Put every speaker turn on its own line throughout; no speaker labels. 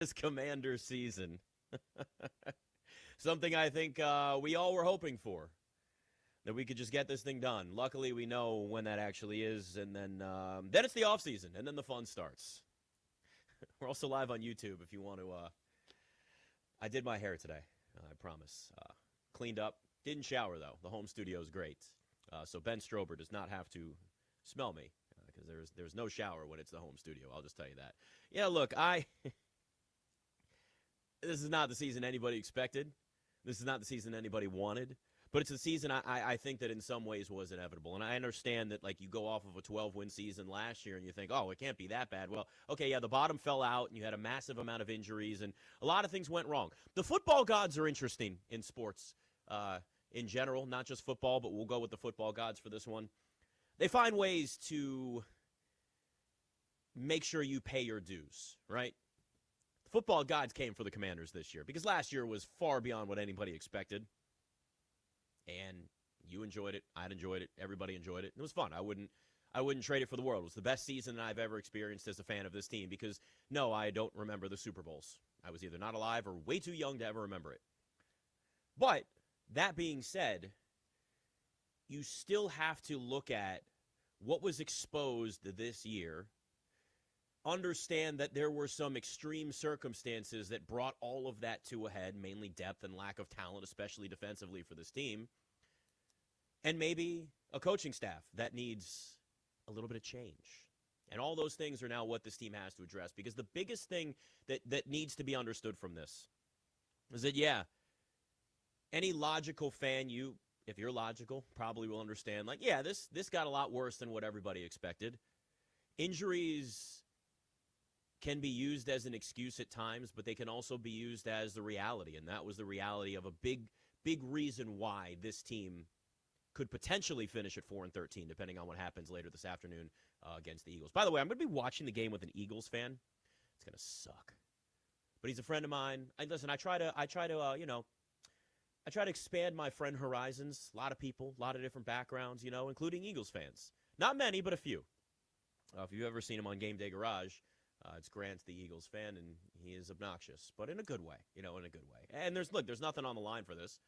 this Commander season. Something I think we all were hoping for, that we could just get this thing done. Luckily, we know when that actually is, and then it's the off season, and then the fun starts. We're also live on YouTube if you want to. I did my hair today, I promise. Cleaned up. Didn't shower, though. The home studio is great. So Ben Strober does not have to smell me, because there's no shower when it's the home studio. I'll just tell you that. Yeah, look, this is not the season anybody expected. This is not the season anybody wanted. But it's a season I think that in some ways was inevitable. And I understand that, like, you go off of a 12-win season last year and you think, oh, it can't be that bad. Well, okay, yeah, the bottom fell out and you had a massive amount of injuries and a lot of things went wrong. The football gods are interesting in sports in general, not just football, but we'll go with the football gods for this one. They find ways to make sure you pay your dues, right? The football gods came for the Commanders this year because last year was far beyond what anybody expected. And you enjoyed it. I'd enjoyed it. Everybody enjoyed it. It was fun. I wouldn't trade it for the world. It was the best season that I've ever experienced as a fan of this team because, no, I don't remember the Super Bowls. I was either not alive or way too young to ever remember it. But that being said, you still have to look at what was exposed this year, understand that there were some extreme circumstances that brought all of that to a head, mainly depth and lack of talent, especially defensively for this team, and maybe a coaching staff that needs a little bit of change. And all those things are now what this team has to address, because the biggest thing that needs to be understood from this is that, yeah, any logical fan, if you're logical, probably will understand, like, yeah, this got a lot worse than what everybody expected. Injuries can be used as an excuse at times, but they can also be used as the reality, and that was the reality of a big reason why this team could potentially finish at 4-13, depending on what happens later this afternoon against the Eagles. By the way, I'm going to be watching the game with an Eagles fan. It's going to suck, but he's a friend of mine. I try to expand my friend horizons. A lot of people, a lot of different backgrounds, including Eagles fans. Not many, but a few. If you've ever seen him on Game Day Garage, it's Grant, the Eagles fan, and he is obnoxious, but in a good way, in a good way. And there's nothing on the line for this.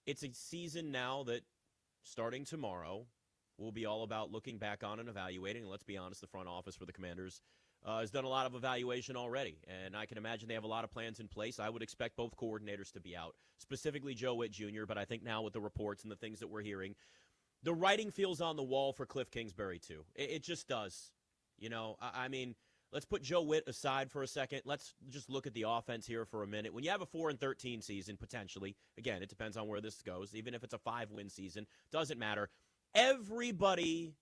It's a season now that, starting tomorrow, will be all about looking back on and evaluating. And let's be honest, the front office for the Commanders has done a lot of evaluation already, and I can imagine they have a lot of plans in place. I would expect both coordinators to be out, specifically Joe Witt Jr., but I think now with the reports and the things that we're hearing, the writing feels on the wall for Cliff Kingsbury, too. It just does. I mean, let's put Joe Witt aside for a second. Let's just look at the offense here for a minute. When you have a 4-13 season, potentially, again, it depends on where this goes. Even if it's a 5-win season, doesn't matter. Everybody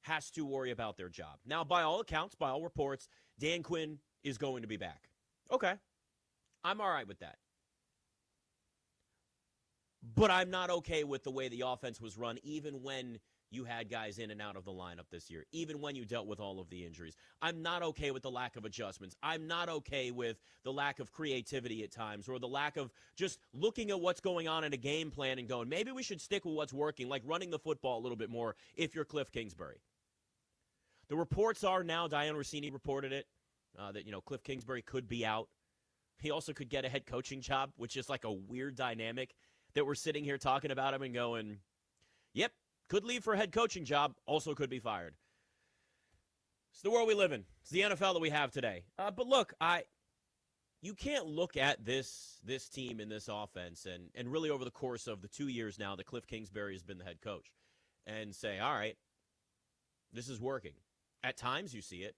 has to worry about their job. Now, by all accounts, by all reports, Dan Quinn is going to be back. Okay. I'm all right with that. But I'm not okay with the way the offense was run, even when you had guys in and out of the lineup this year, even when you dealt with all of the injuries. I'm not okay with the lack of adjustments. I'm not okay with the lack of creativity at times, or the lack of just looking at what's going on in a game plan and going, maybe we should stick with what's working, like running the football a little bit more if you're Cliff Kingsbury. The reports are now, Diane Rossini reported it, that, Cliff Kingsbury could be out. He also could get a head coaching job, which is like a weird dynamic that we're sitting here talking about him and going, yep, could leave for a head coaching job, also could be fired. It's the world we live in. It's the NFL that we have today. But look, you can't look at this team and this offense and really over the course of the 2 years now that Cliff Kingsbury has been the head coach and say, all right, this is working. At times you see it.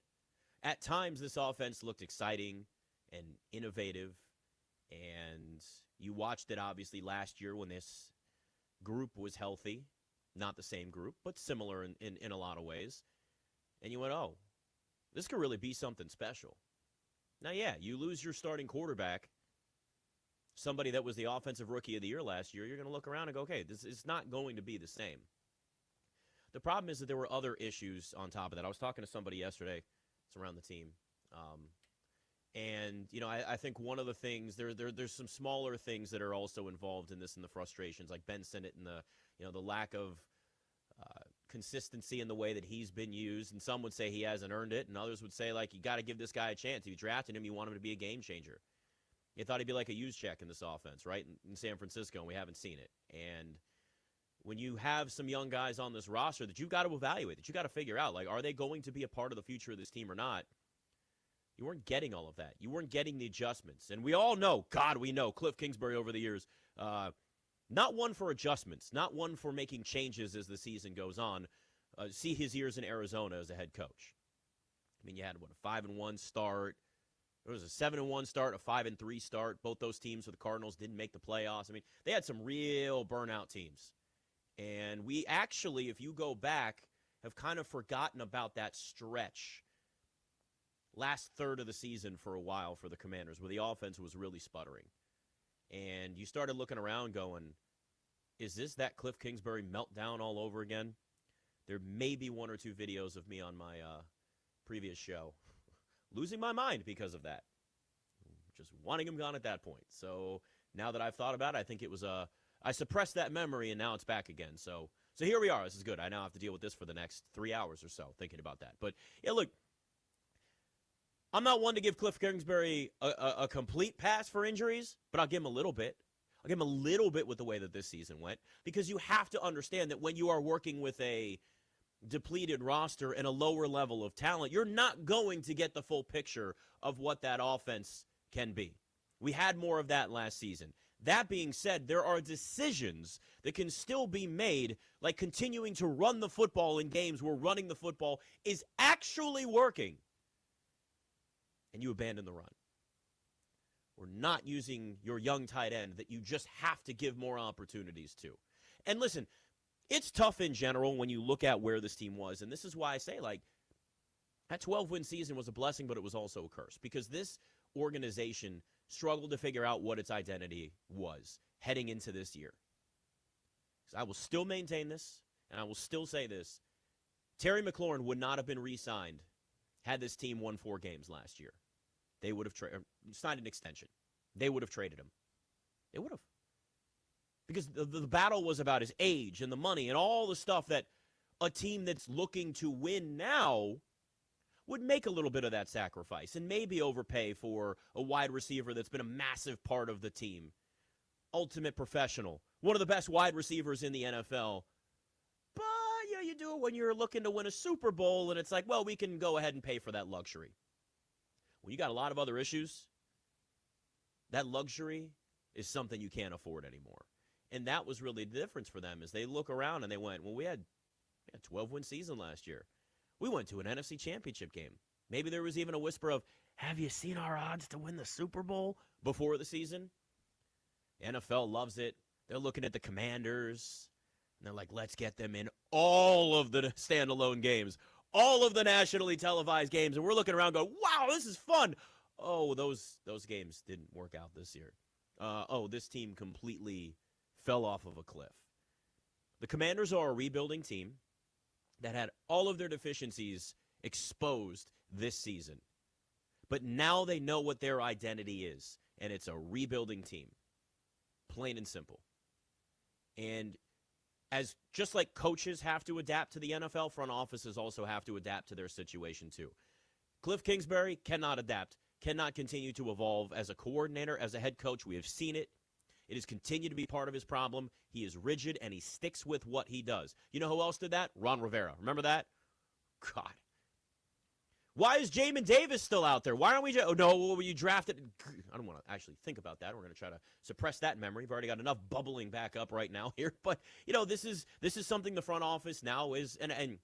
At times this offense looked exciting and innovative, and you watched it obviously last year when this group was healthy. Not the same group, but similar in a lot of ways. And you went, oh, this could really be something special. Now, yeah, you lose your starting quarterback, somebody that was the offensive rookie of the year last year, you're going to look around and go, okay, this is not going to be the same. The problem is that there were other issues on top of that. I was talking to somebody yesterday. It's around the team. And, I think one of the things, there's some smaller things that are also involved in this and the frustrations, like Ben Sinnott and the lack of consistency in the way that he's been used, and some would say he hasn't earned it, and others would say, like, you got to give this guy a chance. If you drafted him, you want him to be a game changer. You thought he'd be like a Juszczyk in this offense, right, in San Francisco, and we haven't seen it. And when you have some young guys on this roster that you've got to evaluate, that you got to figure out, like, are they going to be a part of the future of this team or not? You weren't getting all of that. You weren't getting the adjustments. And we all know, God, we know, Cliff Kingsbury over the years, not one for adjustments, not one for making changes as the season goes on. See his years in Arizona as a head coach. I mean, you had, what, a 5-1 start. There was a 7-1 start, a 5-3 start. Both those teams for the Cardinals didn't make the playoffs. I mean, they had some real burnout teams. And we actually, if you go back, have kind of forgotten about that stretch last third of the season for a while for the Commanders, where the offense was really sputtering. And you started looking around going, is this that Cliff Kingsbury meltdown all over again? There may be one or two videos of me on my previous show losing my mind because of that. Just wanting him gone at that point. So now that I've thought about it, I think it was I suppressed that memory, and now it's back again. So here we are. This is good. I now have to deal with this for the next 3 hours or so, thinking about that. But, yeah, look, I'm not one to give Cliff Kingsbury a complete pass for injuries, but I'll give him a little bit. I'll give him a little bit with the way that this season went, because you have to understand that when you are working with a depleted roster and a lower level of talent, you're not going to get the full picture of what that offense can be. We had more of that last season. That being said, there are decisions that can still be made, like continuing to run the football in games where running the football is actually working, and you abandon the run. Or not using your young tight end that you just have to give more opportunities to. And listen, it's tough in general when you look at where this team was, and this is why I say, like, that 12-win season was a blessing, but it was also a curse, because this organization struggled to figure out what its identity was heading into this year. So I will still maintain this, and I will still say this. Terry McLaurin would not have been re-signed had this team won 4 games last year. They would have signed an extension. They would have traded him. They would have. Because the battle was about his age and the money and all the stuff that a team that's looking to win now would make a little bit of that sacrifice and maybe overpay for a wide receiver that's been a massive part of the team. Ultimate professional. One of the best wide receivers in the NFL. But, you do it when you're looking to win a Super Bowl, and it's like, well, we can go ahead and pay for that luxury. When you got a lot of other issues, that luxury is something you can't afford anymore. And that was really the difference for them, is they look around and they went, well, we had a 12-win season last year. We went to an NFC championship game. Maybe there was even a whisper of, have you seen our odds to win the Super Bowl before the season? The NFL loves it. They're looking at the Commanders, and they're like, let's get them in all of the standalone games, all of the nationally televised games. And we're looking around going, wow, this is fun. Oh, those games didn't work out this year. This team completely fell off of a cliff. The Commanders are a rebuilding team that had all of their deficiencies exposed this season. But now they know what their identity is, and it's a rebuilding team. Plain and simple. And as just like coaches have to adapt to the NFL, front offices also have to adapt to their situation too. Cliff Kingsbury cannot adapt, cannot continue to evolve as a coordinator, as a head coach. We have seen it. It has continued to be part of his problem. He is rigid, and he sticks with what he does. You know who else did that? Ron Rivera. Remember that? God. Why is Jamin Davis still out there? Why aren't we oh, no, you drafted? I don't want to actually think about that. We're going to try to suppress that memory. We've already got enough bubbling back up right now here. But, this is something the front office now is, and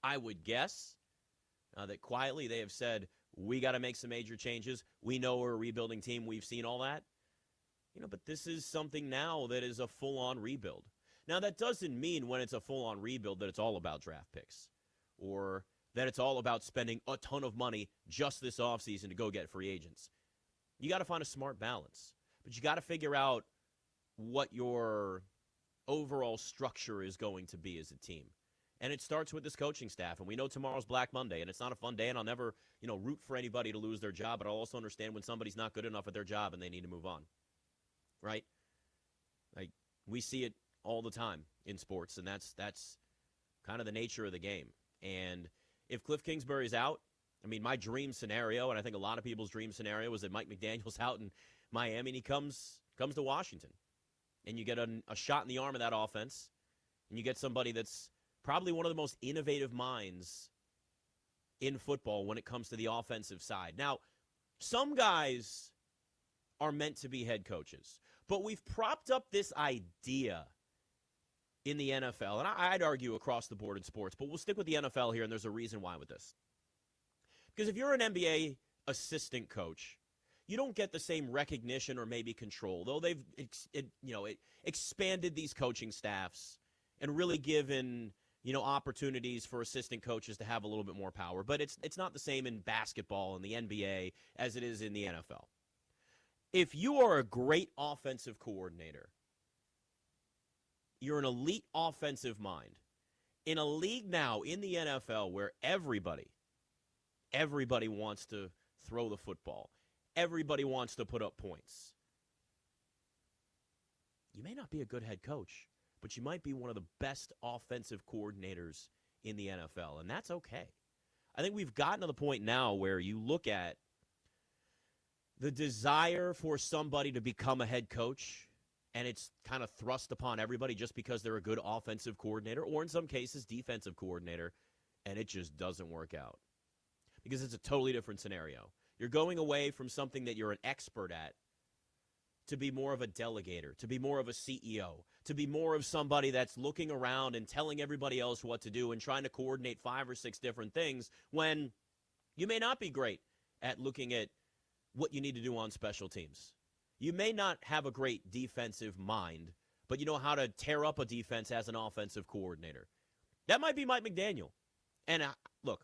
I would guess that quietly they have said, we got to make some major changes. We know we're a rebuilding team. We've seen all that. But this is something now that is a full-on rebuild. Now, that doesn't mean when it's a full-on rebuild that it's all about draft picks or that it's all about spending a ton of money just this offseason to go get free agents. You got to find a smart balance. But you got to figure out what your overall structure is going to be as a team. And it starts with this coaching staff. And we know tomorrow's Black Monday, and it's not a fun day, and I'll never, root for anybody to lose their job, but I'll also understand when somebody's not good enough at their job and they need to move on. Right? Like, we see it all the time in sports, and that's kind of the nature of the game. And if Cliff Kingsbury's out, I mean, my dream scenario, and I think a lot of people's dream scenario, was that Mike McDaniel's out in Miami and he comes to Washington. And you get a shot in the arm of that offense, and you get somebody that's probably one of the most innovative minds in football when it comes to the offensive side. Now, some guys are meant to be head coaches, but we've propped up this idea in the NFL, and I'd argue across the board in sports, but we'll stick with the NFL here, and there's a reason why with this. Because if you're an NBA assistant coach, you don't get the same recognition or maybe control, though they've expanded these coaching staffs and really given opportunities for assistant coaches to have a little bit more power. But it's not the same in basketball and the NBA as it is in the NFL. If you are a great offensive coordinator, you're an elite offensive mind. In a league now in the NFL where everybody wants to throw the football, everybody wants to put up points, you may not be a good head coach, but you might be one of the best offensive coordinators in the NFL, and that's okay. I think we've gotten to the point now where you look at the desire for somebody to become a head coach, and it's kind of thrust upon everybody just because they're a good offensive coordinator, or in some cases, defensive coordinator, and it just doesn't work out. Because it's a totally different scenario. You're going away from something that you're an expert at to be more of a delegator, to be more of a CEO, to be more of somebody that's looking around and telling everybody else what to do and trying to coordinate 5 or 6 different things when you may not be great at looking at what you need to do on special teams. You may not have a great defensive mind, but you know how to tear up a defense as an offensive coordinator. That might be Mike McDaniel. And look,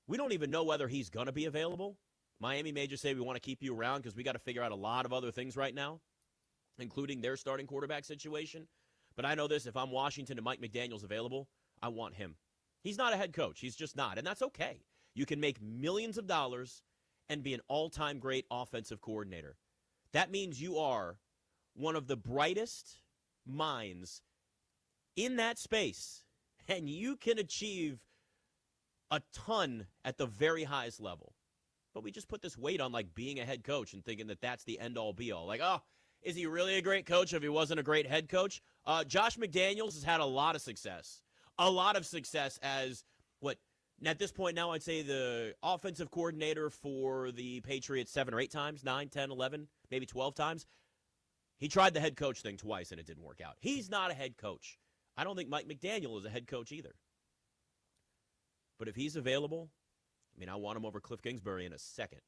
we don't even know whether he's going to be available. Miami may just say we want to keep you around because we got to figure out a lot of other things right now, including their starting quarterback situation. But I know this, if I'm Washington and Mike McDaniel's available, I want him. He's not a head coach. He's just not, and that's okay. You can make millions of dollars and be an all-time great offensive coordinator. That means you are one of the brightest minds in that space, and you can achieve a ton at the very highest level. But we just put this weight on like being a head coach and thinking that that's the end-all be-all. Like, oh, is he really a great coach if he wasn't a great head coach? Josh McDaniels has had a lot of success. A lot of success as at this point now I'd say the offensive coordinator for the Patriots 7 or 8 times, 9, 10, 11, maybe 12 times. He tried the head coach thing twice and it didn't work out. He's not a head coach. I don't think Mike McDaniel is a head coach either. But if he's available, I want him over Cliff Kingsbury in a second.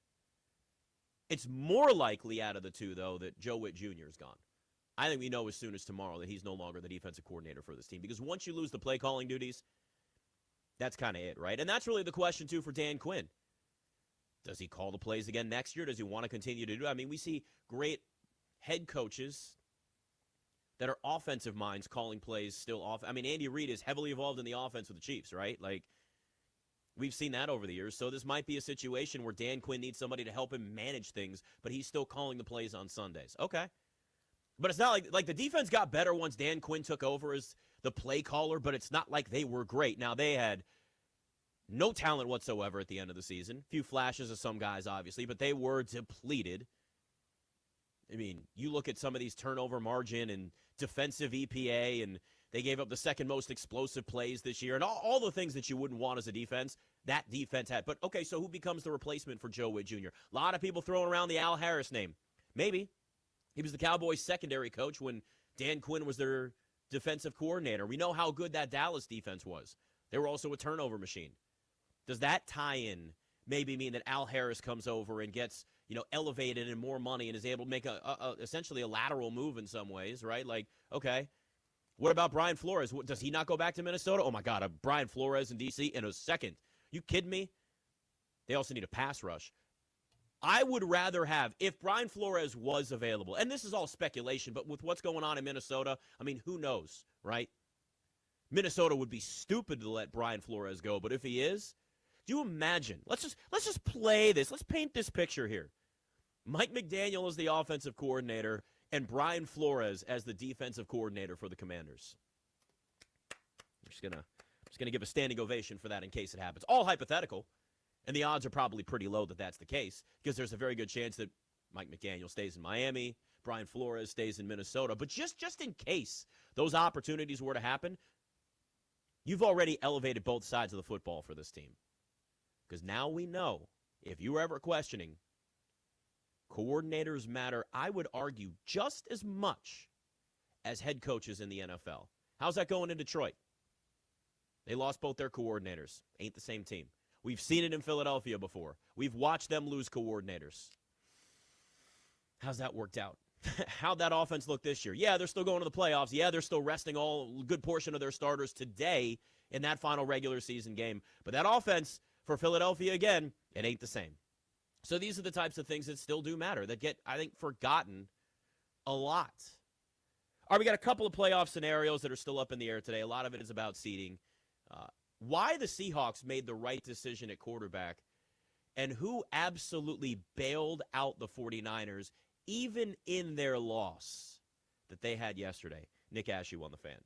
It's more likely out of the two, though, that Joe Witt Jr. is gone. I think we know as soon as tomorrow that he's no longer the defensive coordinator for this team. Because once you lose the play calling duties, that's kind of it, right? And that's really the question, too, for Dan Quinn. Does he call the plays again next year? Does he want to continue to do it? We see great head coaches that are offensive minds calling plays still off. Andy Reid is heavily involved in the offense with the Chiefs, right? We've seen that over the years. So this might be a situation where Dan Quinn needs somebody to help him manage things, but he's still calling the plays on Sundays. Okay. But it's not like the defense got better once Dan Quinn took over as the play caller, but it's not like they were great. Now, they had no talent whatsoever at the end of the season. A few flashes of some guys, obviously, but they were depleted. You look at some of these turnover margin and defensive EPA, and they gave up the second most explosive plays this year, and all the things that you wouldn't want as a defense, that defense had. But, okay, so who becomes the replacement for Joe Witt Jr.? A lot of people throwing around the Al Harris name. Maybe. He was the Cowboys' secondary coach when Dan Quinn was their defensive coordinator. We know how good that Dallas defense was. They were also a turnover machine. Does that tie-in maybe mean that Al Harris comes over and gets elevated and more money and is able to make essentially a lateral move in some ways, right? Okay. What about Brian Flores? Does he not go back to Minnesota? Oh, my God, Brian Flores in D.C. in a second. You kidding me? They also need a pass rush. I would rather have, if Brian Flores was available, and this is all speculation, but with what's going on in Minnesota, who knows, right? Minnesota would be stupid to let Brian Flores go, but if he is, do you imagine? Let's just play this. Let's paint this picture here. Mike McDaniel is the offensive coordinator, and Brian Flores as the defensive coordinator for the Commanders. I'm just Just going to give a standing ovation for that in case it happens. All hypothetical, and the odds are probably pretty low that that's the case because there's a very good chance that Mike McDaniel stays in Miami, Brian Flores stays in Minnesota. But just in case those opportunities were to happen, you've already elevated both sides of the football for this team. Because now we know, if you were ever questioning, coordinators matter, I would argue, just as much as head coaches in the NFL. How's that going in Detroit? They lost both their coordinators. Ain't the same team. We've seen it in Philadelphia before. We've watched them lose coordinators. How's that worked out? How'd that offense look this year? Yeah, they're still going to the playoffs. Yeah, they're still resting a good portion of their starters today in that final regular season game. But that offense for Philadelphia, again, it ain't the same. So these are the types of things that still do matter, that get, I think, forgotten a lot. All right, we got a couple of playoff scenarios that are still up in the air today. A lot of it is about seeding. Why the Seahawks made the right decision at quarterback, and who absolutely bailed out the 49ers, even in their loss that they had yesterday. Nick Ashew on the Fan.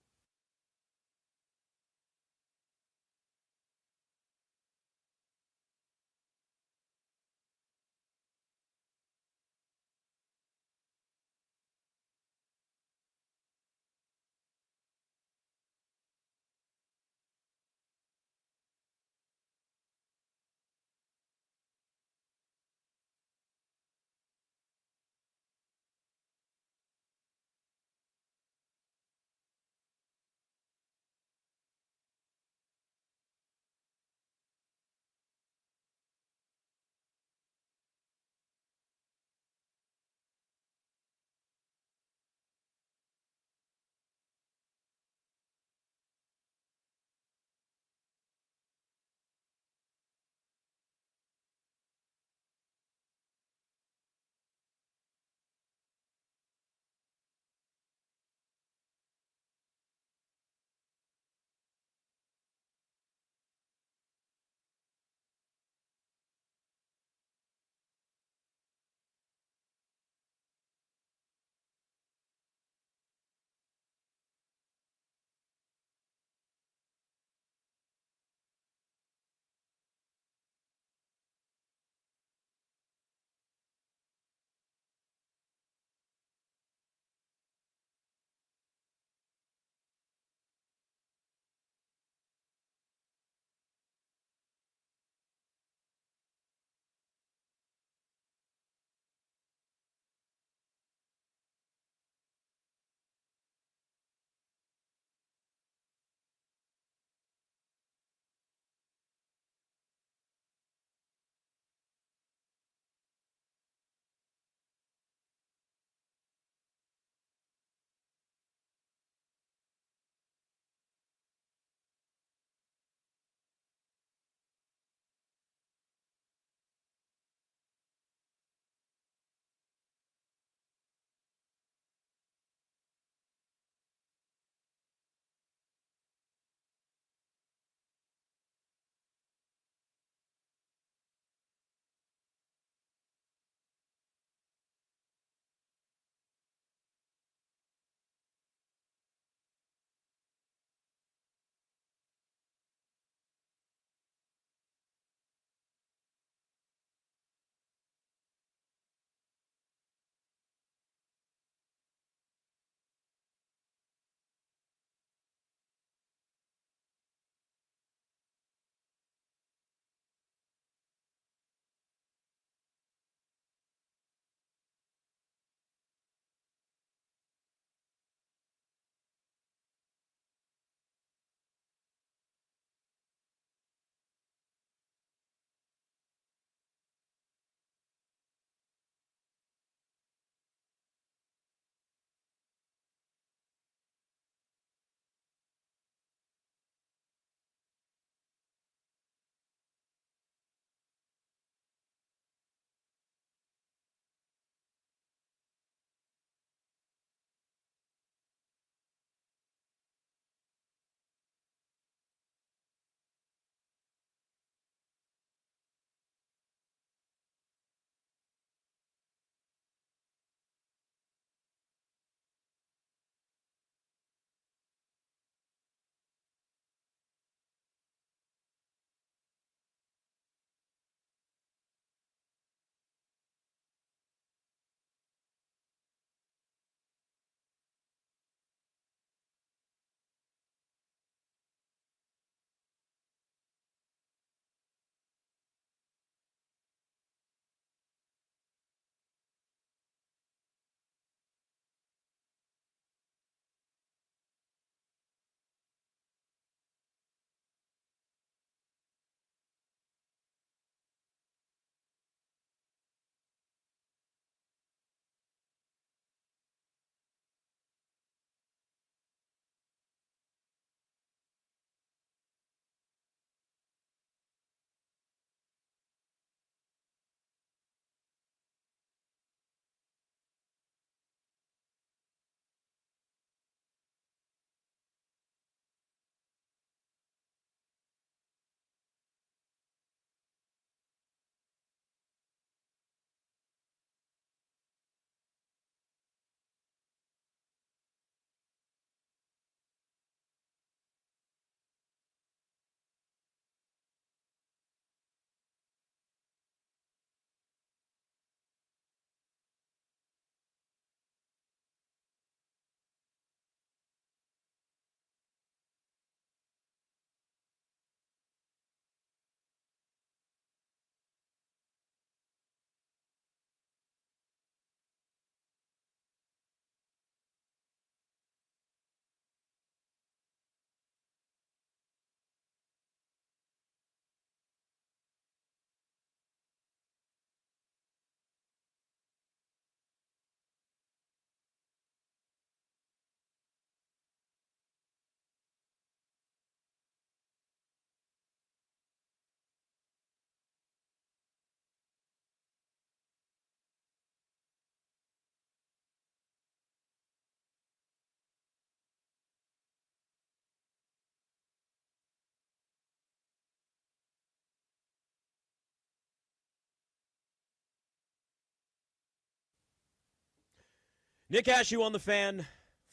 Nick Ashew on the Fan.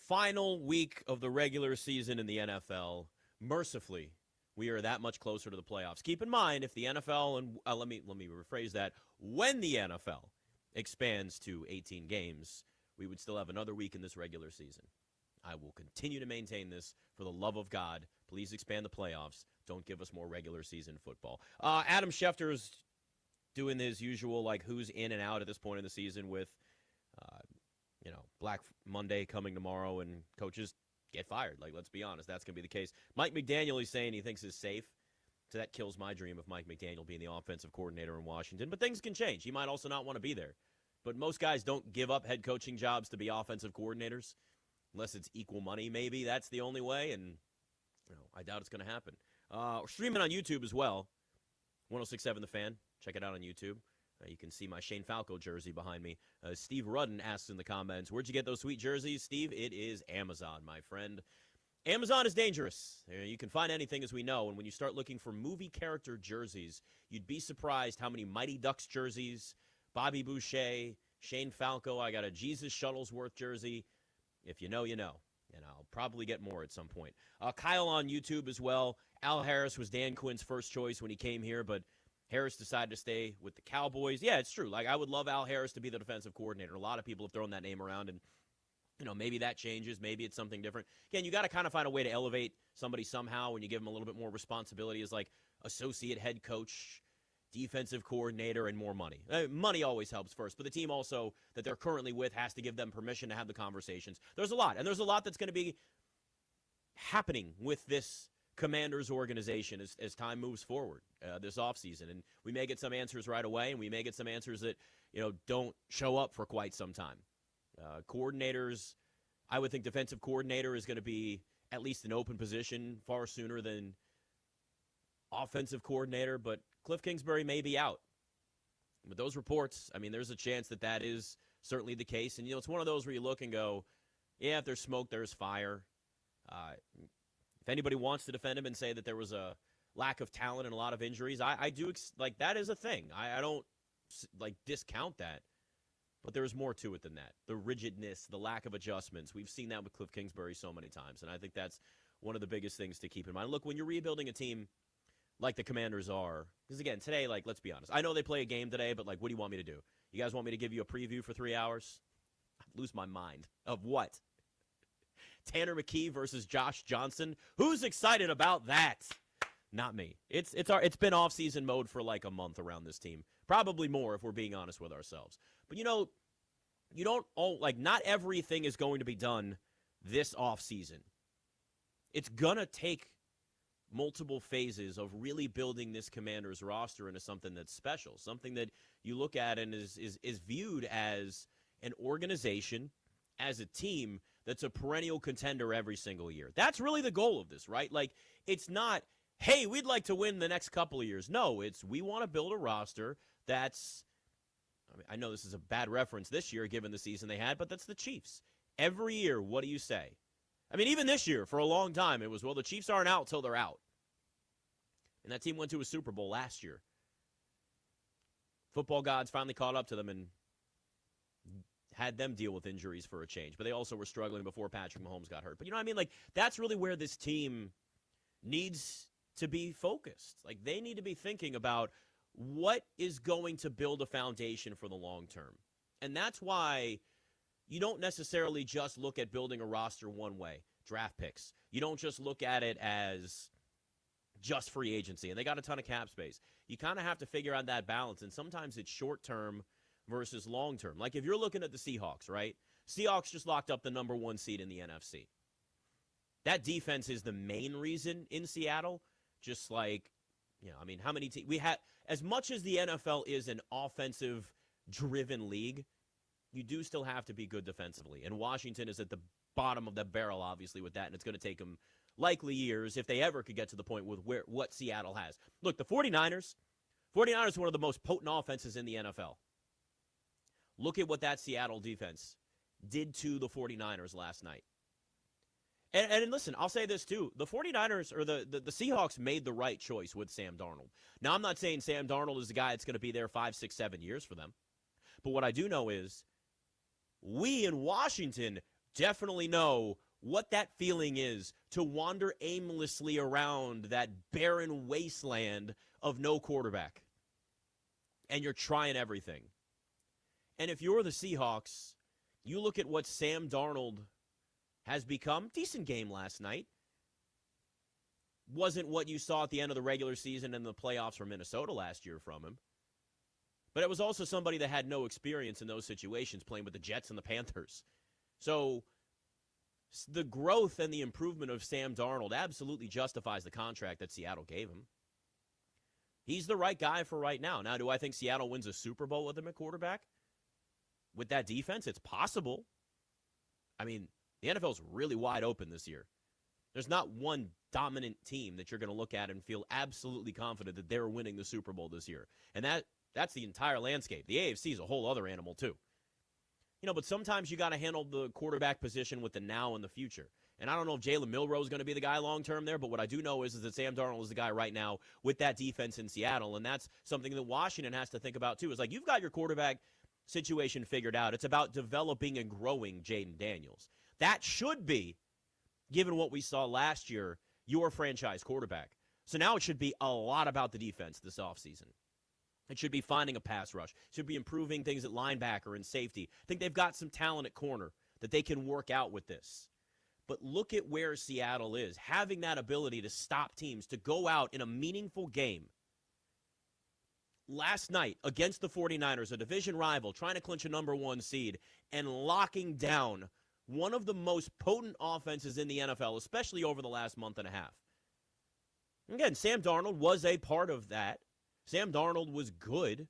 Final week of the regular season in the NFL. Mercifully, we are that much closer to the playoffs. Keep in mind, if the NFL, and let me rephrase that, when the NFL expands to 18 games, we would still have another week in this regular season. I will continue to maintain this for the love of God. Please expand the playoffs. Don't give us more regular season football. Adam Schefter is doing his usual, like, who's in and out at this point in the season with, Black Monday coming tomorrow and coaches get fired. Like, let's be honest, that's going to be the case. Mike McDaniel, he's saying he thinks is safe. So that kills my dream of Mike McDaniel being the offensive coordinator in Washington. But things can change. He might also not want to be there. But most guys don't give up head coaching jobs to be offensive coordinators unless it's equal money. Maybe that's the only way, and I doubt it's going to happen. We're streaming on YouTube as well. 106.7 The Fan. Check it out on YouTube. You can see my Shane Falco jersey behind me. Steve Rudden asks in the comments, where'd you get those sweet jerseys, Steve? It is Amazon, my friend. Amazon is dangerous. You can find anything, as we know, and when you start looking for movie character jerseys, you'd be surprised how many Mighty Ducks jerseys, Bobby Boucher, Shane Falco. I got a Jesus Shuttlesworth jersey. If you know, you know. And I'll probably get more at some point. Kyle on YouTube as well. Al Harris was Dan Quinn's first choice when he came here, but Harris decided to stay with the Cowboys. Yeah, it's true. Like, I would love Al Harris to be the defensive coordinator. A lot of people have thrown that name around, and maybe that changes. Maybe it's something different. Again, you got to kind of find a way to elevate somebody somehow when you give them a little bit more responsibility as, like, associate head coach, defensive coordinator, and more money. Money always helps first, but the team also that they're currently with has to give them permission to have the conversations. There's a lot, and there's a lot that's going to be happening with this Commanders organization as time moves forward this offseason. And we may get some answers right away, and we may get some answers that, don't show up for quite some time. Coordinators, I would think defensive coordinator is going to be at least an open position far sooner than offensive coordinator, but Cliff Kingsbury may be out. With those reports, there's a chance that is certainly the case. And, it's one of those where you look and go, yeah, if there's smoke, there's fire. If anybody wants to defend him and say that there was a lack of talent and a lot of injuries, I do, that is a thing. I don't, discount that. But there's more to it than that. The rigidness, the lack of adjustments. We've seen that with Cliff Kingsbury so many times, and I think that's one of the biggest things to keep in mind. Look, when you're rebuilding a team like the Commanders are, because, again, today, let's be honest. I know they play a game today, but, what do you want me to do? You guys want me to give you a preview for 3 hours? I'd lose my mind. Of what? Tanner McKee versus Josh Johnson. Who's excited about that? Not me. It's been off-season mode for a month around this team. Probably more if we're being honest with ourselves. But you don't not everything is going to be done this off-season. It's gonna take multiple phases of really building this Commanders roster into something that's special, something that you look at and is viewed as an organization, as a team that's a perennial contender every single year. That's really the goal of this, right? It's not, hey, we'd like to win the next couple of years. No, it's we want to build a roster that's, I know this is a bad reference this year given the season they had, but that's the Chiefs. Every year, what do you say? Even this year, for a long time, it was, well, the Chiefs aren't out till they're out. And that team went to a Super Bowl last year. Football gods finally caught up to them and had them deal with injuries for a change. But they also were struggling before Patrick Mahomes got hurt. But you know what I mean? That's really where this team needs to be focused. They need to be thinking about what is going to build a foundation for the long term. And that's why you don't necessarily just look at building a roster one way, draft picks. You don't just look at it as just free agency. And they got a ton of cap space. You kind of have to figure out that balance. And sometimes it's short-term versus long-term. If you're looking at the Seahawks, right? Seahawks just locked up the number 1 seed in the NFC. That defense is the main reason in Seattle. Just how many teams we had, as much as the NFL is an offensive-driven league, you do still have to be good defensively. And Washington is at the bottom of the barrel, obviously, with that, and it's going to take them likely years if they ever could get to the point with what Seattle has. Look, the 49ers are one of the most potent offenses in the NFL. Look at what that Seattle defense did to the 49ers last night. And listen, I'll say this too. The 49ers, or the Seahawks, made the right choice with Sam Darnold. Now, I'm not saying Sam Darnold is the guy that's going to be there 5, 6, 7 years for them. But what I do know is we in Washington definitely know what that feeling is to wander aimlessly around that barren wasteland of no quarterback. And you're trying everything. And if you're the Seahawks, you look at what Sam Darnold has become. Decent game last night. Wasn't what you saw at the end of the regular season and the playoffs from Minnesota last year from him. But it was also somebody that had no experience in those situations playing with the Jets and the Panthers. So the growth and the improvement of Sam Darnold absolutely justifies the contract that Seattle gave him. He's the right guy for right now. Now, do I think Seattle wins a Super Bowl with him at quarterback? With that defense, it's possible. I mean, the NFL's really wide open this year. There's not one dominant team that you're going to look at and feel absolutely confident that they're winning the Super Bowl this year. And that's the entire landscape. The AFC is a whole other animal, too. But sometimes you got to handle the quarterback position with the now and the future. And I don't know if Jalen Milroe is going to be the guy long-term there, but what I do know is that Sam Darnold is the guy right now with that defense in Seattle, and that's something that Washington has to think about, too. It's like you've got your quarterback situation figured out. It's about developing and growing Jaden Daniels. That should be, given what we saw last year, your franchise quarterback. So now it should be a lot about the defense this offseason. It should be finding a pass rush. It should be improving things at linebacker and safety. I think they've got some talent at corner that they can work out with this. But look at where Seattle is, having that ability to stop teams, to go out in a meaningful game. Last night against the 49ers, a division rival, trying to clinch a number 1 seed, and locking down one of the most potent offenses in the NFL, especially over the last month and a half. Again, Sam Darnold was a part of that. Sam Darnold was good,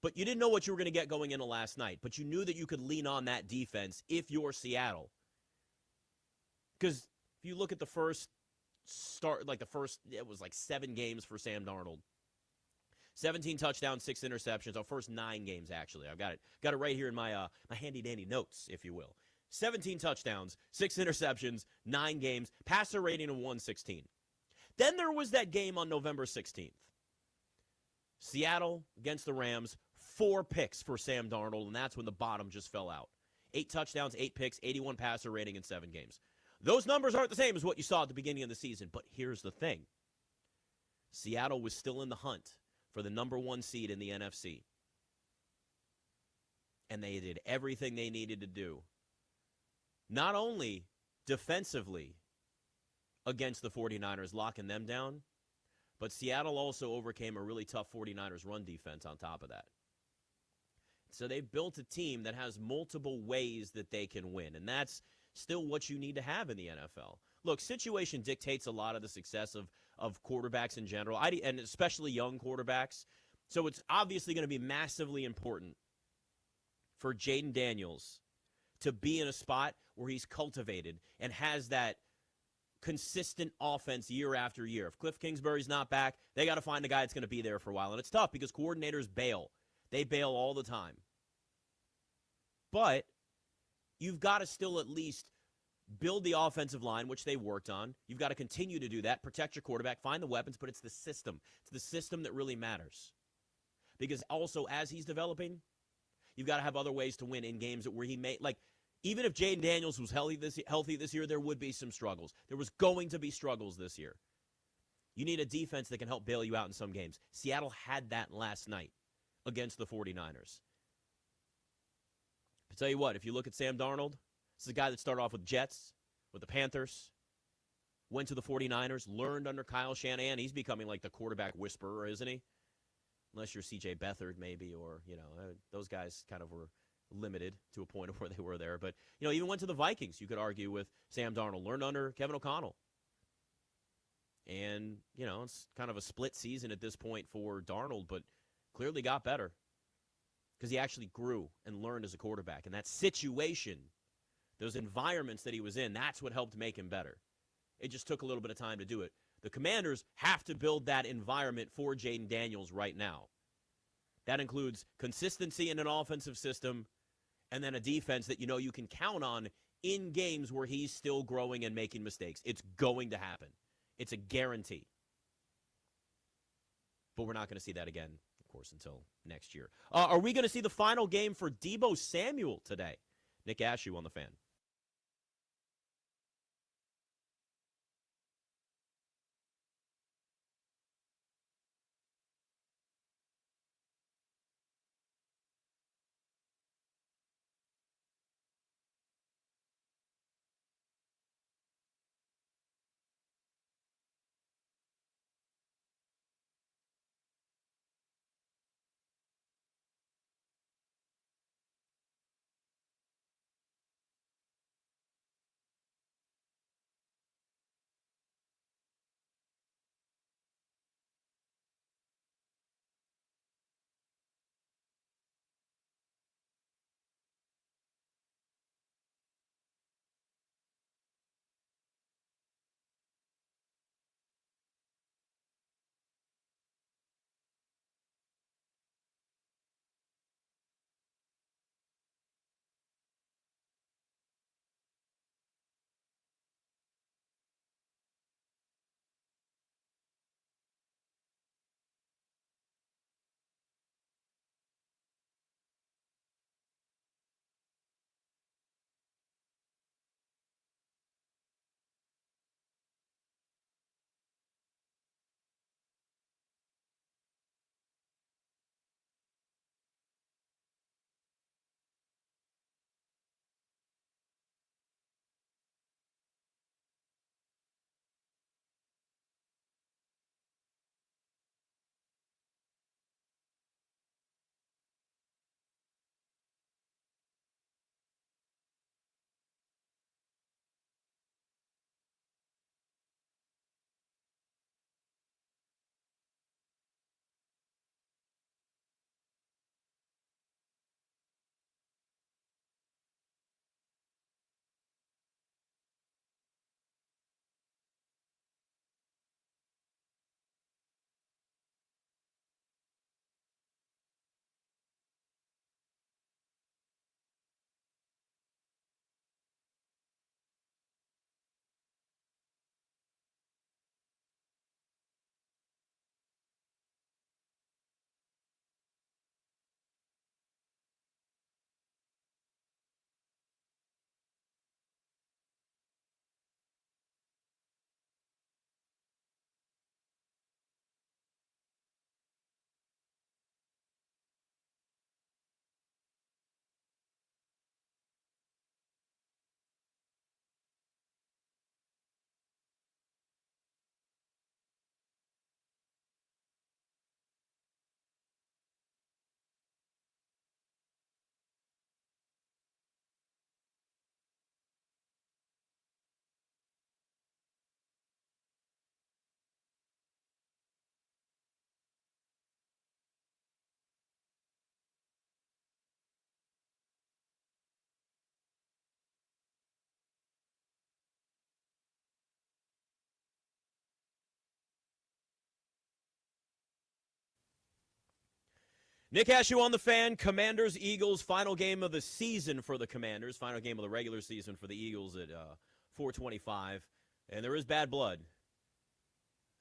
but you didn't know what you were going to get going into last night. But you knew that you could lean on that defense if you're Seattle. Because if you look at the first start, it was like 7 games for Sam Darnold. 17 touchdowns, 6 interceptions. Our first 9 games, actually. I've got it right here in my handy-dandy notes, if you will. 17 touchdowns, 6 interceptions, 9 games, passer rating of 116. Then there was that game on November 16th. Seattle against the Rams, 4 picks for Sam Darnold, and that's when the bottom just fell out. 8 touchdowns, 8 picks, 81 passer rating in 7 games. Those numbers aren't the same as what you saw at the beginning of the season, but here's the thing. Seattle was still in the hunt for the number 1 seed in the NFC. And they did everything they needed to do. Not only defensively against the 49ers, locking them down, but Seattle also overcame a really tough 49ers run defense on top of that. So they've built a team that has multiple ways that they can win, and that's still what you need to have in the NFL. Look, situation dictates a lot of the success of quarterbacks in general, and especially young quarterbacks. So it's obviously going to be massively important for Jaden Daniels to be in a spot where he's cultivated and has that consistent offense year after year. If Cliff Kingsbury's not back, they got to find a guy that's going to be there for a while. And it's tough because coordinators bail. They bail all the time. But you've got to still at least build the offensive line, which they worked on. You've got to continue to do that, protect your quarterback, find the weapons, but it's the system. It's the system that really matters. Because also, as he's developing, you've got to have other ways to win in games where he may, like, even if Jaden Daniels was healthy this year, there would be some struggles. There was going to be struggles this year. You need a defense that can help bail you out in some games. Seattle had that last night against the 49ers. I tell you what, if you look at Sam Darnold, this is a guy that started off with Jets, with the Panthers, went to the 49ers, learned under Kyle Shanahan. He's becoming like the quarterback whisperer, isn't he? Unless you're C.J. Beathard maybe, or, those guys kind of were limited to a point of where they were there. But, even went to the Vikings, you could argue, with Sam Darnold. Learned under Kevin O'Connell. And, it's kind of a split season at this point for Darnold, but clearly got better because he actually grew and learned as a quarterback. And that situation, those environments that he was in, that's what helped make him better. It just took a little bit of time to do it. The Commanders have to build that environment for Jaden Daniels right now. That includes consistency in an offensive system, and then a defense that you can count on in games where he's still growing and making mistakes. It's going to happen. It's a guarantee. But we're not going to see that again, of course, until next year. Are we going to see the final game for Deebo Samuel today? Nick Ashew on the Fan. Nick Ashew on the Fan. Commanders, Eagles, final game of the season for the Commanders. Final game of the regular season for the Eagles at 4:25. And there is bad blood.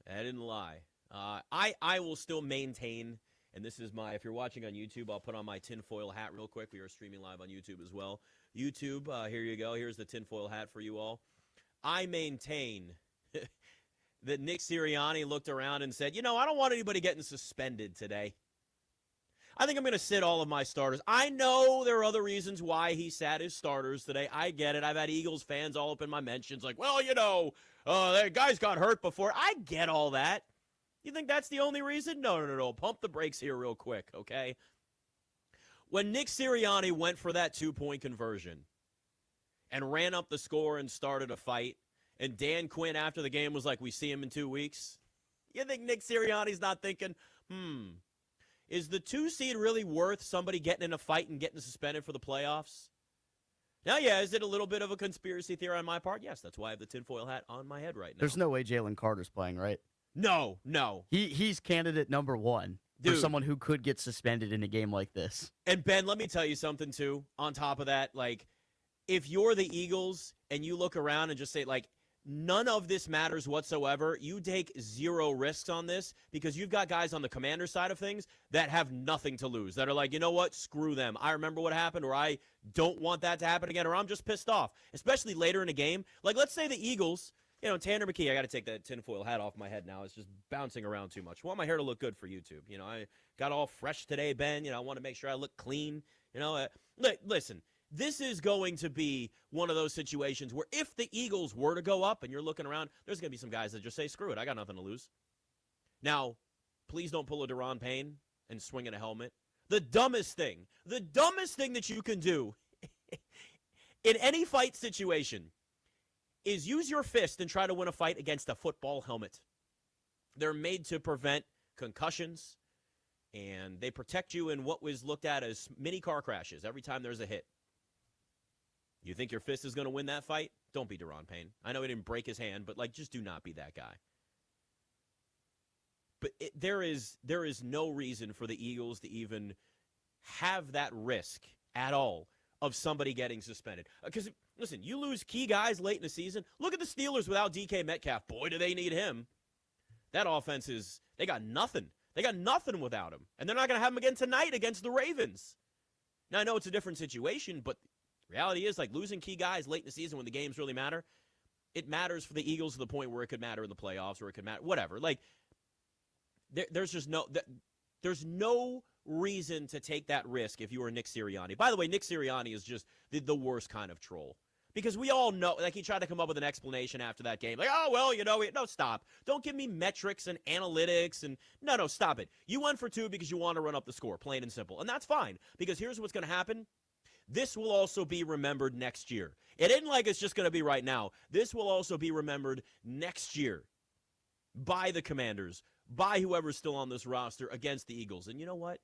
I didn't lie. I will still maintain, and this is my, if you're watching on YouTube, I'll put on my tinfoil hat real quick. We are streaming live on YouTube as well. YouTube, here you go. Here's the tinfoil hat for you all. I maintain that Nick Sirianni looked around and said, I don't want anybody getting suspended today. I think I'm going to sit all of my starters. I know there are other reasons why he sat his starters today. I get it. I've had Eagles fans all up in my mentions like, that guy's got hurt before. I get all that. You think that's the only reason? No. Pump the brakes here real quick, okay? When Nick Sirianni went for that 2-point conversion and ran up the score and started a fight, and Dan Quinn after the game was like, we see him in 2 weeks, you think Nick Sirianni's not thinking, is the 2 seed really worth somebody getting in a fight and getting suspended for the playoffs? Now, is it a little bit of a conspiracy theory on my part? Yes, that's why I have the tinfoil hat on my head right now.
There's no way Jalen Carter's playing, right?
No.
He's candidate number 1 for someone who could get suspended in a game like this.
And, Ben, let me tell you something, too, on top of that. Like, if you're the Eagles and you look around and just say, like, none of this matters whatsoever. You take zero risks on this because you've got guys on the commander side of things that have nothing to lose, that are like, you know what, screw them. I remember what happened, or I don't want that to happen again, or I'm just pissed off, especially later in a game. Like, let's say the Eagles, Tanner McKee, I got to take that tinfoil hat off my head now. It's just bouncing around too much. I want my hair to look good for YouTube. I got all fresh today, Ben. I want to make sure I look clean. Listen. This is going to be one of those situations where if the Eagles were to go up and you're looking around, there's going to be some guys that just say, screw it, I got nothing to lose. Now, please don't pull a Deron Payne and swing in a helmet. The dumbest thing that you can do in any fight situation is use your fist and try to win a fight against a football helmet. They're made to prevent concussions, and they protect you in what was looked at as mini car crashes every time there's a hit. You think your fist is going to win that fight? Don't be Deron Payne. I know he didn't break his hand, but just do not be that guy. But there is no reason for the Eagles to even have that risk at all of somebody getting suspended. Because, listen, you lose key guys late in the season. Look at the Steelers without DK Metcalf. Boy, do they need him. That offense they got nothing. They got nothing without him. And they're not going to have him again tonight against the Ravens. Now, I know it's a different situation, but reality is, losing key guys late in the season when the games really matter, it matters for the Eagles to the point where it could matter in the playoffs, or it could matter, whatever. There's just there's no reason to take that risk if you were Nick Sirianni. By the way, Nick Sirianni is just the worst kind of troll. Because we all know, he tried to come up with an explanation after that game. No, stop. Don't give me metrics and analytics. And no, stop it. You went for 2 because you want to run up the score, plain and simple. And that's fine, because here's what's going to happen. This will also be remembered next year. It isn't like it's just going to be right now. This will also be remembered next year by the Commanders, by whoever's still on this roster against the Eagles. And you know what?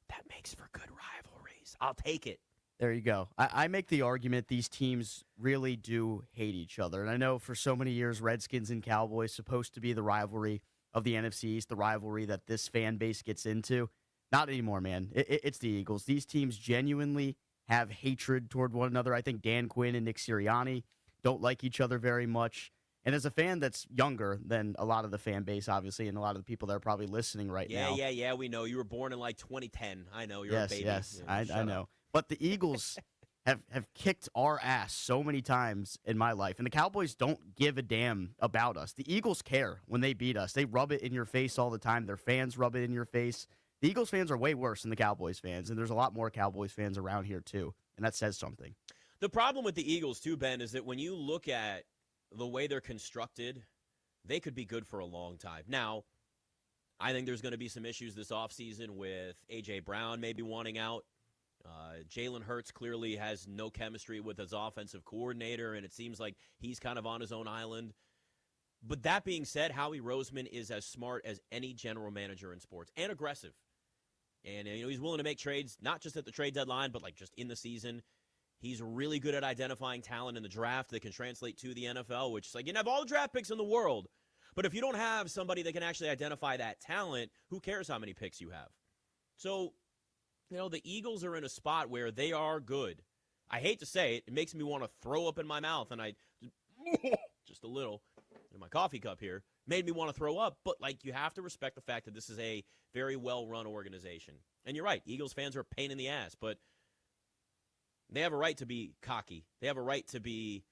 That makes for good rivalries. I'll take it.
There you go. I make the argument these teams really do hate each other. And I know for so many years, Redskins and Cowboys supposed to be the rivalry of the NFC East, the rivalry that this fan base gets into. Not anymore, man. It's the Eagles. These teams genuinely have hatred toward one another. I think Dan Quinn and Nick Sirianni don't like each other very much. And as a fan that's younger than a lot of the fan base, obviously, and a lot of the people that are probably listening right now.
Yeah, we know. You were born in 2010. I know. You're a baby.
Yes, I know. But the Eagles have kicked our ass so many times in my life. And the Cowboys don't give a damn about us. The Eagles care when they beat us. They rub it in your face all the time. Their fans rub it in your face. The Eagles fans are way worse than the Cowboys fans, and there's a lot more Cowboys fans around here, too, and that says something.
The problem with the Eagles, too, Ben, is that when you look at the way they're constructed, they could be good for a long time. Now, I think there's going to be some issues this offseason with A.J. Brown maybe wanting out. Jalen Hurts clearly has no chemistry with his offensive coordinator, and it seems like he's kind of on his own island. But that being said, Howie Roseman is as smart as any general manager in sports, and aggressive. And he's willing to make trades, not just at the trade deadline, but just in the season. He's really good at identifying talent in the draft that can translate to the NFL, which is you can have all the draft picks in the world, but if you don't have somebody that can actually identify that talent, who cares how many picks you have? So, the Eagles are in a spot where they are good. I hate to say it. It makes me want to throw up in my mouth, and I just a little in my coffee cup here made me want to throw up. But you have to respect the fact that this is a very well-run organization. And you're right, Eagles fans are a pain in the ass, but they have a right to be cocky. They have a right to be,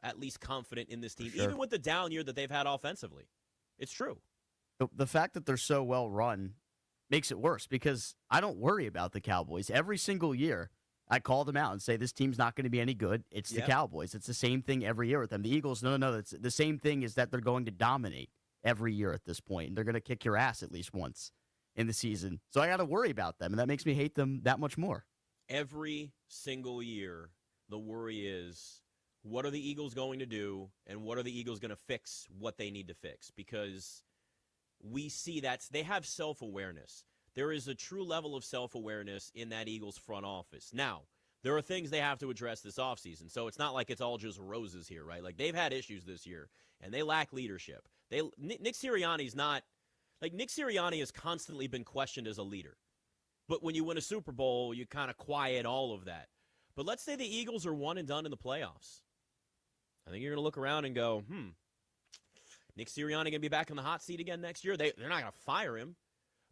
at least confident in this team,
sure.
Even with the down year that they've had offensively. It's true.
The fact that they're so well-run makes it worse because I don't worry about the Cowboys. Every single year, I call them out and say, this team's not going to be any good. It's the Cowboys. It's the same thing every year with them. The Eagles, no. It's the same thing is that they're going to dominate every year at this point, and they're going to kick your ass at least once in the season. So I got to worry about them, and that makes me hate them that much more.
Every single year, the worry is, what are the Eagles going to do, and what are the Eagles going to fix what they need to fix? Because we see that they have self-awareness. There is a true level of self-awareness in that Eagles front office. Now, there are things they have to address this offseason, so it's not like it's all just roses here, right? They've had issues this year, and they lack leadership. Nick Sirianni's not – Nick Sirianni has constantly been questioned as a leader. But when you win a Super Bowl, you kind of quiet all of that. But let's say the Eagles are one and done in the playoffs. I think you're going to look around and go, Nick Sirianni going to be back in the hot seat again next year? They're not going to fire him.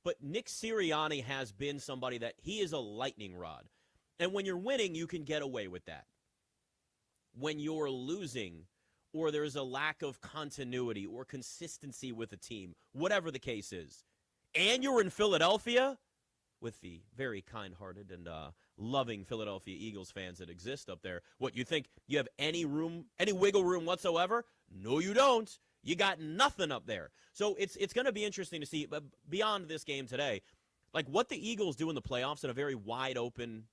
But Nick Sirianni has been somebody that he is a lightning rod. And when you're winning, you can get away with that. When you're losing, or there's a lack of continuity or consistency with a team, whatever the case is, and you're in Philadelphia with the very kind-hearted and loving Philadelphia Eagles fans that exist up there, what, you think you have any wiggle room whatsoever? No, you don't. You got nothing up there. So it's going to be interesting to see, but beyond this game today, like what the Eagles do in the playoffs in a very wide open,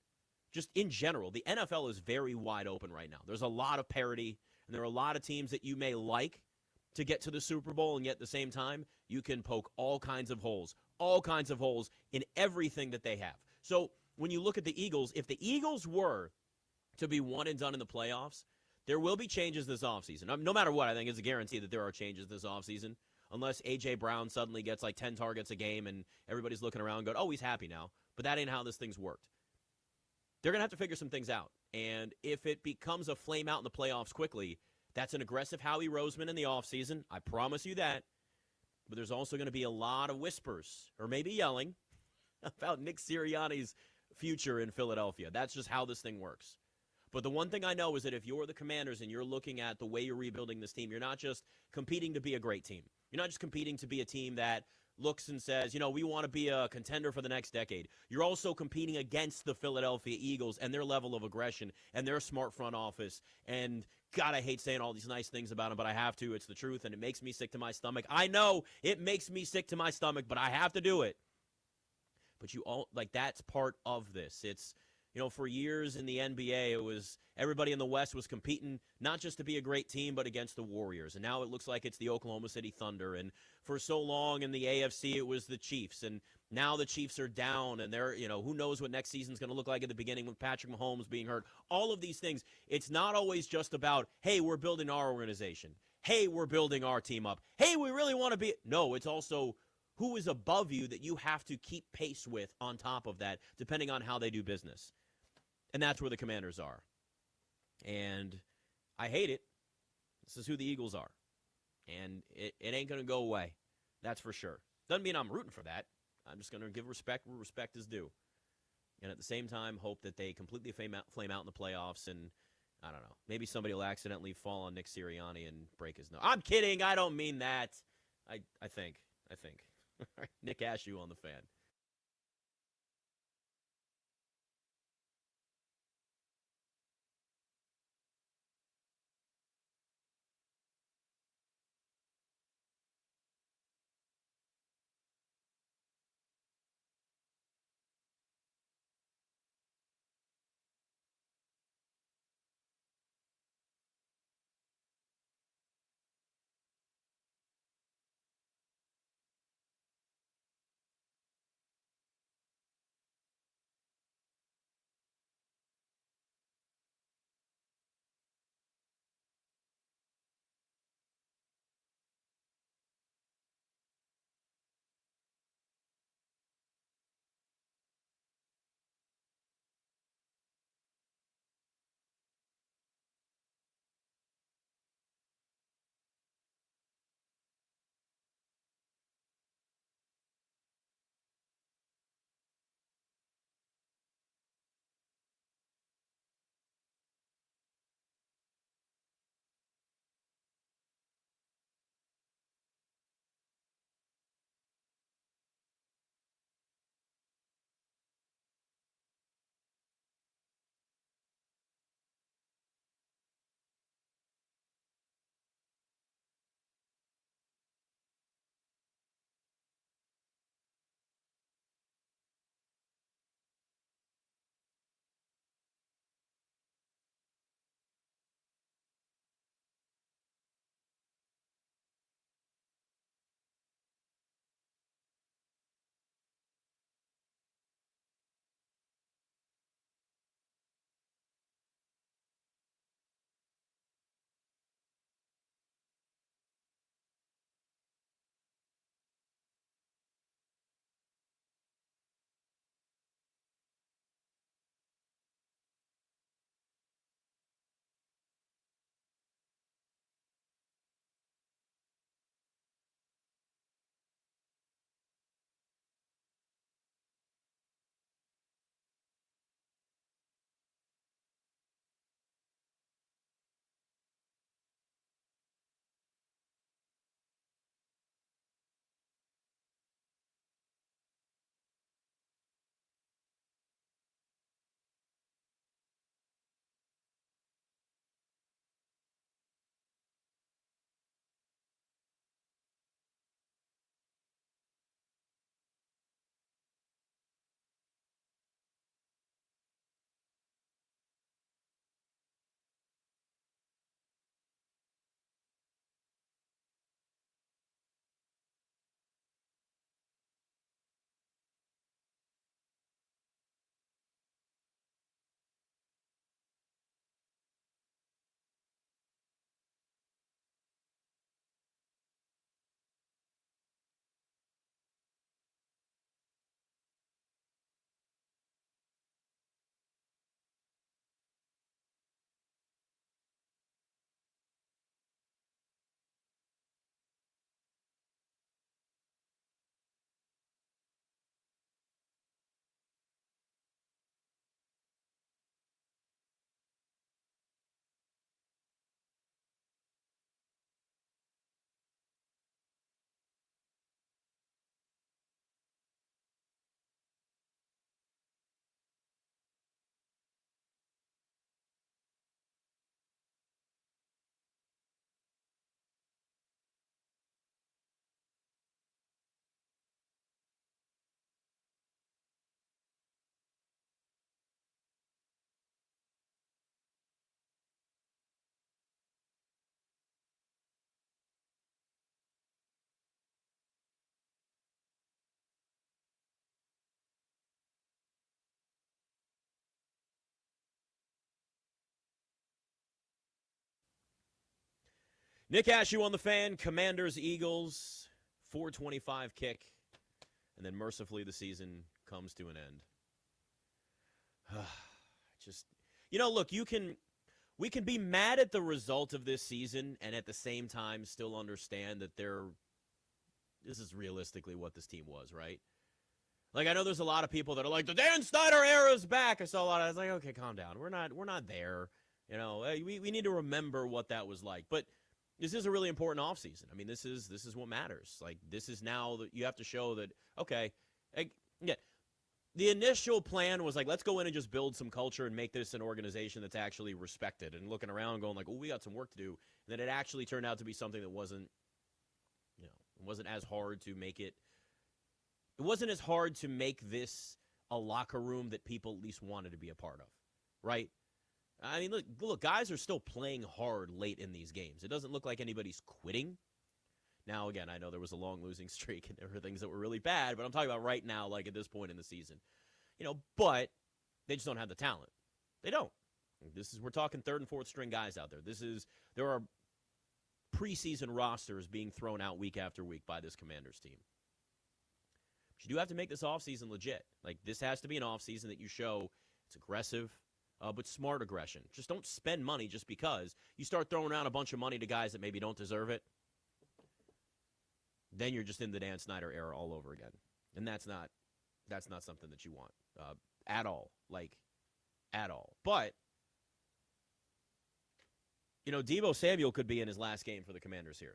just in general, the NFL is very wide open right now. There's a lot of parity, and there are a lot of teams that you may like to get to the Super Bowl, and yet at the same time, you can poke all kinds of holes in everything that they have. So when you look at the Eagles, if the Eagles were to be one and done in the playoffs, there will be changes this offseason. No matter what, I think it's a guarantee that there are changes this offseason, unless A.J. Brown suddenly gets like 10 targets a game and everybody's looking around going, oh, he's happy now. But that ain't how this thing's worked. They're going to have to figure some things out. And if it becomes a flame out in the playoffs quickly, that's an aggressive Howie Roseman in the offseason. I promise you that. But there's also going to be a lot of whispers, or maybe yelling, about Nick Sirianni's future in Philadelphia. That's just how this thing works. But the one thing I know is that if you're the Commanders and you're looking at the way you're rebuilding this team, you're not just competing to be a great team. You're not just competing to be a team that looks and says, we want to be a contender for the next decade. You're also competing against the Philadelphia Eagles and their level of aggression and their smart front office. And God, I hate saying all these nice things about them, but I have to. It's the truth, and it makes me sick to my stomach. I know it makes me sick to my stomach, but I have to do it. But that's part of this. It's, for years in the NBA, it was everybody in the West was competing not just to be a great team, but against the Warriors. And now it looks like it's the Oklahoma City Thunder. And for so long in the AFC, it was the Chiefs. And now the Chiefs are down, and they're, who knows what next season's going to look like at the beginning with Patrick Mahomes being hurt. All of these things, it's not always just about, hey, we're building our organization. Hey, we're building our team up. Hey, we really want to be. No, it's also who is above you that you have to keep pace with on top of that, depending on how they do business. And that's where the Commanders are. And I hate it. This is who the Eagles are. And it ain't going to go away. That's for sure. Doesn't mean I'm rooting for that. I'm just going to give respect where respect is due. And at the same time, hope that they completely flame out in the playoffs. And I don't know. Maybe somebody will accidentally fall on Nick Sirianni and break his nose. I'm kidding. I don't mean that. I think. Nick Ashew on the Fan. Nick Ashew on the Fan, Commanders, Eagles, 4:25 kick, and then mercifully the season comes to an end. Just, look, we can be mad at the result of this season and at the same time still understand that this is realistically what this team was, right? Like, I know there's a lot of people that are like, the Dan Snyder era is back. I saw a lot of, I was like, okay, calm down. We're not there. We need to remember what that was like. But this is a really important offseason. I mean, this is what matters. Like, this is now that you have to show that, okay, yeah. The initial plan was like, let's go in and just build some culture and make this an organization that's actually respected, and looking around and going like, oh, we got some work to do. And then it actually turned out to be something that wasn't as hard to make it. It wasn't as hard to make this a locker room that people at least wanted to be a part of, right? I mean, look, guys are still playing hard late in these games. It doesn't look like anybody's quitting. Now, again, I know there was a long losing streak and there were things that were really bad, but I'm talking about right now, like at this point in the season. But they just don't have the talent. They don't. We're talking third and fourth string guys out there. There are preseason rosters being thrown out week after week by this Commanders team. But you do have to make this offseason legit. Like, this has to be an offseason that you show it's aggressive, but smart aggression. Just don't spend money just because. You start throwing around a bunch of money to guys that maybe don't deserve it, then you're just in the Dan Snyder era all over again. And that's not something that you want at all. Like, at all. But, Deebo Samuel could be in his last game for the Commanders here.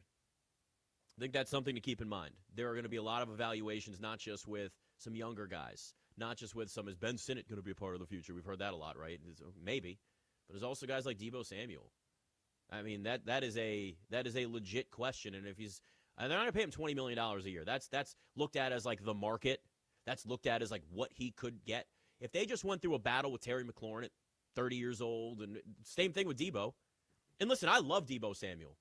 I think that's something to keep in mind. There are going to be a lot of evaluations, not just with some younger guys, not just with some, is Ben Sinnott going to be a part of the future? We've heard that a lot, right? Maybe. But there's also guys like Deebo Samuel. I mean, that is a legit question. And if they're not going to pay him $20 million a year. That's looked at as like the market. That's looked at as like what he could get. If they just went through a battle with Terry McLaurin at 30 years old, and same thing with Deebo. And listen, I love Deebo Samuel.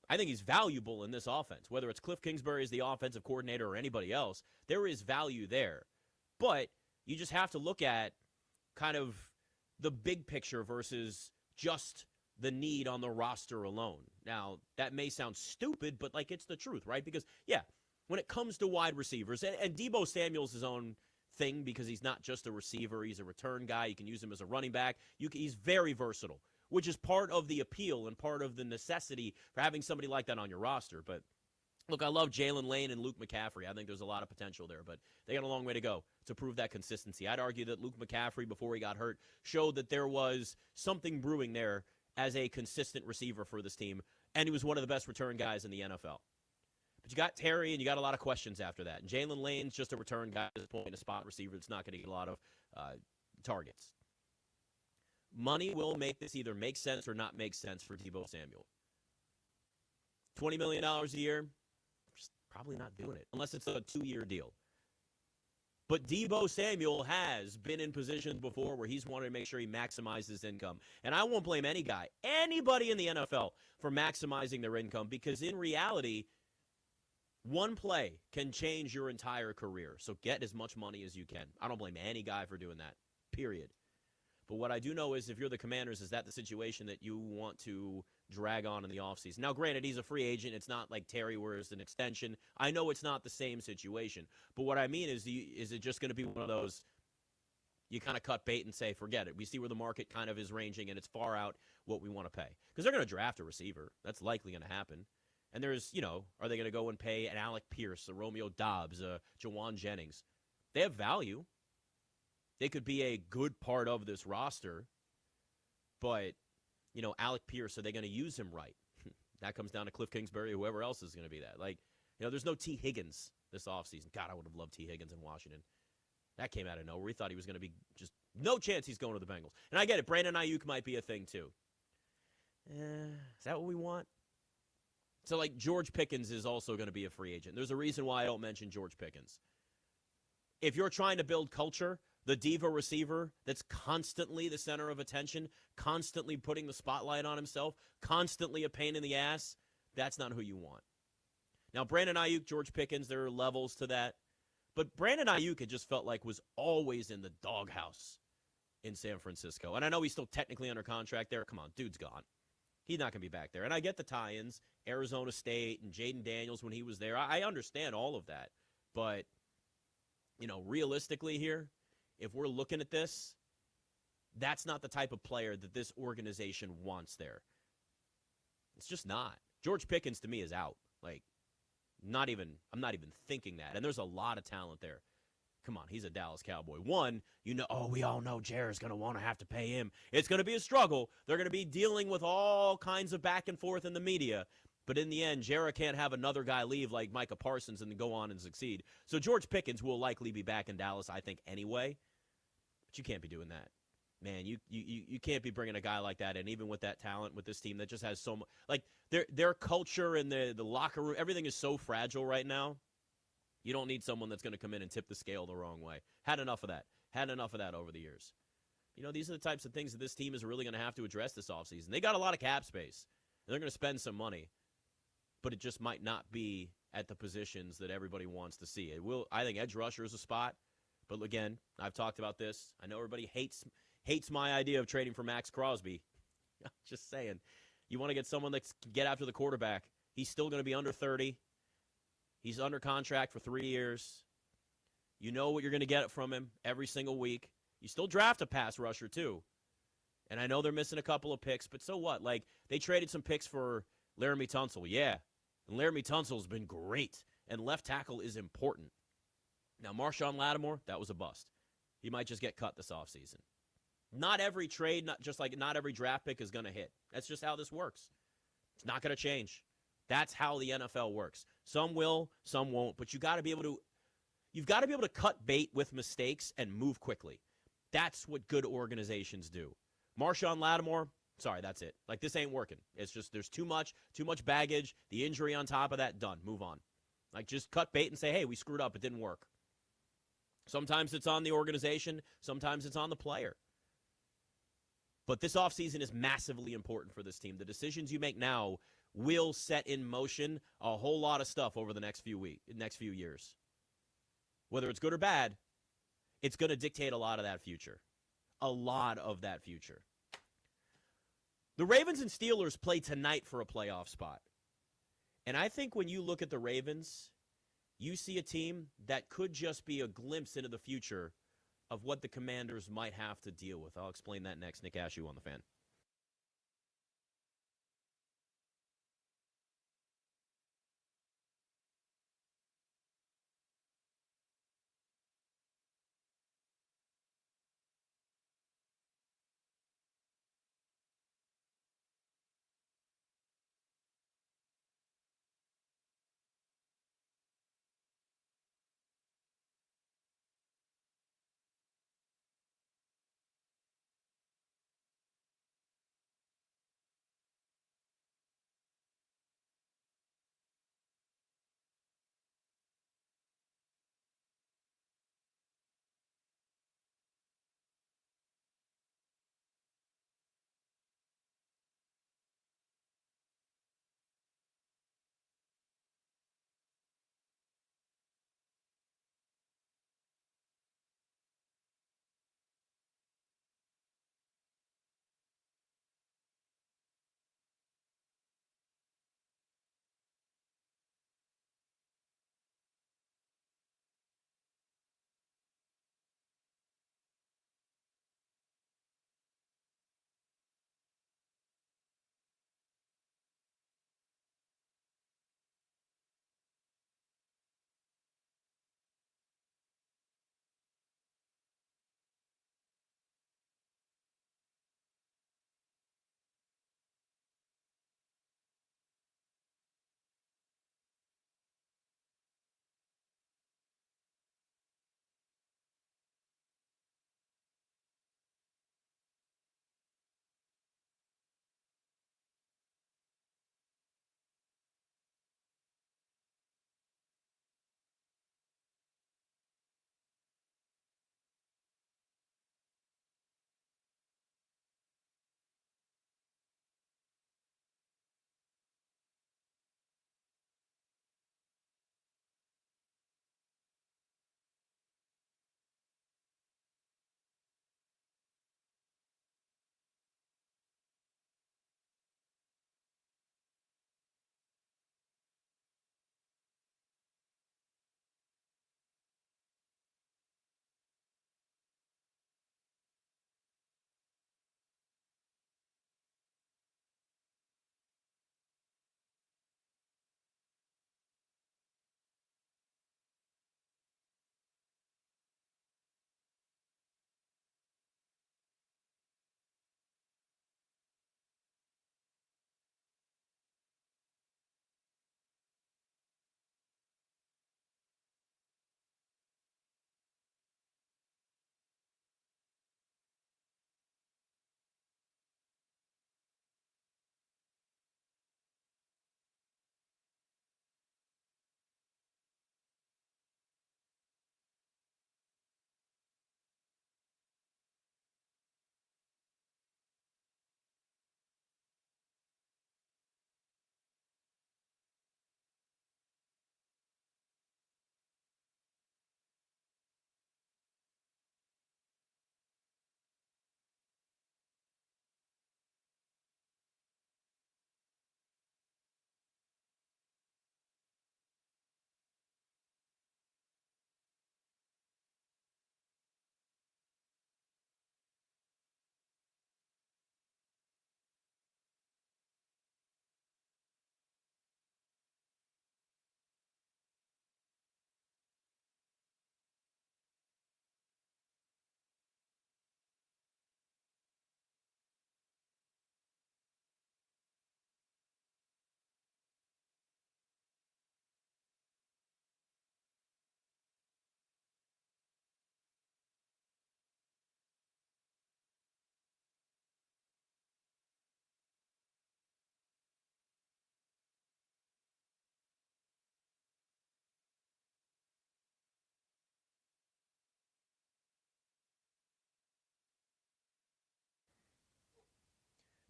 I think he's valuable in this offense. Whether it's Cliff Kingsbury as the offensive coordinator or anybody else, there is value there. But you just have to look at kind of the big picture versus just the need on the roster alone. Now, that may sound stupid, but like, it's the truth, right? Because, yeah, when it comes to wide receivers, and Deebo Samuel's his own thing because he's not just a receiver, he's a return guy. You can use him as a running back. He's very versatile, which is part of the appeal and part of the necessity for having somebody like that on your roster. But look, I love Jalen Lane and Luke McCaffrey. I think there's a lot of potential there, but they got a long way to go to prove that consistency. I'd argue that Luke McCaffrey, before he got hurt, showed that there was something brewing there as a consistent receiver for this team, and he was one of the best return guys in the NFL. But you got Terry, and you got a lot of questions after that. And Jalen Lane's just a return guy at this point, a spot receiver that's not going to get a lot of targets. Money will make this either make sense or not make sense for Deebo Samuel. $20 million a year, just probably not doing it, unless it's a 2-year deal. But Deebo Samuel has been in positions before where he's wanted to make sure he maximizes income. And I won't blame anybody in the NFL for maximizing their income, because in reality, one play can change your entire career. So get as much money as you can. I don't blame any guy for doing that, period. But what I do know is if you're the Commanders, is that the situation that you want to drag on in the offseason? Now, granted, he's a free agent. It's not like Terry where it's an extension. I know it's not the same situation. But what I mean is it just going to be one of those, you kind of cut bait and say, forget it. We see where the market kind of is ranging, and it's far out what we want to pay. Because they're going to draft a receiver. That's likely going to happen. And there's, are they going to go and pay an Alec Pierce, a Romeo Dobbs, a Jawan Jennings? They have value. They could be a good part of this roster, but, Alec Pierce, are they going to use him right? That comes down to Cliff Kingsbury, whoever else is going to be that. Like, there's no T. Higgins this offseason. God, I would have loved T. Higgins in Washington. That came out of nowhere. We thought he was going to be just no chance he's going to the Bengals. And I get it. Brandon Ayuk might be a thing, too. Is that what we want? So, like, George Pickens is also going to be a free agent. There's a reason why I don't mention George Pickens. If you're trying to build culture, the diva receiver that's constantly the center of attention, constantly putting the spotlight on himself, constantly a pain in the ass, that's not who you want. Now, Brandon Ayuk, George Pickens, there are levels to that. But Brandon Ayuk, it just felt like, was always in the doghouse in San Francisco. And I know he's still technically under contract there. Come on, dude's gone. He's not going to be back there. And I get the tie-ins, Arizona State and Jaden Daniels when he was there. I understand all of that. But, realistically here, if we're looking at this, that's not the type of player that this organization wants there. It's just not. George Pickens, to me, is out. Like, I'm not even thinking that. And there's a lot of talent there. Come on, he's a Dallas Cowboy. One, we all know Jared's going to want to have to pay him. It's going to be a struggle. They're going to be dealing with all kinds of back and forth in the media. But in the end, Jared can't have another guy leave like Micah Parsons and then go on and succeed. So George Pickens will likely be back in Dallas, I think, anyway. But you can't be doing that. Man, you can't be bringing a guy like that in, even with that talent, with this team that just has so much. Like, their culture and the locker room, everything is so fragile right now. You don't need someone that's going to come in and tip the scale the wrong way. Had enough of that. Had enough of that over the years. These are the types of things that this team is really going to have to address this offseason. They got a lot of cap space, and they're going to spend some money, but it just might not be at the positions that everybody wants to see. It will. I think edge rusher is a spot, but again, I've talked about this. I know everybody hates my idea of trading for Max Crosby. Just saying. You want to get someone that can get after the quarterback. He's still going to be under 30. He's under contract for 3 years. You know what you're going to get from him every single week. You still draft a pass rusher, too. And I know they're missing a couple of picks, but so what? Like, they traded some picks for Laramie Tunsil. Yeah. And Laramie Tunsil's been great. And left tackle is important. Now, Marshawn Lattimore, that was a bust. He might just get cut this offseason. Not every trade, not every draft pick is going to hit. That's just how this works. It's not going to change. That's how the NFL works. Some will, some won't, but you've got to be able to cut bait with mistakes and move quickly. That's what good organizations do. Marshawn Lattimore, sorry, that's it. Like, this ain't working. It's just there's too much baggage, the injury on top of that, done. Move on. Like, just cut bait and say, hey, we screwed up. It didn't work. Sometimes it's on the organization. Sometimes it's on the player. But this offseason is massively important for this team. The decisions you make now will set in motion a whole lot of stuff over the next few years. Whether it's good or bad, it's going to dictate a lot of that future. A lot of that future. The Ravens and Steelers play tonight for a playoff spot. And I think when you look at the Ravens, you see a team that could just be a glimpse into the future of what the Commanders might have to deal with. I'll explain that next. Nick Ashew on The Fan.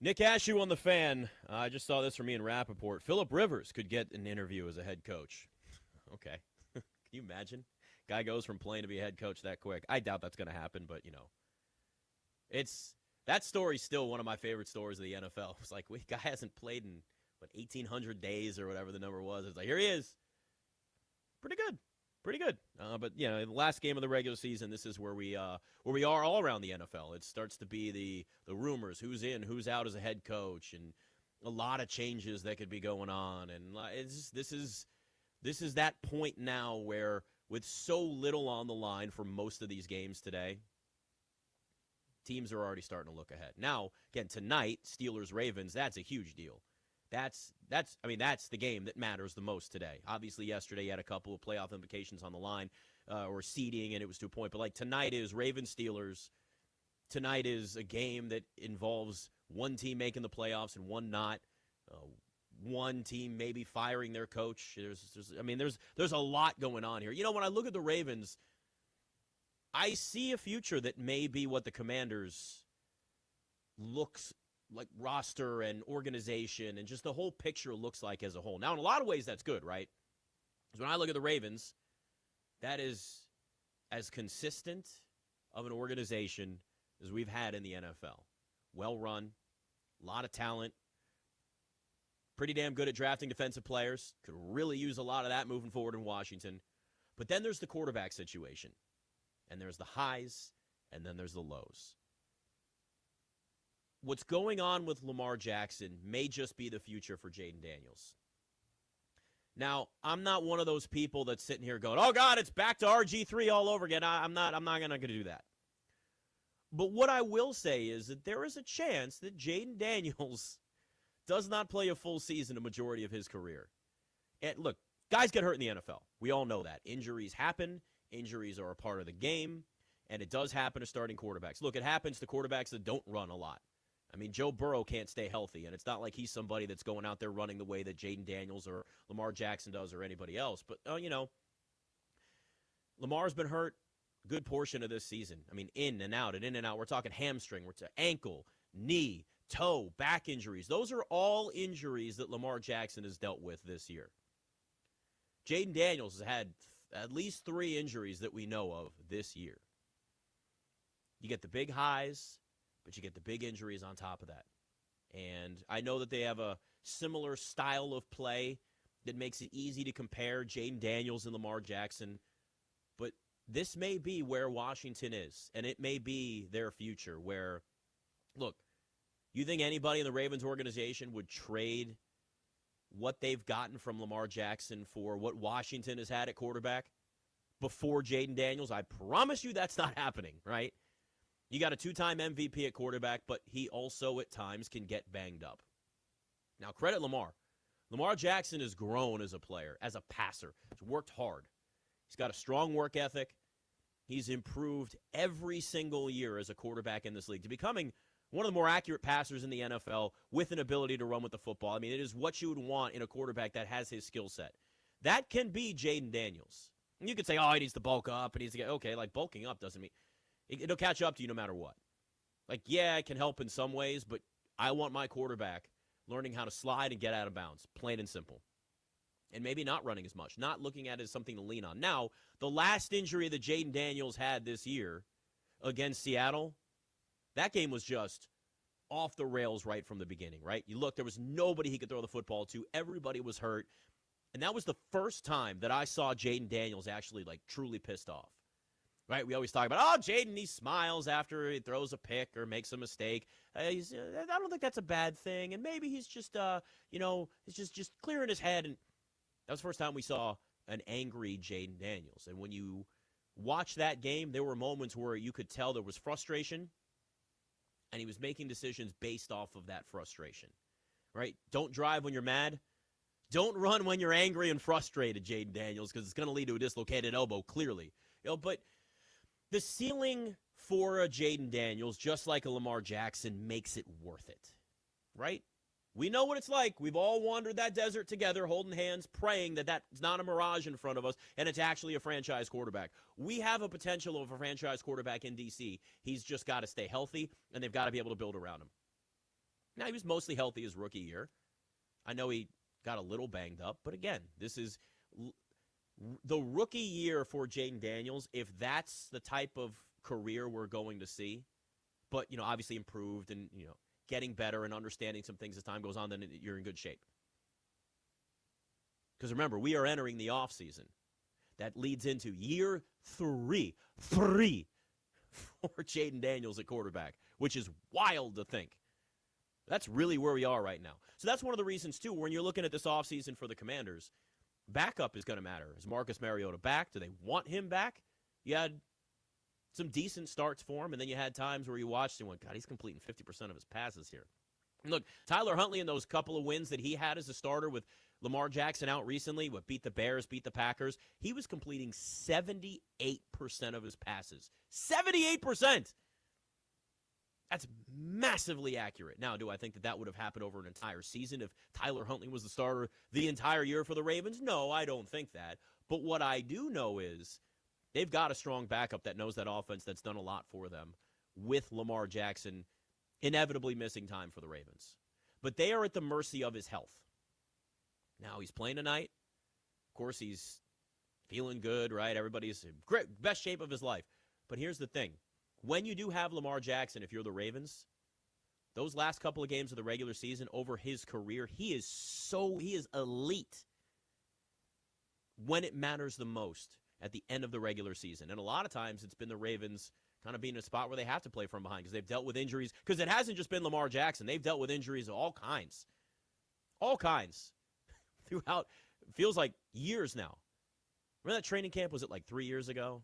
Nick Ashew on the Fan. I just saw this from Ian Rappaport. Phillip Rivers could get an interview as a head coach. Okay. Can you imagine? Guy goes from playing to be a head coach that quick. I doubt that's going to happen, but, that story's still one of my favorite stories of the NFL. It's like, guy hasn't played in, 1,800 days or whatever the number was. It's like, here he is. Pretty good. Pretty good. But, the last game of the regular season, this is where we are all around the NFL. It starts to be the rumors, who's in, who's out as a head coach, and a lot of changes that could be going on. And this is that point now where, with so little on the line for most of these games today, teams are already starting to look ahead. Now, again, tonight, Steelers-Ravens, that's a huge deal. That's the game that matters the most today. Obviously, yesterday you had a couple of playoff implications on the line, or seeding, and it was to a point. But tonight is Ravens-Steelers. Tonight is a game that involves one team making the playoffs and one not. One team maybe firing their coach. There's a lot going on here. When I look at the Ravens, I see a future that may be what the Commanders looks like, roster and organization, and just the whole picture looks like as a whole. Now, in a lot of ways, that's good, right? Because when I look at the Ravens, that is as consistent of an organization as we've had in the NFL. Well run, a lot of talent, pretty damn good at drafting defensive players. Could really use a lot of that moving forward in Washington. But then there's the quarterback situation. And there's the highs, and then there's the lows. What's going on with Lamar Jackson may just be the future for Jaden Daniels. Now, I'm not one of those people that's sitting here going, oh, God, it's back to RG3 all over again. I'm not going to do that. But what I will say is that there is a chance that Jaden Daniels does not play a full season a majority of his career. And look, guys get hurt in the NFL. We all know that. Injuries happen. Injuries are a part of the game, and it does happen to starting quarterbacks. Look, it happens to quarterbacks that don't run a lot. Joe Burrow can't stay healthy, and it's not like he's somebody that's going out there running the way that Jaden Daniels or Lamar Jackson does or anybody else. But, Lamar's been hurt a good portion of this season. In and out and in and out. We're talking hamstring, we're talking ankle, knee, toe, back injuries. Those are all injuries that Lamar Jackson has dealt with this year. Jaden Daniels has had at least 3 injuries that we know of this year. You get the big highs, but you get the big injuries on top of that. And I know that they have a similar style of play that makes it easy to compare Jaden Daniels and Lamar Jackson. But this may be where Washington is, and it may be their future where, look, you think anybody in the Ravens organization would trade what they've gotten from Lamar Jackson for what Washington has had at quarterback before Jaden Daniels? I promise you that's not happening, right? You got a 2-time MVP at quarterback, but he also at times can get banged up. Now, credit Lamar. Lamar Jackson has grown as a player, as a passer. He's worked hard. He's got a strong work ethic. He's improved every single year as a quarterback in this league to becoming one of the more accurate passers in the NFL with an ability to run with the football. It is what you would want in a quarterback that has his skill set. That can be Jaden Daniels. And you could say, oh, he needs to bulk up. And bulking up doesn't mean it'll catch up to you no matter what. Yeah, it can help in some ways, but I want my quarterback learning how to slide and get out of bounds, plain and simple. And maybe not running as much, not looking at it as something to lean on. Now, the last injury that Jaden Daniels had this year against Seattle, that game was just off the rails right from the beginning, right? You look, there was nobody he could throw the football to. Everybody was hurt. And that was the first time that I saw Jaden Daniels actually, truly pissed off. Right? We always talk about, Jaden, he smiles after he throws a pick or makes a mistake. I don't think that's a bad thing. And maybe he's just, he's just clearing his head. And that was the first time we saw an angry Jaden Daniels. And when you watch that game, there were moments where you could tell there was frustration, and he was making decisions based off of that frustration. Right? Don't drive when you're mad. Don't run when you're angry and frustrated, Jaden Daniels, because it's going to lead to a dislocated elbow, clearly. But the ceiling for a Jaden Daniels, just like a Lamar Jackson, makes it worth it, right? We know what it's like. We've all wandered that desert together, holding hands, praying that that's not a mirage in front of us, and it's actually a franchise quarterback. We have a potential of a franchise quarterback in D.C. He's just got to stay healthy, and they've got to be able to build around him. Now, he was mostly healthy his rookie year. I know he got a little banged up, but again, this is the rookie year for Jaden Daniels. If that's the type of career we're going to see, but, obviously improved and, getting better and understanding some things as time goes on, then you're in good shape. Because remember, we are entering the offseason. That leads into year three for Jaden Daniels at quarterback, which is wild to think. That's really where we are right now. So that's one of the reasons, too, when you're looking at this offseason for the Commanders, backup is going to matter. Is Marcus Mariota back? Do they want him back? You had some decent starts for him, and then you had times where you watched and went, God, he's completing 50% of his passes here. And look, Tyler Huntley in those couple of wins that he had as a starter with Lamar Jackson out recently, beat the Bears, beat the Packers, he was completing 78% of his passes. 78%! That's massively accurate. Now, do I think that would have happened over an entire season if Tyler Huntley was the starter the entire year for the Ravens? No, I don't think that. But what I do know is they've got a strong backup that knows that offense, that's done a lot for them, with Lamar Jackson inevitably missing time for the Ravens. But they are at the mercy of his health. Now, he's playing tonight. Of course, he's feeling good, right? Everybody's in great, best shape of his life. But here's the thing. When you do have Lamar Jackson, if you're the Ravens, those last couple of games of the regular season over his career, he is elite when it matters the most at the end of the regular season. And a lot of times it's been the Ravens kind of being in a spot where they have to play from behind because they've dealt with injuries. Because it hasn't just been Lamar Jackson. They've dealt with injuries of all kinds. All kinds. Throughout, feels like years now. Remember that training camp, was it like 3 years ago?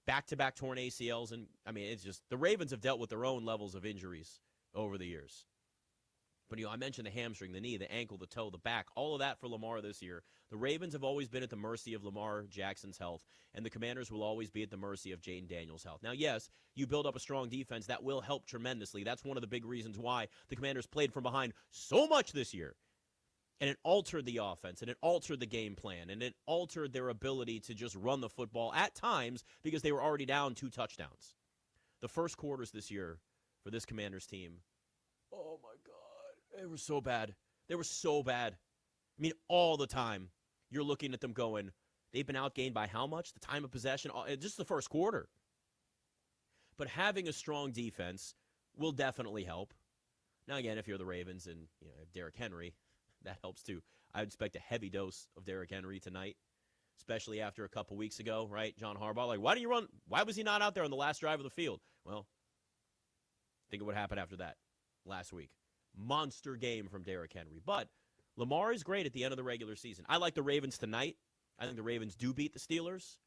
Back-to-back torn ACLs. And, it's just, the Ravens have dealt with their own levels of injuries over the years. But, I mentioned the hamstring, the knee, the ankle, the toe, the back, all of that for Lamar this year. The Ravens have always been at the mercy of Lamar Jackson's health, and the Commanders will always be at the mercy of Jaden Daniels' health. Now, yes, you build up a strong defense. That will help tremendously. That's one of the big reasons why the Commanders played from behind so much this year. And it altered the offense, and it altered the game plan, and it altered their ability to just run the football at times because they were already down 2 touchdowns. The first quarters this year for this Commanders team, oh, my God, they were so bad. They were so bad. All the time you're looking at them going, they've been outgained by how much? The time of possession? Just the first quarter. But having a strong defense will definitely help. Now, again, if you're the Ravens and have Derrick Henry, that helps too. I would expect a heavy dose of Derrick Henry tonight, especially after a couple weeks ago, right? John Harbaugh, why do you run? Why was he not out there on the last drive of the field? Well, think of what happened after that last week. Monster game from Derrick Henry. But Lamar is great at the end of the regular season. I like the Ravens tonight. I think the Ravens do beat the Steelers.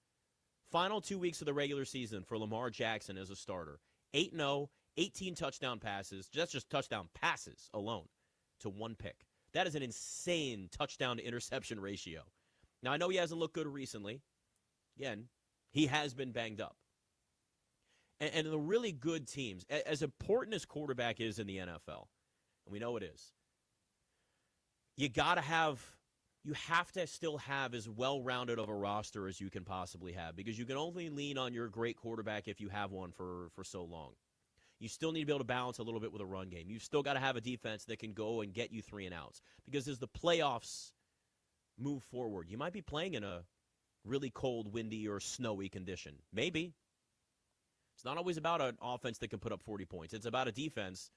Final 2 weeks of the regular season for Lamar Jackson as a starter. 8-0, 18 touchdown passes. That's just touchdown passes alone to 1 pick. That is an insane touchdown-to-interception ratio. Now, I know he hasn't looked good recently. Again, he has been banged up. And the really good teams, as important as quarterback is in the NFL, and we know it is, you have to still have as well-rounded of a roster as you can possibly have because you can only lean on your great quarterback if you have one for so long. You still need to be able to balance a little bit with a run game. You've still got to have a defense that can go and get you 3 and outs. Because as the playoffs move forward, you might be playing in a really cold, windy, or snowy condition. Maybe. It's not always about an offense that can put up 40 points. It's about a defense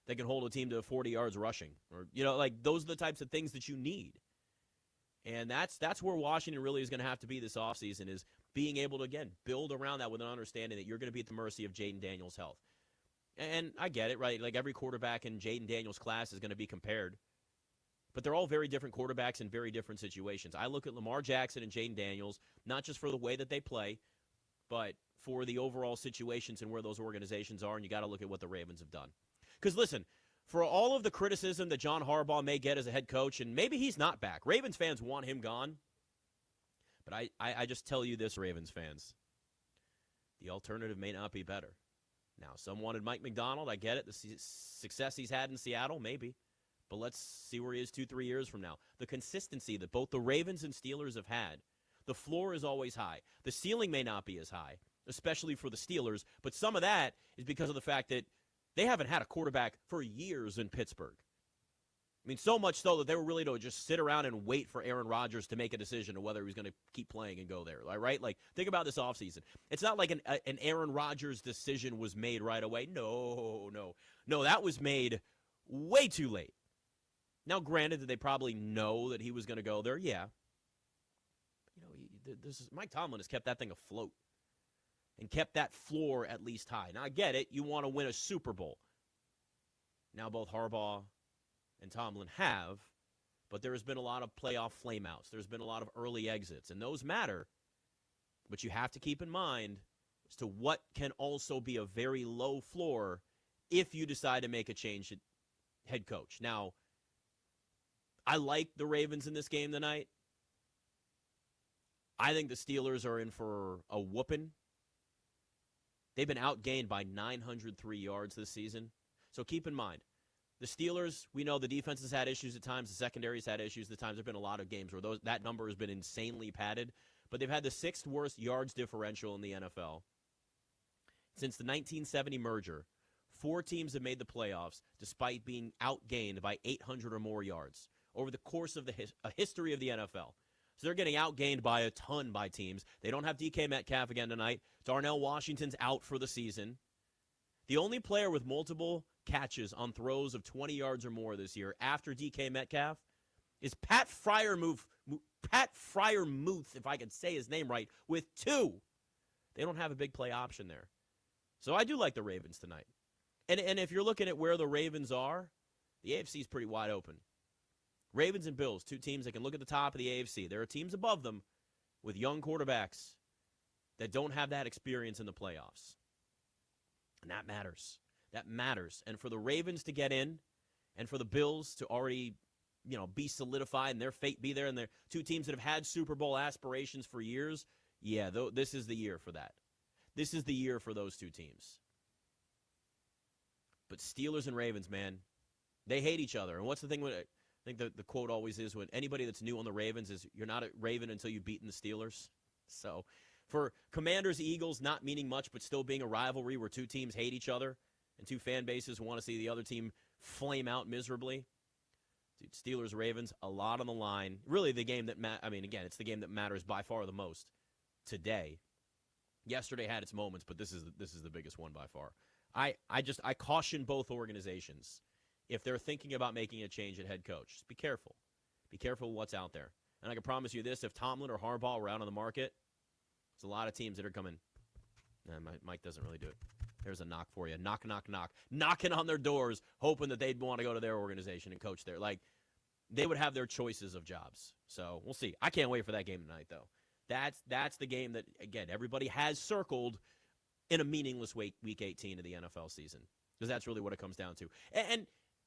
that can hold a team to 40 yards rushing. Or, those are the types of things that you need. And that's where Washington really is going to have to be this offseason, is being able to, again, build around that with an understanding that you're going to be at the mercy of Jaden Daniels' health. And I get it, right? Like every quarterback in Jaden Daniels' class is going to be compared. But they're all very different quarterbacks in very different situations. I look at Lamar Jackson and Jaden Daniels, not just for the way that they play, but for the overall situations and where those organizations are, and you got to look at what the Ravens have done. Because listen, for all of the criticism that John Harbaugh may get as a head coach, and maybe he's not back, Ravens fans want him gone. But I just tell you this, Ravens fans, the alternative may not be better. Now, some wanted Mike McDonald. I get it. The success he's had in Seattle, maybe. But let's see where he is 2-3 years from now. The consistency that both the Ravens and Steelers have had, the floor is always high. The ceiling may not be as high, especially for the Steelers, but some of that is because of the fact that They haven't had a quarterback for years in Pittsburgh. I mean, so much so that they were really to just sit around and wait for Aaron Rodgers to make a decision of whether he was going to keep playing and go there, right? Like, think about this offseason. It's not like an Aaron Rodgers decision was made right away. No, that was made way too late. Now, granted, did they probably know that he was going to go there? Yeah. Mike Tomlin has kept that thing afloat and kept that floor at least high. Now, I get it. You want to win a Super Bowl. Now, both Harbaugh and Tomlin have, but there has been a lot of playoff flameouts. There's been a lot of early exits, and those matter. But you have to keep in mind as to what can also be a very low floor if you decide to make a change at head coach. Now, I like the Ravens in this game tonight. I think the Steelers are in for a whooping. They've been outgained by 903 yards this season. So keep in mind, the Steelers, we know the defense has had issues at times. The secondary's had issues at times. There have been a lot of games where that number has been insanely padded. But they've had the 6th worst yards differential in the NFL. Since the 1970 merger, 4 teams have made the playoffs despite being outgained by 800 or more yards over the course of the history of the NFL. So they're getting outgained by a ton by teams. They don't have DK Metcalf again tonight. Darnell Washington's out for the season. The only player with multiple catches on throws of 20 yards or more this year after DK Metcalf is Pat Fryermuth, if I could say his name right, with 2. They don't have a big play option there. So I do like the Ravens tonight. And if you're looking at where the Ravens are, the AFC is pretty wide open. Ravens and Bills, 2 teams that can look at the top of the AFC. There are teams above them with young quarterbacks that don't have that experience in the playoffs. And that matters. That matters. And for the Ravens to get in and for the Bills to already, be solidified and their fate be there, and they're 2 teams that have had Super Bowl aspirations for years, yeah, this is the year for that. This is the year for those 2 teams. But Steelers and Ravens, man, they hate each other. And what's the thing with it? I think the quote always is when anybody that's new on the Ravens is you're not a Raven until you've beaten the Steelers. So for Commanders-Eagles not meaning much but still being a rivalry where 2 teams hate each other and 2 fan bases want to see the other team flame out miserably. Dude, Steelers-Ravens, a lot on the line. Really the game that it's the game that matters by far the most today. Yesterday had its moments, but this is the biggest one by far. I caution both organizations. If they're thinking about making a change at head coach, just be careful. Be careful what's out there. And I can promise you this, if Tomlin or Harbaugh were out on the market, there's a lot of teams that are coming. Nah, Mike doesn't really do it. There's a knock for you. Knock, knock, knock. Knocking on their doors, hoping that they'd want to go to their organization and coach there. Like, they would have their choices of jobs. So we'll see. I can't wait for that game tonight, though. That's the game that, again, everybody has circled in a meaningless week 18 of the NFL season. Because that's really what it comes down to. And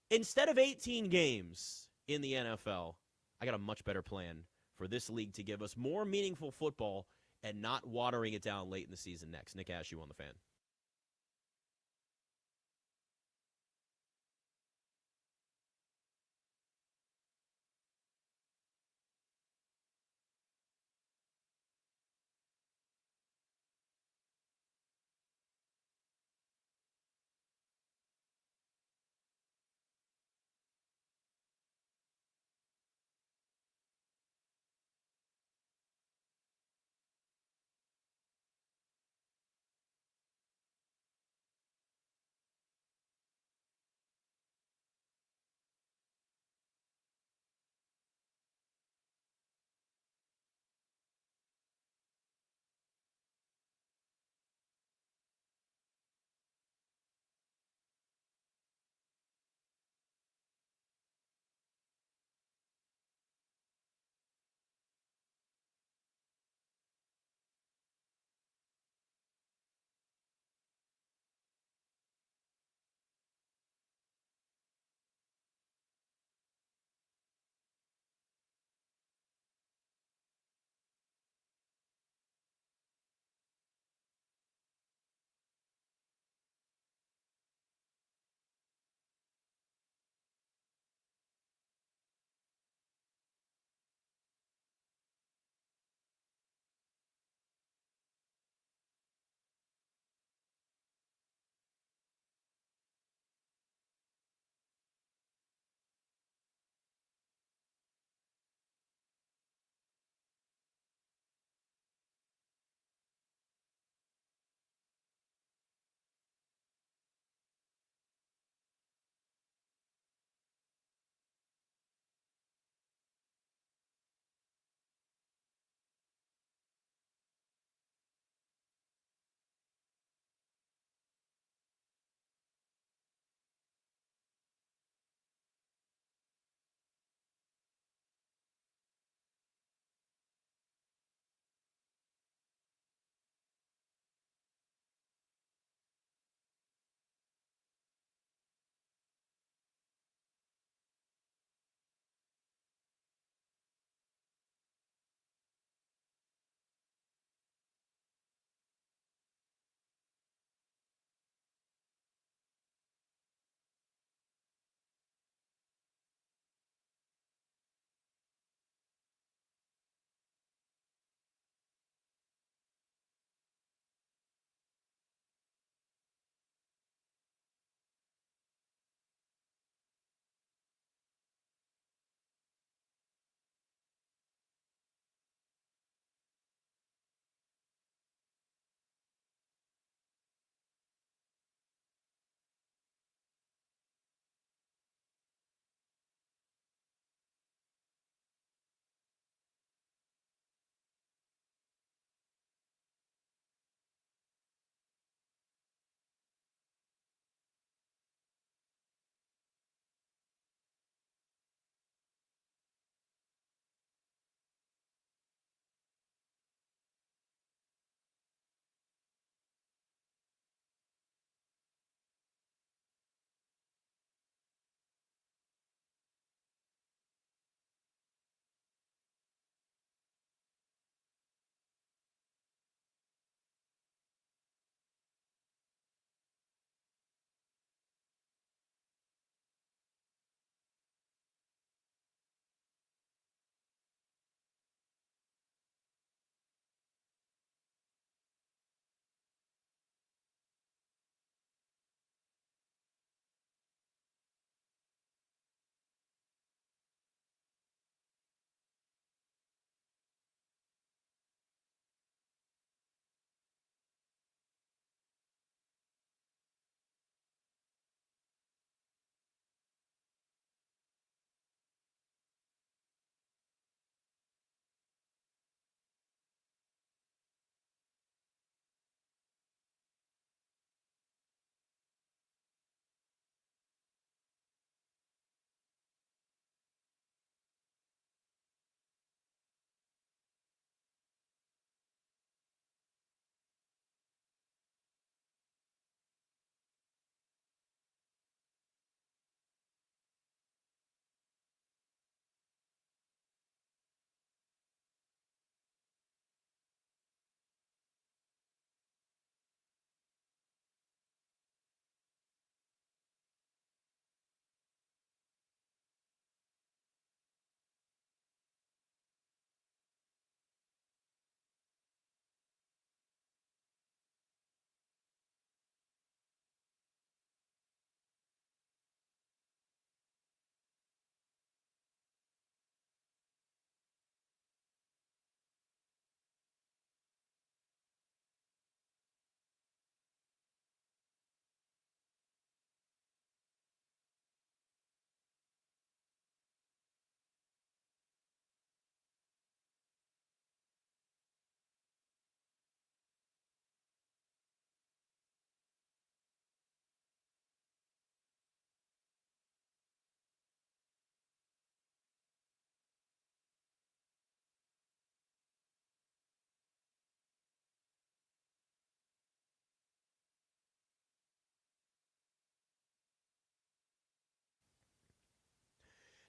instead of 18 games in the NFL, I got a much better plan for this league to give us more meaningful football and not watering it down late in the season next. Nick Ashew on The Fan.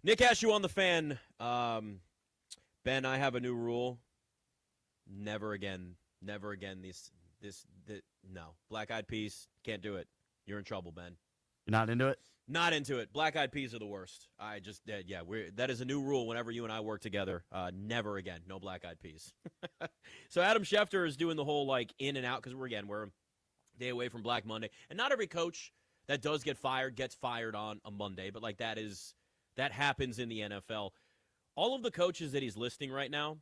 Nick Ashew on the Fan. Ben, I have a new rule. Never again. Never again. No. Black Eyed Peas, can't do it. You're in trouble, Ben.
You're not into it?
Not into it. Black Eyed Peas are the worst. That is a new rule whenever you and I work together. Never again. No Black Eyed Peas. So Adam Schefter is doing the whole, like, in and out, because we're a day away from Black Monday. And not every coach that does get fired gets fired on a Monday, but, like, that happens in the NFL. All of the coaches that he's listing right now,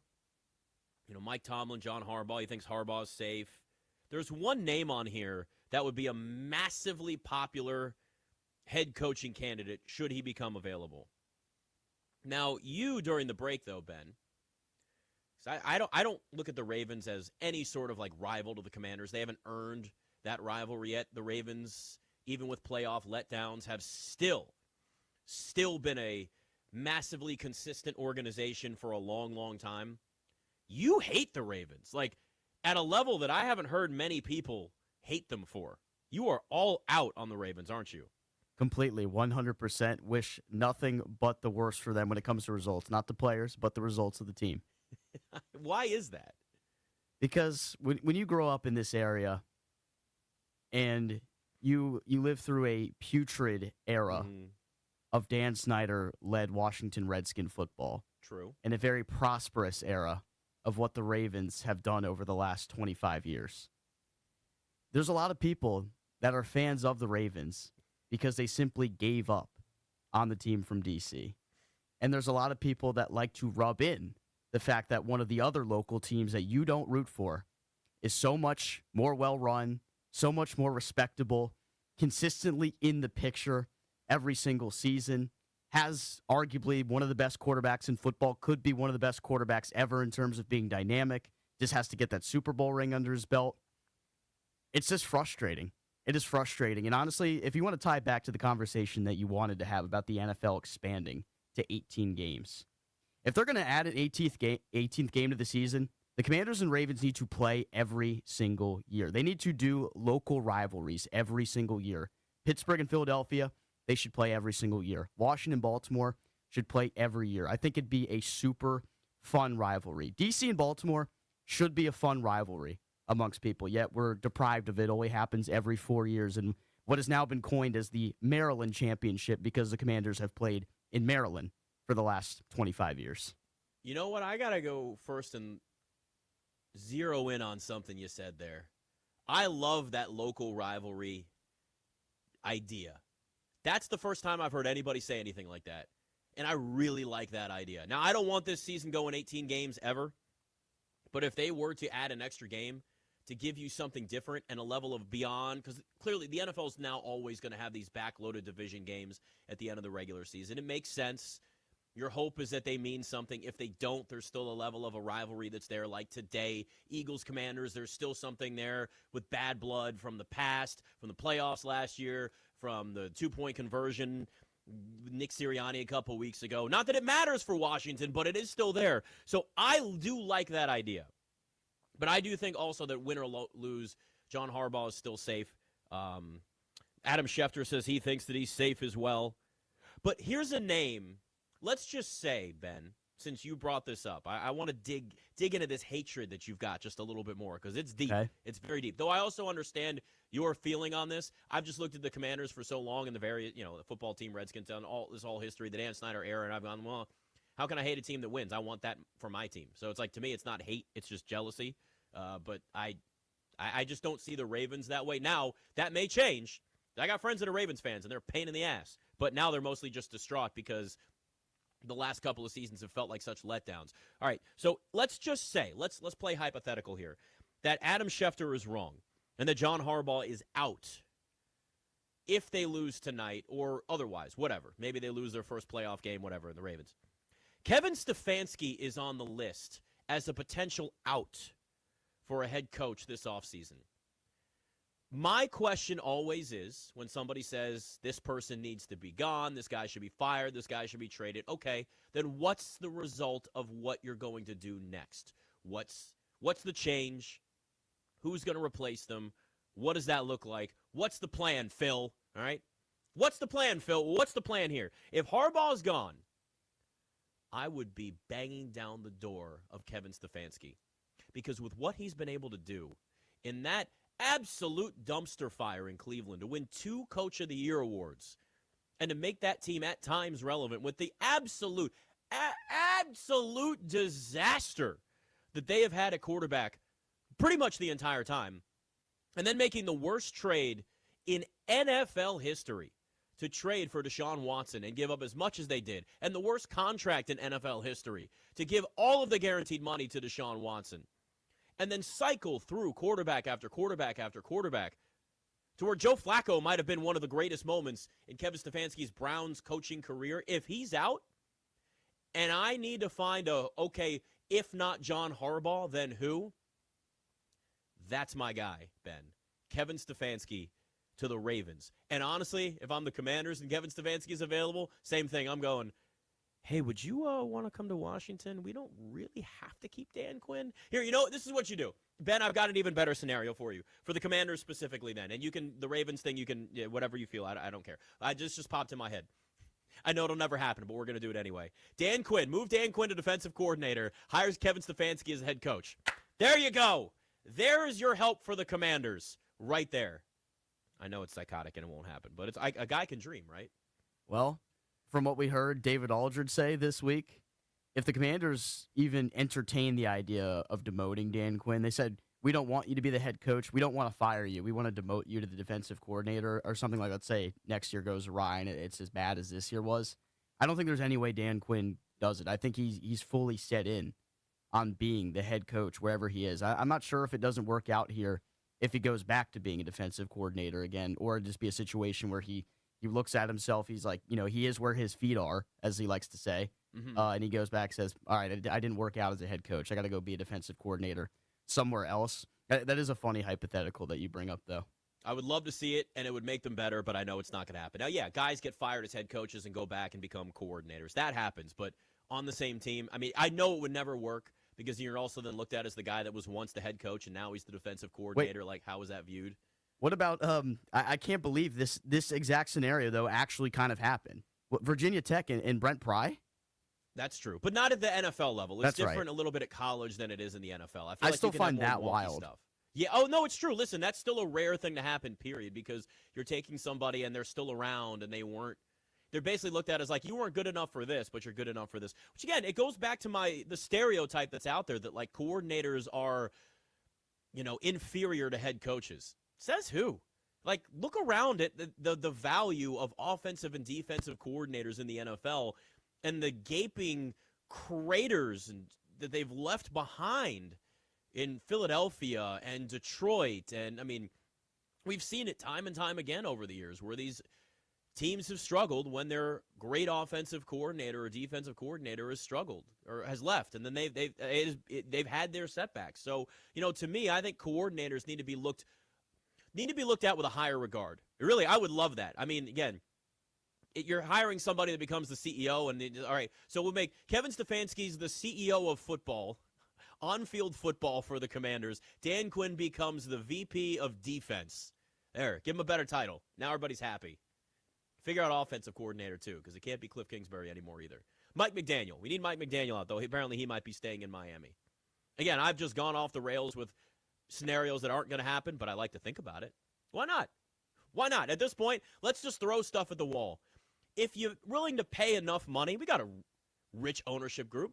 Mike Tomlin, John Harbaugh, he thinks Harbaugh is safe. There's one name on here that would be a massively popular head coaching candidate should he become available. Now, you during the break, though, Ben, I don't look at the Ravens as any sort of like rival to the Commanders. They haven't earned that rivalry yet. The Ravens, even with playoff letdowns, have still been a massively consistent organization for a long, long time. You hate the Ravens, like at a level that I haven't heard many people hate them for. You are all out on the Ravens, aren't you?
Completely, 100%. Wish nothing but the worst for them when it comes to results. Not the players, but the results of the team.
Why is that?
Because when you grow up in this area and you live through a putrid era of Dan Snyder-led Washington Redskin football.
True.
And a very prosperous era of what the Ravens have done over the last 25 years. There's a lot of people that are fans of the Ravens because they simply gave up on the team from D.C. And there's a lot of people that like to rub in the fact that one of the other local teams that you don't root for is so much more well-run, so much more respectable, consistently in the picture every single season, has arguably one of the best quarterbacks in football, could be one of the best quarterbacks ever in terms of being dynamic, just has to get that Super Bowl ring under his belt. It's just frustrating. It is frustrating. And honestly, if you want to tie it back to the conversation that you wanted to have about the NFL expanding to 18 games, if they're going to add an 18th game to the season, the Commanders and Ravens need to play every single year. They need to do local rivalries every single year. Pittsburgh and Philadelphia, they should play every single year. Washington and Baltimore should play every year. I think it'd be a super fun rivalry. DC and Baltimore should be a fun rivalry amongst people, yet we're deprived of it. It only happens every 4 years, and what has now been coined as the Maryland Championship because the Commanders have played in Maryland for the last 25 years.
You know what? I got to go first and zero in on something you said there. I love that local rivalry idea. That's the first time I've heard anybody say anything like that, and I really like that idea. Now, I don't want this season going 18 games ever, but if they were to add an extra game to give you something different and a level of beyond, because clearly the NFL is now always going to have these backloaded division games at the end of the regular season. It makes sense. Your hope is that they mean something. If they don't, there's still a level of a rivalry that's there. Like today, Eagles-Commanders, there's still something there with bad blood from the past, from the playoffs last year, from the two-point conversion, Nick Sirianni a couple weeks ago. Not that it matters for Washington, but it is still there. So I do like that idea. But I do think also that win or lose, John Harbaugh is still safe. Adam Schefter says he thinks that he's safe as well. But here's a name. Let's just say, Ben, since you brought this up, I want to dig into this hatred that you've got just a little bit more because it's deep. Okay. It's very deep. Though I also understand your feeling on this. I've just looked at the Commanders for so long and the various, the football team, Redskins, and all this whole history, the Dan Snyder era, and I've gone, well, how can I hate a team that wins? I want that for my team. So it's like, to me, it's not hate, it's just jealousy. But I just don't see the Ravens that way. Now, that may change. I got friends that are Ravens fans, and they're a pain in the ass. But now they're mostly just distraught because the last couple of seasons have felt like such letdowns. All right, so let's just say, let's play hypothetical here, that Adam Schefter is wrong and that John Harbaugh is out if they lose tonight or otherwise, whatever. Maybe they lose their first playoff game, whatever, in the Ravens. Kevin Stefanski is on the list as a potential out for a head coach this offseason. My question always is, when somebody says this person needs to be gone, this guy should be fired, this guy should be traded, okay, then what's the result of what you're going to do next? What's the change? Who's going to replace them? What does that look like? What's the plan, Phil? All right? What's the plan, Phil? What's the plan here? If Harbaugh's gone, I would be banging down the door of Kevin Stefanski. Because with what he's been able to do in that absolute dumpster fire in Cleveland, to win 2 Coach of the Year awards, and to make that team at times relevant with the absolute disaster that they have had at quarterback pretty much the entire time, and then making the worst trade in NFL history to trade for Deshaun Watson and give up as much as they did, and the worst contract in NFL history to give all of the guaranteed money to Deshaun Watson, and then cycle through quarterback after quarterback after quarterback to where Joe Flacco might have been one of the greatest moments in Kevin Stefanski's Browns coaching career. If he's out, and I need to find okay, if not John Harbaugh, then who? That's my guy, Ben. Kevin Stefanski to the Ravens. And honestly, if I'm the Commanders and Kevin Stefanski is available, same thing. I'm going, hey, would you want to come to Washington? We don't really have to keep Dan Quinn. Here, this is what you do. Ben, I've got an even better scenario for you. For the Commanders specifically then. And you can, the Ravens thing, you can, whatever you feel. I don't care. I just popped in my head. I know it'll never happen, but we're going to do it anyway. Dan Quinn, move Dan Quinn to defensive coordinator, hires Kevin Stefanski as head coach. There you go. There is your help for the Commanders right there. I know it's psychotic and it won't happen, but a guy can dream, right?
Well, from what we heard David Aldridge say this week, if the Commanders even entertain the idea of demoting Dan Quinn, they said, we don't want you to be the head coach. We don't want to fire you. We want to demote you to the defensive coordinator or something like, let's say, next year goes awry and it's as bad as this year was. I don't think there's any way Dan Quinn does it. I think he's fully set in on being the head coach wherever he is. I'm not sure if it doesn't work out here, if he goes back to being a defensive coordinator again, or just be a situation where he looks at himself, he's like, he is where his feet are, as he likes to say, and he goes back and says, all right, I didn't work out as a head coach. I got to go be a defensive coordinator somewhere else. That is a funny hypothetical that you bring up, though.
I would love to see it, and it would make them better, but I know it's not going to happen. Now, yeah, guys get fired as head coaches and go back and become coordinators. That happens, but on the same team, I mean, I know it would never work, because you're also then looked at as the guy that was once the head coach and now he's the defensive coordinator. Wait, like, how is that viewed?
What about I can't believe this exact scenario, though, actually kind of happened. Virginia Tech and Brent Pry?
That's true, but not at the NFL level. It's
That's
different
right.
A little bit at college than it is in the NFL.
I still find that wild.
Stuff. Yeah, oh, no, it's true. Listen, that's still a rare thing to happen, period, because you're taking somebody and they're still around and they're basically looked at as like, you weren't good enough for this, but you're good enough for this. Which, again, it goes back to the stereotype that's out there that, like, coordinators are, inferior to head coaches. Says who? Like, look around at the value of offensive and defensive coordinators in the NFL and the gaping craters that they've left behind in Philadelphia and Detroit. And, I mean, we've seen it time and time again over the years where these teams have struggled when their great offensive coordinator or defensive coordinator has struggled or has left, and then they've had their setbacks. So, to me, I think coordinators need to be looked at with a higher regard. Really, I would love that. I mean, again, you're hiring somebody that becomes the CEO, and all right, so we'll make Kevin Stefanski's the CEO of football, on-field football for the Commanders. Dan Quinn becomes the VP of defense. There, give him a better title. Now everybody's happy. Figure out offensive coordinator, too, because it can't be Cliff Kingsbury anymore either. Mike McDaniel. We need Mike McDaniel out, though. Apparently, he might be staying in Miami. Again, I've just gone off the rails with scenarios that aren't going to happen, but I like to think about it. Why not? Why not? At this point, let's just throw stuff at the wall. If you're willing to pay enough money, we got a rich ownership group.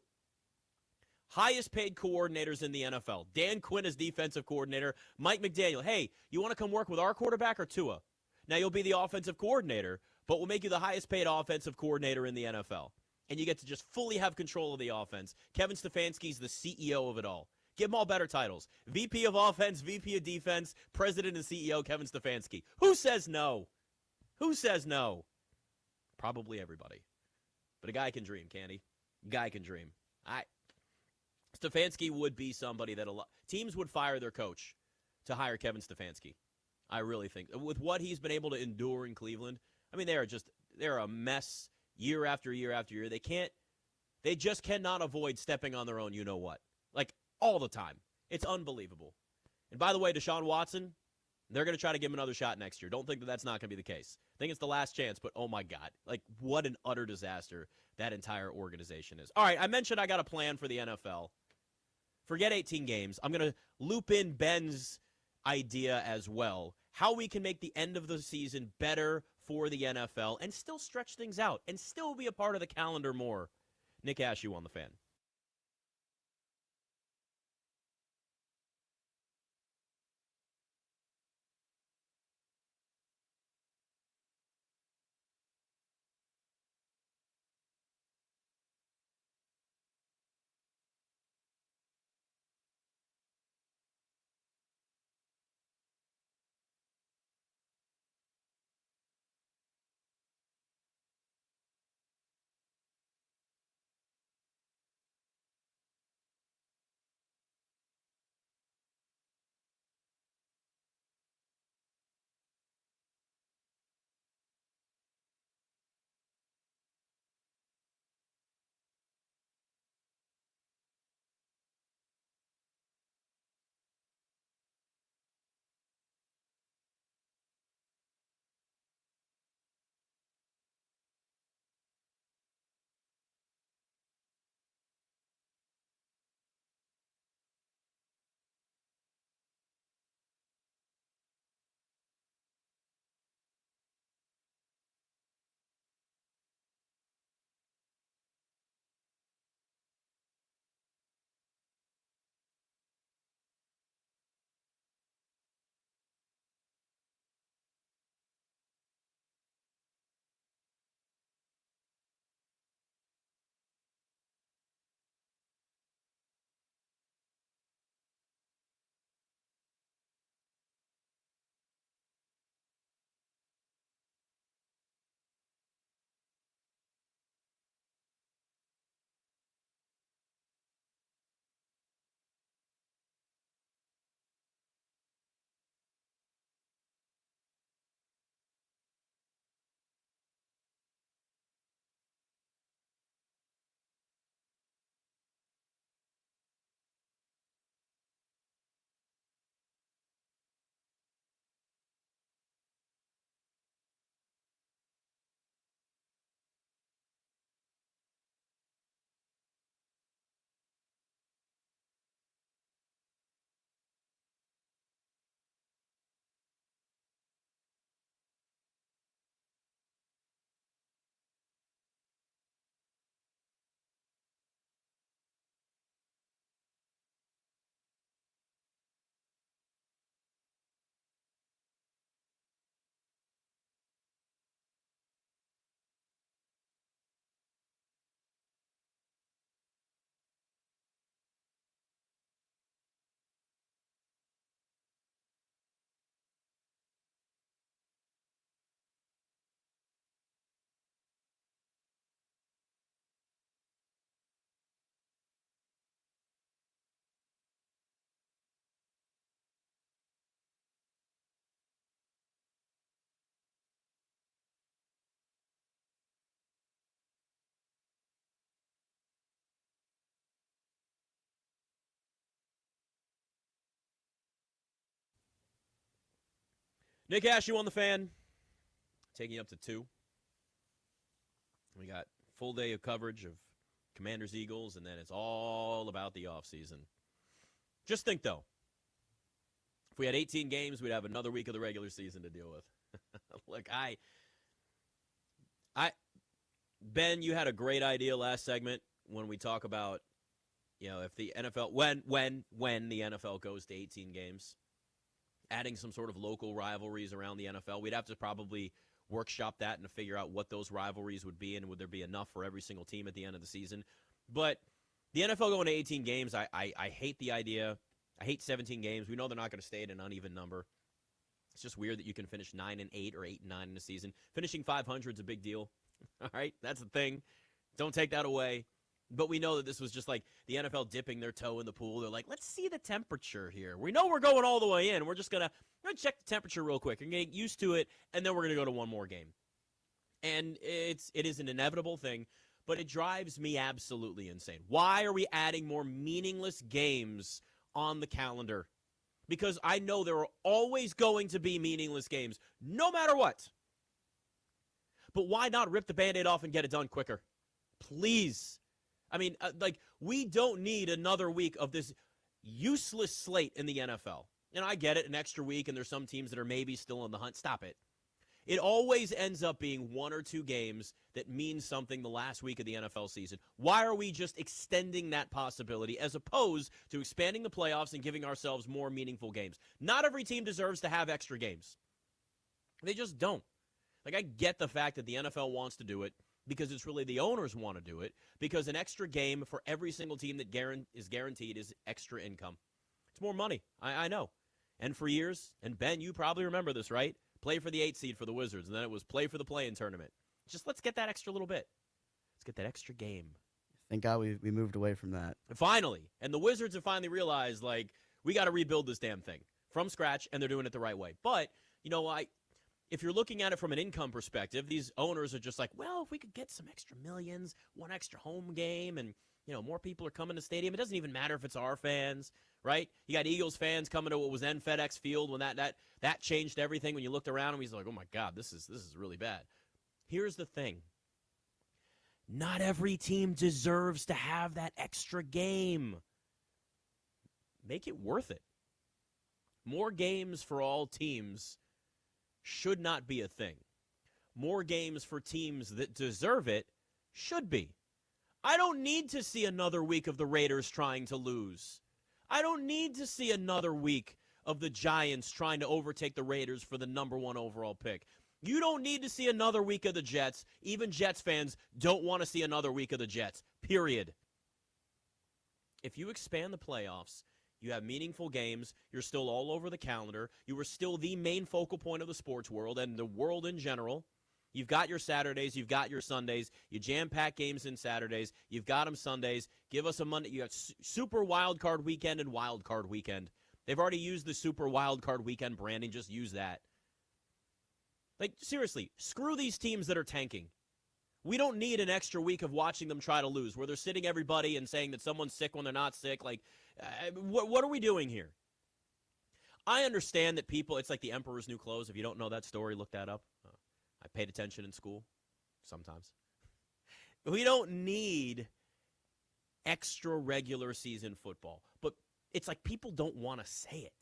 Highest paid coordinators in the NFL. Dan Quinn is defensive coordinator. Mike McDaniel, hey, you want to come work with our quarterback or Tua? Now, you'll be the offensive coordinator, but we'll make you the highest paid offensive coordinator in the NFL. And you get to just fully have control of the offense. Kevin Stefanski's the CEO of it all. Give them all better titles. VP of offense, VP of defense, president and CEO Kevin Stefanski. Who says no? Who says no? Probably everybody. But a guy can dream, can't he? A guy can dream. Stefanski would be somebody that teams would fire their coach to hire Kevin Stefanski. I really think. With what he's been able to endure in Cleveland, I mean, they're a mess year after year after year. They just cannot avoid stepping on their own you-know-what. Like, all the time. It's unbelievable. And by the way, Deshaun Watson, They're going to try to give him another shot next year. Don't think that that's not going to be the case. I think it's the last chance, but oh my God. Like, what an utter disaster that entire organization is. All right, I mentioned I got a plan for the NFL. Forget 18 games. I'm going to loop in Ben's idea as well. How we can make the end of the season better for the NFL and still stretch things out and still be a part of the calendar more. Nick Ashew on the Fan. Nick Ashew on the Fan. Taking you up to 2. We got full day of coverage of Commanders Eagles, and then it's all about the offseason. Just think, though, if we had 18 games, we'd have another week of the regular season to deal with. Look, Ben, you had a great idea last segment when we talk about, if the NFL, when the NFL goes to 18 games, adding some sort of local rivalries around the NFL. We'd have to probably workshop that and figure out what those rivalries would be and would there be enough for every single team at the end of the season. But the NFL going to 18 games, I hate the idea. I hate 17 games. We know they're not going to stay at an uneven number. It's just weird that you can finish 9-8 or 8-9 in a season. Finishing 500 is a big deal. All right, that's the thing. Don't take that away. But we know that this was just like the NFL dipping their toe in the pool. They're like, let's see the temperature here. We know we're going all the way in. We're just going to check the temperature real quick and get used to it, and then we're going to go to one more game. And it is an inevitable thing, but it drives me absolutely insane. Why are we adding more meaningless games on the calendar? because I know there are always going to be meaningless games, no matter what. But why not rip the Band-Aid off and get it done quicker? Please. I mean, we don't need another week of this useless slate in the NFL. And I get it, an extra week, and there's some teams that are maybe still in the hunt. Stop it. It always ends up being one or two games that mean something the last week of the NFL season. Why are we just extending that possibility as opposed to expanding the playoffs and giving ourselves more meaningful games? Not every team deserves to have extra games. They just don't. Like, I get the fact that the NFL wants to do it because it's really the owners want to do it, because an extra game for every single team that is guaranteed is extra income. It's more money. I know. And for years, and Ben, you probably remember this, right? Play for the 8 seed for the Wizards, and then it was play for the play-in tournament. Just let's get that extra little bit. Let's get that extra game.
Thank God we moved away from that.
Finally. And the Wizards have finally realized, like, we got to rebuild this damn thing from scratch, and they're doing it the right way. But, you know, if you're looking at it from an income perspective, these owners are just like, well, if we could get some extra millions, one extra home game, and, you know, more people are coming to the stadium. It doesn't even matter if it's our fans, right? You got Eagles fans coming to what was then FedEx Field when that changed everything. When you looked around and we was like, oh my God, this is really bad. Here's the thing. Not every team deserves to have that extra game. Make it worth it. More games for all teams should not be a thing. More games for teams that deserve it should be. I don't need to see another week of the Raiders trying to lose. I don't need to see another week of the Giants trying to overtake the Raiders for the number 1 overall pick. You don't need to see another week of the Jets. Even Jets fans don't want to see another week of the Jets, period. If you expand the playoffs, you have meaningful games, you're still all over the calendar, you are still the main focal point of the sports world and the world in general. You've got your Saturdays, you've got your Sundays, you jam-pack games in Saturdays, you've got them Sundays. Give us a Monday. You got Super Wild Card Weekend and Wild Card Weekend. They've already used the Super Wild Card Weekend branding. Just use that. Like, seriously, screw these teams that are tanking. We don't need an extra week of watching them try to lose, where they're sitting everybody and saying that someone's sick when they're not sick. Like, what are we doing here? I understand that people, it's like the Emperor's New Clothes. If you don't know that story, look that up. I paid attention in school sometimes. We don't need extra regular season football. But it's like people don't want to say it.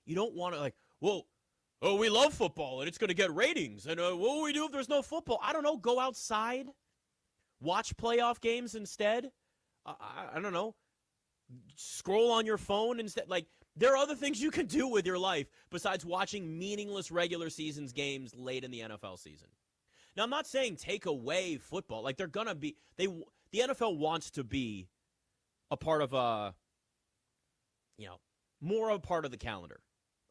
You don't want to, like, well, oh, we love football and it's going to get ratings. And what will we do if there's no football? I don't know. Go outside. Watch playoff games instead. I don't know. Scroll on your phone instead. Like, there are other things you can do with your life besides watching meaningless regular seasons games late in the NFL season. Now, I'm not saying take away football. Like, they're going to be – the NFL wants to be a part of more of a part of the calendar.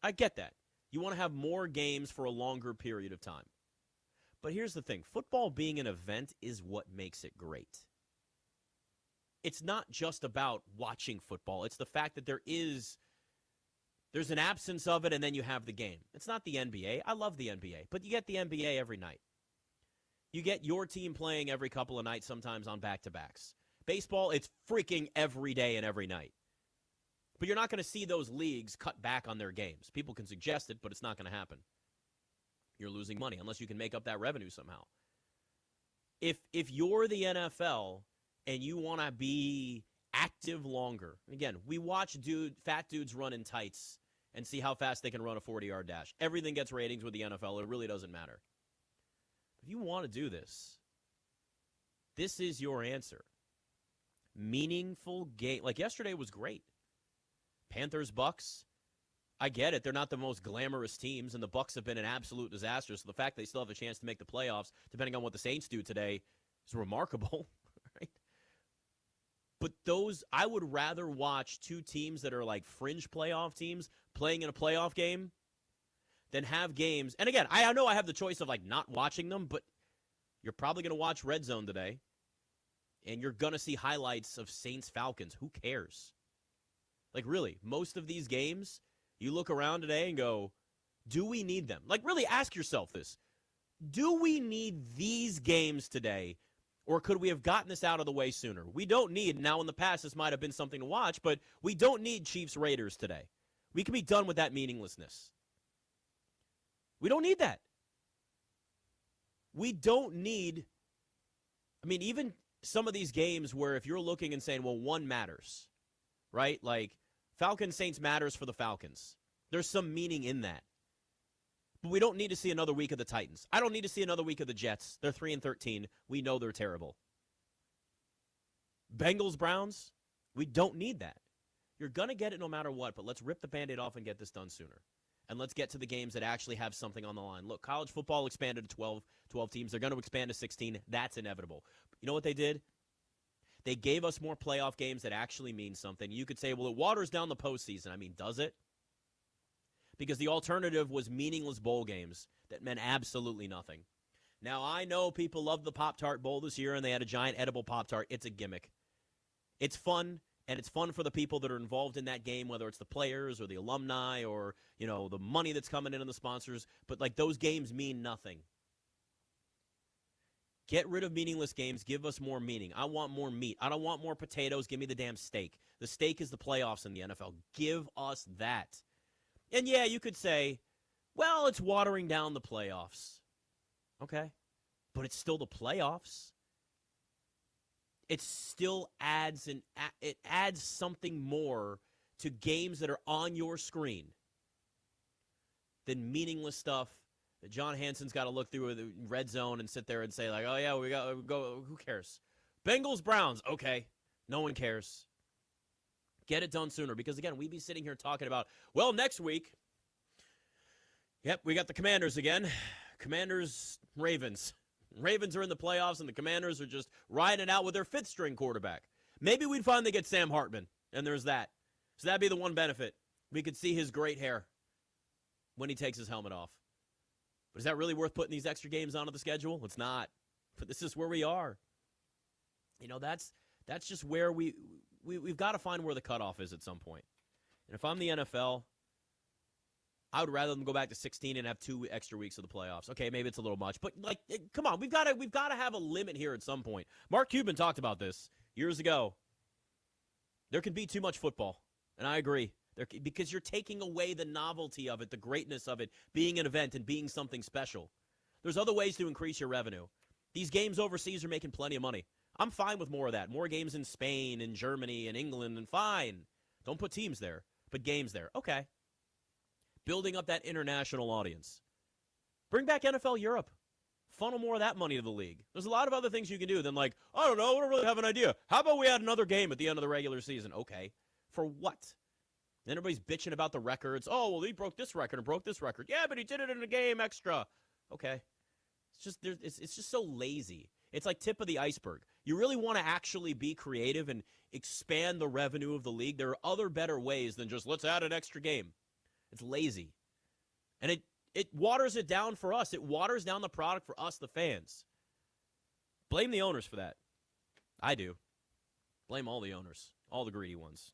I get that. You want to have more games for a longer period of time. But here's the thing. Football being an event is what makes it great. It's not just about watching football. It's the fact that there's an absence of it, and then you have the game. It's not the NBA. I love the NBA, but you get the NBA every night. You get your team playing every couple of nights, sometimes on back-to-backs. Baseball, it's freaking every day and every night. But you're not going to see those leagues cut back on their games. People can suggest it, but it's not going to happen. You're losing money unless you can make up that revenue somehow. If you're the NFL and you want to be active longer, again, we watch fat dudes run in tights and see how fast they can run a 40-yard dash. Everything gets ratings with the NFL. It really doesn't matter. If you want to do this, this is your answer. Meaningful game. Like yesterday was great. Panthers, Bucks, I get it. They're not the most glamorous teams, and the Bucks have been an absolute disaster. So the fact they still have a chance to make the playoffs, depending on what the Saints do today, is remarkable, right? But I would rather watch two teams that are like fringe playoff teams playing in a playoff game than have games. And again, I know I have the choice of like not watching them, but you're probably going to watch Red Zone today, and you're going to see highlights of Saints-Falcons. Who cares? Like, really, most of these games, you look around today and go, do we need them? Like, really ask yourself this. Do we need these games today, or could we have gotten this out of the way sooner? We don't need, now in the past this might have been something to watch, but we don't need Chiefs-Raiders today. We can be done with that meaninglessness. We don't need that. We don't need, even some of these games where if you're looking and saying, well, one matters, right? Like Falcons-Saints matters for the Falcons. There's some meaning in that. But we don't need to see another week of the Titans. I don't need to see another week of the Jets. They're 3-13. We know they're terrible. Bengals-Browns, we don't need that. You're going to get it no matter what, but let's rip the Band-Aid off and get this done sooner. And let's get to the games that actually have something on the line. Look, college football expanded to 12 teams. They're going to expand to 16. That's inevitable. You know what they did? They gave us more playoff games that actually mean something. You could say, well, it waters down the postseason. Does it? Because the alternative was meaningless bowl games that meant absolutely nothing. Now, I know people love the Pop-Tart Bowl this year, and they had a giant edible Pop-Tart. It's a gimmick. It's fun. And it's fun for the people that are involved in that game, whether it's the players or the alumni or, the money that's coming in and the sponsors. But, those games mean nothing. Get rid of meaningless games. Give us more meaning. I want more meat. I don't want more potatoes. Give me the damn steak. The steak is the playoffs in the NFL. Give us that. And, yeah, you could say, well, it's watering down the playoffs. Okay. But it's still the playoffs. It still adds something more to games that are on your screen than meaningless stuff that John Hanson's got to look through the red zone and sit there and say, like, oh, yeah, we got to go. Who cares? Bengals, Browns. Okay. No one cares. Get it done sooner because, again, we'd be sitting here talking about, well, next week, yep, we got the Commanders again. Commanders, Ravens. Ravens are in the playoffs, and the Commanders are just riding it out with their fifth-string quarterback. Maybe we'd finally get Sam Hartman, and there's that. So that'd be the one benefit. We could see his great hair when he takes his helmet off. But is that really worth putting these extra games onto the schedule? It's not. But this is where we are. That's just where we've got to find where the cutoff is at some point. And if I'm the NFL, I would rather them go back to 16 and have 2 extra weeks of the playoffs. Okay, maybe it's a little much, but come on, we've got to have a limit here at some point. Mark Cuban talked about this years ago. There can be too much football, and I agree. Because you're taking away the novelty of it, the greatness of it, being an event and being something special. There's other ways to increase your revenue. These games overseas are making plenty of money. I'm fine with more of that. More games in Spain and Germany and England, and fine. Don't put teams there, but games there. Okay. Building up that international audience. Bring back NFL Europe. Funnel more of that money to the league. There's a lot of other things you can do than I don't know, I don't really have an idea. How about we add another game at the end of the regular season? Okay. For what? Then everybody's bitching about the records. Oh, well, he broke this record and broke this record. Yeah, but he did it in a game extra. Okay. It's just so lazy. It's like tip of the iceberg. You really want to actually be creative and expand the revenue of the league. There are other better ways than just let's add an extra game. It's lazy. And it waters it down for us. It waters down the product for us, the fans. Blame the owners for that. I do. Blame all the owners. All the greedy ones.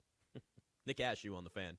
Nick Ashew on the Fan.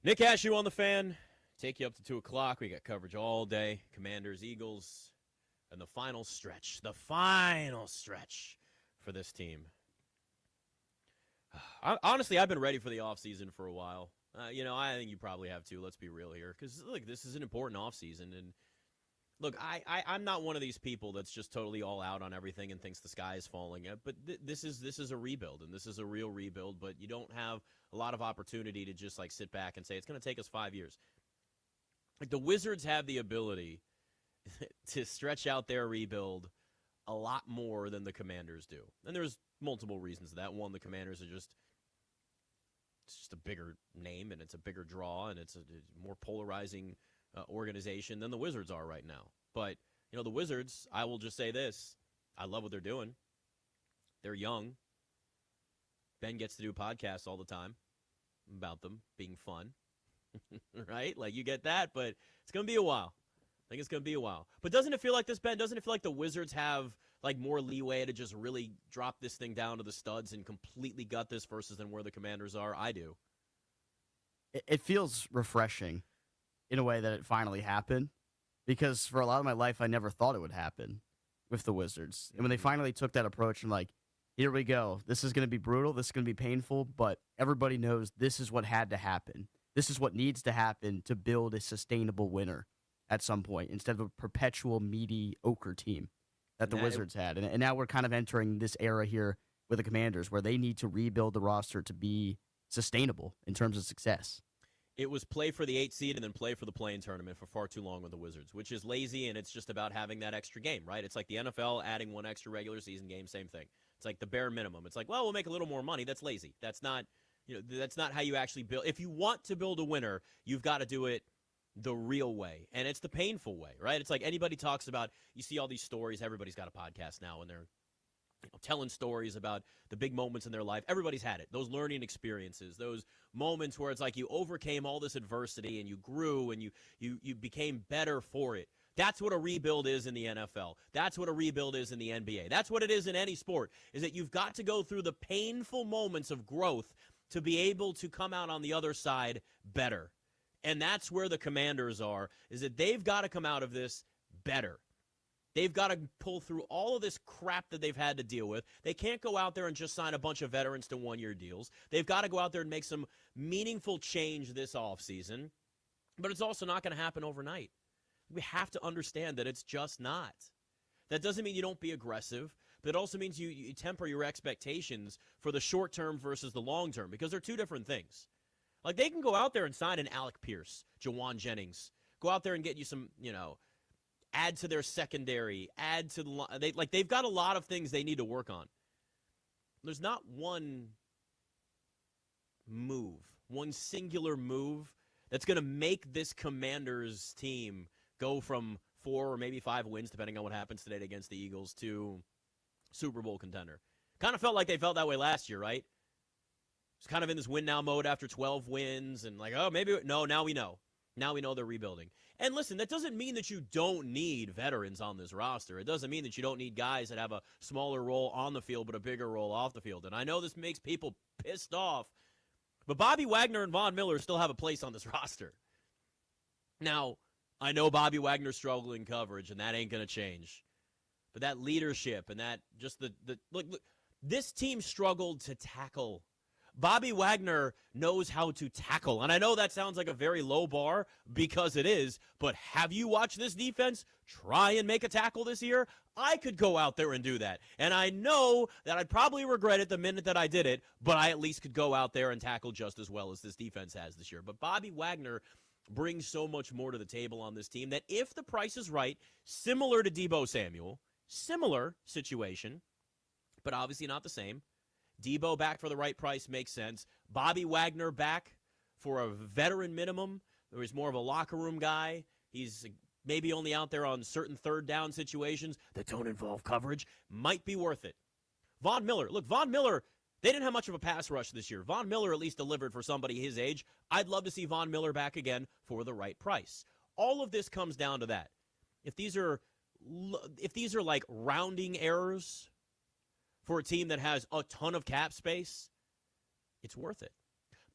Nick Ashew on the Fan. Take you up to 2 o'clock. We got coverage all day. Commanders, Eagles, and the final stretch. The final stretch for this team. Honestly, I've been ready for the offseason for a while. I think you probably have too. Let's be real here. Because, look, this is an important offseason. And, look, I'm not one of these people that's just totally all out on everything and thinks the sky is falling. But this is a rebuild, and this is a real rebuild. But you don't have a lot of opportunity to just, like, sit back and say, it's going to take us 5 years. Like, the Wizards have the ability to stretch out their rebuild a lot more than the Commanders do. And there's multiple reasons for that. One, the Commanders are it's just a bigger name, and it's a bigger draw, and it's a more polarizing organization than the Wizards are right now. But, the Wizards, I will just say this. I love what they're doing. They're young. Ben gets to do podcasts all the time about them being fun. Right? Like, you get that, but it's going to be a while. I think it's going to be a while. But doesn't it feel like this, Ben? Doesn't it feel like the Wizards have, like, more leeway to just really drop this thing down to the studs and completely gut this versus than where the Commanders are? I do.
It feels refreshing in a way that it finally happened, because for a lot of my life, I never thought it would happen with the Wizards. And when they finally took that approach, I'm like, here we go. This is going to be brutal. This is going to be painful, but everybody knows this is what had to happen. This is what needs to happen to build a sustainable winner at some point instead of a perpetual mediocre team that the Wizards had. And now we're kind of entering this era here with the Commanders where they need to rebuild the roster to be sustainable in terms of success.
It was play for the 8th seed and then play for the play-in tournament for far too long with the Wizards, which is lazy, and it's just about having that extra game, right? It's like the NFL adding one extra regular season game, same thing. It's like the bare minimum. It's like, well, we'll make a little more money. That's lazy. That's not how you actually build. If you want to build a winner, you've got to do it the real way, and it's the painful way, right? It's like anybody talks about, you see all these stories. Everybody's got a podcast now, and they're telling stories about the big moments in their life. Everybody's had it. Those learning experiences, those moments where it's like you overcame all this adversity and you grew and you became better for it. That's what a rebuild is in the NFL. That's what a rebuild is in the NBA. That's what it is in any sport, is that you've got to go through the painful moments of growth to be able to come out on the other side better. And that's where the Commanders are, is that they've got to come out of this better. They've got to pull through all of this crap that they've had to deal with. They can't go out there and just sign a bunch of veterans to one-year deals. They've got to go out there and make some meaningful change this offseason. But it's also not going to happen overnight. We have to understand that it's just not. That doesn't mean you don't be aggressive, but it also means you temper your expectations for the short term versus the long term, because they're two different things. Like, they can go out there and sign an Alec Pierce, Jawan Jennings, go out there and get you some, add to their secondary, add to the they've got a lot of things they need to work on. There's not one move, one singular move that's going to make this Commanders team go from 4 or maybe 5 wins, depending on what happens today against the Eagles, to Super Bowl contender. Kind of felt like they felt that way last year, right? It's kind of in this win-now mode after 12 wins, and like, oh, maybe, no, now we know. Now we know they're rebuilding. And listen, that doesn't mean that you don't need veterans on this roster. It doesn't mean that you don't need guys that have a smaller role on the field but a bigger role off the field. And I know this makes people pissed off, but Bobby Wagner and Von Miller still have a place on this roster. Now, I know Bobby Wagner struggled in coverage, and that ain't going to change. But that leadership and that just look, this team struggled to tackle. Bobby Wagner knows how to tackle. And I know that sounds like a very low bar, because it is, but have you watched this defense try and make a tackle this year? I could go out there and do that. And I know that I'd probably regret it the minute that I did it, but I at least could go out there and tackle just as well as this defense has this year. But Bobby Wagner brings so much more to the table on this team that if the price is right, similar to Deebo Samuel, similar situation, but obviously not the same. Deebo back for the right price makes sense. Bobby Wagner back for a veteran minimum. There was more of a locker room guy. He's maybe only out there on certain third down situations that don't involve coverage. Might be worth it. Von Miller. Look, Von Miller, they didn't have much of a pass rush this year. Von Miller at least delivered for somebody his age. I'd love to see Von Miller back again for the right price. All of this comes down to that. If these are like rounding errors for a team that has a ton of cap space, it's worth it.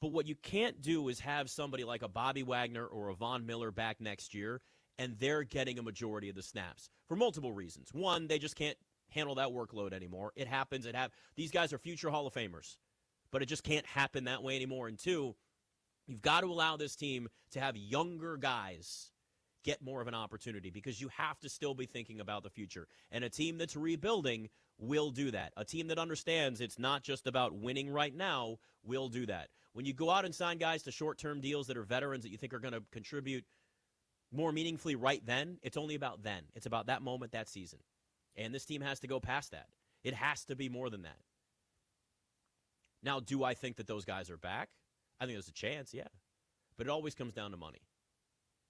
But what you can't do is have somebody like a Bobby Wagner or a Von Miller back next year, and they're getting a majority of the snaps for multiple reasons. One, they just can't handle that workload anymore. It happens. These guys are future Hall of Famers, but it just can't happen that way anymore. And two, you've got to allow this team to have younger guys get more of an opportunity because you have to still be thinking about the future. And a team that's rebuilding will do that. A team that understands it's not just about winning right now will do that. When you go out and sign guys to short-term deals that are veterans that you think are going to contribute more meaningfully right then, it's only about then. It's about that moment, that season. And this team has to go past that. It has to be more than that. Now, do I think that those guys are back? I think there's a chance, yeah. But it always comes down to money.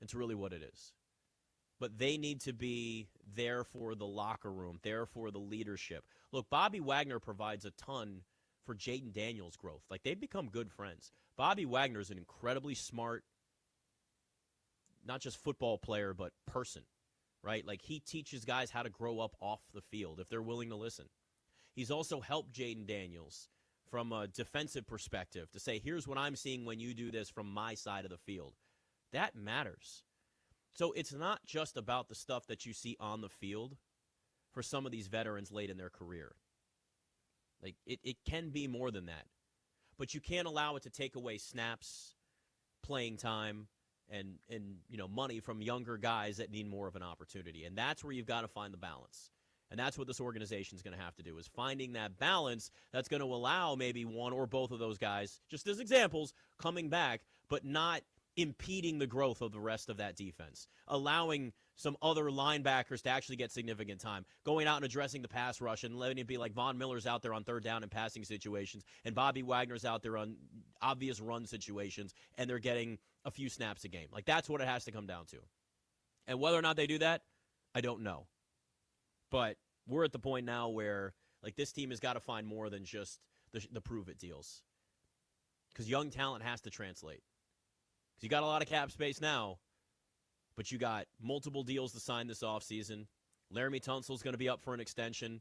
It's really what it is. But they need to be there for the locker room, there for the leadership. Look, Bobby Wagner provides a ton for Jaden Daniels' growth. Like, they've become good friends. Bobby Wagner is an incredibly smart, not just football player, but person, right? Like, he teaches guys how to grow up off the field if they're willing to listen. He's also helped Jaden Daniels from a defensive perspective to say, here's what I'm seeing when you do this from my side of the field. That matters. So it's not just about the stuff that you see on the field for some of these veterans late in their career. Like, it can be more than that. But you can't allow it to take away snaps, playing time, and money from younger guys that need more of an opportunity. And that's where you've got to find the balance. And that's what this organization is going to have to do, is finding that balance that's going to allow maybe one or both of those guys, just as examples, coming back, but not impeding the growth of the rest of that defense, allowing some other linebackers to actually get significant time, going out and addressing the pass rush and letting it be like Von Miller's out there on third down and passing situations and Bobby Wagner's out there on obvious run situations, and they're getting a few snaps a game. Like, that's what it has to come down to. And whether or not they do that, I don't know. But we're at the point now where, like, this team has got to find more than just the prove-it deals, because young talent has to translate. You got a lot of cap space now, but you got multiple deals to sign this offseason. Laramie Tunsil's going to be up for an extension.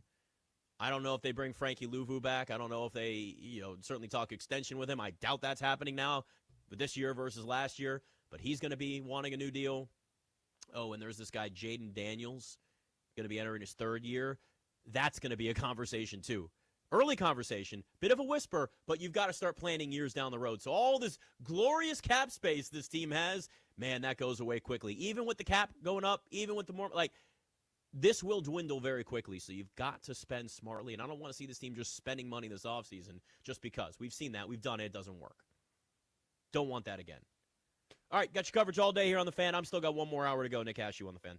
I don't know if they bring Frankie Louvu back. I don't know if they, certainly talk extension with him. I doubt that's happening now with this year versus last year, but he's going to be wanting a new deal. Oh, and there's this guy, Jaden Daniels, going to be entering his third year. That's going to be a conversation too. Early conversation, bit of a whisper, but you've got to start planning years down the road. So all this glorious cap space this team has, man, that goes away quickly. Even with the cap going up, even with the more, this will dwindle very quickly. So you've got to spend smartly. And I don't want to see this team just spending money this offseason just because. We've seen that. We've done it. It doesn't work. Don't want that again. All right, got your coverage all day here on The Fan. I'm still got one more hour to go. Nick Ashew on The Fan.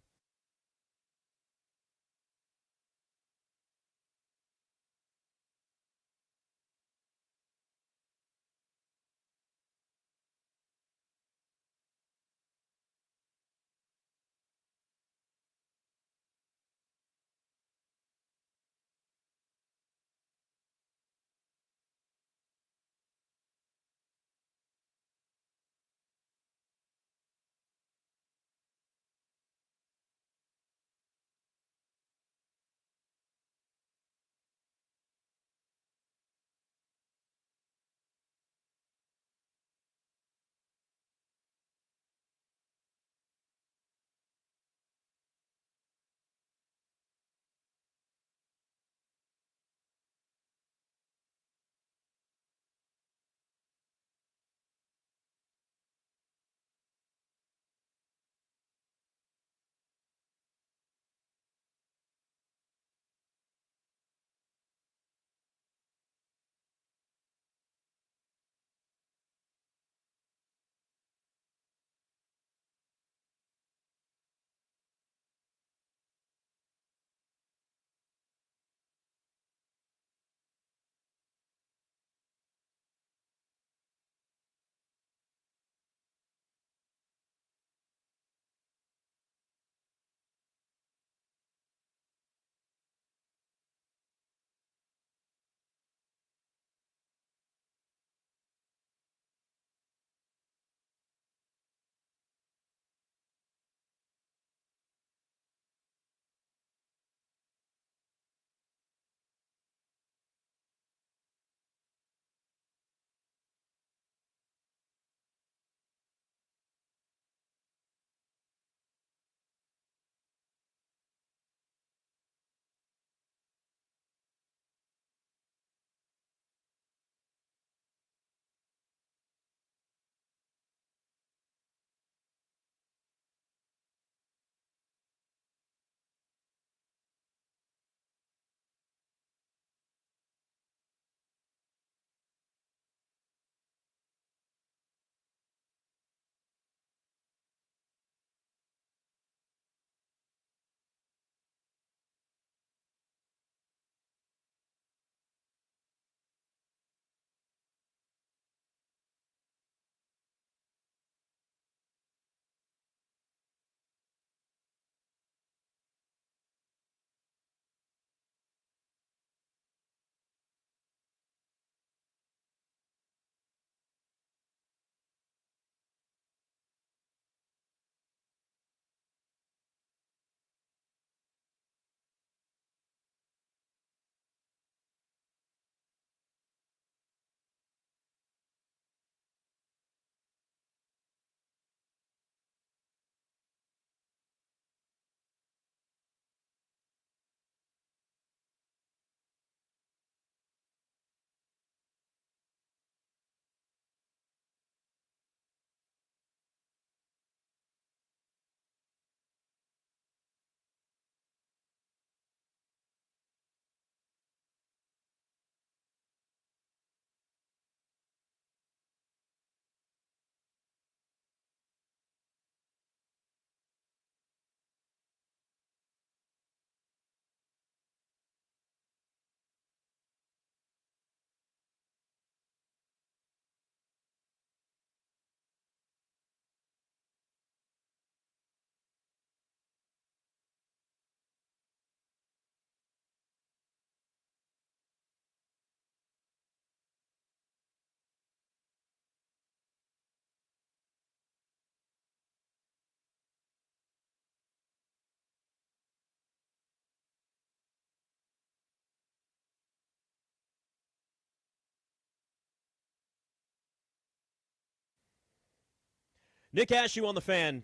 Nick Ashew on the Fan.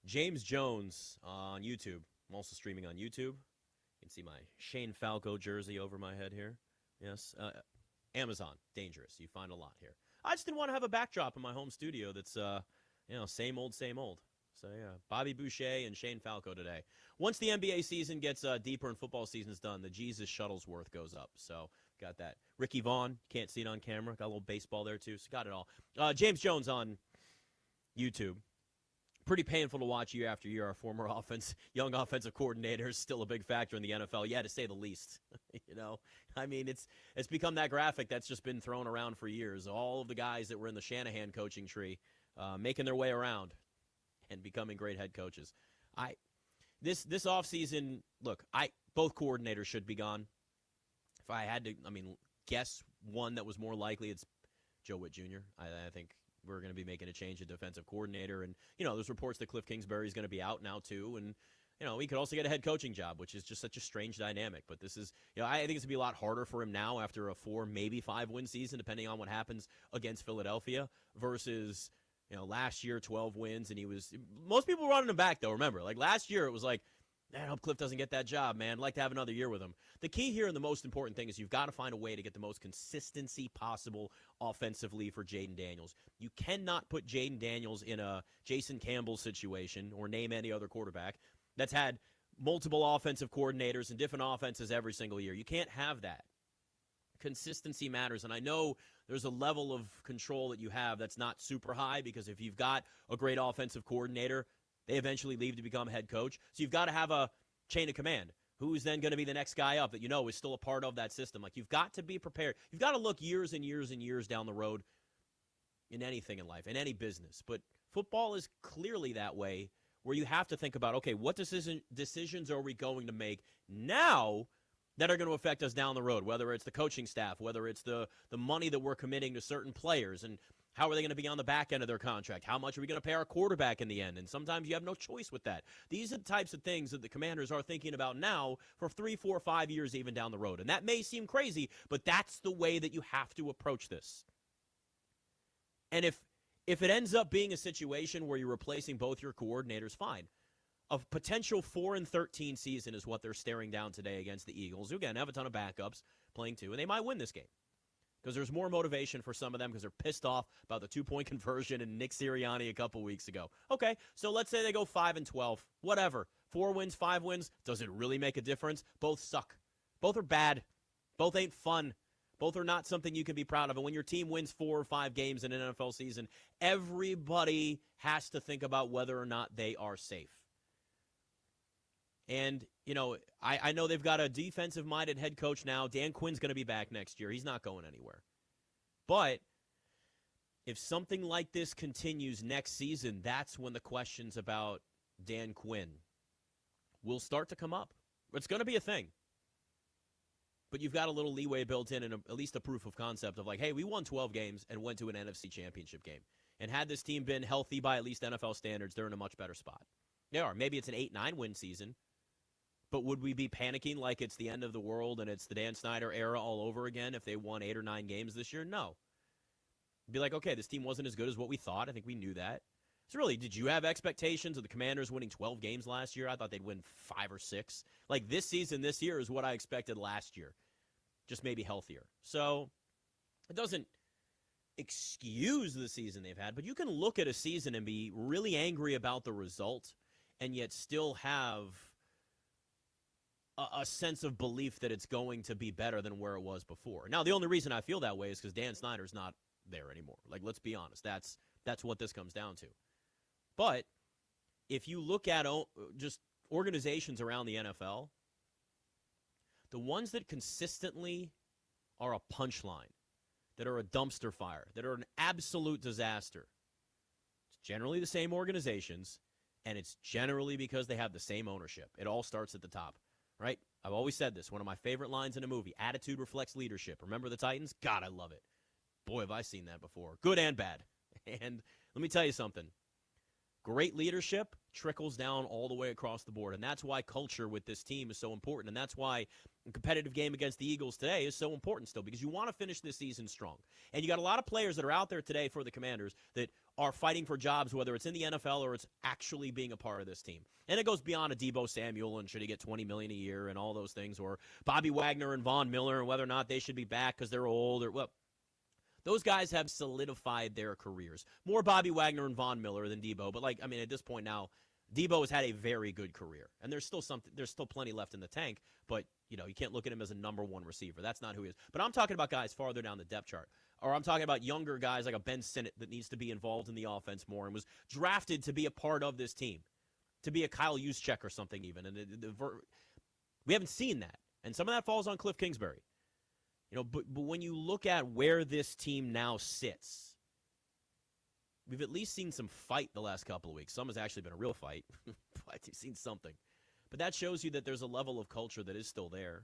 James Jones on YouTube. I'm also streaming on YouTube. You can see my Shane Falco jersey over my head here. Yes. Amazon. Dangerous. You find a lot here. I just didn't want to have a backdrop in my home studio that's, same old, same old. So, yeah, Bobby Boucher and Shane Falco today. Once the NBA season gets deeper and football season's done, the Jesus Shuttlesworth goes up. So, got that. Ricky Vaughn, can't see it on camera. Got a little baseball there, too. So, got it all. James Jones on YouTube. Pretty painful to watch year after year. Our former young offensive coordinator is still a big factor in the NFL. Yeah, to say the least. I mean, it's become that graphic that's just been thrown around for years. All of the guys that were in the Shanahan coaching tree making their way around and becoming great head coaches. This offseason, look, both coordinators should be gone. If I had to, guess one that was more likely, it's Joe Witt Jr. I think we're going to be making a change at defensive coordinator. And, there's reports that Cliff Kingsbury is going to be out now, too. And, he could also get a head coaching job, which is just such a strange dynamic. But this is, I think it's going to be a lot harder for him now after a 4, maybe 5-win season, depending on what happens against Philadelphia, versus, last year, 12 wins. And most people were running him back, though, remember. Like, last year, it was like, I hope Cliff doesn't get that job, man. I'd like to have another year with him. The key here and the most important thing is you've got to find a way to get the most consistency possible offensively for Jaden Daniels. You cannot put Jaden Daniels in a Jason Campbell situation or name any other quarterback that's had multiple offensive coordinators and different offenses every single year. You can't have that. Consistency matters, and I know there's a level of control that you have that's not super high because if you've got a great offensive coordinator, they eventually leave to become head coach. So you've got to have a chain of command. Who's then going to be the next guy up that is still a part of that system? Like, you've got to be prepared. You've got to look years and years and years down the road in anything in life, in any business. But football is clearly that way, where you have to think about, okay, what decisions are we going to make now that are going to affect us down the road, whether it's the coaching staff, whether it's the money that we're committing to certain players, and how are they going to be on the back end of their contract? How much are we going to pay our quarterback in the end? And sometimes you have no choice with that. These are the types of things that the Commanders are thinking about now for 3, 4, 5 years even down the road. And that may seem crazy, but that's the way that you have to approach this. And if it ends up being a situation where you're replacing both your coordinators, fine. A potential 4-13 season is what they're staring down today against the Eagles, who, again, have a ton of backups playing too, and they might win this game. Because there's more motivation for some of them because they're pissed off about the 2-point conversion and Nick Sirianni a couple weeks ago. Okay, so let's say they go 5-12. Whatever. 4 wins, 5 wins. Does it really make a difference? Both suck. Both are bad. Both ain't fun. Both are not something you can be proud of. And when your team wins 4 or 5 games in an NFL season, everybody has to think about whether or not they are safe. And, I know they've got a defensive-minded head coach now. Dan Quinn's going to be back next year. He's not going anywhere. But if something like this continues next season, that's when the questions about Dan Quinn will start to come up. It's going to be a thing. But you've got a little leeway built in and at least a proof of concept of like, hey, we won 12 games and went to an NFC championship game. And had this team been healthy by at least NFL standards, they're in a much better spot. They are. Maybe it's an 8-9 win season. But would we be panicking like it's the end of the world and it's the Dan Snyder era all over again if they won 8 or 9 games this year? No. Be like, okay, this team wasn't as good as what we thought. I think we knew that. So really, did you have expectations of the Commanders winning 12 games last year? I thought they'd win 5 or 6. Like this year is what I expected last year. Just maybe healthier. So it doesn't excuse the season they've had, but you can look at a season and be really angry about the result and yet still have a sense of belief that it's going to be better than where it was before. Now, the only reason I feel that way is because Dan Snyder's not there anymore. Like, let's be honest. That's what this comes down to. But if you look at just organizations around the NFL, the ones that consistently are a punchline, that are a dumpster fire, that are an absolute disaster, it's generally the same organizations, and it's generally because they have the same ownership. It all starts at the top. Right? I've always said this. One of my favorite lines in a movie, attitude reflects leadership. Remember the Titans? God, I love it. Boy, have I seen that before. Good and bad. And let me tell you something. Great leadership trickles down all the way across the board. And that's why culture with this team is so important. And that's why competitive game against the Eagles today is so important still because you want to finish this season strong. And you got a lot of players that are out there today for the Commanders that are fighting for jobs, whether it's in the NFL or it's actually being a part of this team. And it goes beyond a Deebo Samuel and should he get $20 million a year and all those things, or Bobby Wagner and Von Miller and whether or not they should be back because they're old or well. Those guys have solidified their careers. More Bobby Wagner and Von Miller than Deebo, but at this point now, Deebo has had a very good career, and there's still plenty left in the tank, but you can't look at him as a number one receiver. That's not who he is. But I'm talking about guys farther down the depth chart, or I'm talking about younger guys like a Ben Sinnott that needs to be involved in the offense more and was drafted to be a part of this team, to be a Kyle Juszczyk or something even. And we haven't seen that, and some of that falls on Cliff Kingsbury. But when you look at where this team now sits, we've at least seen some fight the last couple of weeks. Some has actually been a real fight, but you've seen something. But that shows you that there's a level of culture that is still there.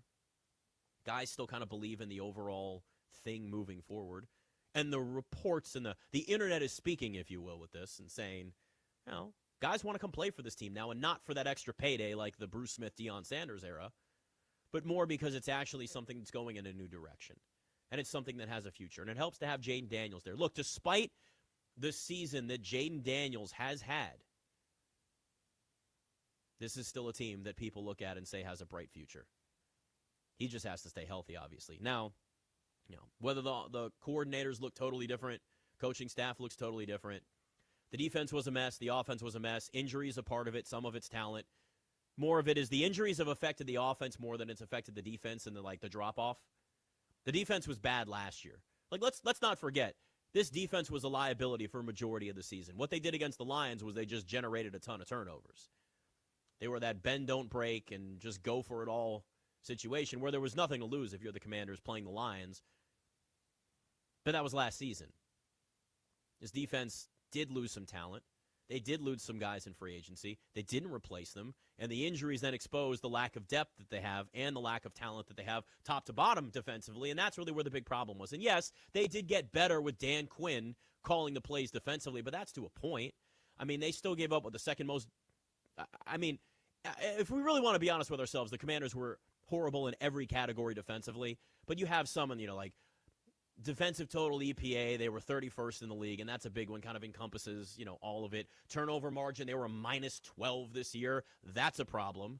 Guys still kind of believe in the overall thing moving forward. And the reports and the internet is speaking, if you will, with this and saying, guys want to come play for this team now and not for that extra payday like the Bruce Smith, Deion Sanders era, but more because it's actually something that's going in a new direction. And it's something that has a future. And it helps to have Jaden Daniels there. Look, despite the season that Jaden Daniels has had, this is still a team that people look at and say has a bright future. He just has to stay healthy, obviously. Now, whether the coordinators look totally different, coaching staff looks totally different. The defense was a mess. The offense was a mess. Injuries a part of it. Some of it's talent. More of it is the injuries have affected the offense more than it's affected the defense and the drop-off. The defense was bad last year. Let's not forget, this defense was a liability for a majority of the season. What they did against the Lions was they just generated a ton of turnovers. They were that bend, don't break, and just go for it all situation where there was nothing to lose if you're the Commanders playing the Lions. But that was last season. This defense did lose some talent. They did lose some guys in free agency. They didn't replace them. And the injuries then exposed the lack of depth that they have and the lack of talent that they have top to bottom defensively. And that's really where the big problem was. And yes, they did get better with Dan Quinn calling the plays defensively, but that's to a point. They still gave up with the second most. If we really want to be honest with ourselves, the Commanders were horrible in every category defensively. But you have some, like defensive total EPA, they were 31st in the league, and that's a big one, kind of encompasses, all of it. Turnover margin, they were a -12 this year. That's a problem.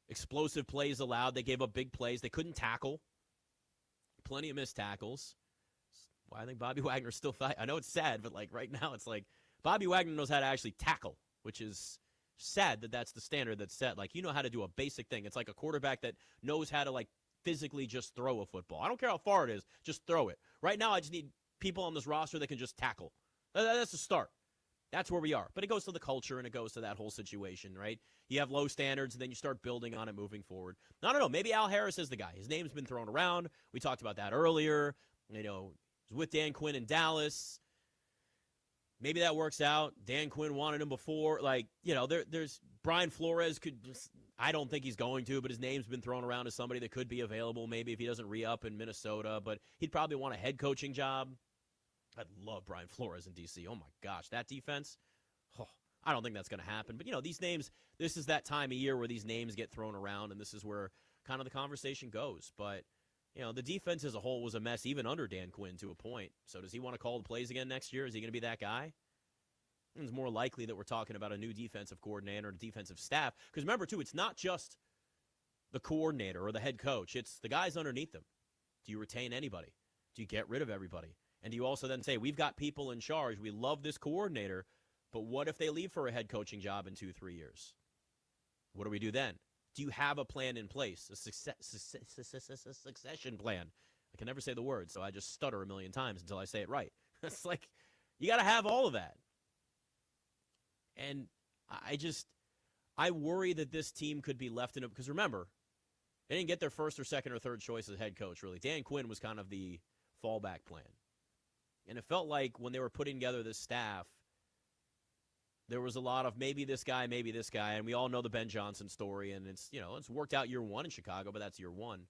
Explosive plays allowed. They gave up big plays. They couldn't tackle. Plenty of missed tackles. Well, I think Bobby Wagner's still fight. I know it's sad, but right now it's Bobby Wagner knows how to actually tackle, which is sad that that's the standard that's set. You know how to do a basic thing. It's like a quarterback that knows how to physically just throw a football. I don't care how far it is, just throw it. Right now, I just need people on this roster that can just tackle. That's the start. That's where we are. But it goes to the culture, and it goes to that whole situation, right? You have low standards, and then you start building on it moving forward. I don't know. Maybe Al Harris is the guy. His name's been thrown around. We talked about that earlier. He was with Dan Quinn in Dallas. Maybe that works out. Dan Quinn wanted him before. There's Brian Flores could just, I don't think he's going to, but his name's been thrown around as somebody that could be available maybe if he doesn't re-up in Minnesota, but he'd probably want a head coaching job. I'd love Brian Flores in D.C. Oh, my gosh, that defense, I don't think that's going to happen. But, these names, this is that time of year where these names get thrown around, and this is where kind of the conversation goes. But, the defense as a whole was a mess even under Dan Quinn to a point. So does he want to call the plays again next year? Is he going to be that guy? It's more likely that we're talking about a new defensive coordinator and a defensive staff. Because remember, too, it's not just the coordinator or the head coach. It's the guys underneath them. Do you retain anybody? Do you get rid of everybody? And do you also then say, we've got people in charge. We love this coordinator, but what if they leave for a head coaching job in 2-3 years? What do we do then? Do you have a plan in place, a succession plan? I can never say the word, so I just stutter a million times until I say it right. It's you got to have all of that. And I worry that this team could be left in it. Because remember, they didn't get their first or second or third choice as head coach, really. Dan Quinn was kind of the fallback plan. And it felt like when they were putting together this staff, there was a lot of maybe this guy. And we all know the Ben Johnson story. And it's worked out year one in Chicago, but that's year one.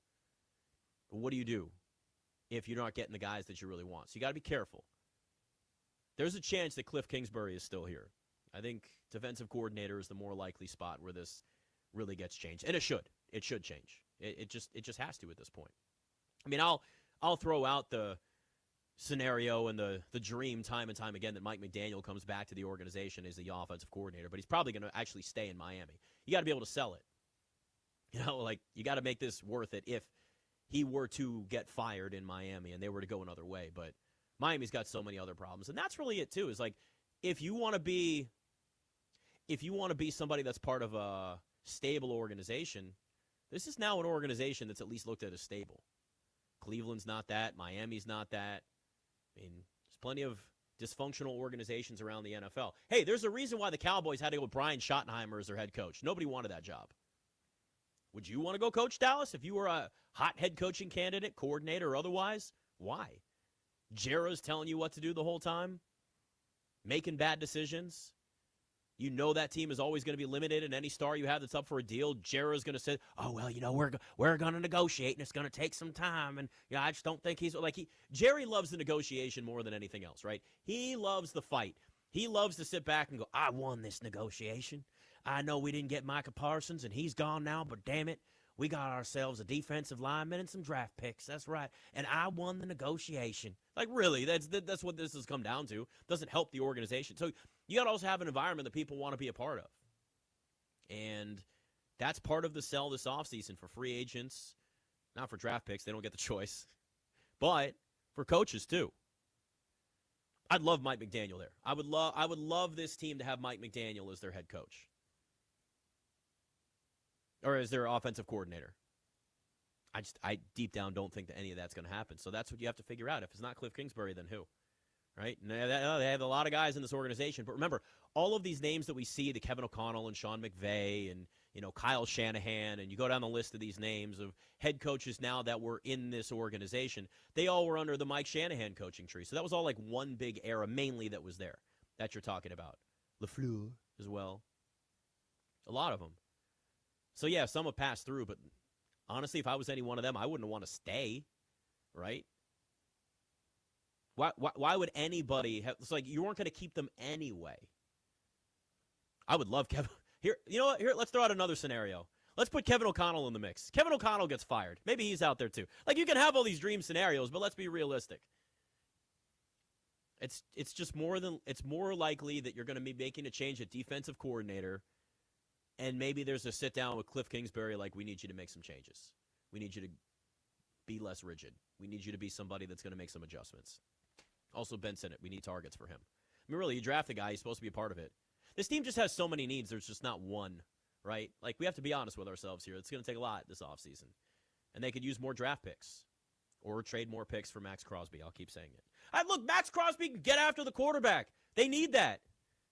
But what do you do if you're not getting the guys that you really want? So you got to be careful. There's a chance that Cliff Kingsbury is still here. I think defensive coordinator is the more likely spot where this really gets changed. And it should. It should change. It just has to at this point. I mean, I'll throw out the scenario and the dream time and time again that Mike McDaniel comes back to the organization as the offensive coordinator, but he's probably going to actually stay in Miami. You got to be able to sell it. Like you got to make this worth it if he were to get fired in Miami and they were to go another way. But Miami's got so many other problems, and that's really it too. Is like if you want to be somebody that's part of a stable organization, this is now an organization that's at least looked at as stable. Cleveland's not that. Miami's not that. I mean, there's plenty of dysfunctional organizations around the NFL. Hey, there's a reason why the Cowboys had to go with Brian Schottenheimer as their head coach. Nobody wanted that job. Would you want to go coach Dallas if you were a hot head coaching candidate, coordinator, or otherwise? Why? Jera's telling you what to do the whole time, making bad decisions. You know that team is always going to be limited, and any star you have that's up for a deal, Jera's going to say, "Oh well, we're going to negotiate, and it's going to take some time." And I just don't think Jerry loves the negotiation more than anything else, right? He loves the fight. He loves to sit back and go, "I won this negotiation. I know we didn't get Micah Parsons, and he's gone now, but damn it, we got ourselves a defensive lineman and some draft picks. That's right, and I won the negotiation." Like really, that's what this has come down to. Doesn't help the organization. So you got to also have an environment that people want to be a part of. And that's part of the sell this offseason for free agents, not for draft picks. They don't get the choice. But for coaches, too. I'd love Mike McDaniel there. I would love this team to have Mike McDaniel as their head coach. Or as their offensive coordinator. I deep down don't think that any of that's going to happen. So that's what you have to figure out. If it's not Cliff Kingsbury, then who? Right? And they have a lot of guys in this organization. But remember, all of these names that we see, the Kevin O'Connell and Sean McVay and Kyle Shanahan, and you go down the list of these names of head coaches now that were in this organization, they all were under the Mike Shanahan coaching tree. So that was all like one big era mainly that was there that you're talking about. LaFleur as well. A lot of them. So, yeah, some have passed through, but honestly, if I was any one of them, I wouldn't want to stay, right? Why would anybody have – it's like you weren't going to keep them anyway. I would love Kevin – here, you know what? Here, let's throw out another scenario. Let's put Kevin O'Connell in the mix. Kevin O'Connell gets fired. Maybe he's out there too. Like you can have all these dream scenarios, but let's be realistic. It's just it's more likely that you're going to be making a change at defensive coordinator. And maybe there's a sit-down with Cliff Kingsbury like, we need you to make some changes. We need you to be less rigid. We need you to be somebody that's going to make some adjustments. Also, Ben Sinnott, we need targets for him. I mean, really, you draft a guy, he's supposed to be a part of it. This team just has so many needs, there's just not one, right? Like, we have to be honest with ourselves here. It's going to take a lot this offseason. And they could use more draft picks or trade more picks for Max Crosby. I'll keep saying it. Look, Max Crosby can get after the quarterback. They need that.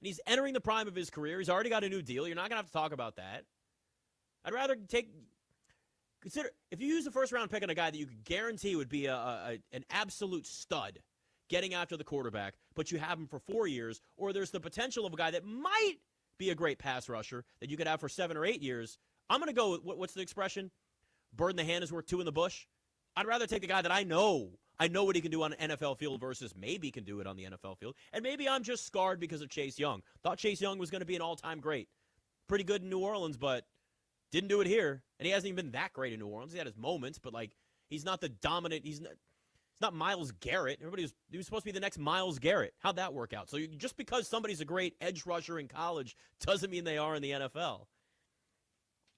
And he's entering the prime of his career. He's already got a new deal. You're not going to have to talk about that. I'd rather consider, if you use the first-round pick on a guy that you could guarantee would be an absolute stud getting after the quarterback, but you have him for 4 years, or there's the potential of a guy that might be a great pass rusher that you could have for 7 or 8 years, I'm going to go with, what's the expression? Bird in the hand is worth two in the bush. I'd rather take the guy that I know what he can do on an NFL field versus maybe can do it on the NFL field. And maybe I'm just scarred because of Chase Young. Thought Chase Young was going to be an all-time great. Pretty good in New Orleans, but didn't do it here. And he hasn't even been that great in New Orleans. He had his moments, but like he's not the dominant. He's not Myles Garrett. He was supposed to be the next Myles Garrett. How'd that work out? So just because somebody's a great edge rusher in college doesn't mean they are in the NFL.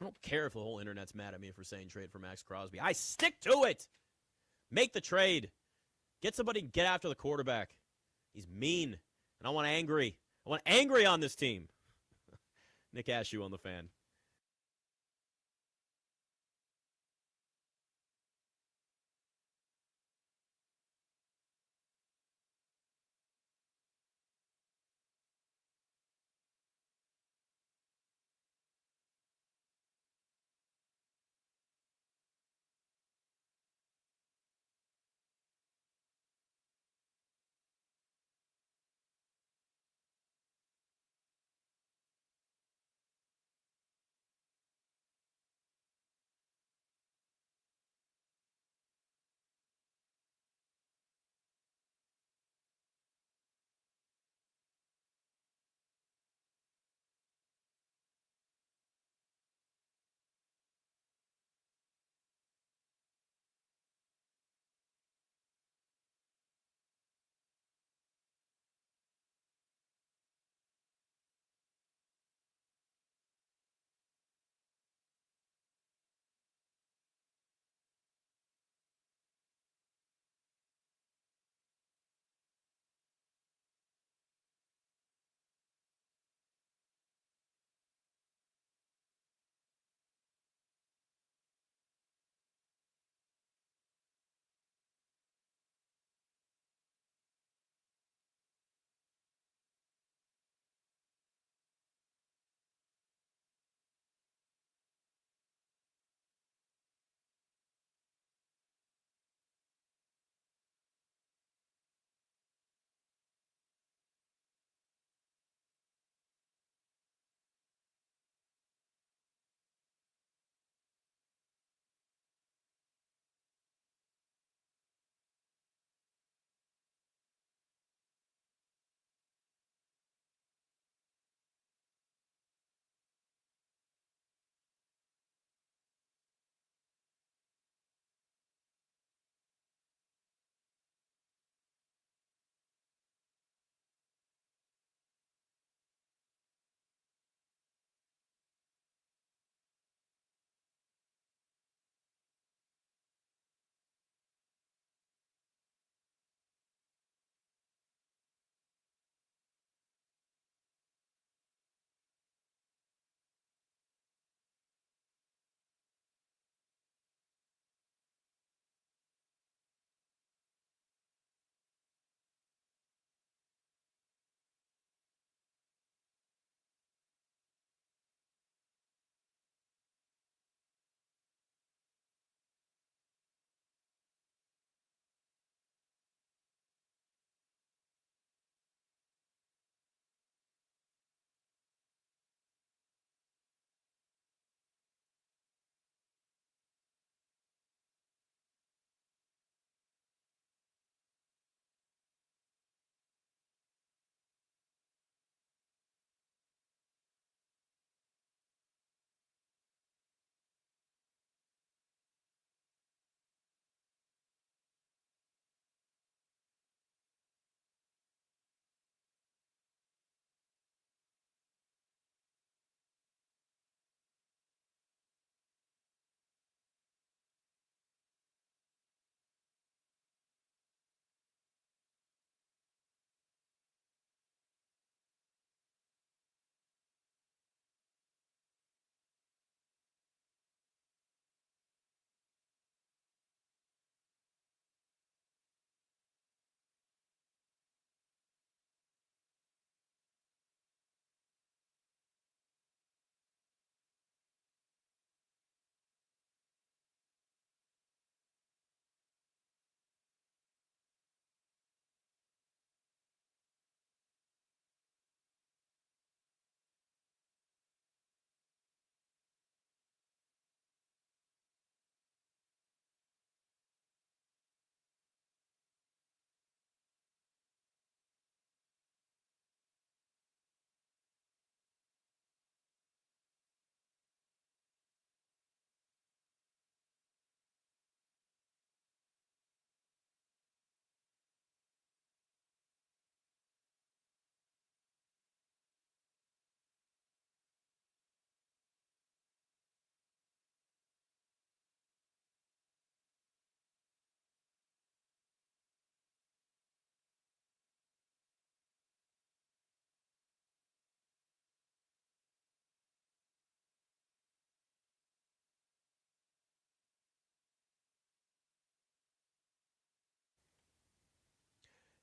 I don't care if the whole internet's mad at me for saying trade for Max Crosby. I stick to it. Make the trade. Get somebody to get after the quarterback. He's mean, and I want angry. I want angry on this team. Nick Ashew on the Fan.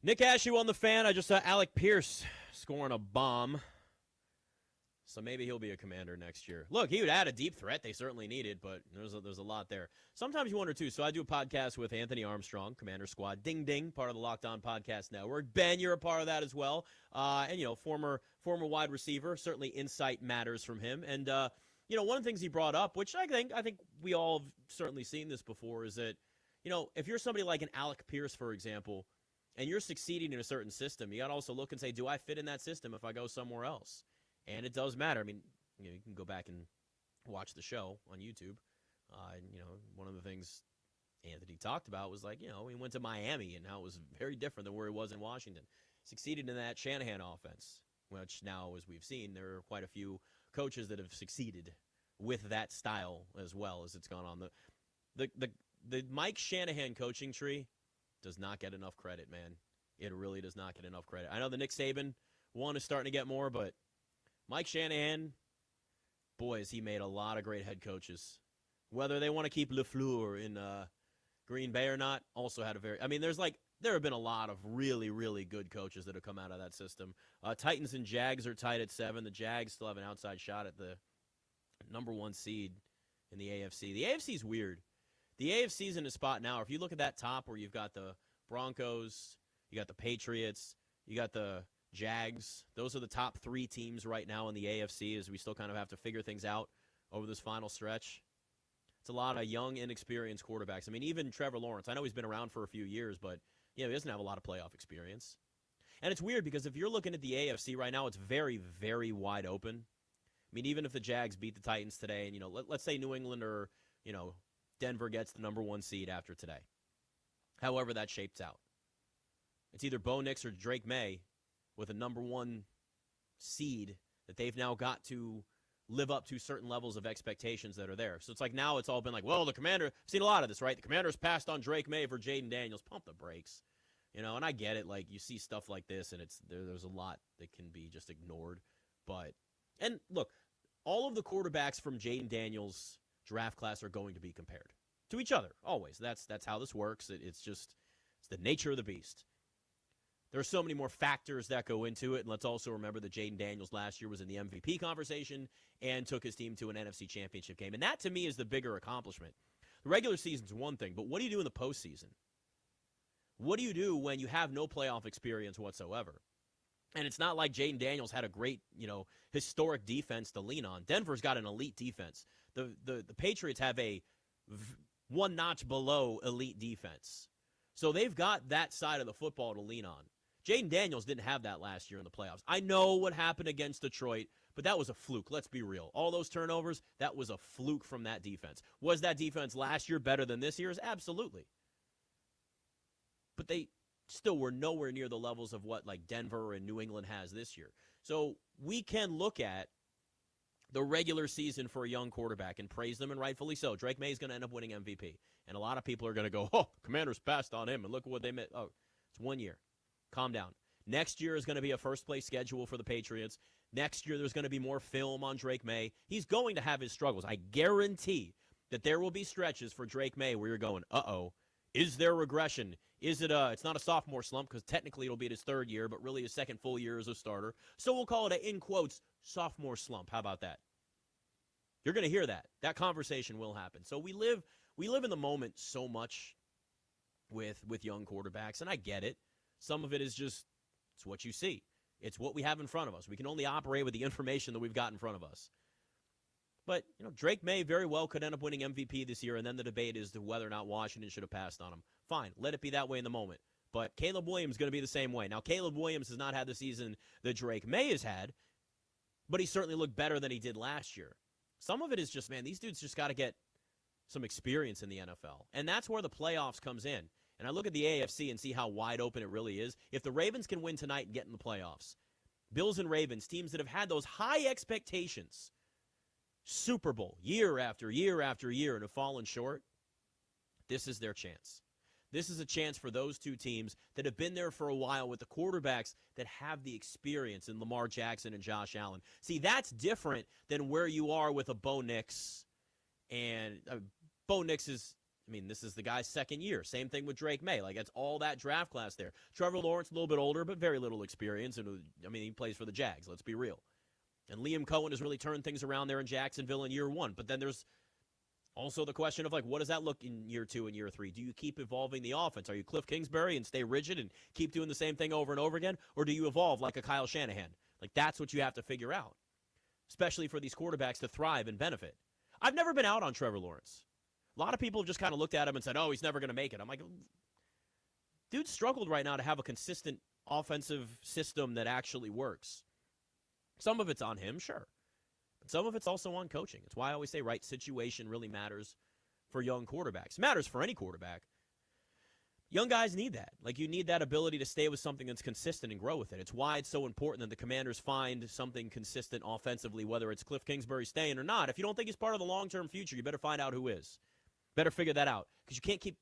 Nick Ashew on the Fan. I just saw Alec Pierce scoring a bomb. So maybe he'll be a Commander next year. Look, he would add a deep threat they certainly needed, but there's a lot there. Sometimes you wonder, too. So I do a podcast with Anthony Armstrong, Commander Squad. Ding, ding, part of the Locked On Podcast Network. Ben, you're a part of that as well. And, former wide receiver. Certainly insight matters from him. And, one of the things he brought up, which I think we all have certainly seen this before, is that, if you're somebody like an Alec Pierce, for example, and you're succeeding in a certain system, you got to also look and say, do I fit in that system if I go somewhere else? And it does matter. I mean, you can go back and watch the show on YouTube. One of the things Anthony talked about was he went to Miami and how it was very different than where he was in Washington. Succeeded in that Shanahan offense, which now, as we've seen, there are quite a few coaches that have succeeded with that style as well as it's gone on. The Mike Shanahan coaching tree does not get enough credit, man. It really does not get enough credit. I know the Nick Saban one is starting to get more, but Mike Shanahan, boy, has he made a lot of great head coaches. Whether they want to keep LaFleur in Green Bay or not, also had there have been a lot of really, really good coaches that have come out of that system. Titans and Jags are tied at 7. The Jags still have an outside shot at the number 1 seed in the AFC. The AFC is weird. The AFC is in a spot now. If you look at that top where you've got the Broncos, you got the Patriots, you got the Jags, those are the top 3 teams right now in the AFC as we still kind of have to figure things out over this final stretch. It's a lot of young, inexperienced quarterbacks. I mean, even Trevor Lawrence, I know he's been around for a few years, but he doesn't have a lot of playoff experience. And it's weird because if you're looking at the AFC right now, it's very, very wide open. I mean, even if the Jags beat the Titans today and, let's say New England or, Denver gets the number 1 seed after today. However that shapes out. It's either Bo Nix or Drake May with a number 1 seed that they've now got to live up to certain levels of expectations that are there. So it's now it's all been well, the Commander, I've seen a lot of this, right? The Commander's passed on Drake May for Jaden Daniels. Pump the brakes. And I get it. You see stuff like this, and there's a lot that can be just ignored. And look, all of the quarterbacks from Jaden Daniels' draft class are going to be compared to each other, always. That's how this works. It's the nature of the beast. There are so many more factors that go into it, and let's also remember that Jaden Daniels last year was in the MVP conversation and took his team to an NFC Championship game. And that, to me, is the bigger accomplishment. The regular season's one thing, but what do you do in the postseason? What do you do when you have no playoff experience whatsoever? And it's not like Jaden Daniels had a great, historic defense to lean on. Denver's got an elite defense. The Patriots have a one notch below elite defense. So they've got that side of the football to lean on. Jaden Daniels didn't have that last year in the playoffs. I know what happened against Detroit, but that was a fluke. Let's be real. All those turnovers, that was a fluke from that defense. Was that defense last year better than this year's? Absolutely. But they still were nowhere near the levels of what Denver and New England has this year. So we can look at the regular season for a young quarterback and praise them, and rightfully so. Drake May is going to end up winning MVP. And a lot of people are going to go, Commanders passed on him, and look at what they made. Oh, it's 1 year. Calm down. Next year is going to be a first-place schedule for the Patriots. Next year there's going to be more film on Drake May. He's going to have his struggles. I guarantee that there will be stretches for Drake May where you're going, is there regression? Is it it's not a sophomore slump because technically it'll be his 3rd year, but really his 2nd full year as a starter. So we'll call it a, in quotes, sophomore slump. How about that? You're going to hear that. That conversation will happen. So we live in the moment so much with young quarterbacks, and I get it. Some of it is just, it's what you see. It's what we have in front of us. We can only operate with the information that we've got in front of us. But, Drake May very well could end up winning MVP this year, and then the debate is to whether or not Washington should have passed on him. Fine, let it be that way in the moment. But Caleb Williams is going to be the same way. Now, Caleb Williams has not had the season that Drake May has had, but he certainly looked better than he did last year. Some of it is just, man, these dudes just got to get some experience in the NFL. And that's where the playoffs comes in. And I look at the AFC and see how wide open it really is. If the Ravens can win tonight and get in the playoffs, Bills and Ravens, teams that have had those high expectations, Super Bowl, year after year after year, and have fallen short, this is their chance. This is a chance for those two teams that have been there for a while with the quarterbacks that have the experience in Lamar Jackson and Josh Allen. See, that's different than where you are with a Bo Nix. And Bo Nix is I mean, this is the guy's second year. Same thing with Drake May. Like, it's all that draft class there. Trevor Lawrence, a little bit older, but very little experience. And I mean, he plays for the Jags. Let's be real. And Liam Cohen has really turned things around there in Jacksonville in year one. But then there's also the question of, like, what does that look in year 2 and year 3? Do you keep evolving the offense? Are you Cliff Kingsbury and stay rigid and keep doing the same thing over and over again? Or do you evolve like a Kyle Shanahan? Like, that's what you have to figure out, especially for these quarterbacks to thrive and benefit. I've never been out on Trevor Lawrence. A lot of people have just kind of looked at him and said, oh, he's never going to make it. I'm like, dude struggled right now to have a consistent offensive system that actually works. Some of it's on him, sure. But some of it's also on coaching. It's why I always say right situation really matters for young quarterbacks. It matters for any quarterback. Young guys need that. Like, you need that ability to stay with something that's consistent and grow with it. It's why it's so important that the Commanders find something consistent offensively, whether it's Cliff Kingsbury staying or not. If you don't think he's part of the long-term future, you better find out who is. Better figure that out, because you can't keep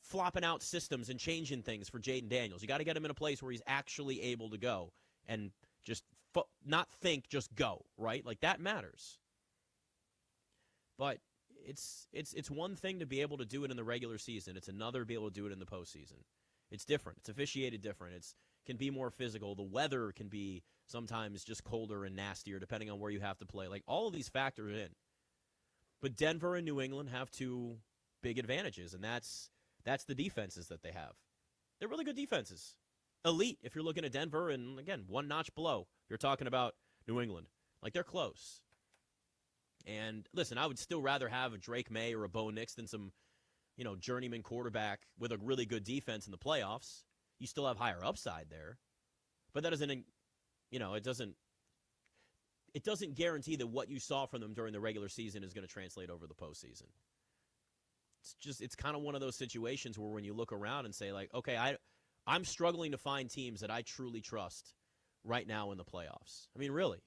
flopping out systems and changing things for Jaden Daniels. You got to get him in a place where he's actually able to go and just not think, just go, right? Like, that matters. But it's one thing to be able to do it in the regular season. It's another to be able to do it in the postseason. It's different. It's officiated different. It can be more physical. The weather can be sometimes just colder and nastier depending on where you have to play. Like, all of these factors in. But Denver and New England have two big advantages, and that's the defenses that they have. They're really good defenses. Elite if you're looking at Denver, and, again, one notch below if you're talking about New England. Like, they're close. And, listen, I would still rather have a Drake May or a Bo Nix than some, journeyman quarterback with a really good defense in the playoffs. You still have higher upside there. But that doesn't, it doesn't guarantee that what you saw from them during the regular season is going to translate over the postseason. It's kind of one of those situations where when you look around and say, like, okay, I'm struggling to find teams that I truly trust right now in the playoffs. I mean, really.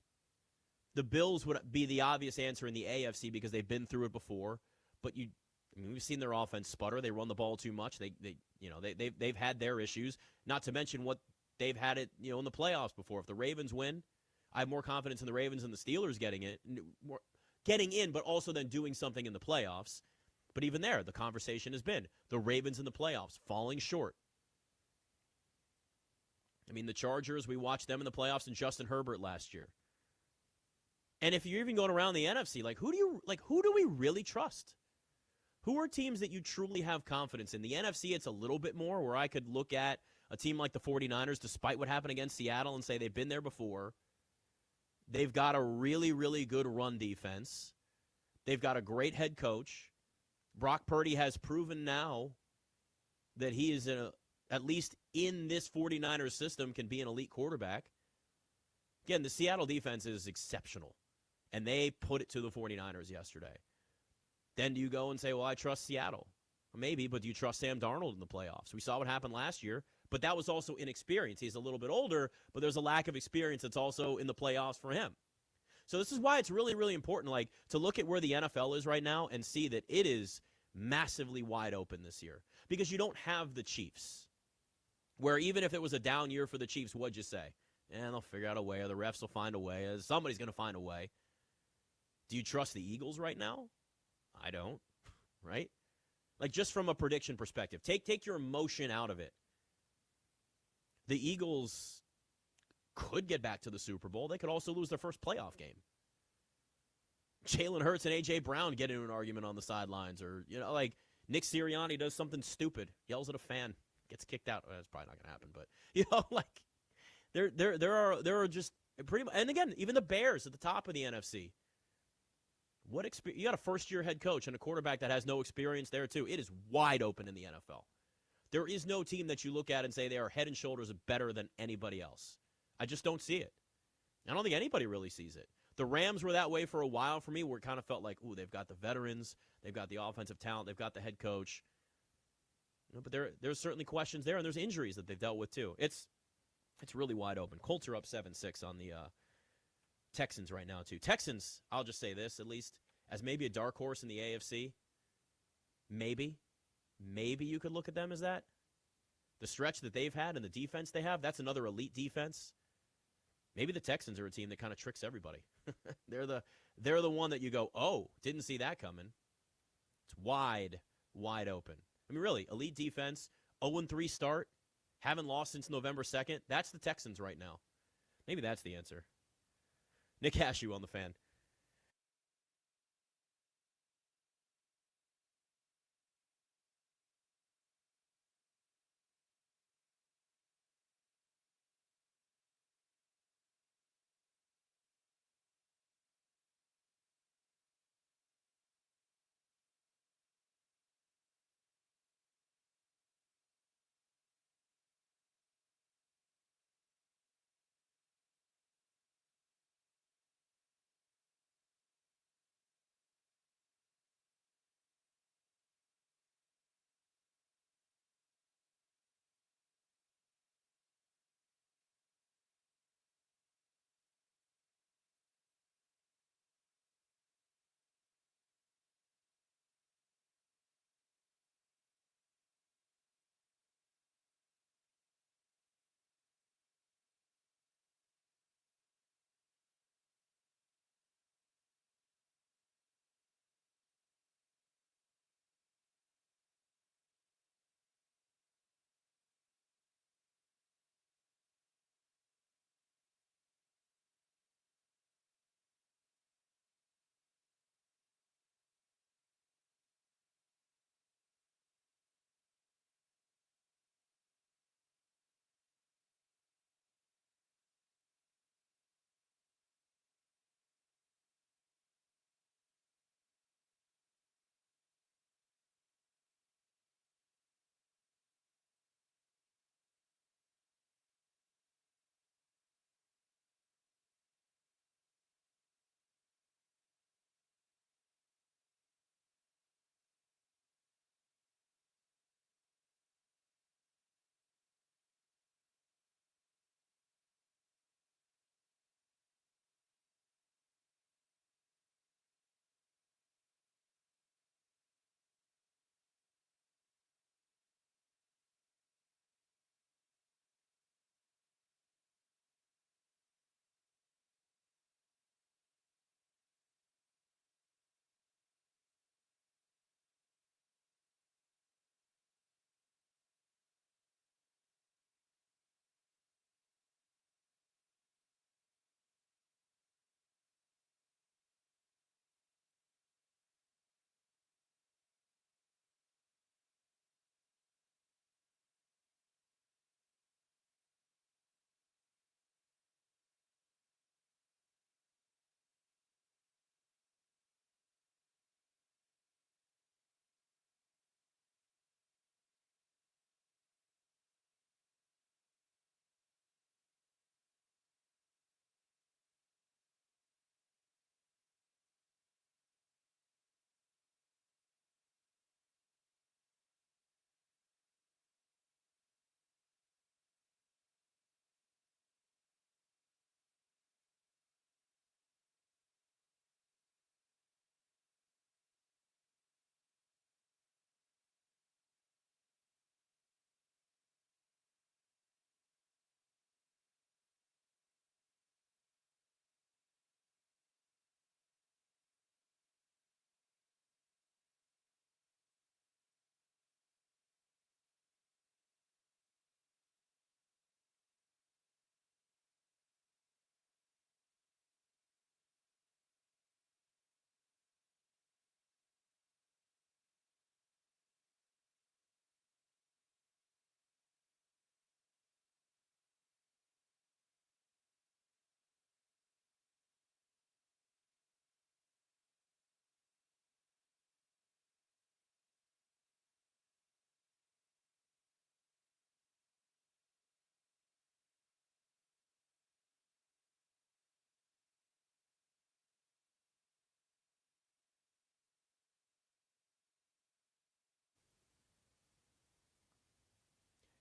The Bills would be the obvious answer in the AFC because they've been through it before, but we've seen their offense sputter. They run the ball too much. They've had their issues, not to mention what they've had it, in the playoffs before. If the Ravens win, I have more confidence in the Ravens and the Steelers getting in, but also then doing something in the playoffs. But even there, the conversation has been the Ravens in the playoffs falling short. I mean, the Chargers, we watched them in the playoffs and Justin Herbert last year. And if you're even going around the NFC, who do we really trust? Who are teams that you truly have confidence in? The NFC, it's a little bit more where I could look at a team like the 49ers, despite what happened against Seattle, and say they've been there before. They've got a really, really good run defense. They've got a great head coach. Brock Purdy has proven now that he is, at least in this 49ers system, can be an elite quarterback. Again, the Seattle defense is exceptional, and they put it to the 49ers yesterday. Then do you go and say, well, I trust Seattle? Maybe, but do you trust Sam Darnold in the playoffs? We saw what happened last year, but that was also inexperience. He's a little bit older, but there's a lack of experience that's also in the playoffs for him. So this is why it's really, really important, to look at where the NFL is right now and see that it is massively wide open this year. Because you don't have the Chiefs, where even if it was a down year for the Chiefs, what'd you say? And they'll figure out a way, or the refs will find a way, or somebody's going to find a way. Do you trust the Eagles right now? I don't, right? Just from a prediction perspective. Take your emotion out of it. The Eagles could get back to the Super Bowl. They could also lose their first playoff game. Jalen Hurts and A.J. Brown get into an argument on the sidelines, or, Nick Sirianni does something stupid, yells at a fan, gets kicked out. Well, that's probably not going to happen, but, there are just pretty much, and again, even the Bears at the top of the NFC. You got a first-year head coach and a quarterback that has no experience there, too. It is wide open in the NFL. There is no team that you look at and say they are head and shoulders better than anybody else. I just don't see it. I don't think anybody really sees it. The Rams were that way for a while for me, where it kind of felt like, ooh, they've got the veterans, they've got the offensive talent, they've got the head coach. But there's certainly questions there, and there's injuries that they've dealt with, too. It's really wide open. Colts are up 7-6 on the Texans right now, too. Texans, I'll just say this, at least, as maybe a dark horse in the AFC. Maybe you could look at them as that. The stretch that they've had and the defense they have, that's another elite defense. Maybe the Texans are a team that kind of tricks everybody. They're the one that you go, oh, didn't see that coming. It's wide wide open. I mean, really, elite defense, 0-3 start, haven't lost since November 2nd. That's the Texans right now. Maybe that's the answer. Nick Cashew on the Fan.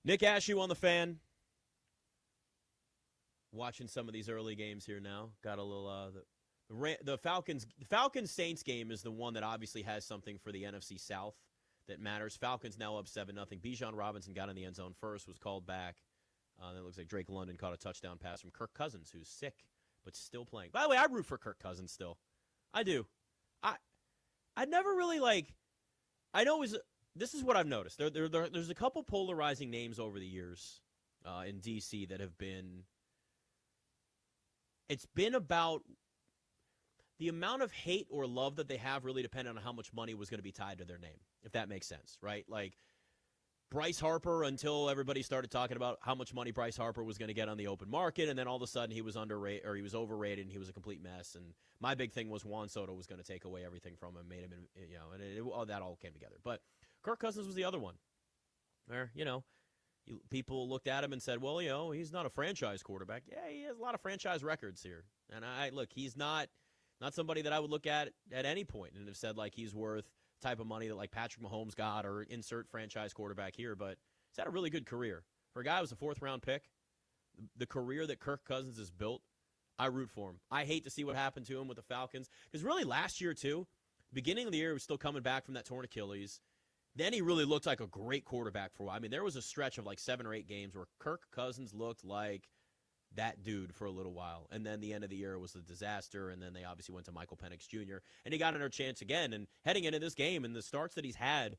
Nick Ashew on the Fan. Watching some of these early games here now. Got a little the Falcons Saints game is the one that obviously has something for the NFC South that matters. Falcons now up 7-0. Bijan Robinson got in the end zone first, was called back. Then it looks like Drake London caught a touchdown pass from Kirk Cousins, who's sick but still playing. By the way, I root for Kirk Cousins still. I do. I never really like. I know it was this is what I've noticed. There's a couple polarizing names over the years in D.C. that have been. It's been about the amount of hate or love that they have really depended on how much money was going to be tied to their name, if that makes sense, right? Like Bryce Harper, until everybody started talking about how much money Bryce Harper was going to get on the open market, and then all of a sudden he was underrated or he was overrated and he was a complete mess. And my big thing was Juan Soto was going to take away everything from him, made him, and all that all came together. But Kirk Cousins was the other one, where people looked at him and said, well, he's not a franchise quarterback. Yeah, he has a lot of franchise records here, and he's not somebody that I would look at any point and have said like he's worth type of money that like Patrick Mahomes got or insert franchise quarterback here, but he's had a really good career. For a guy who was a 4th-round pick, the career that Kirk Cousins has built, I root for him. I hate to see what happened to him with the Falcons because really last year too, beginning of the year he was still coming back from that torn Achilles. Then he really looked like a great quarterback for a while. I mean, there was a stretch of like 7 or 8 games where Kirk Cousins looked like that dude for a little while. And then the end of the year was a disaster, and then they obviously went to Michael Penix Jr., and he got another chance again. And heading into this game and the starts that he's had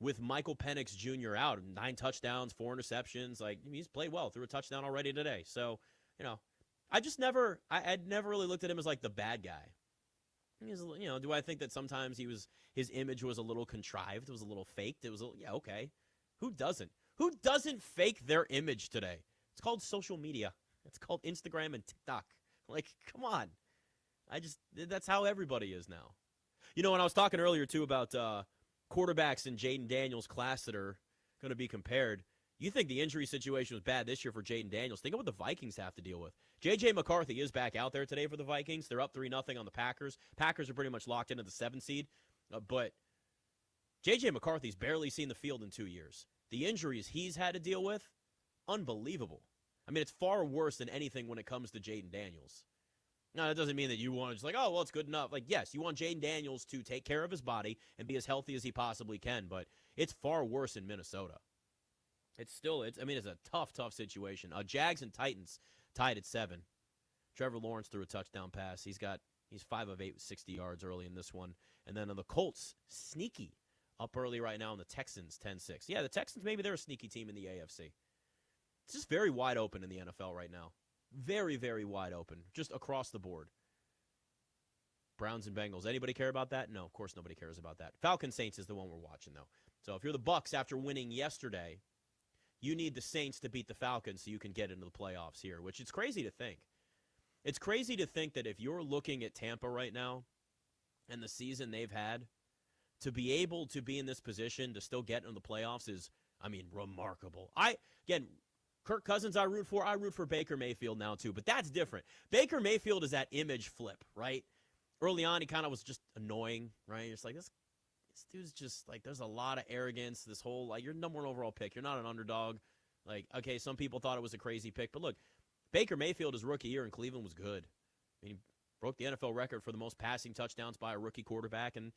with Michael Penix Jr. out, 9 touchdowns, 4 interceptions, he's played well, threw a touchdown already today. So, I'd never really looked at him as like the bad guy. Do I think that sometimes his image was a little contrived, it was a little faked? It was okay. Who doesn't? Who doesn't fake their image today? It's called social media. It's called Instagram and TikTok. Like, come on. That's how everybody is now. When I was talking earlier, too, about quarterbacks in Jaden Daniels' class that are going to be compared, you think the injury situation was bad this year for Jaden Daniels. Think of what the Vikings have to deal with. J.J. McCarthy is back out there today for the Vikings. They're up 3-0 on the Packers. Packers are pretty much locked into the 7th seed. But J.J. McCarthy's barely seen the field in 2 years. The injuries he's had to deal with, unbelievable. I mean, it's far worse than anything when it comes to Jaden Daniels. Now, that doesn't mean that you want to just like, oh, well, it's good enough. Like, yes, you want Jaden Daniels to take care of his body and be as healthy as he possibly can, but it's far worse in Minnesota. It's a tough situation. Jags and Titans tied at 7. Trevor Lawrence threw a touchdown pass. He's 5 of 8 with 60 yards early in this one. And then the Colts, sneaky, up early right now, and the Texans 10-6. Yeah, the Texans, maybe they're a sneaky team in the AFC. It's just very wide open in the NFL right now. Very, very wide open, just across the board. Browns and Bengals. Anybody care about that? No, of course nobody cares about that. Falcons Saints is the one we're watching, though. So if you're the Bucs after winning yesterday, you need the Saints to beat the Falcons so you can get into the playoffs here, which it's crazy to think. It's crazy to think that if you're looking at Tampa right now and the season they've had, to be able to be in this position to still get into the playoffs is, remarkable. Kirk Cousins I root for Baker Mayfield now too, but that's different. Baker Mayfield is that image flip, right? Early on, he kind of was just annoying, right? It's like, this dude's just, like, there's a lot of arrogance, this whole, like, you're number 1 overall pick. You're not an underdog. Like, okay, some people thought it was a crazy pick, but look, Baker Mayfield, his rookie year in Cleveland was good. He broke the NFL record for the most passing touchdowns by a rookie quarterback, and,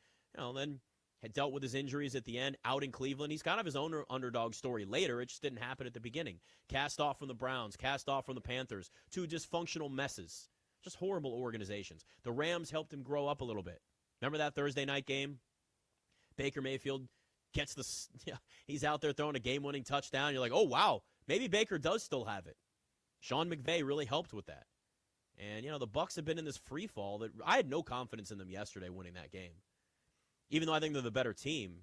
then had dealt with his injuries at the end, out in Cleveland. He's kind of his own underdog story later. It just didn't happen at the beginning. Cast off from the Browns, cast off from the Panthers, 2 dysfunctional messes. Just horrible organizations. The Rams helped him grow up a little bit. Remember that Thursday night game? Baker Mayfield gets he's out there throwing a game-winning touchdown. You're like, oh, wow, maybe Baker does still have it. Sean McVay really helped with that. And, the Bucs have been in this free fall that I had no confidence in them yesterday winning that game. Even though I think they're the better team,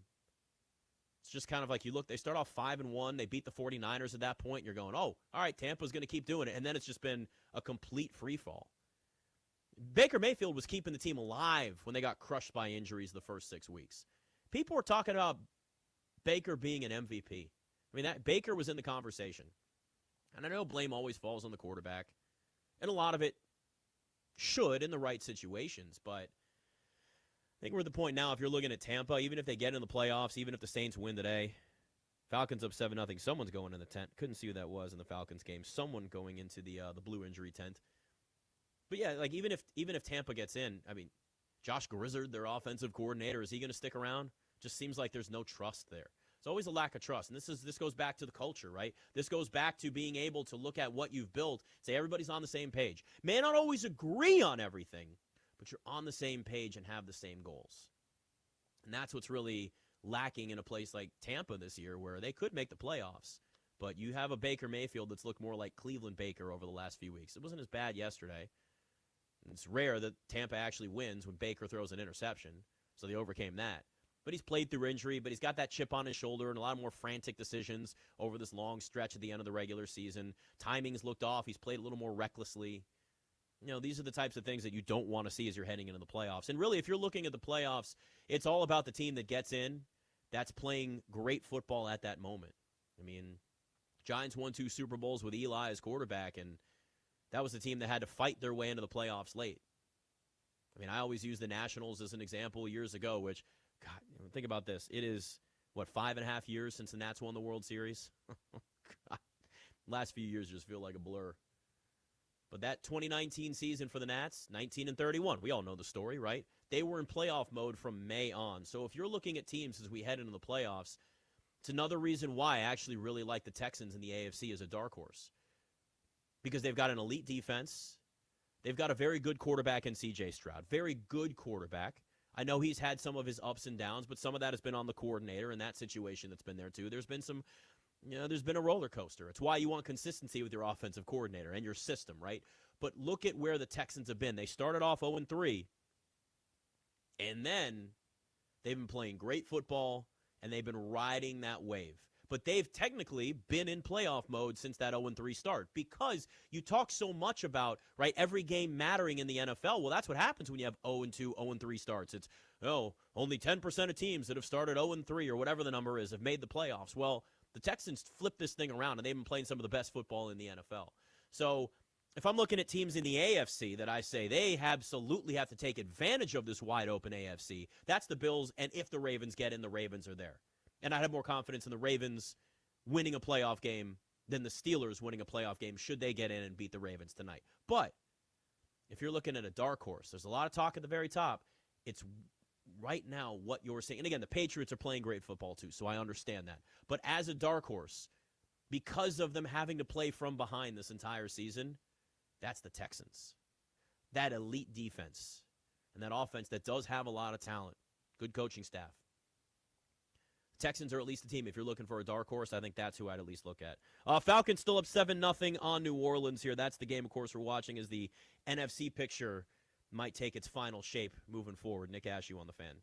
it's just kind of like you look, they start off 5-1. They beat the 49ers at that point, and you're going, oh, all right, Tampa's going to keep doing it. And then it's just been a complete free fall. Baker Mayfield was keeping the team alive when they got crushed by injuries the first 6 weeks. People were talking about Baker being an MVP. That Baker was in the conversation. And I know blame always falls on the quarterback. And a lot of it should in the right situations. But I think we're at the point now, if you're looking at Tampa, even if they get in the playoffs, even if the Saints win today, Falcons up 7-0, someone's going in the tent. Couldn't see who that was in the Falcons game. Someone going into the blue injury tent. But yeah, like even if Tampa gets in, Josh Grizzard, their offensive coordinator, is he going to stick around? Just seems like there's no trust there. It's always a lack of trust. And this goes back to the culture, right? This goes back to being able to look at what you've built, say everybody's on the same page. May not always agree on everything, but you're on the same page and have the same goals. And that's what's really lacking in a place like Tampa this year where they could make the playoffs. But you have a Baker Mayfield that's looked more like Cleveland Baker over the last few weeks. It wasn't as bad yesterday. It's rare that Tampa actually wins when Baker throws an interception, so they overcame that. But he's played through injury, but he's got that chip on his shoulder and a lot more frantic decisions over this long stretch at the end of the regular season. Timing's looked off. He's played a little more recklessly. These are the types of things that you don't want to see as you're heading into the playoffs. And really, if you're looking at the playoffs, it's all about the team that gets in that's playing great football at that moment. I mean, Giants won 2 Super Bowls with Eli as quarterback, and that was the team that had to fight their way into the playoffs late. I mean, I always use the Nationals as an example years ago, which, God, think about this. It is, 5.5 years since the Nats won the World Series? God. Last few years just feel like a blur. But that 2019 season for the Nats, 19-31, we all know the story, right? They were in playoff mode from May on. So if you're looking at teams as we head into the playoffs, it's another reason why I actually really like the Texans in the AFC as a dark horse. Because they've got an elite defense. They've got a very good quarterback in C.J. Stroud. Very good quarterback. I know he's had some of his ups and downs, but some of that has been on the coordinator and that situation that's been there too. There's been there's been a roller coaster. It's why you want consistency with your offensive coordinator and your system, right? But look at where the Texans have been. They started off 0-3, and then they've been playing great football, and they've been riding that wave. But they've technically been in playoff mode since that 0-3 start because you talk so much about, right, every game mattering in the NFL. Well, that's what happens when you have 0-2, 0-3 starts. It's, only 10% of teams that have started 0-3 or whatever the number is have made the playoffs. Well, the Texans flipped this thing around, and they've been playing some of the best football in the NFL. So if I'm looking at teams in the AFC that I say they absolutely have to take advantage of this wide-open AFC, that's the Bills, and if the Ravens get in, the Ravens are there. And I have more confidence in the Ravens winning a playoff game than the Steelers winning a playoff game should they get in and beat the Ravens tonight. But if you're looking at a dark horse, there's a lot of talk at the very top. It's right now what you're saying. And again, the Patriots are playing great football too, so I understand that. But as a dark horse, because of them having to play from behind this entire season, that's the Texans. That elite defense and that offense that does have a lot of talent, good coaching staff. Texans are at least a team. If you're looking for a dark horse, I think that's who I'd at least look at. Falcons still up 7-0 on New Orleans here. That's the game, of course, we're watching as the NFC picture might take its final shape moving forward. Nick Ashew on the Fan.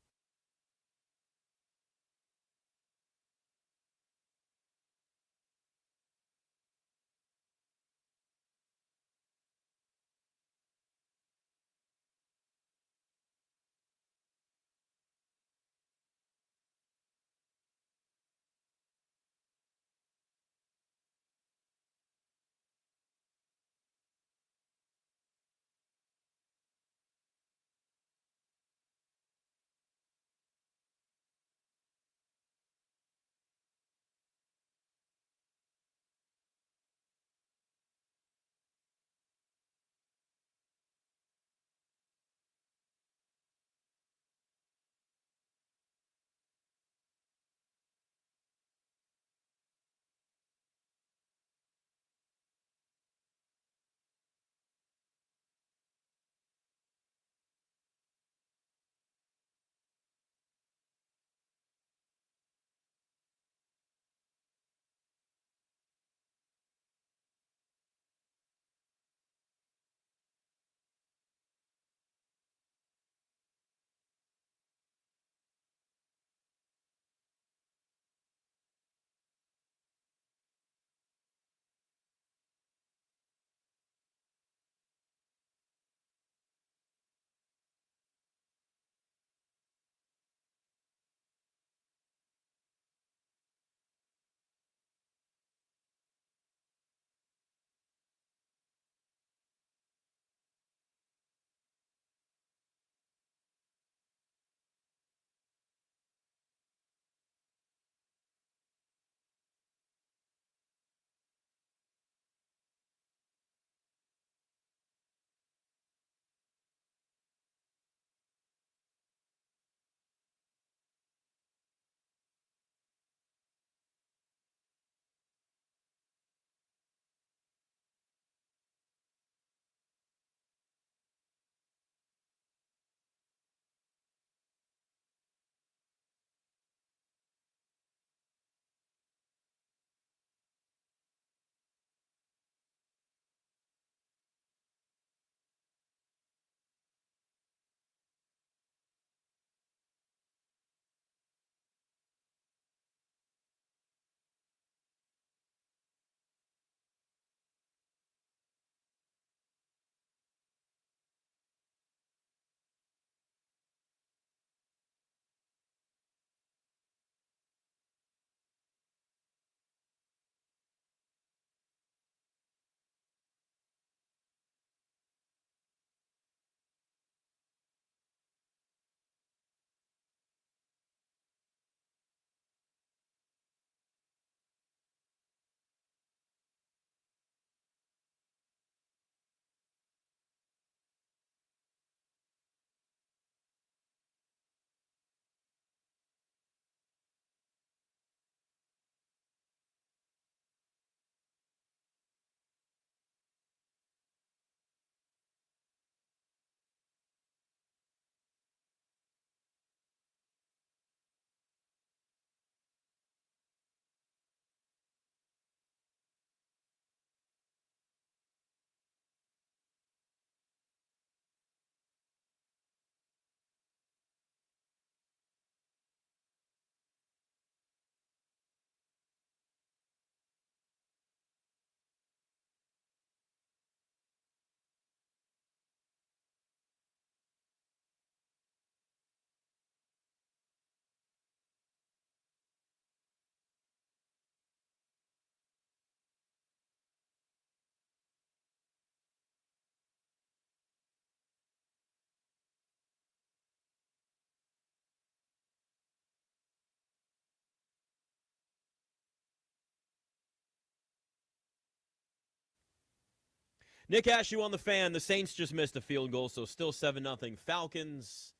Nick Ashew on the Fan. The Saints just missed a field goal, so still 7-0 Falcons.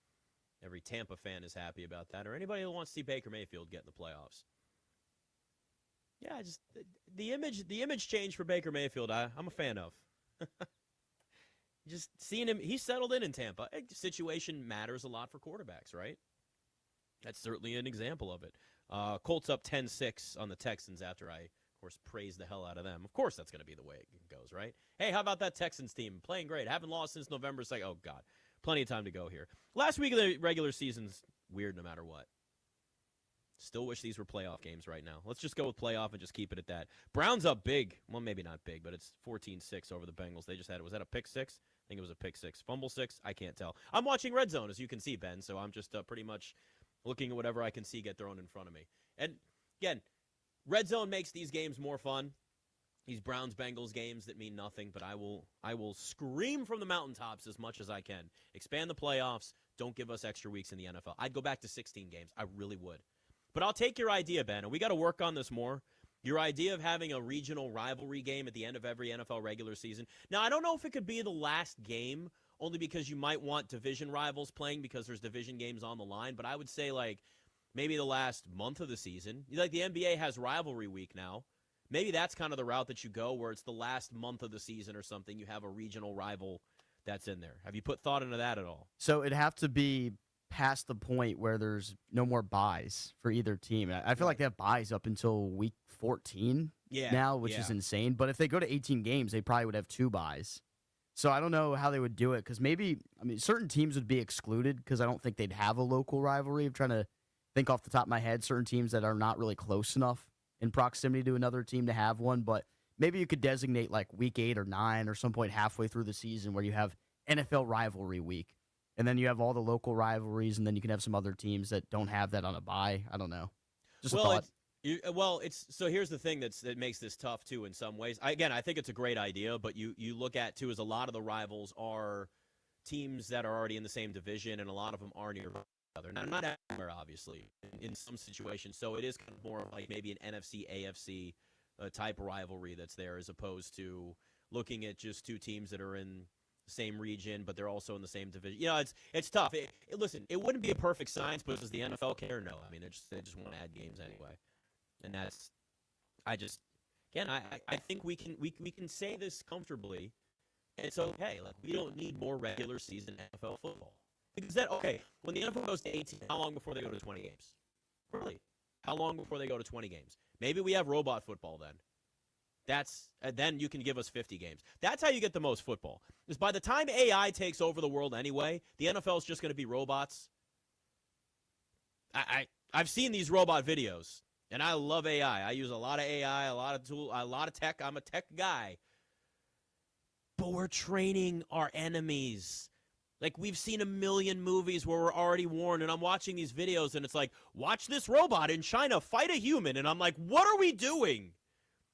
Every Tampa fan is happy about that, or anybody who wants to see Baker Mayfield get in the playoffs. Yeah, just the image change for Baker Mayfield, I'm a fan of. Just seeing him, he's settled in Tampa. Situation matters a lot for quarterbacks, right? That's certainly an example of it. Colts up 10-6 on the Texans after I, of course, praised the hell out of them. Of course that's going to be the way it goes, right? Hey, how about that Texans team? Playing great. Haven't lost since November 2nd. Oh, God. Plenty of time to go here. Last week of the regular season's weird no matter what. Still wish these were playoff games right now. Let's just go with playoff and just keep it at that. Browns up big. Well, maybe not big, but it's 14-6 over the Bengals. They just had it. Was that a pick six? I think it was a pick six. Fumble six? I can't tell. I'm watching Red Zone, as you can see, Ben, so I'm just pretty much looking at whatever I can see get thrown in front of me. And, again, Red Zone makes these games more fun. These Browns-Bengals games that mean nothing, but I will scream from the mountaintops as much as I can. Expand the playoffs. Don't give us extra weeks in the NFL. I'd go back to 16 games. I really would. But I'll take your idea, Ben, and we got to work on this more. Your idea of having a regional rivalry game at the end of every NFL regular season. Now, I don't know if it could be the last game, only because you might want division rivals playing because there's division games on the line. But I would say, like, maybe the last month of the season. Like, the NBA has rivalry week now. Maybe that's kind of the route that you go, where it's the last month of the season or something. You have a regional rival that's in there. Have you put thought into that at all?
So it'd have to be past the point where there's no more buys for either team. I feel like they have buys up until week 14 now, which is insane. But if they go to 18 games, they probably would have 2 buys. So I don't know how they would do it, because maybe, I mean, certain teams would be excluded because I don't think they'd have a local rivalry. I'm trying to think off the top of my head, certain teams that are not really close enough in proximity to another team to have one. But maybe you could designate like week 8 or 9 or some point halfway through the season where you have NFL rivalry week. And then you have all the local rivalries, and then you can have some other teams that don't have that on a bye. I don't know. Just a thought.
It's so here's the thing that makes this tough too in some ways. I think it's a great idea, but you look at too, is a lot of the rivals are teams that are already in the same division, and a lot of them are near each other. Now, not everywhere, obviously, in some situations. So it is kind of more like maybe an NFC AFC type rivalry that's there, as opposed to looking at just 2 teams that are in the same region, but they're also in the same division. You know, it's tough. Listen, it wouldn't be a perfect science, but does the NFL care? No. I mean, they just want to add games anyway, and that's. I think we can say this comfortably. It's okay. Like, we don't need more regular season NFL football, because when the NFL goes to 18, how long before they go to 20 games? Really? How long before they go to 20 games? Maybe we have robot football then. Then you can give us 50 games. That's how you get the most football. Because by the time AI takes over the world anyway, the NFL is just going to be robots. I've seen these robot videos, and I love AI. I use a lot of AI, a lot of tools, a lot of tech. I'm a tech guy. But we're training our enemies. Like, we've seen a million movies where we're already warned, and I'm watching these videos, and it's like, watch this robot in China fight a human. And I'm like, what are we doing?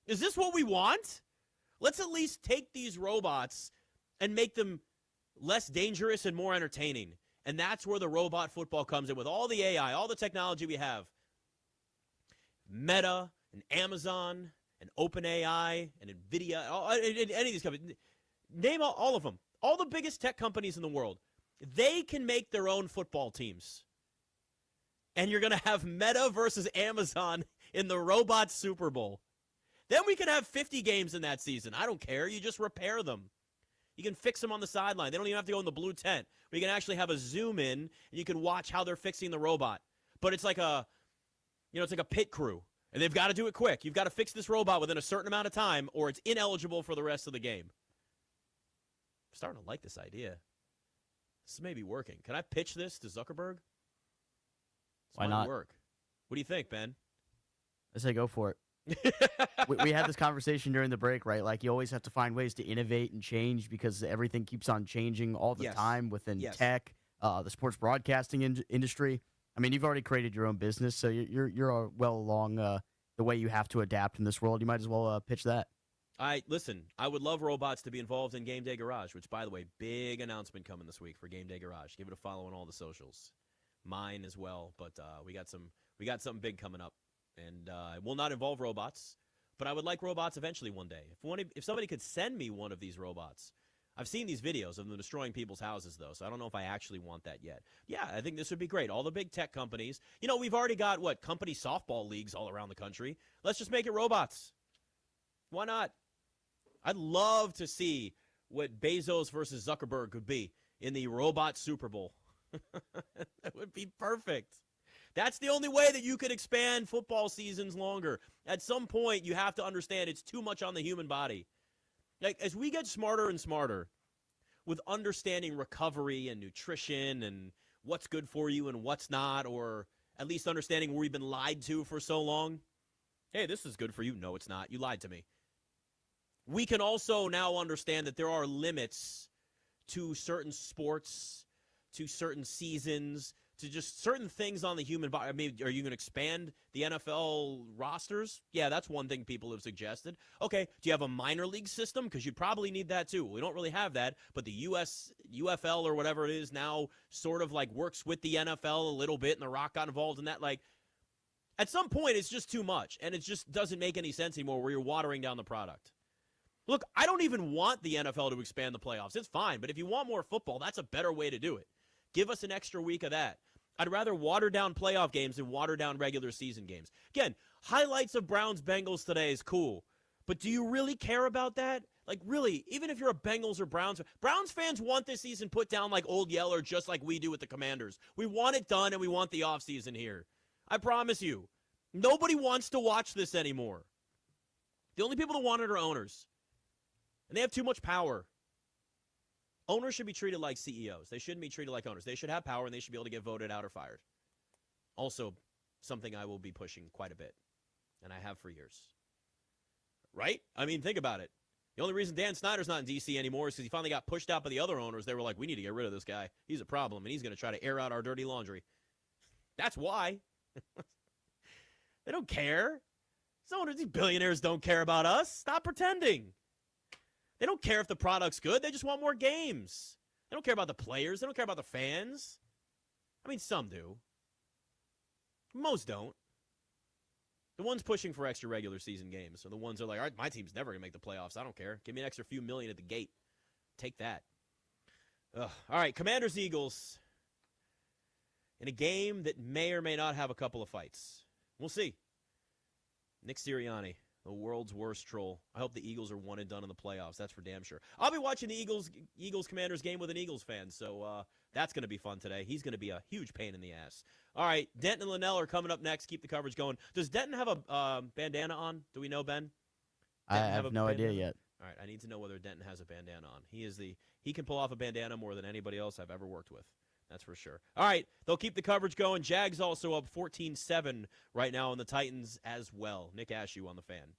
Is this what we want? Let's at least take these robots and make them less dangerous and more entertaining. And that's where the robot football comes in, with all the AI, all the technology we have. Meta and Amazon and OpenAI and NVIDIA, any of these companies. Name all of them. All the biggest tech companies in the world. They can make their own football teams. And you're going to have Meta versus Amazon in the robot Super Bowl. Then we can have 50 games in that season. I don't care. You just repair them. You can fix them on the sideline. They don't even have to go in the blue tent. We can actually have a zoom in, and you can watch how they're fixing the robot. But it's like it's like a pit crew, and they've got to do it quick. You've got to fix this robot within a certain amount of time, or it's ineligible for the rest of the game. I'm starting to like this idea. This may be working. Can I pitch this to Zuckerberg?
Why not?
Work. What do you think, Ben?
I say go for it. we had this conversation during the break, right? Like, you always have to find ways to innovate and change, because everything keeps on changing all the time within tech, the sports broadcasting industry. I mean, you've already created your own business, so you're well along the way you have to adapt in this world. You might as well pitch that.
Listen, I would love robots to be involved in Game Day Garage, which, by the way, big announcement coming this week for Game Day Garage. Give it a follow on all the socials. Mine as well, but we got something big coming up. And it will not involve robots, but I would like robots eventually one day. If somebody could send me one of these robots. I've seen these videos of them destroying people's houses, though, so I don't know if I actually want that yet. Yeah, I think this would be great. All the big tech companies. We've already got, company softball leagues all around the country. Let's just make it robots. Why not? I'd love to see what Bezos versus Zuckerberg could be in the robot Super Bowl. That would be perfect. That's the only way that you could expand football seasons longer. At some point, you have to understand it's too much on the human body. Like, as we get smarter and smarter with understanding recovery and nutrition and what's good for you and what's not, or at least understanding where we've been lied to for so long. Hey, this is good for you. No, it's not. You lied to me. We can also now understand that there are limits to certain sports, to certain seasons, to just certain things on the human body. I mean, are you going to expand the NFL rosters? Yeah, that's one thing people have suggested. Okay, do you have a minor league system? Because you'd probably need that too. We don't really have that, but the UFL or whatever it is now sort of like works with the NFL a little bit, and The Rock got involved in that. Like, at some point, it's just too much, and it just doesn't make any sense anymore where you're watering down the product. Look, I don't even want the NFL to expand the playoffs. It's fine, but if you want more football, that's a better way to do it. Give us an extra week of that. I'd rather water down playoff games than water down regular season games. Again, highlights of Browns-Bengals today is cool, but do you really care about that? Like, really, even if you're a Bengals or Browns fans want this season put down like Old Yeller, just like we do with the Commanders. We want it done, and we want the offseason here. I promise you. Nobody wants to watch this anymore. The only people that want it are owners. And they have too much power. Owners should be treated like CEOs. They shouldn't be treated like owners. They should have power, and they should be able to get voted out or fired. Also, something I will be pushing quite a bit, and I have for years. Right? I mean, think about it. The only reason Dan Snyder's not in D.C. anymore is because he finally got pushed out by the other owners. They were like, we need to get rid of this guy. He's a problem, and he's going to try to air out our dirty laundry. That's why. They don't care. These billionaires don't care about us. Stop pretending. They don't care if the product's good. They just want more games. They don't care about the players. They don't care about the fans. I mean, some do. Most don't. The ones pushing for extra regular season games are the ones that are like, all right, my team's never going to make the playoffs. I don't care. Give me an extra few million at the gate. Take that. Ugh. All right, Commanders-Eagles in a game that may or may not have a couple of fights. We'll see. Nick Sirianni, the world's worst troll. I hope the Eagles are one and done in the playoffs. That's for damn sure. I'll be watching the Eagles-Commanders game with an Eagles fan, so that's going to be fun today. He's going to be a huge pain in the ass. All right, Denton and Linnell are coming up next. Keep the coverage going. Does Denton have a bandana on? Do we know, Ben?
I have no idea yet.
All right, I need to know whether Denton has a bandana on. He can pull off a bandana more than anybody else I've ever worked with. That's for sure. All right, they'll keep the coverage going. Jags also up 14-7 right now on the Titans as well. Nick Ashew on the Fan.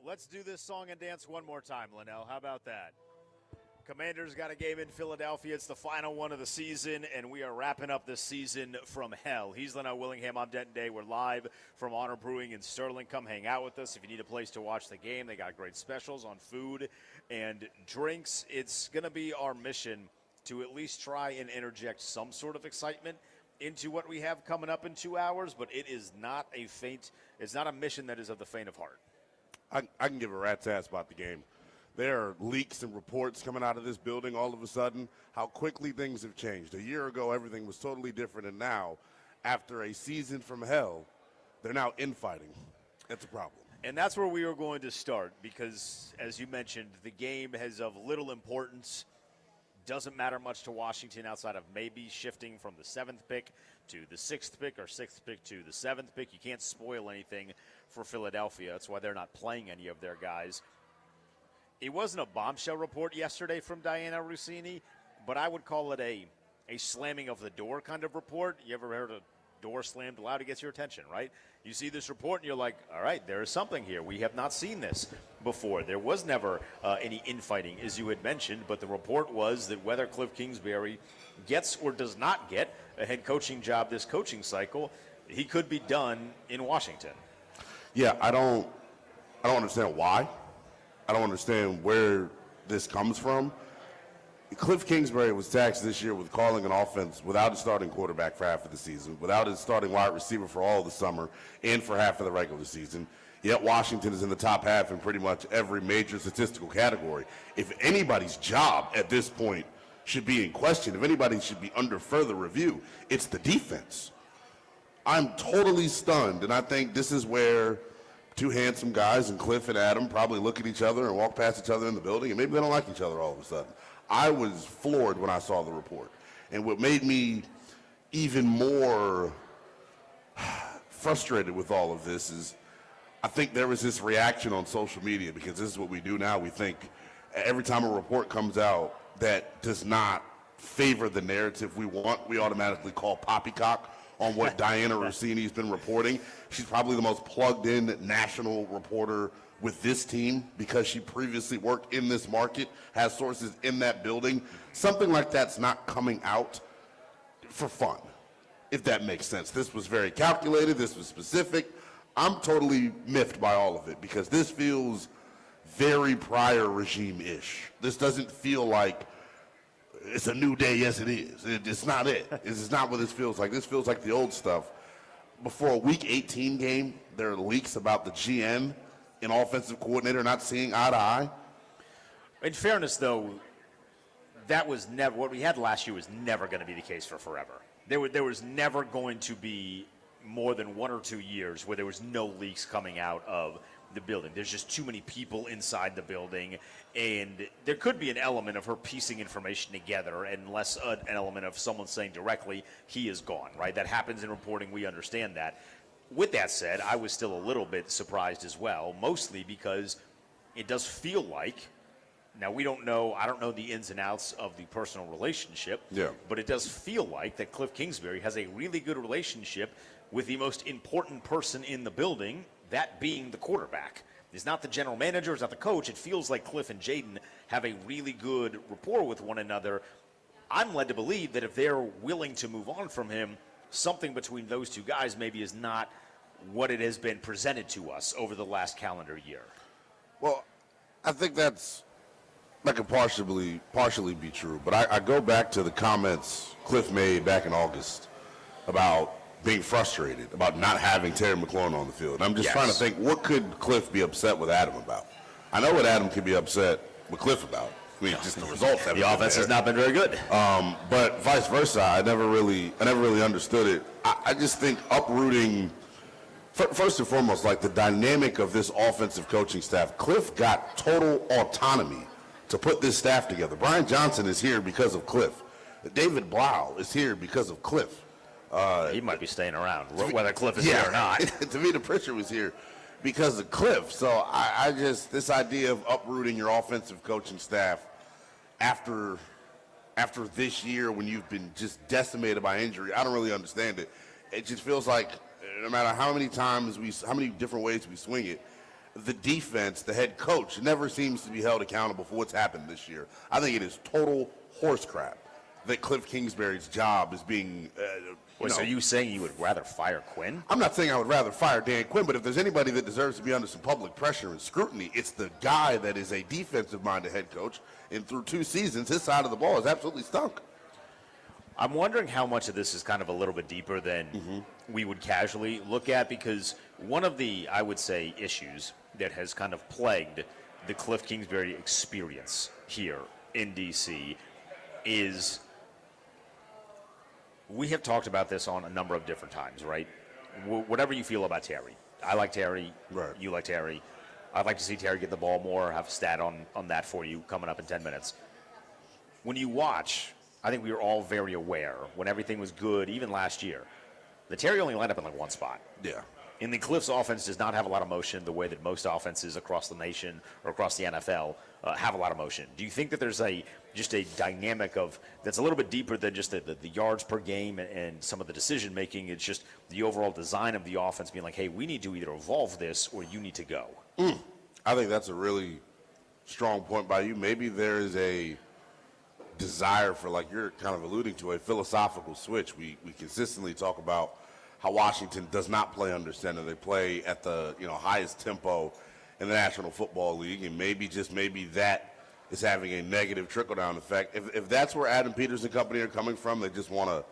Let's do this song and dance one more time, Linnell. How about that? Commanders got a game in Philadelphia. It's the final one of the season, and we are wrapping up this season from hell. He's Linnell Willingham. I'm Denton Day. We're live from Honor Brewing in Sterling. Come hang out with us if you need a place to watch the game. They got great specials on food and drinks. It's going to be our mission to at least try and interject some sort of excitement into what we have coming up in 2 hours, but it is not it's not a mission that is of the faint of heart.
I can give a rat's ass about the game. There are leaks and reports coming out of this building all of a sudden, how quickly things have changed. A year ago, everything was totally different, and now, after a season from hell, they're now infighting. That's a problem.
And that's where we are going to start because, as you mentioned, the game has of little importance. Doesn't matter much to Washington outside of maybe shifting from the 7th pick to the 6th pick or 6th pick to the 7th pick. You can't spoil anything for Philadelphia. That's why they're not playing any of their guys. It wasn't a bombshell report yesterday from Diana Rossini, but I would call it a slamming of the door kind of report. You ever heard a door slammed loud? It gets your attention, right? You see this report and you're like, all right, there is something here. We have not seen this before. There was never any infighting, as you had mentioned, but the report was that whether Cliff Kingsbury gets or does not get a head coaching job this coaching cycle, he could be done in Washington.
Yeah, I don't understand why. I don't understand where this comes from. Cliff Kingsbury was taxed this year with calling an offense without a starting quarterback for half of the season, without his starting wide receiver for all of the summer, and for half of the regular season. Yet Washington is in the top half in pretty much every major statistical category. If anybody's job at this point should be in question, if anybody should be under further review, it's the defense. I'm totally stunned, and I think this is where two handsome guys, and Cliff and Adam, probably look at each other and walk past each other in the building, and maybe they don't like each other all of a sudden. I was floored when I saw the report. And what made me even more frustrated with all of this is I think there was this reaction on social media, because this is what we do now. We think every time a report comes out that does not favor the narrative we want, we automatically call poppycock on what Diana Rossini's been reporting. She's probably the most plugged-in national reporter with this team because she previously worked in this market, has sources in that building. Something like that's not coming out for fun, if that makes sense. This was very calculated. This was specific. I'm totally miffed by all of it because this feels very prior regime-ish. This doesn't feel like it's a new day. Yes, it is. It's not it. It's not what this feels like. This feels like the old stuff. Before a Week 18 game, there are leaks about the GM and offensive coordinator not seeing eye to eye.
In fairness, though, that was never what we had last year was never going to be the case for forever. There was never going to be more than 1 or 2 years where there was no leaks coming out of the building. There's just too many people inside the building, and there could be an element of her piecing information together and less an element of someone saying directly, he is gone, right? That happens in reporting. We understand that. With that said, I was still a little bit surprised as well, mostly because it does feel like, now we don't know, I don't know the ins and outs of the personal relationship, but it does feel like that Cliff Kingsbury has a really good relationship with the most important person in the building, that being the quarterback. It's not the general manager, it's not the coach. It feels like Cliff and Jaden have a really good rapport with one another. I'm led to believe that if they're willing to move on from him, something between those two guys maybe is not what it has been presented to us over the last calendar year.
Well, I think that could partially be true, but I go back to the comments Cliff made back in August about being frustrated, about not having Terry McLaurin on the field. I'm just trying to think, what could Cliff be upset with Adam about? I know what Adam could be upset with Cliff about. I mean, just the results haven't
The offense has not been very good.
But vice versa, I never really understood it. I just think uprooting, first and foremost, like the dynamic of this offensive coaching staff. Cliff got total autonomy to put this staff together. Brian Johnson is here because of Cliff. David Blau is here because of Cliff.
He might be staying around, whether Cliff is here or not.
To me, the Pritchard was here because of Cliff. So I just, this idea of uprooting your offensive coaching staff after this year when you've been just decimated by injury, I don't really understand it. It just feels like no matter how many different ways we swing it, the defense, the head coach, never seems to be held accountable for what's happened this year. I think it is total horse crap that Cliff Kingsbury's job is being
So are you saying you would rather fire Quinn?
I'm not saying I would rather fire Dan Quinn, but if there's anybody that deserves to be under some public pressure and scrutiny, it's the guy that is a defensive-minded head coach, and through 2 seasons, his side of the ball has absolutely stunk.
I'm wondering how much of this is kind of a little bit deeper than we would casually look at, because one of the, I would say, issues that has kind of plagued the Cliff Kingsbury experience here in D.C. is we have talked about this on a number of different times, right? Whatever you feel about Terry. I like Terry.
Right.
You like Terry. I'd like to see Terry get the ball more. Have a stat on that for you coming up in 10 minutes. When you watch, I think we were all very aware when everything was good, even last year, that Terry only lined up in like one spot.
Yeah.
And the Cliffs offense does not have a lot of motion the way that most offenses across the nation or across the NFL have a lot of motion. Do you think that there's just a dynamic of that's a little bit deeper than just the yards per game and some of the decision making? It's just the overall design of the offense being like, hey, we need to either evolve this or you need to go.
I think that's a really strong point by you. Maybe there is a desire for, like you're kind of alluding to, a philosophical switch. We consistently talk about how Washington does not play under center. They play at the highest tempo in the National Football League, and maybe that is having a negative trickle-down effect. If that's where Adam Peters and company are coming from, they just want to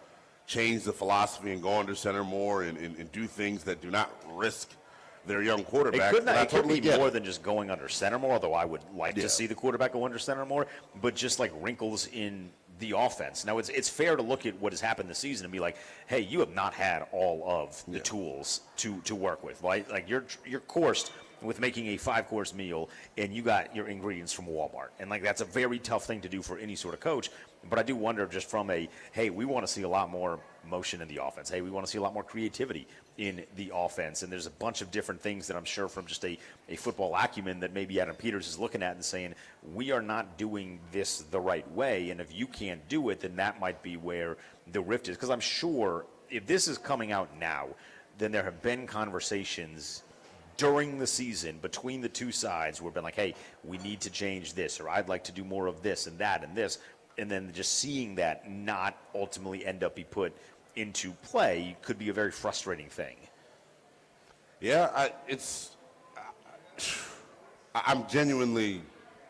change the philosophy and go under center more and do things that do not risk their young quarterback.
It could be more than just going under center more, although I would like to see the quarterback go under center more, but just like wrinkles in the offense. Now, it's fair to look at what has happened this season and be like, hey, you have not had all of the tools to work with. Like you're coursed with making a 5-course meal, and you got your ingredients from Walmart. And, that's a very tough thing to do for any sort of coach. But I do wonder just from hey, we want to see a lot more motion in the offense. Hey, we want to see a lot more creativity in the offense. And there's a bunch of different things that I'm sure from just a football acumen that maybe Adam Peters is looking at and saying, we are not doing this the right way. And if you can't do it, then that might be where the rift is. Because I'm sure if this is coming out now, then there have been conversations during the season between the two sides where we've been like, hey, we need to change this, or I'd like to do more of this and that and this. And then just seeing that not ultimately end up be put into play could be a very frustrating thing.
Yeah, I'm genuinely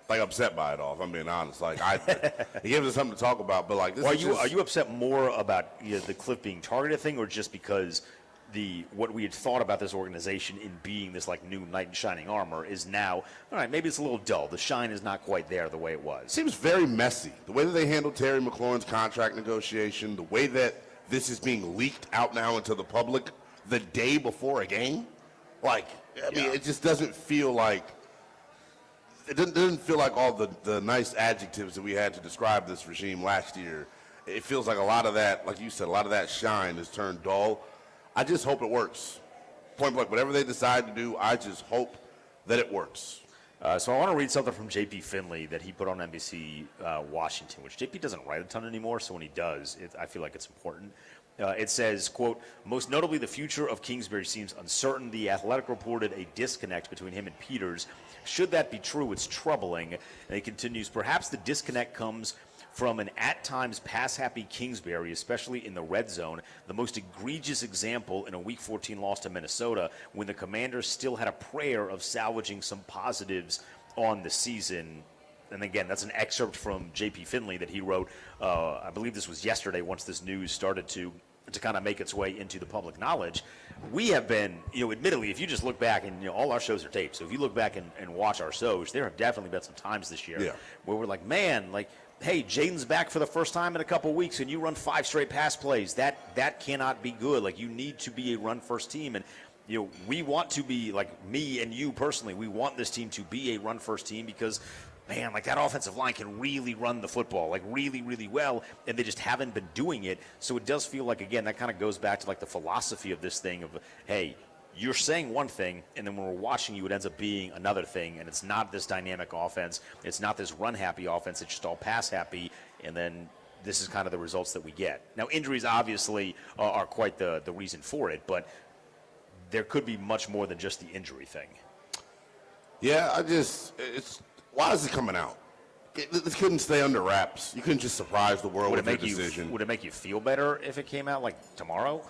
upset by it all, if I'm being honest. It gives us something to talk about, but this
are you upset more about the Cliff being targeted thing, or just because what we had thought about this organization in being this new knight in shining armor is now, all right, maybe it's a little dull. The shine is not quite there the way it was.
Seems very messy. The way that they handled Terry McLaurin's contract negotiation, the way that this is being leaked out now into the public the day before a game. It just doesn't feel like it doesn't feel like all the nice adjectives that we had to describe this regime last year. It feels like a lot of that, like you said, a lot of that shine has turned dull. I just hope it works. Point blank, whatever they decide to do, I just hope that it works.
So I want to read something from J.P. Finley that he put on NBC Washington, which J.P. doesn't write a ton anymore, so when he does, I feel like it's important. It says, quote, most notably the future of Kingsbury seems uncertain. The Athletic reported a disconnect between him and Peters. Should that be true, it's troubling. And he continues, perhaps the disconnect comes from an at times pass-happy Kingsbury, especially in the red zone, the most egregious example in a Week 14 loss to Minnesota when the Commanders still had a prayer of salvaging some positives on the season. And again, that's an excerpt from J.P. Finley that he wrote, I believe this was yesterday once this news started to kind of make its way into the public knowledge. We have been, admittedly, if you just look back, and all our shows are taped, so if you look back and watch our shows, there have definitely been some times this year where we're like, man, hey, Jaden's back for the first time in a couple weeks, and you run 5 straight pass plays. That cannot be good. You need to be a run-first team. And, we want to be, me and you personally, we want this team to be a run-first team because, man, that offensive line can really run the football, really, really well, and they just haven't been doing it. So it does feel like, again, that kind of goes back to, the philosophy of this thing of, hey, you're saying one thing, and then when we're watching you, it ends up being another thing, and it's not this dynamic offense. It's not this run-happy offense. It's just all pass-happy, and then this is kind of the results that we get. Now, injuries obviously are quite the reason for it, but there could be much more than just the injury thing.
Yeah, why is it coming out? This couldn't stay under wraps. You couldn't just surprise the world with your decision.
Would it make you feel better if it came out like tomorrow?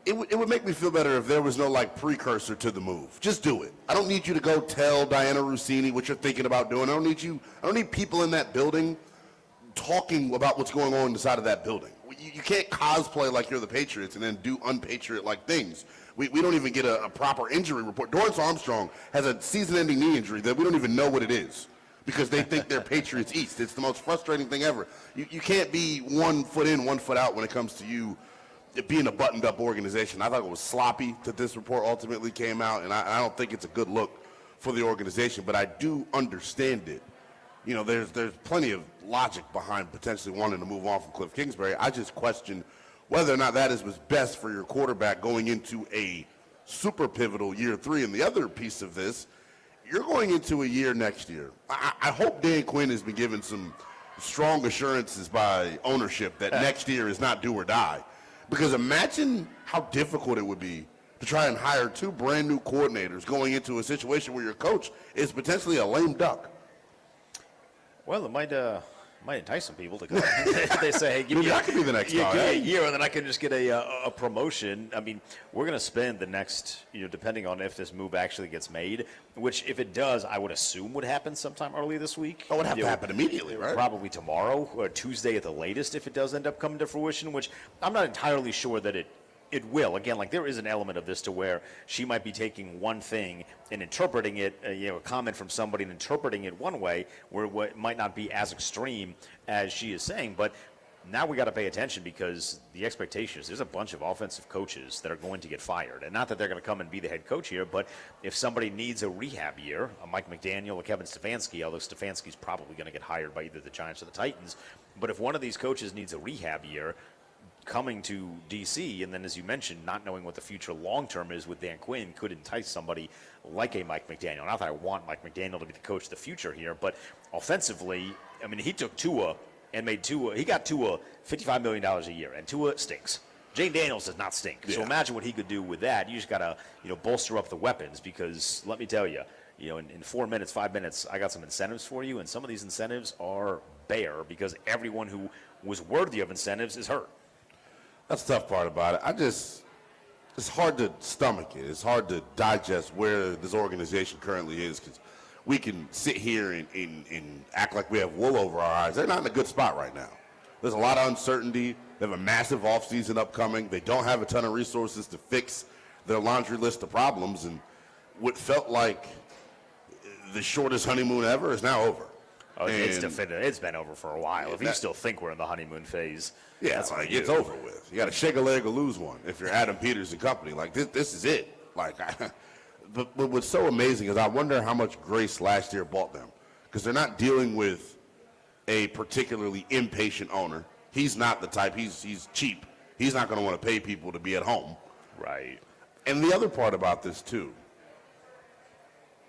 It would make me feel better if there was no precursor to the move. Just do it. I don't need you to go tell Diana Rossini what you're thinking about doing. I don't need people in that building talking about what's going on inside of that building. You can't cosplay like you're the Patriots and then do unpatriot-like things. We don't even get a proper injury report. Dorrance Armstrong has a season-ending knee injury that we don't even know what it is because they think they're Patriots East. It's the most frustrating thing ever. You can't be 1 foot in, 1 foot out when it comes to you being a buttoned-up organization. I thought it was sloppy that this report ultimately came out, and I don't think it's a good look for the organization, but I do understand it. There's plenty of logic behind potentially wanting to move on from Cliff Kingsbury. I just question whether or not that was best for your quarterback going into a super pivotal year 3. And the other piece of this, you're going into a year next year. I hope Dan Quinn has been given some strong assurances by ownership that next year is not do or die. Because imagine how difficult it would be to try and hire 2 brand new coordinators going into a situation where your coach is potentially a lame duck.
Well, it might entice some people to go. They say, hey, give me
that could be the next guy.
A year, and then I can just get a promotion. I mean, we're going to spend the next, depending on if this move actually gets made, which if it does, I would assume would happen sometime early this week.
Oh, it would have to happen immediately, right?
Probably tomorrow or Tuesday at the latest if it does end up coming to fruition, which I'm not entirely sure that it will. Again, there is an element of this to where she might be taking one thing and interpreting it, a comment from somebody and interpreting it one way where it might not be as extreme as she is saying. But now we got to pay attention because the expectation is there's a bunch of offensive coaches that are going to get fired. And not that they're going to come and be the head coach here, but if somebody needs a rehab year, a Mike McDaniel or Kevin Stefanski, although Stefanski's probably going to get hired by either the Giants or the Titans, but if one of these coaches needs a rehab year, coming to D.C., and then, as you mentioned, not knowing what the future long-term is with Dan Quinn could entice somebody like a Mike McDaniel. Not that I want Mike McDaniel to be the coach of the future here, but offensively, I mean, he took Tua and made Tua – he got Tua $55 million a year, and Tua stinks. Jane Daniels does not stink. Yeah. So imagine what he could do with that. You just got to, bolster up the weapons because, let me tell you, in 4 minutes, 5 minutes, I got some incentives for you, and some of these incentives are bare because everyone who was worthy of incentives is hurt.
That's the tough part about it. It's hard to stomach it. It's hard to digest where this organization currently is because we can sit here and act like we have wool over our eyes. They're not in a good spot right now. There's a lot of uncertainty. They have a massive offseason upcoming. They don't have a ton of resources to fix their laundry list of problems. And what felt like the shortest honeymoon ever is now over.
Oh, it's been over for a while. If you still think we're in the honeymoon phase,
yeah, it's over with. You got to shake a leg or lose one if you're Adam Peters and company. This is it. But what's so amazing is I wonder how much grace last year bought them because they're not dealing with a particularly impatient owner. He's not the type. He's cheap. He's not going to want to pay people to be at home.
Right.
And the other part about this too,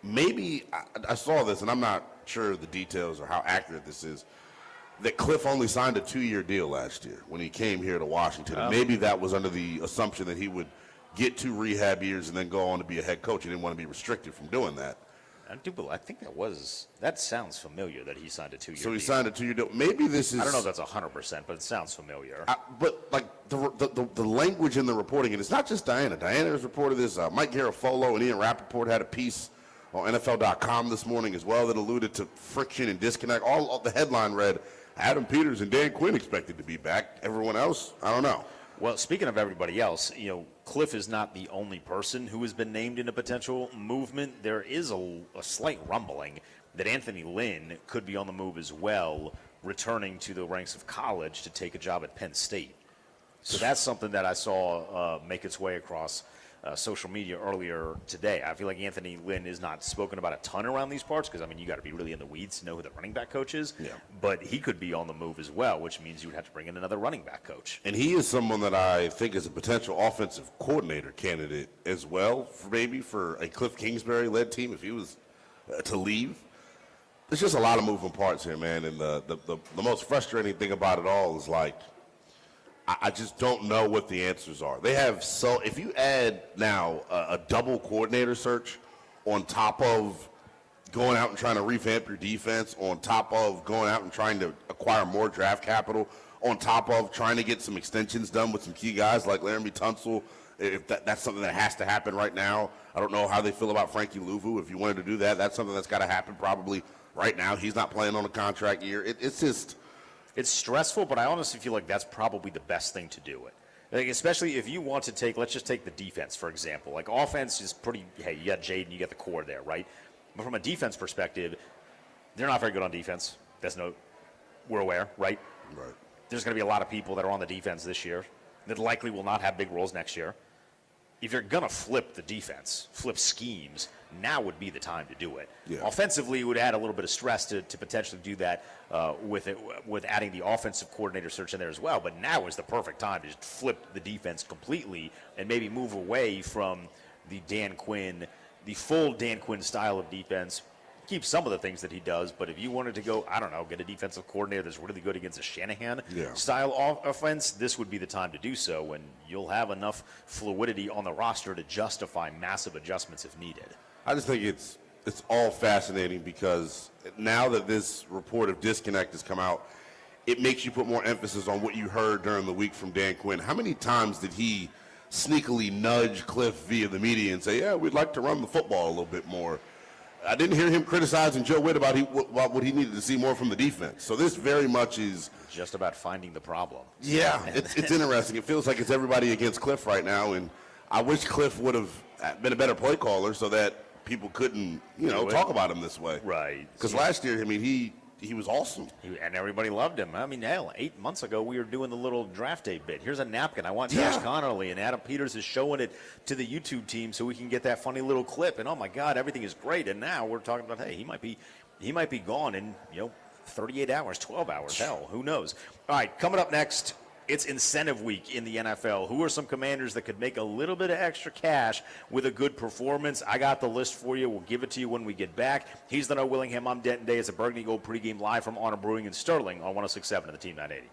maybe I saw this, and I'm not sure the details or how accurate this is, that Cliff only signed a 2-year deal last year when he came here to Washington. And maybe that was under the assumption that he would get 2 rehab years and then go on to be a head coach. He didn't want to be restricted from doing that.
I think that sounds familiar that he signed a 2-year deal.
So he signed a 2-year deal. Maybe this is...
I don't know if that's 100%, but it sounds familiar.
But the language in the reporting, and it's not just Diana. Diana has reported this. Mike Garafolo and Ian Rappaport had a piece on NFL.com this morning as well that alluded to friction and disconnect. All the headline read, Adam Peters and Dan Quinn expected to be back. Everyone else, I don't know.
Well, speaking of everybody else, Cliff is not the only person who has been named in a potential movement. There is a slight rumbling that Anthony Lynn could be on the move as well, returning to the ranks of college to take a job at Penn State. So that's something that I saw make its way across social media earlier today. I feel like Anthony Lynn is not spoken about a ton around these parts because, you got to be really in the weeds to know who the running back coach is.
Yeah.
But he could be on the move as well, which means you would have to bring in another running back coach.
And he is someone that I think is a potential offensive coordinator candidate as well, for a Cliff Kingsbury-led team if he was to leave. There's just a lot of moving parts here, man. And the most frustrating thing about it all is I just don't know what the answers are. They have if you add now a double coordinator search on top of going out and trying to revamp your defense, on top of going out and trying to acquire more draft capital, on top of trying to get some extensions done with some key guys like Laramie Tunsil, if that's something that has to happen right now. I don't know how they feel about Frankie Louvu. If you wanted to do that, that's something that's got to happen probably right now. He's not playing on a contract year. It's just...
It's stressful, but I honestly feel like that's probably the best thing to do it. Like, especially if you want to take, let's just take the defense, for example. Like, offense is pretty, hey, you got Jaden, you got the core there, right? But from a defense perspective, they're not very good on defense. We're aware, right?
Right.
There's going to be a lot of people that are on the defense this year that likely will not have big roles next year. If you're going to flip the defense, flip schemes, now would be the time to do it.
Yeah.
Offensively, it would add a little bit of stress to potentially do that with adding the offensive coordinator search in there as well. But now is the perfect time to just flip the defense completely and maybe move away from the full Dan Quinn style of defense. Keep some of the things that he does, but if you wanted to go, I don't know, get a defensive coordinator that's really good against a Shanahan style offense, this would be the time to do so, and you'll have enough fluidity on the roster to justify massive adjustments if needed.
I just think it's all fascinating because now that this report of disconnect has come out, it makes you put more emphasis on what you heard during the week from Dan Quinn. How many times did he sneakily nudge Cliff via the media and say, yeah, we'd like to run the football a little bit more? I didn't hear him criticizing Joe Witt about what he needed to see more from the defense. So this very much is
just about finding the problem.
Yeah, it's interesting. It feels like it's everybody against Cliff right now, and I wish Cliff would have been a better play caller so that people couldn't, talk about him this way.
Right.
Because last year, I mean, he was awesome.
And everybody loved him. I mean, hell, 8 months ago, we were doing the little draft day bit. Here's a napkin. I want Josh Connolly. And Adam Peters is showing it to the YouTube team so we can get that funny little clip. And, oh, my God, everything is great. And now we're talking about, hey, he might be gone in, 38 hours, 12 hours. Hell, who knows? All right, coming up next, it's incentive week in the NFL. Who are some commanders that could make a little bit of extra cash with a good performance? I got the list for you. We'll give it to you when we get back. He's the Noah Willingham. I'm Denton Day. It's a Burgundy Gold pregame live from Honor Brewing in Sterling on 106.7 of the Team 980.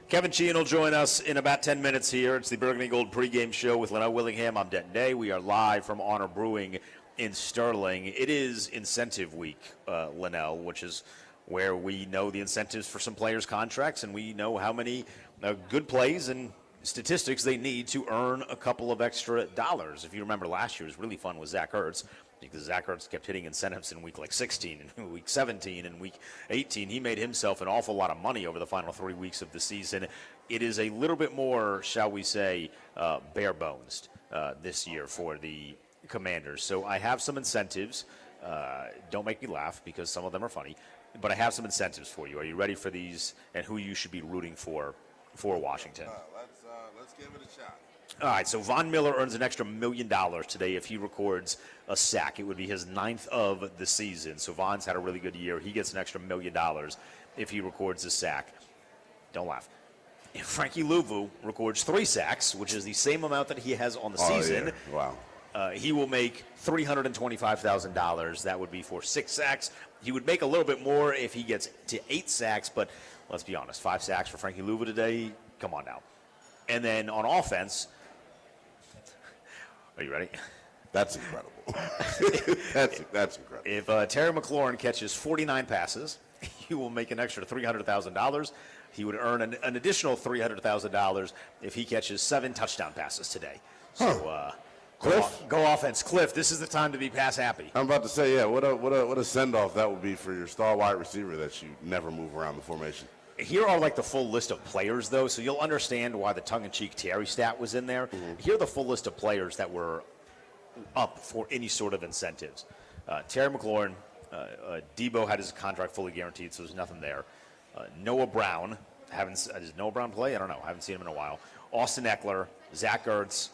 Kevin Sheehan will join us in about 10 minutes here. It's the Burgundy Gold pregame show with Linnell Willingham. I'm Denton Day. We are live from Honor Brewing in Sterling. It is incentive week, Linnell, which is where we know the incentives for some players' contracts, and we know how many good plays and statistics they need to earn a couple of extra dollars. If you remember last year, it was really fun with Zach Ertz, because Zach Ertz kept hitting incentives in week 16 and week 17 and week 18. He made himself an awful lot of money over the final 3 weeks of the season. It is a little bit more, shall we say, bare bones this year for the Commanders. So I have some incentives. Don't make me laugh because some of them are funny, but I have some incentives for you. Are you ready for these and who you should be rooting for Washington?
Let's give it a shot.
All right, so Von Miller earns an extra $1 million today if he records a sack. It would be his 9th of the season. So Von's had a really good year. He gets an extra $1 million if he records a sack. Don't laugh. If Frankie Louvu records 3 sacks, which is the same amount that he has on the season,
yeah. Wow.
he will make $325,000. That would be for 6 sacks. He would make a little bit more if he gets to 8 sacks, but let's be honest, 5 sacks for Frankie Louvu today, come on now. And then on offense, are you ready?
That's incredible. that's incredible.
If Terry McLaurin catches 49 passes, he will make an extra $300,000. He would earn an additional $300,000 if he catches 7 touchdown passes today. So,
Cliff?
Go offense. Cliff, this is the time to be pass happy.
I'm about to say, yeah, what a send-off that would be for your star wide receiver that you never move around the formation.
Here are like the full list of players, though, so you'll understand why the tongue-in-cheek Terry stat was in there. Mm-hmm. Here are the full list of players that were up for any sort of incentives. Terry McLaurin, Debo had his contract fully guaranteed, so there's nothing there. Noah Brown, does Noah Brown play? I don't know. I haven't seen him in a while. Austin Eckler, Zach Ertz,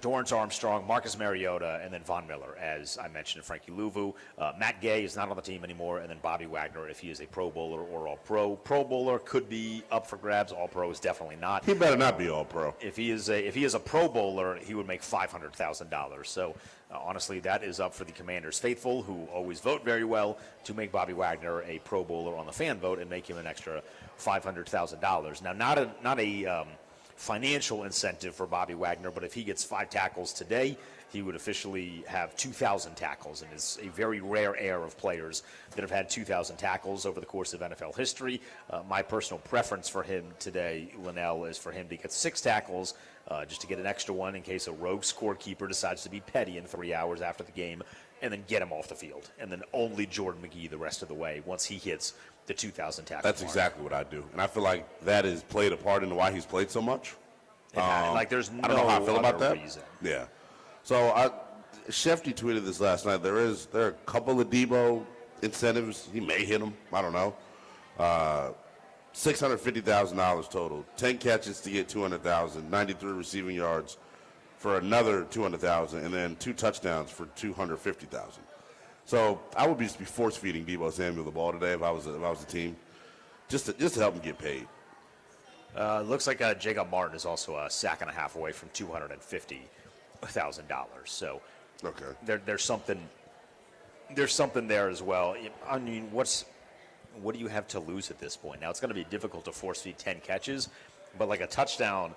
Dorrance Armstrong, Marcus Mariota, and then Von Miller, as I mentioned, Frankie Louvu. Matt Gay is not on the team anymore, and then Bobby Wagner, if he is a Pro Bowler or All-Pro. Pro Bowler could be up for grabs. All-Pro is definitely not.
He better not be All-Pro.
If he is a Pro Bowler, he would make $500,000. So, honestly, that is up for the Commanders faithful, who always vote very well, to make Bobby Wagner a Pro Bowler on the fan vote and make him an extra $500,000. Now, not a financial incentive for Bobby Wagner, but if he gets 5 tackles today, he would officially have 2,000 tackles, and is a very rare air of players that have had 2,000 tackles over the course of NFL history. My personal preference for him today, Linnell, is for him to get 6 tackles, just to get an extra one in case a rogue scorekeeper decides to be petty in 3 hours after the game, and then get him off the field, and then only Jordan McGee the rest of the way once he hits the 2,000 tackles.
That's exactly what I do, and I feel like that has played a part into why he's played so much.
There's no
I don't know how I feel about that.
reason.
Yeah. So Shefty tweeted this last night. There are a couple of Debo incentives. He may hit them. I don't know. $650,000 total. 10 catches to get $200,000. 93 receiving yards for another $200,000, and then 2 touchdowns for $250,000. So I would just be force feeding Debo Samuel the ball today if I was a team, just to help him get paid.
Looks like Jacob Martin is also a sack and a half away from $250,000. So
okay,
there's something there as well. I mean, what do you have to lose at this point? Now it's going to be difficult to force feed 10 catches, but like a touchdown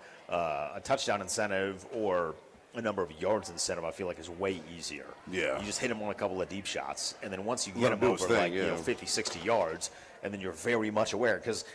incentive or a number of yards incentive, I feel like is way easier.
Yeah.
You just hit him on a couple of deep shots, and then once you get him over 50, 60 yards, and then you're very much aware. Because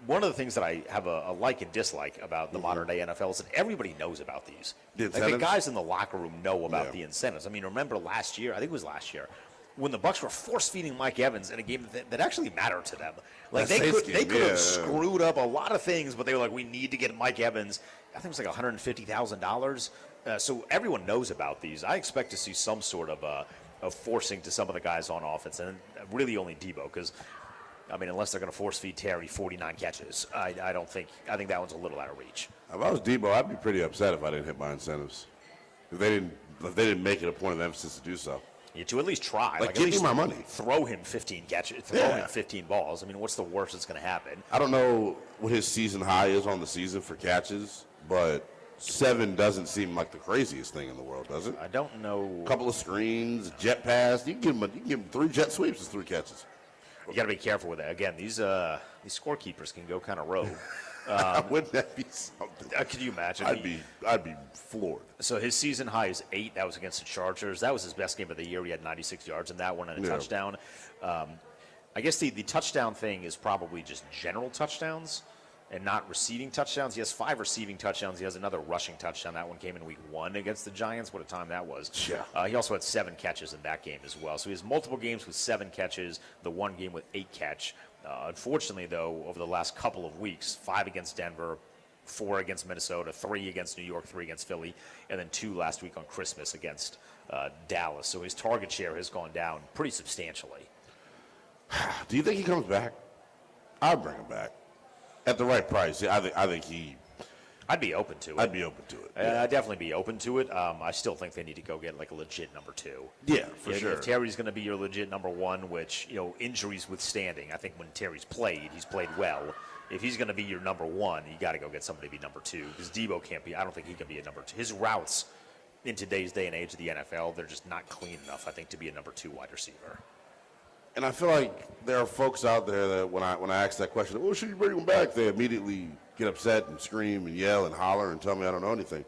one of the things that I have a like and dislike about the modern day NFL is that everybody knows about these. The guys in the locker room know about the incentives. I mean, remember last year, I think it was last year, when the Bucs were force-feeding Mike Evans in a game that actually mattered to them. Like they could have screwed up a lot of things, but they were like, we need to get Mike Evans. I think it was like $150,000. So everyone knows about these. I expect to see some sort of forcing to some of the guys on offense, and really only Debo, because, I mean, unless they're going to force-feed Terry 49 catches, I think that one's a little out of reach.
If I was Debo, I'd be pretty upset if I didn't hit my incentives. If they didn't make it a point of emphasis to do so.
To at least try.
Like give me my money.
Throw him 15 catches. Throw him 15 balls. I mean, what's the worst that's going to happen?
I don't know what his season high is on the season for catches, but 7 doesn't seem like the craziest thing in the world, does it?
I don't know.
A couple of screens, jet pass. You can give him 3 jet sweeps. It's 3 catches.
You got to be careful with that. Again, these scorekeepers can go kind of rogue.
Wouldn't that be something?
Could you imagine?
I'd be floored.
So his season high is 8. That was against the Chargers. That was his best game of the year. He had 96 yards in that one and a touchdown. I guess the touchdown thing is probably just general touchdowns and not receiving touchdowns. He has 5 receiving touchdowns. He has another rushing touchdown. That one came in week 1 against the Giants. What a time that was.
Yeah.
He also had 7 catches in that game as well. So he has multiple games with 7 catches, the one game with 8 catch. Unfortunately, though, over the last couple of weeks, 5 against Denver, 4 against Minnesota, 3 against New York, 3 against Philly, and then 2 last week on Christmas against Dallas. So his target share has gone down pretty substantially.
Do you think he comes back? I'd bring him back at the right price. Yeah, I think
I'd be open to it.
I'd be open to it.
I'd definitely be open to it. I still think they need to go get like a legit number 2.
Yeah, for sure.
If Terry's going to be your legit number 1, which, injuries withstanding, I think when Terry's played, he's played well. If he's going to be your number 1, you got to go get somebody to be number 2 because Debo can't be. I don't think he can be a number 2. His routes in today's day and age of the NFL, they're just not clean enough, I think, to be a number 2 wide receiver.
And I feel like there are folks out there that when I ask that question, well, should you bring him back? They immediately get upset and scream and yell and holler and tell me I don't know anything.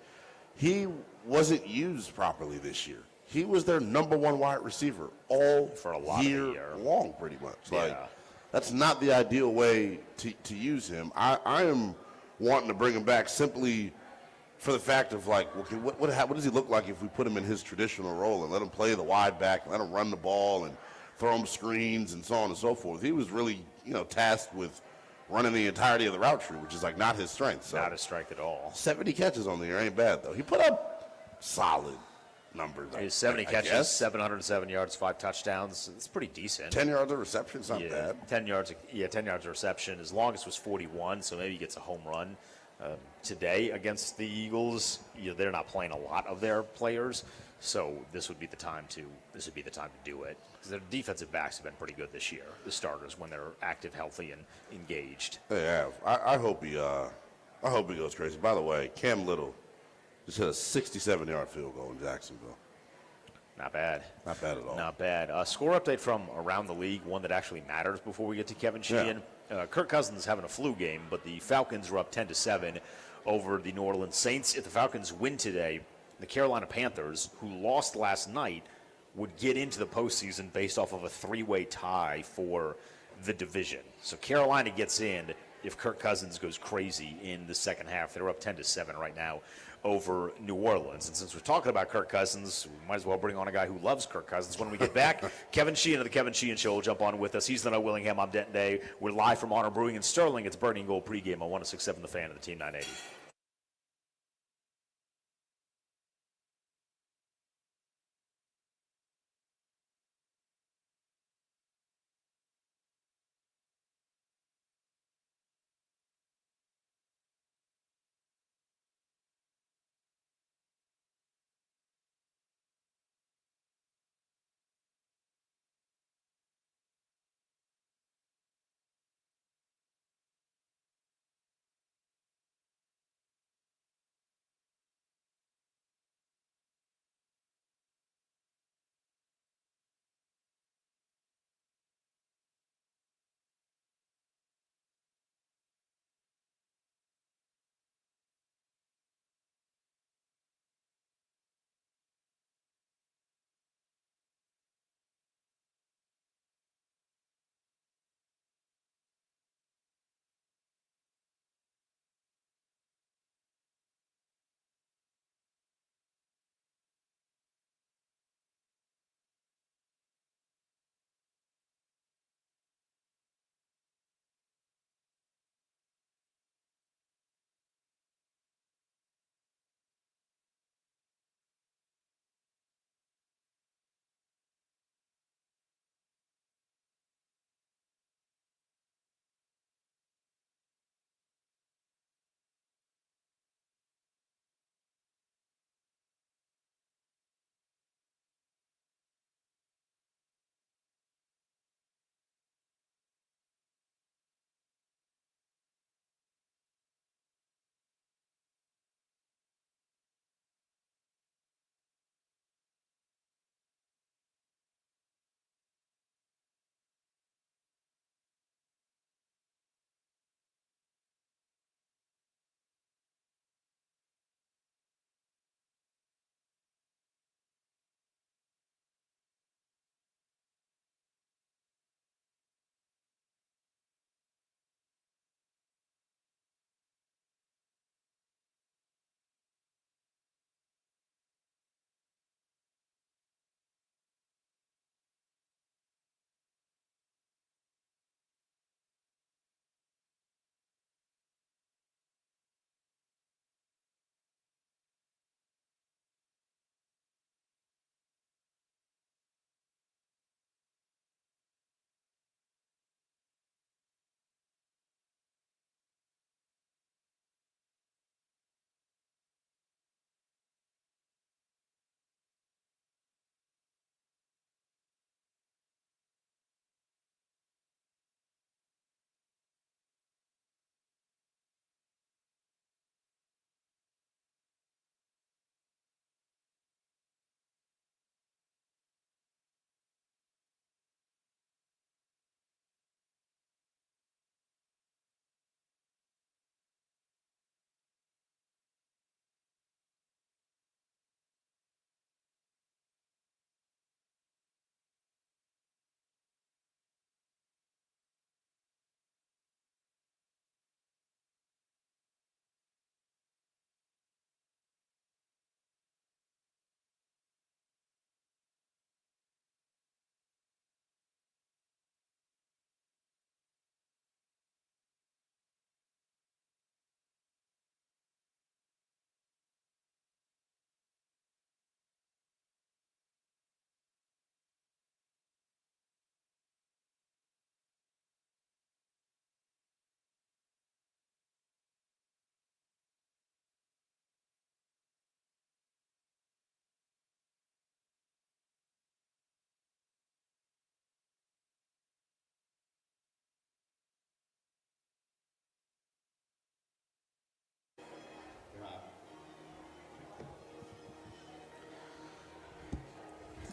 He wasn't used properly this year. He was their number 1 wide receiver all
For a lot of the year.
long, pretty much.
Yeah.
Like, that's not the ideal way to use him. I am wanting to bring him back simply for the fact of, like, okay, what does he look like if we put him in his traditional role and let him play the wide back, let him run the ball and throw him screens and so on and so forth. He was really, tasked with running the entirety of the route tree, which is like not his strength. So
Not his strength at all.
70 catches on the year ain't bad though. He put up solid numbers.
His 70
I
catches,
guess.
707 yards, 5 touchdowns. It's pretty decent.
10 yards of reception, it's not bad.
10 yards. Yeah, 10 yards of reception. His longest was 41, so maybe he gets a home run. Today against the Eagles, they're not playing a lot of their players, so this would be the time to do it. Because their defensive backs have been pretty good this year. The starters, when they're active, healthy, and engaged.
They have. I hope he goes crazy. By the way, Cam Little just hit a 67-yard field goal in Jacksonville.
Not bad.
Not bad at all.
Not bad. Score update from around the league, one that actually matters before we get to Kevin Sheehan. Kirk Cousins having a flu game, but the Falcons are up 10-7 over the New Orleans Saints. If the Falcons win today, the Carolina Panthers, who lost last night, would get into the postseason based off of a 3-way tie for the division. So Carolina gets in if Kirk Cousins goes crazy in the second half. They're up 10-7 right now over New Orleans. And since we're talking about Kirk Cousins, we might as well bring on a guy who loves Kirk Cousins. When we get back, Kevin Sheehan of the Kevin Sheehan Show will jump on with us. He's the Noah Willingham. I'm Denton Day. We're live from Honor Brewing in Sterling. It's Burgundy and Gold pregame on 106.7 The Fan of the Team 980.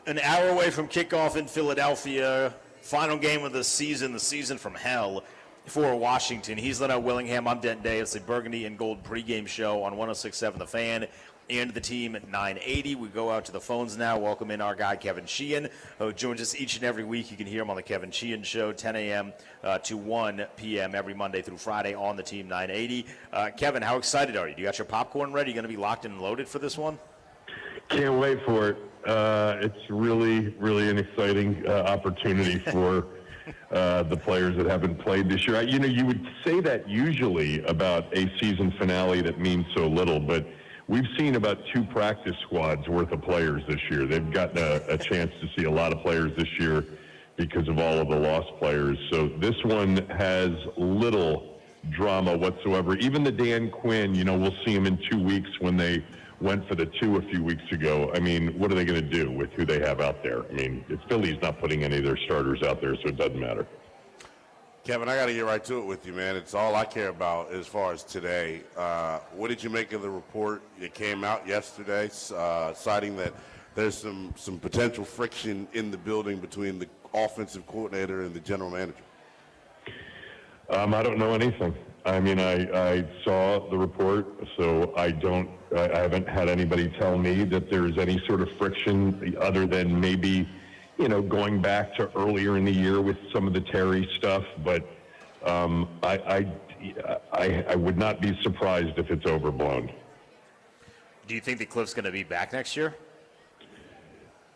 An hour away from kickoff in Philadelphia. Final game of the season from hell for Washington. He's Leno Willingham. I'm Denton Day. It's the Burgundy and Gold pregame show on 106.7 The Fan and the team at 980. We go out to the phones now. Welcome in our guy, Kevin Sheehan, who joins us each and every week. You can hear him on the Kevin Sheehan Show, 10 a.m. To 1 p.m. every Monday through Friday on the team 980. Kevin, how excited are you? Do you got your popcorn ready? You going to be locked and loaded for this one?
Can't wait for it. It's really, really an exciting opportunity for the players that haven't played this year. You would say that usually about a season finale that means so little, but we've seen about 2 practice squads worth of players this year. They've gotten a chance to see a lot of players this year because of all of the lost players. So this one has little drama whatsoever. Even the Dan Quinn, we'll see him in 2 weeks when they went for the 2 a few weeks ago. I mean, what are they going to do with who they have out there? I mean, Philly's not putting any of their starters out there, so it doesn't matter.
Kevin, I got to get right to it with you, man. It's all I care about as far as today. What did you make of the report that came out yesterday citing that there's some potential friction in the building between the offensive coordinator and the general manager?
I don't know anything. I mean, I saw the report, so I haven't had anybody tell me that there's any sort of friction other than maybe, going back to earlier in the year with some of the Terry stuff. But I would not be surprised if it's overblown.
Do you think that Cliff's going to be back next year?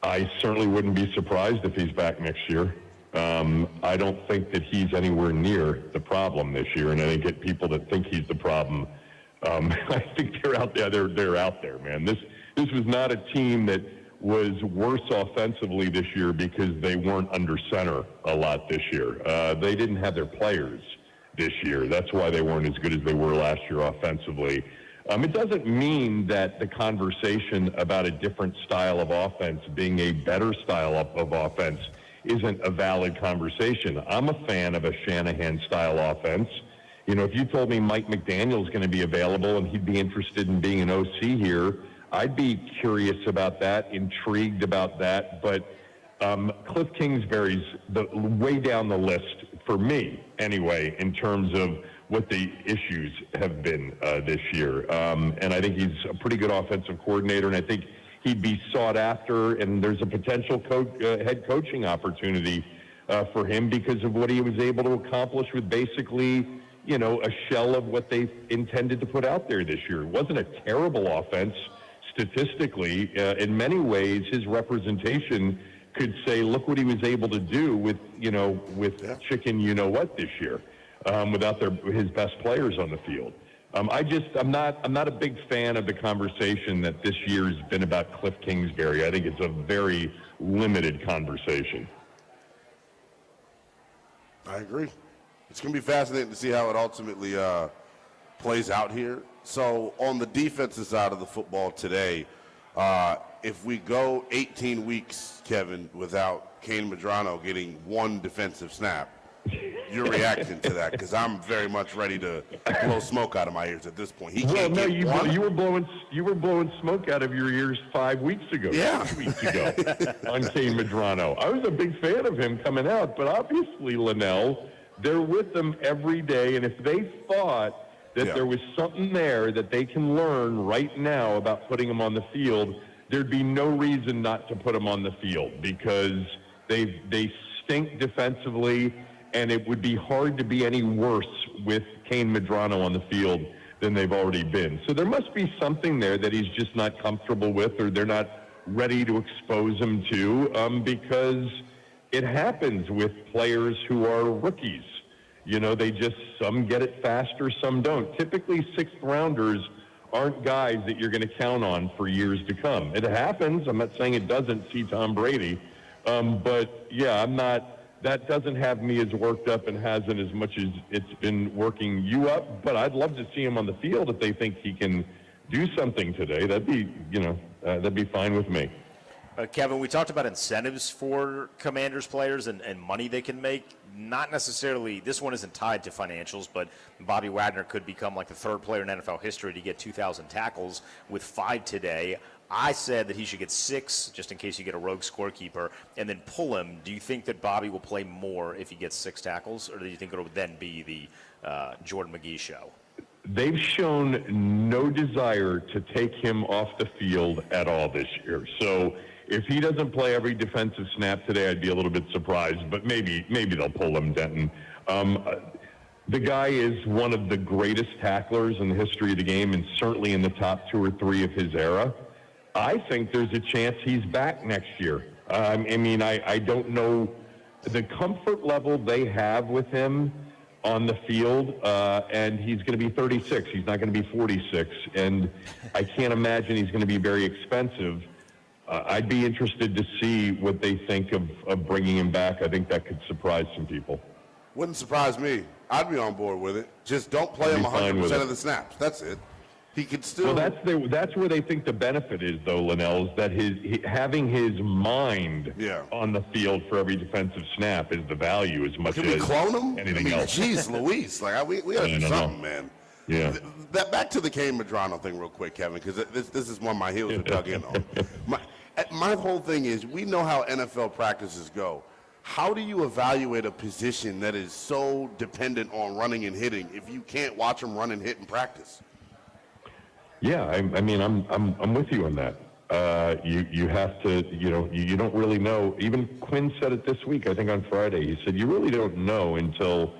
I certainly wouldn't be surprised if he's back next year. I don't think that he's anywhere near the problem this year, and I think that people that think he's the problem, I think they're out there. They're out there, man. This was not a team that was worse offensively this year because they weren't under center a lot this year. They didn't have their players this year. That's why they weren't as good as they were last year offensively. It doesn't mean that the conversation about a different style of offense being a better style of offense isn't a valid conversation. I'm a fan of a Shanahan-style offense. If you told me Mike McDaniel's going to be available and he'd be interested in being an OC here, I'd be curious about that, intrigued about that. But Cliff Kingsbury's way down the list for me, anyway, in terms of what the issues have been this year. And I think he's a pretty good offensive coordinator, and I think he'd be sought after, and there's a potential head coaching opportunity for him because of what he was able to accomplish with basically, a shell of what they intended to put out there this year. It wasn't a terrible offense statistically. In many ways, his representation could say, look what he was able to do with chicken you-know-what this year without his best players on the field. I'm not a big fan of the conversation that this year's been about Cliff Kingsbury. I think it's a very limited conversation.
I agree. It's going to be fascinating to see how it ultimately plays out here. So on the defensive side of the football today, if we go 18 weeks, Kevin, without Kane Medrano getting one defensive snap, your reaction to that? Because I'm very much ready to blow smoke out of my ears at this point.
You were blowing smoke out of your ears 5 weeks ago.
Yeah.
6 weeks ago on Kane Medrano. I was a big fan of him coming out, but obviously, Linnell, they're with them every day, and if they thought that there was something there that they can learn right now about putting him on the field, there'd be no reason not to put him on the field because they stink defensively. And it would be hard to be any worse with Kane Medrano on the field than they've already been. So there must be something there that he's just not comfortable with or they're not ready to expose him to because it happens with players who are rookies. Some get it faster, some don't. Typically, sixth-rounders aren't guys that you're going to count on for years to come. It happens. I'm not saying it doesn't. See Tom Brady. But, yeah, I'm not. That doesn't have me as worked up and hasn't as much as it's been working you up. But I'd love to see him on the field if they think he can do something today. That'd be fine with me.
Kevin, we talked about incentives for Commanders players and money they can make. Not necessarily, this one isn't tied to financials, but Bobby Wagner could become like the third player in NFL history to get 2,000 tackles with 5 today. I said that he should get 6 just in case you get a rogue scorekeeper and then pull him. Do you think that Bobby will play more if he gets 6 tackles, or do you think it'll then be the Jordan McGee show?
They've shown no desire to take him off the field at all this year. So if he doesn't play every defensive snap today, I'd be a little bit surprised, but maybe they'll pull him, Denton. The guy is one of the greatest tacklers in the history of the game, and certainly in the top 2 or 3 of his era. I think there's a chance he's back next year. I mean, I don't know the comfort level they have with him on the field, and he's going to be 36. He's not going to be 46, and I can't imagine he's going to be very expensive. I'd be interested to see what they think of bringing him back. I think that could surprise some people.
Wouldn't surprise me. I'd be on board with it. Just don't play him 100% of the snaps. That's it. He could still.
Well, that's where they think the benefit is, though, Linnell, is that having his mind on the field for every defensive snap is the value as much as anything else.
Can we clone him? Jeez, Louise. Like, we got to do something, man.
Yeah.
Back to the Kane Medrano thing real quick, Kevin, because this is one my heels are dug in on. My whole thing is, we know how NFL practices go. How do you evaluate a position that is so dependent on running and hitting if you can't watch them run and hit in practice?
Yeah, I mean, I'm with you on that. You have to, you don't really know. Even Quinn said it this week, I think on Friday. He said, you really don't know until,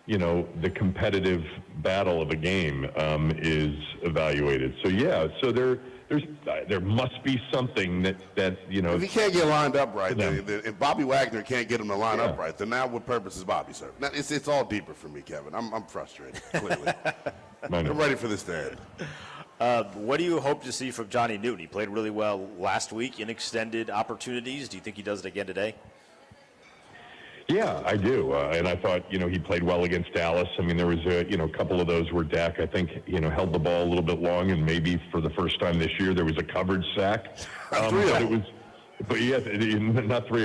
the competitive battle of a game is evaluated. So, so there must be something that
If he can't get lined up right, if Bobby Wagner can't get him to line up right, then now what purpose is Bobby serving? Now, it's all deeper for me, Kevin. I'm frustrated, clearly. I'm ready for this to end.
What do you hope to see from Johnny Newton? He played really well last week in extended opportunities. Do you think he does it again today?
Yeah, I do. And I thought, he played well against Dallas. I mean, there was a couple of those where Dak, I think, held the ball a little bit long, and maybe for the first time this year there was a coverage sack. Not 3 of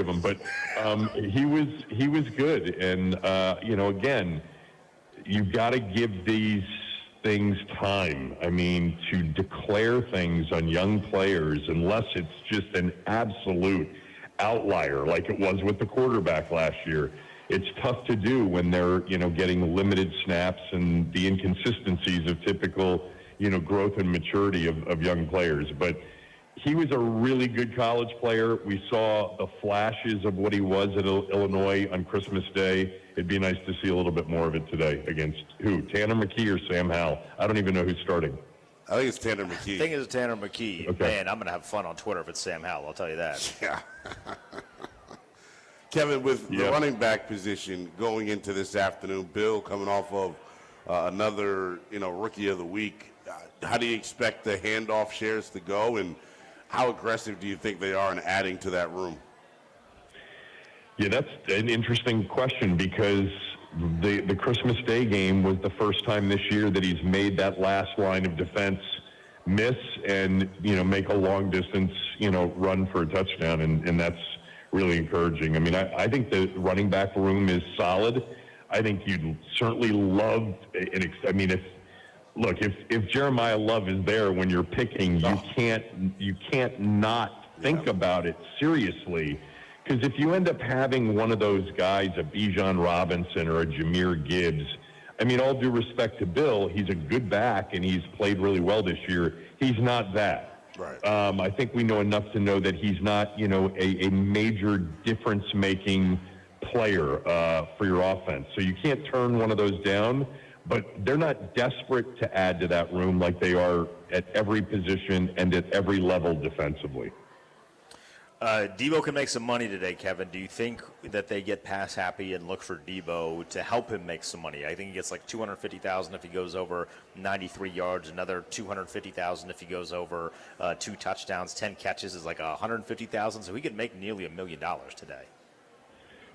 them, but he was good. And again, you've got to give these things time. I mean, to declare things on young players, unless it's just an absolute outlier like it was with the quarterback last year, it's tough to do when they're getting limited snaps and the inconsistencies of typical growth and maturity of young players. But he was a really good college player. We saw the flashes of what he was at Illinois on Christmas Day. It'd be nice to see a little bit more of it today against who? Tanner McKee or Sam Howell? I don't even know who's starting.
I think it's Tanner McKee.
I think it's Tanner McKee. Okay. Man, I'm going to have fun on Twitter if it's Sam Howell, I'll tell you that.
Yeah. Kevin, with the running back position going into this afternoon, Bill coming off of another, Rookie of the Week, how do you expect the handoff shares to go, and how aggressive do you think they are in adding to that room?
Yeah, that's an interesting question, because the Christmas Day game was the first time this year that he's made that last line of defense miss and, make a long distance, run for a touchdown. And that's really encouraging. I mean, I think the running back room is solid. I think you'd certainly love, if Jeremiah Love is there when you're picking, you can't not think about it seriously. Because if you end up having one of those guys, a Bijan Robinson or a Jahmyr Gibbs, I mean, all due respect to Bill, he's a good back and he's played really well this year. He's not that.
Right.
I think we know enough to know that he's not, a major difference-making player for your offense. So you can't turn one of those down, but they're not desperate to add to that room like they are at every position and at every level defensively.
Debo can make some money today, Kevin. Do you think that they get pass happy and look for Debo to help him make some money? I think he gets like $250,000 if he goes over 93 yards, another $250,000 if he goes over 2 touchdowns, 10 catches is like $150,000. So he could make nearly $1 million today.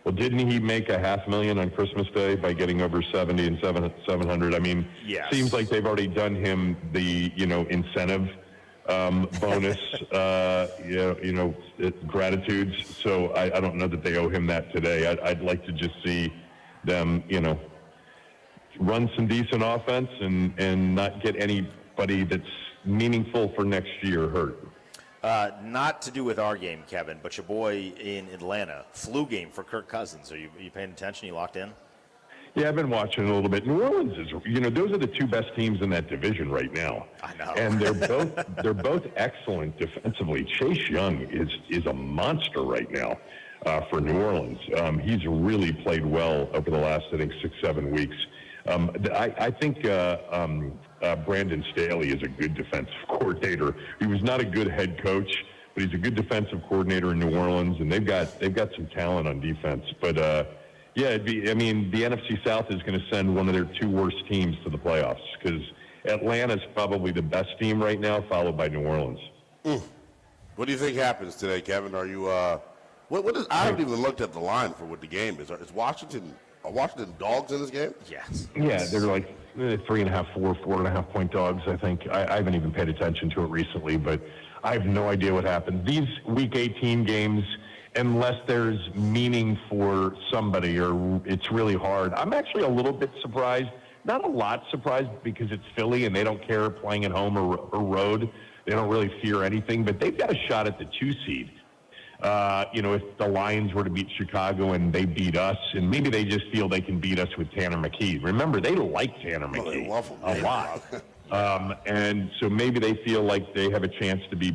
Well, didn't he make $500,000 on Christmas Day by getting over 70 and 700? I mean,
yes.
Seems like they've already done him the incentive bonus, gratitudes. So I don't know that they owe him that today. I'd like to just see them, run some decent offense and not get anybody that's meaningful for next year hurt.
Not to do with our game, Kevin, but your boy in Atlanta, flu game for Kirk Cousins. Are you paying attention? You locked in?
Yeah, I've been watching a little bit. New Orleans is, those are the two best teams in that division right now.
I know.
And they're both excellent defensively. Chase Young is a monster right now for New Orleans. He's really played well over the last, I think, 6-7 weeks. I think Brandon Staley is a good defensive coordinator. He was not a good head coach, but he's a good defensive coordinator in New Orleans, and they've got some talent on defense. But yeah, the NFC South is going to send one of their two worst teams to the playoffs because Atlanta's probably the best team right now, followed by New Orleans.
What do you think happens today, Kevin? Are you what is? I haven't even looked at the line for what the game is. Is Washington dogs in this game?
Yes.
Yeah, they're like 3.5, 4.5 point dogs. I think I haven't even paid attention to it recently, but I have no idea what happened. These Week 18 games, unless there's meaning for somebody, or it's really hard. I'm actually a little bit surprised. Not a lot surprised because it's Philly and they don't care playing at home or road. They don't really fear anything, but they've got a shot at the 2 seed. If the Lions were to beat Chicago and they beat us, and maybe they just feel they can beat us with Tanner McKee. Remember, they like Tanner McKee
They love him.
a lot. And so maybe they feel like they have a chance to be,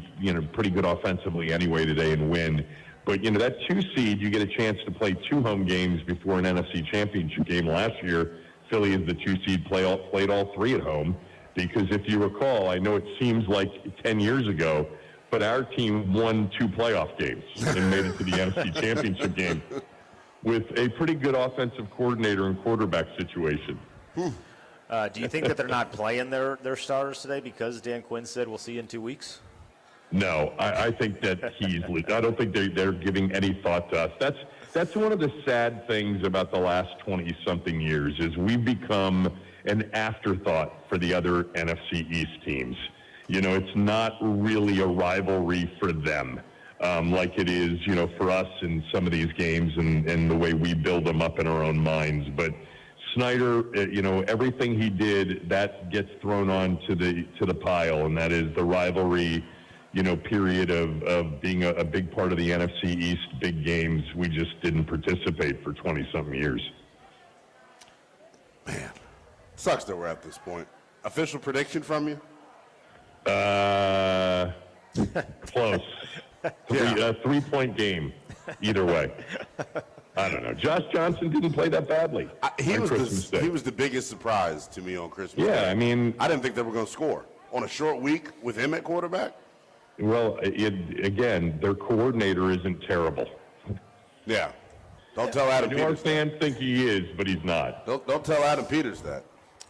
pretty good offensively anyway today and win. But, that 2 seed, you get a chance to play 2 home games before an NFC championship game. Last year, Philly is the 2 seed, played all 3 at home. Because if you recall, I know it seems like 10 years ago, but our team won 2 playoff games and made it to the NFC championship game with a pretty good offensive coordinator and quarterback situation.
Do you think that they're not playing their starters today because Dan Quinn said we'll see you in 2 weeks?
No, I think that I don't think they're giving any thought to us. That's one of the sad things about the last 20-something years is we've become an afterthought for the other NFC East teams. It's not really a rivalry for them like it is, for us in some of these games and the way we build them up in our own minds. But Snyder, everything he did, that gets thrown on to the pile, and that is the rivalry, period of being a big part of the NFC East big games. We just didn't participate for 20-something years.
Man, sucks that we're at this point. Official prediction from you?
Close. 3-point game, either way. I don't know. Josh Johnson didn't play that badly.
He was the biggest surprise to me on Christmas
Yeah,
Day.
I mean,
I didn't think they were going to score on a short week with him at quarterback.
well, again, their coordinator isn't terrible.
Yeah, don't tell Adam
Our
Peters that.
fans think he is, but he's not.
Don't tell Adam Peters that.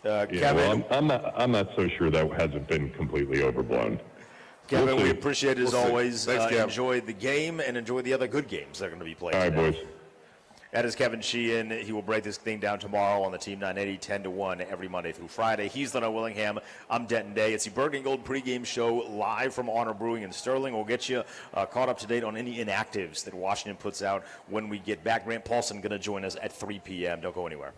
Yeah,
Kevin,
well, I'm not so sure that hasn't been completely overblown.
Kevin,
We'll
we
see.
appreciate it as
We'll see.
always.
Thanks, Kev.
Enjoy the game and enjoy the other good games that are going to be played
All right,
today.
boys.
That is Kevin Sheehan. He will break this thing down tomorrow on the Team 980, 10 to 1 every Monday through Friday. He's Leno Willingham. I'm Denton Day. It's the Burgundy Gold pregame show live from Honor Brewing in Sterling. We'll get you caught up to date on any inactives that Washington puts out when we get back. Grant Paulson going to join us at 3 p.m. Don't go anywhere.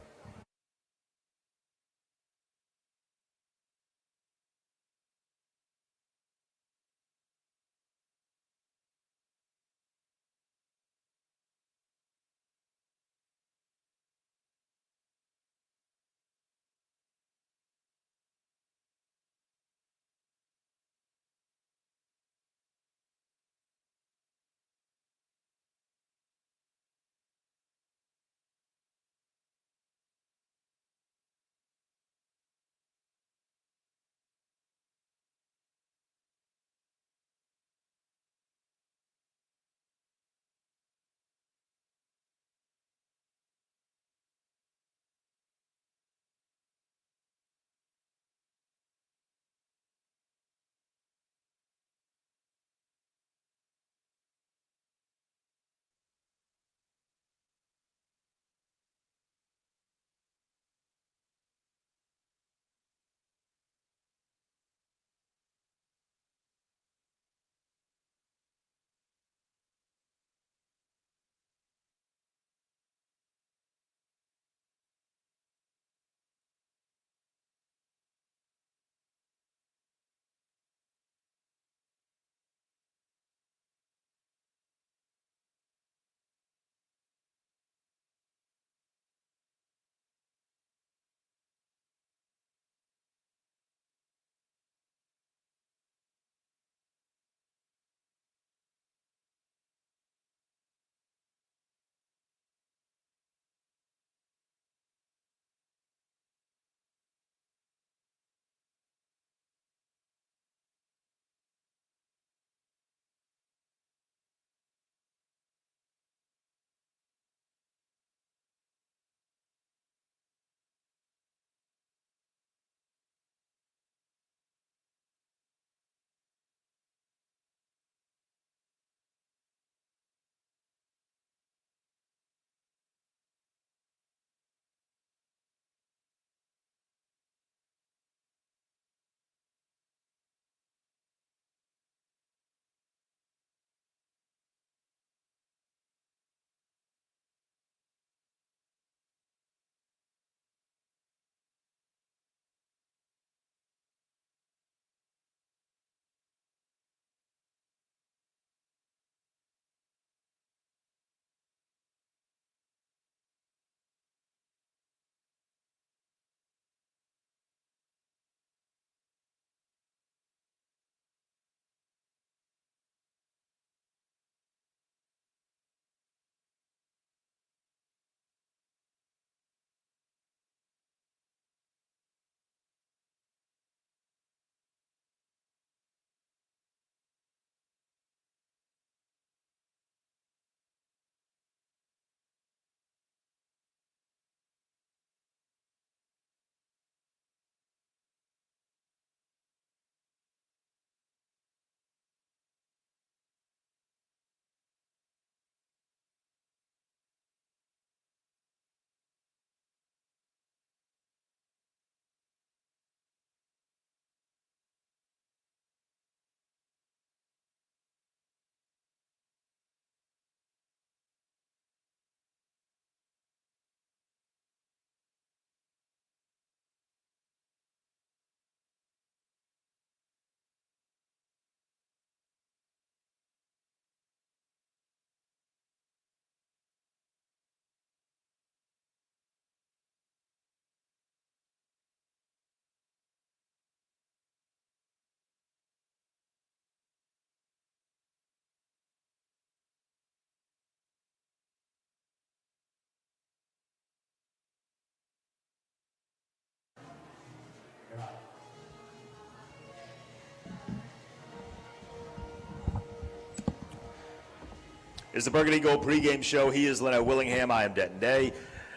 is the Burgundy Gold pregame show. He is Leno Willingham. I am Denton Day.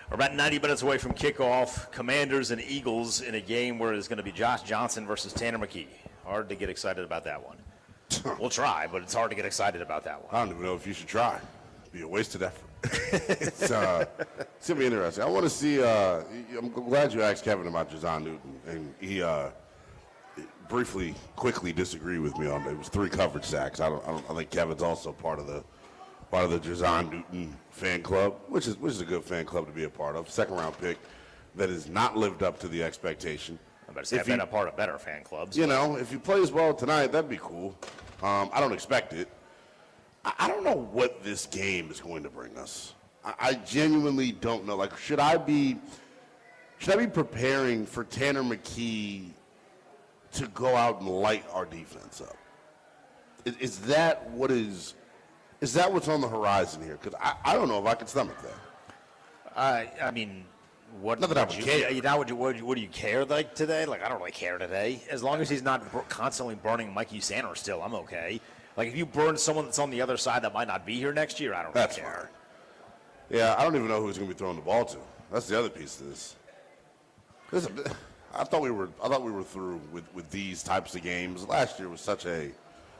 We're about 90 minutes away from kickoff. Commanders and Eagles in a game where it's going to be Josh Johnson versus Tanner McKee. Hard to get excited about that one. We'll try, but it's hard to get excited about that one.
I don't even know if you should try. It'd be a wasted effort. It's going to be interesting. I want to see, I'm glad you asked Kevin about Jazon Newton, and he quickly disagreed with me on it. It was 3 coverage sacks. I think Kevin's also part of the Jazon Newton fan club, which is a good fan club to be a part of. Second round pick that has not lived up to the expectation.
I'm about to say I've been a part of better fan clubs.
You know, if he plays well tonight, that'd be cool. I don't expect it. I don't know what this game is going to bring us. I genuinely don't know. Like, should I be preparing for Tanner McKee to go out and light our defense up? Is that what's on the horizon here? Because I don't know if I can stomach that.
I mean, what?
Not that I would care.
What do you care like today? Like, I don't really care today. As long as he's not constantly burning Mikey Sanders still, I'm okay. Like, if you burn someone that's on the other side that might not be here next year, I don't really care.
Fine. Yeah, I don't even know who's going to be throwing the ball to. That's the other piece of this. I thought we were through with these types of games. Last year was such a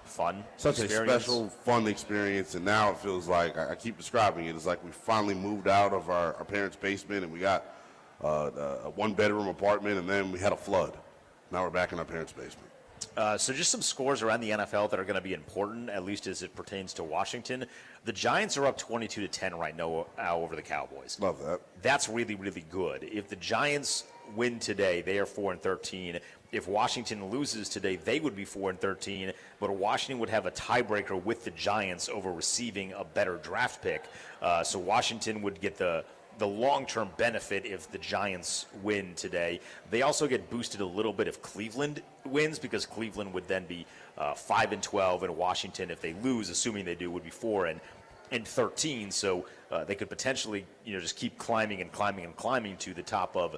special, fun experience, and now it feels like, I keep describing it, it's like we finally moved out of our parents' basement and we got a 1-bedroom apartment, and then we had a flood. Now we're back in our parents' basement.
So just some scores around the NFL that are going to be important, at least as it pertains to Washington. The Giants are up 22-10 right now over the Cowboys.
Love that.
That's really, really good. If the Giants win today, they are 4-13. If Washington loses today, they would be 4-13. But Washington would have a tiebreaker with the Giants over receiving a better draft pick. So Washington would get the long-term benefit if the Giants win today. They also get boosted a little bit if Cleveland wins, because Cleveland would then be 5-12, and Washington, if they lose, assuming they do, would be 4-13. So they could potentially, just keep climbing and climbing and climbing to the top of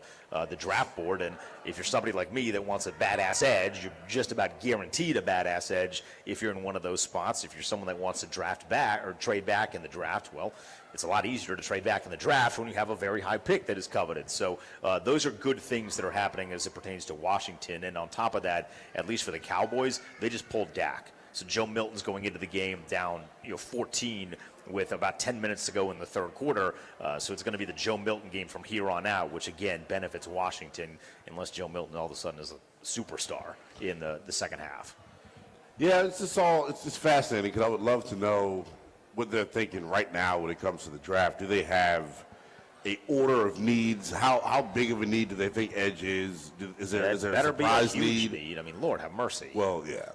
the draft board. And if you're somebody like me that wants a badass edge, you're just about guaranteed a badass edge if you're in one of those spots. If you're someone that wants to draft back or trade back in the draft, well, it's a lot easier to trade back in the draft when you have a very high pick that is coveted. So those are good things that are happening as it pertains to Washington. And on top of that, at least for the Cowboys, they just pulled Dak. So Joe Milton's going into the game down 14 with about 10 minutes to go in the third quarter. So it's going to be the Joe Milton game from here on out, which, again, benefits Washington unless Joe Milton all of a sudden is a superstar in the second half.
Yeah, it's just fascinating, because I would love to know what they're thinking right now when it comes to the draft. Do they have a order of needs? How big of a need do they think edge is? Is there a surprise need?
I mean, Lord have mercy.
Well, yeah.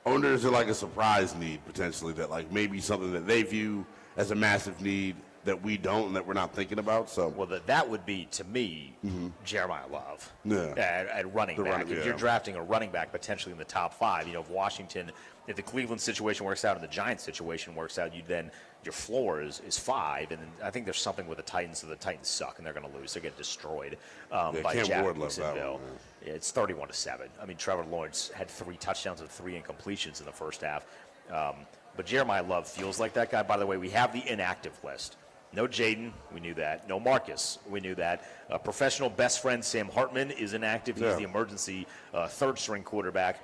I wonder, is there like a surprise need potentially, that like maybe something that they view as a massive need that we don't and that we're not thinking about? So,
well, that would be, to me, Jeremiah Love at running back. If you're drafting a running back potentially in the top 5, if the Cleveland situation works out and the Giants situation works out, your floor is 5. And then I think there's something with the Titans, so the Titans suck and they're going to lose. They're getting destroyed by Jacksonville. It's 31-7. I mean, Trevor Lawrence had 3 touchdowns and 3 incompletions in the first half. But Jeremiah Love feels like that guy. By the way, we have the inactive list. No Jaden, we knew that. No Marcus, we knew that. Professional best friend Sam Hartman is inactive. He's the emergency third-string quarterback.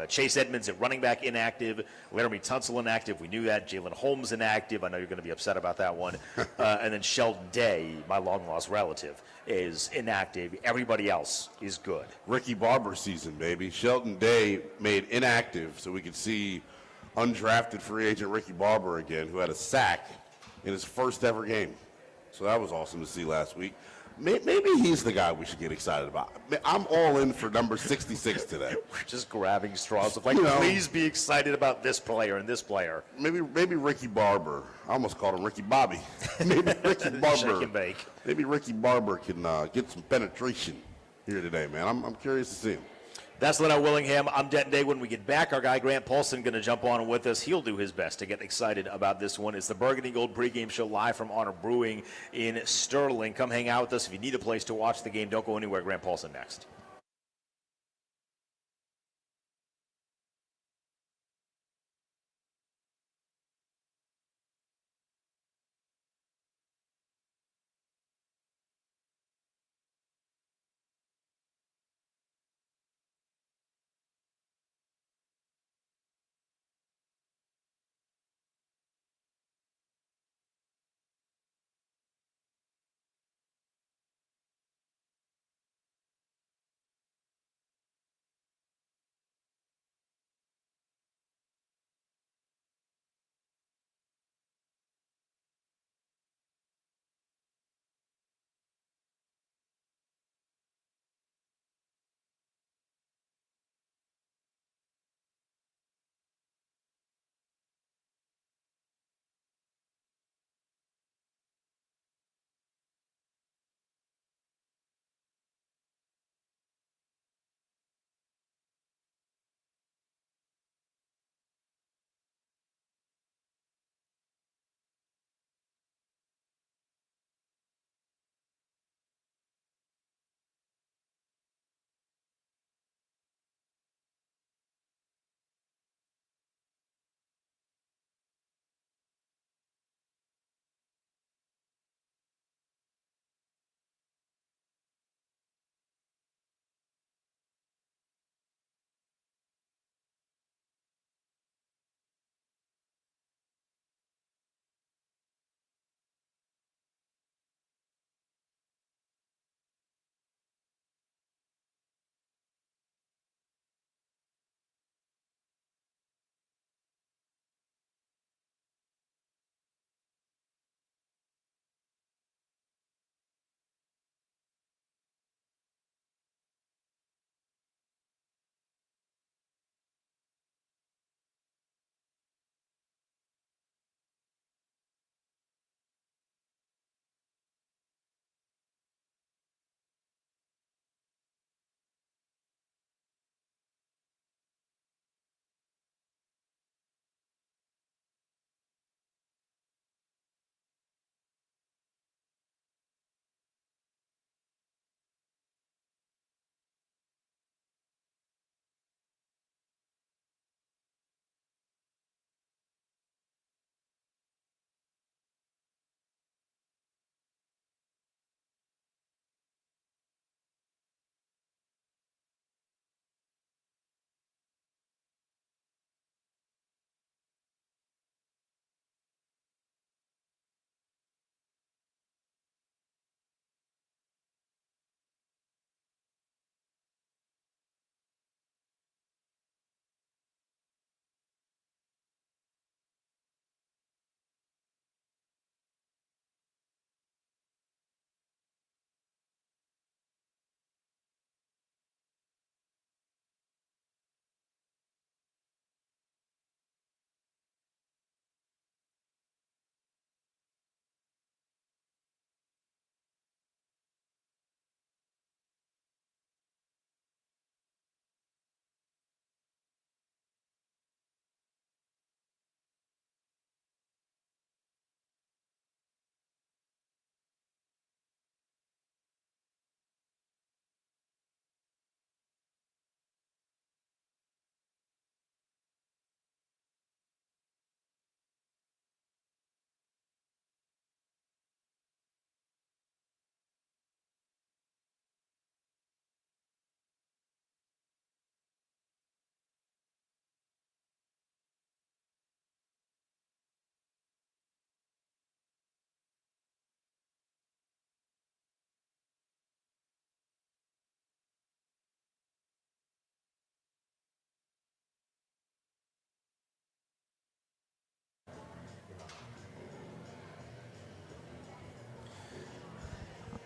Chase Edmonds at running back inactive. Laramie Tunsil inactive. We knew that. Jalen Holmes inactive. I know you're going to be upset about that one. And then Sheldon Day, my long-lost relative, is inactive. Everybody else is good.
Ricky Barber season, baby. Sheldon Day made inactive so we could see undrafted free agent Ricky Barber again, who had a sack in his first ever game. So that was awesome to see last week. Maybe he's the guy we should get excited about. I'm all in for number 66 today.
We're just grabbing straws. Please be excited about this player and this player.
Maybe Ricky Barber. I almost called him Ricky Bobby. Maybe Ricky Barber.
Shake and bake.
Maybe Ricky Barber can get some penetration here today, man. I'm curious to see him.
That's Leno Willingham. I'm Denton Day. When we get back, our guy Grant Paulson going to jump on with us. He'll do his best to get excited about this one. It's the Burgundy Gold pregame show live from Honor Brewing in Sterling. Come hang out with us. If you need a place to watch the game, don't go anywhere. Grant Paulson next.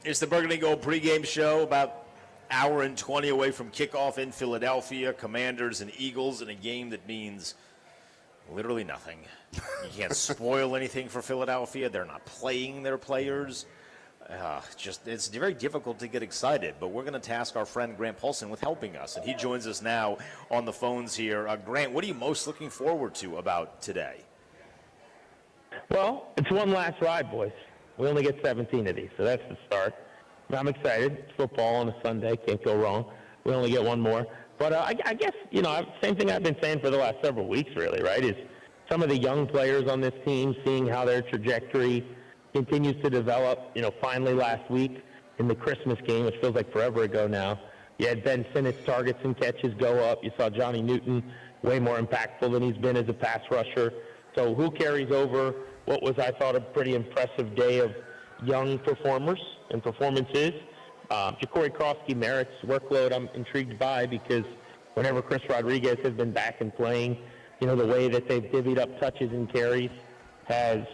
It's the Burgundy Gold pregame show, about hour and 20 away from kickoff in Philadelphia. Commanders and Eagles in a game that means literally nothing. You can't spoil anything for Philadelphia. They're not playing their players. It's very difficult to get excited, but we're going to task our friend Grant Paulson with helping us, and he joins us now on the phones here. Grant, what are you most looking forward to about today?
Well, it's one last ride, boys. We only get 17 of these, so that's the start. I'm excited. It's football on a Sunday. Can't go wrong. We only get one more. But I guess, same thing I've been saying for the last several weeks, really, right, is some of the young players on this team, seeing how their trajectory continues to develop. Finally last week in the Christmas game, which feels like forever ago now, you had Ben Sinnott's targets and catches go up. You saw Johnny Newton way more impactful than he's been as a pass rusher. So who carries over what was, I thought, a pretty impressive day of young performers and performances? Ja'Cory Crosky merits workload I'm intrigued by, because whenever Chris Rodriguez has been back and playing, the way that they've divvied up touches and carries has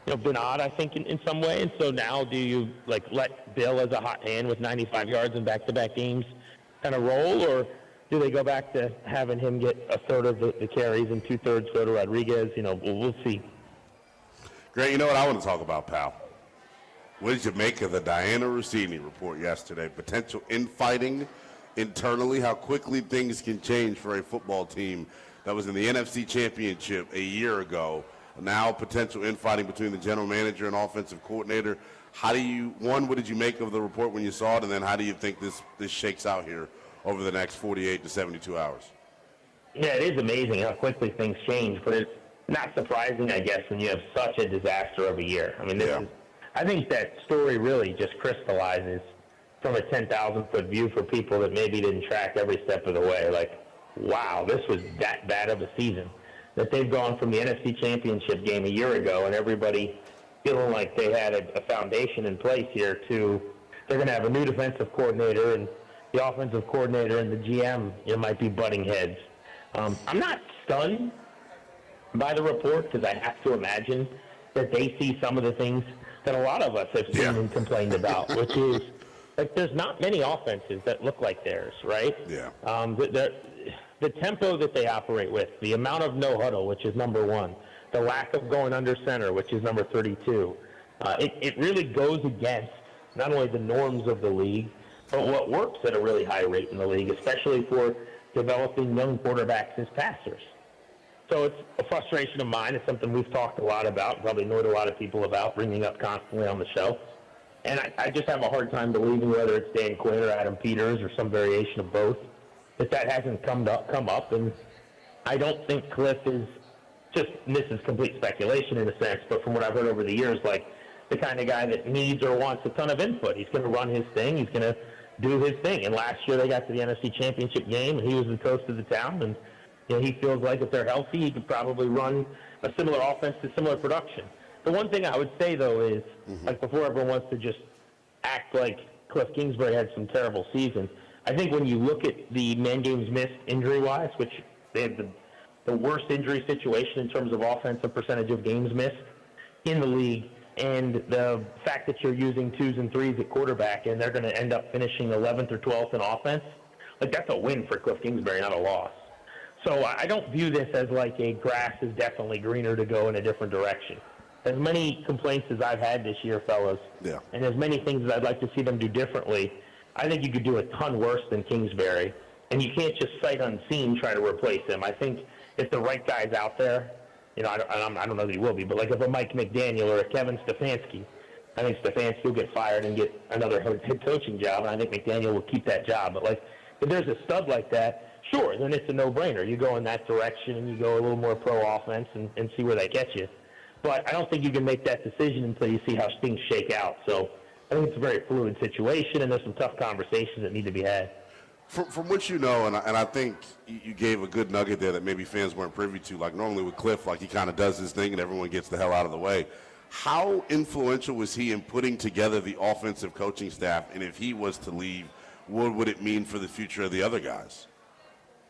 been odd, I think, in some way. And so now do you let Bill as a hot hand with 95 yards in back-to-back games kind of roll, or do they go back to having him get a third of the carries and two-thirds go to Rodriguez? We'll see.
Grant, you know what I want to talk about, pal? What did you make of the Diana Rossini report yesterday? Potential infighting internally, how quickly things can change for a football team that was in the NFC Championship a year ago. Now potential infighting between the general manager and offensive coordinator. What did you make of the report when you saw it, and then how do you think this shakes out here over the next 48 to 72 hours?
Yeah, it is amazing how quickly things change, but it's not surprising, I guess, when you have such a disaster of a year. I mean, I think that story really just crystallizes from a 10,000-foot view for people that maybe didn't track every step of the way. Like, wow, this was that bad of a season, that they've gone from the NFC Championship game a year ago and everybody feeling like they had a foundation in place here to they're going to have a new defensive coordinator, and the offensive coordinator and the GM might be butting heads. I'm not stunned by the report, because I have to imagine that they see some of the things that a lot of us have seen and complained about, which is there's not many offenses that look like theirs, right?
Yeah.
The tempo that they operate with, the amount of no huddle, which is number one, the lack of going under center, which is number 32, it really goes against not only the norms of the league, but what works at a really high rate in the league, especially for developing young quarterbacks as passers. So it's a frustration of mine. It's something we've talked a lot about, probably annoyed a lot of people about, bringing up constantly on the show. And I just have a hard time believing, whether it's Dan Quinn or Adam Peters or some variation of both, that hasn't come up. And I don't think Cliff is just, and this is complete speculation in a sense, but from what I've heard over the years, the kind of guy that needs or wants a ton of input. He's going to run his thing. He's going to do his thing. And last year they got to the NFC Championship game, and he was the toast of the town. And he feels like if they're healthy, he could probably run a similar offense to similar production. The one thing I would say, though, is, before everyone wants to just act like Cliff Kingsbury had some terrible season, I think when you look at the man games missed injury-wise, which they have the worst injury situation in terms of offensive percentage of games missed in the league, and the fact that you're using 2s and 3s at quarterback, and they're going to end up finishing 11th or 12th in offense, that's a win for Cliff Kingsbury, not a loss. So I don't view this as a grass is definitely greener to go in a different direction. As many complaints as I've had this year, fellas, and as many things as I'd like to see them do differently, I think you could do a ton worse than Kingsbury, and you can't just sight unseen try to replace him. I think if the right guy's out there, I don't know that he will be, but if a Mike McDaniel or a Kevin Stefanski, I think Stefanski will get fired and get another head coaching job, and I think McDaniel will keep that job. But if there's a stud like that, sure, then it's a no-brainer. You go in that direction and you go a little more pro offense and see where they get you. But I don't think you can make that decision until you see how things shake out. So I think it's a very fluid situation, and there's some tough conversations that need to be had.
From what you know, and I think you gave a good nugget there that maybe fans weren't privy to, normally with Cliff, he kind of does his thing and everyone gets the hell out of the way. How influential was he in putting together the offensive coaching staff, and if he was to leave, what would it mean for the future of the other guys?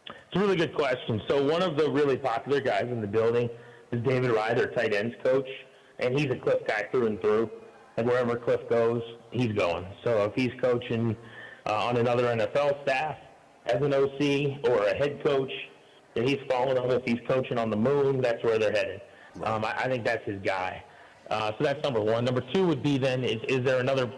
It's a really good question. So one of the really popular guys in the building is David Rye, their tight ends coach, and he's a Cliff guy through and through. Like wherever Cliff goes, he's going. So if he's coaching on another NFL staff as an OC or a head coach, then he's following them. If he's coaching on the moon, that's where they're headed. I think that's his guy. So that's number one. Number two would be then, is there another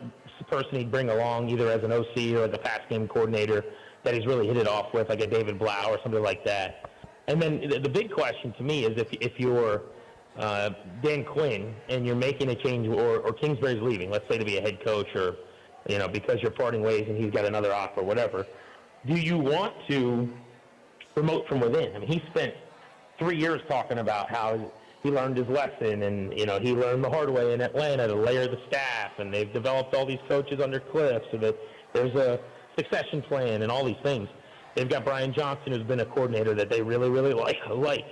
person he'd bring along either as an OC or as a pass game coordinator that he's really hit it off with, like a David Blau or something like that. And then the big question to me is if you're Dan Quinn and you're making a change or Kingsbury's leaving, let's say to be a head coach or, because you're parting ways and he's got another offer or whatever, do you want to promote from within? I mean, he spent 3 years talking about how he learned his lesson and, he learned the hard way in Atlanta to layer the staff, and they've developed all these coaches under Cliff so that there's a succession plan and all these things. They've got Brian Johnson, who's been a coordinator that they really, really like,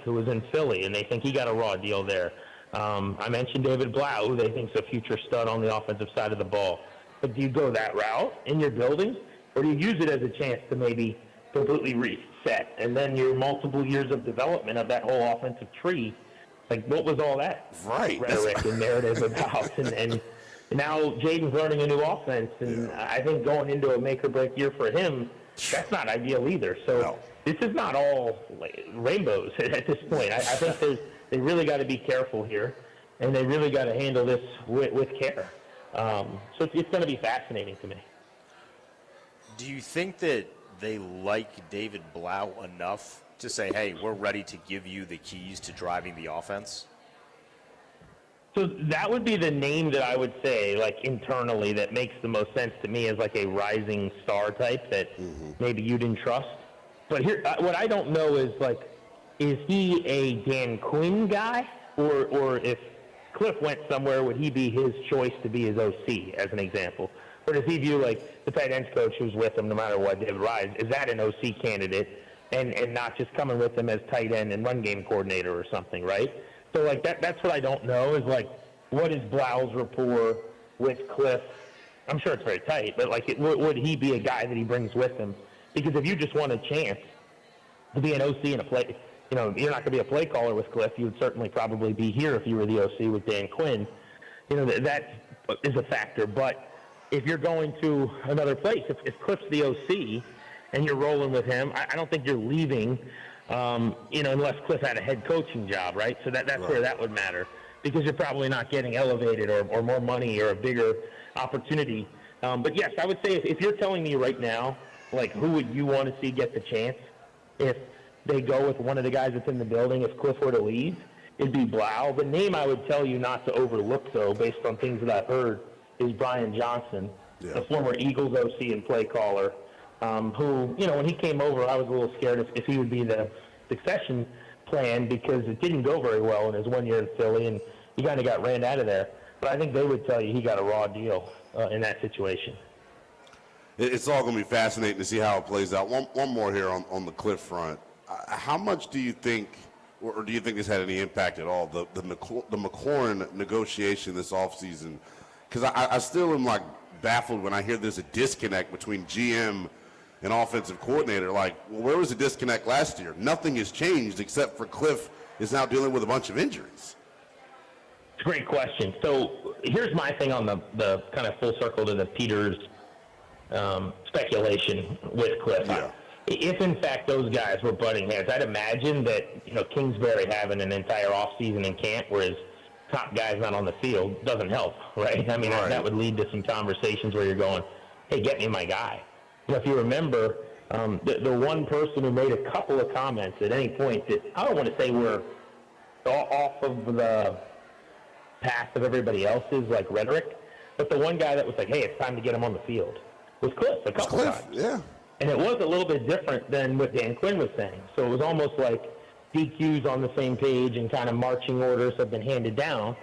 who was in Philly, and they think he got a raw deal there. I mentioned David Blau, who they think is a future stud on the offensive side of the ball. But do you go that route in your building, or do you use it as a chance to maybe completely reset? And then your multiple years of development of that whole offensive tree, like what was all that rhetoric and narrative about? And now Jaden's learning a new offense, and I think going into a make-or-break year for him, that's not ideal either. So this is not all rainbows at this point. I think they really got to be careful here, and they really got to handle this with care. So it's going to be fascinating to me.
Do you think that they like David Blau enough to say, hey, we're ready to give you the keys to driving the offense?
So that would be the name that I would say, like internally, that makes the most sense to me as like a rising star type that maybe you didn't trust. But here, what I don't know is like, is he a Dan Quinn guy, or if Cliff went somewhere, would he be his choice to be his OC, as an example? Or does he view like the tight ends coach who's with him no matter what, David Rise, is that an OC candidate and not just coming with him as tight end and run game coordinator or something, right? So, like, that's what I don't know is, like, what is Blau's rapport with Cliff? I'm sure it's very tight, but, like, would he be a guy that he brings with him? Because if you just want a chance to be an OC and a play, you're not going to be a play caller with Cliff. You would certainly probably be here if you were the OC with Dan Quinn. That is a factor. But if you're going to another place, if Cliff's the OC and you're rolling with him, I don't think you're leaving unless Cliff had a head coaching job, right? So that's where that would matter, because you're probably not getting elevated or more money or a bigger opportunity. But yes, I would say if you're telling me right now, like, who would you want to see get the chance if they go with one of the guys that's in the building, if Cliff were to leave, it'd be Blau. The name I would tell you not to overlook, though, based on things that I've heard, is Brian Johnson, the former Eagles OC and play caller, who, when he came over, I was a little scared if he would be the succession plan, because it didn't go very well in his 1 year in Philly, and he kind of got ran out of there. But I think they would tell you he got a raw deal in that situation.
It's all going to be fascinating to see how it plays out. One more here on the Cliff front. How much do you think, or do you think this had any impact at all, the McLaurin negotiation this offseason? Because I still am, like, baffled when I hear there's a disconnect between GM and offensive coordinator. Like, well, where was the disconnect last year? Nothing has changed except for Cliff is now dealing with a bunch of injuries.
It's a great question. So here's my thing on the kind of full circle to the Peters speculation with Cliff.
Yeah.
If, in fact, those guys were butting heads, I'd imagine that, Kingsbury having an entire offseason in camp where his top guy's not on the field doesn't help, right? I mean, that would lead to some conversations where you're going, hey, get me my guy. If you remember, the one person who made a couple of comments at any point that I don't want to say were off of the path of everybody else's, like, rhetoric, but the one guy that was like, hey, it's time to get him on the field was Cliff a couple times.
Yeah.
And it was a little bit different than what Dan Quinn was saying. So it was almost like DQs on the same page and kind of marching orders have been handed down.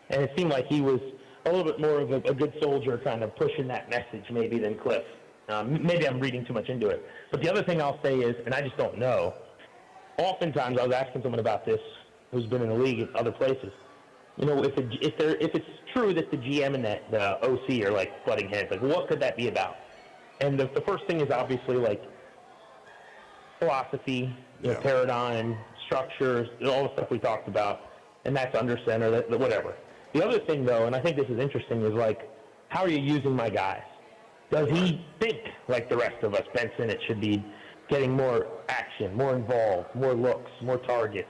And it seemed like he was a little bit more of a good soldier kind of pushing that message maybe than Cliff. Maybe I'm reading too much into it. But the other thing I'll say is, and I just don't know, oftentimes I was asking someone about this who's been in the league at other places. If it's true that the GM and the OC are like butting heads, like what could that be about? And the first thing is obviously like philosophy, paradigm, structures, all the stuff we talked about, and that's under center, whatever. The other thing, though, and I think this is interesting, is like, how are you using my guys? Does he think like the rest of us, Ben Sinnott should be getting more action, more involved, more looks, more targets,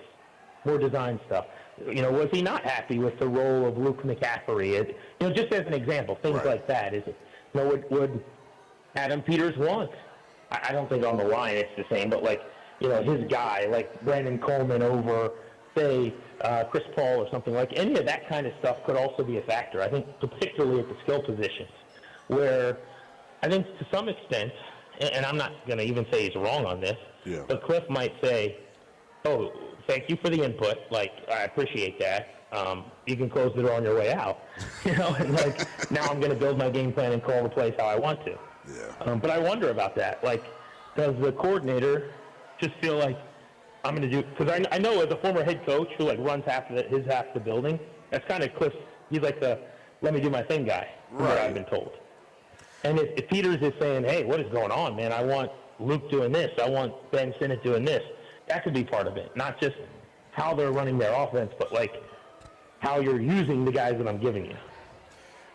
more design stuff? Was he not happy with the role of Luke McCaffrey? Just as an example, things like that. Is it, would Adam Peters want? I don't think on the line it's the same, but like, his guy, like Brandon Coleman over, say, Chris Paul or something, like any of that kind of stuff could also be a factor. I think particularly at the skill positions, where I think to some extent, and I'm not going to even say he's wrong on this, but Cliff might say, oh, thank you for the input. Like, I appreciate that. You can close the door on your way out. And like, now I'm going to build my game plan and call the plays how I want to.
Yeah.
But I wonder about that. Like, does the coordinator just feel like I'm going to do, because I know as a former head coach who like runs his half of the building, that's kind of Cliff. He's like the let me do my thing guy, from what I've been told. And if Peters is saying, hey, what is going on, man? I want Luke doing this. I want Ben Sinnott doing this. That could be part of it. Not just how they're running their offense, but like how you're using the guys that I'm giving you.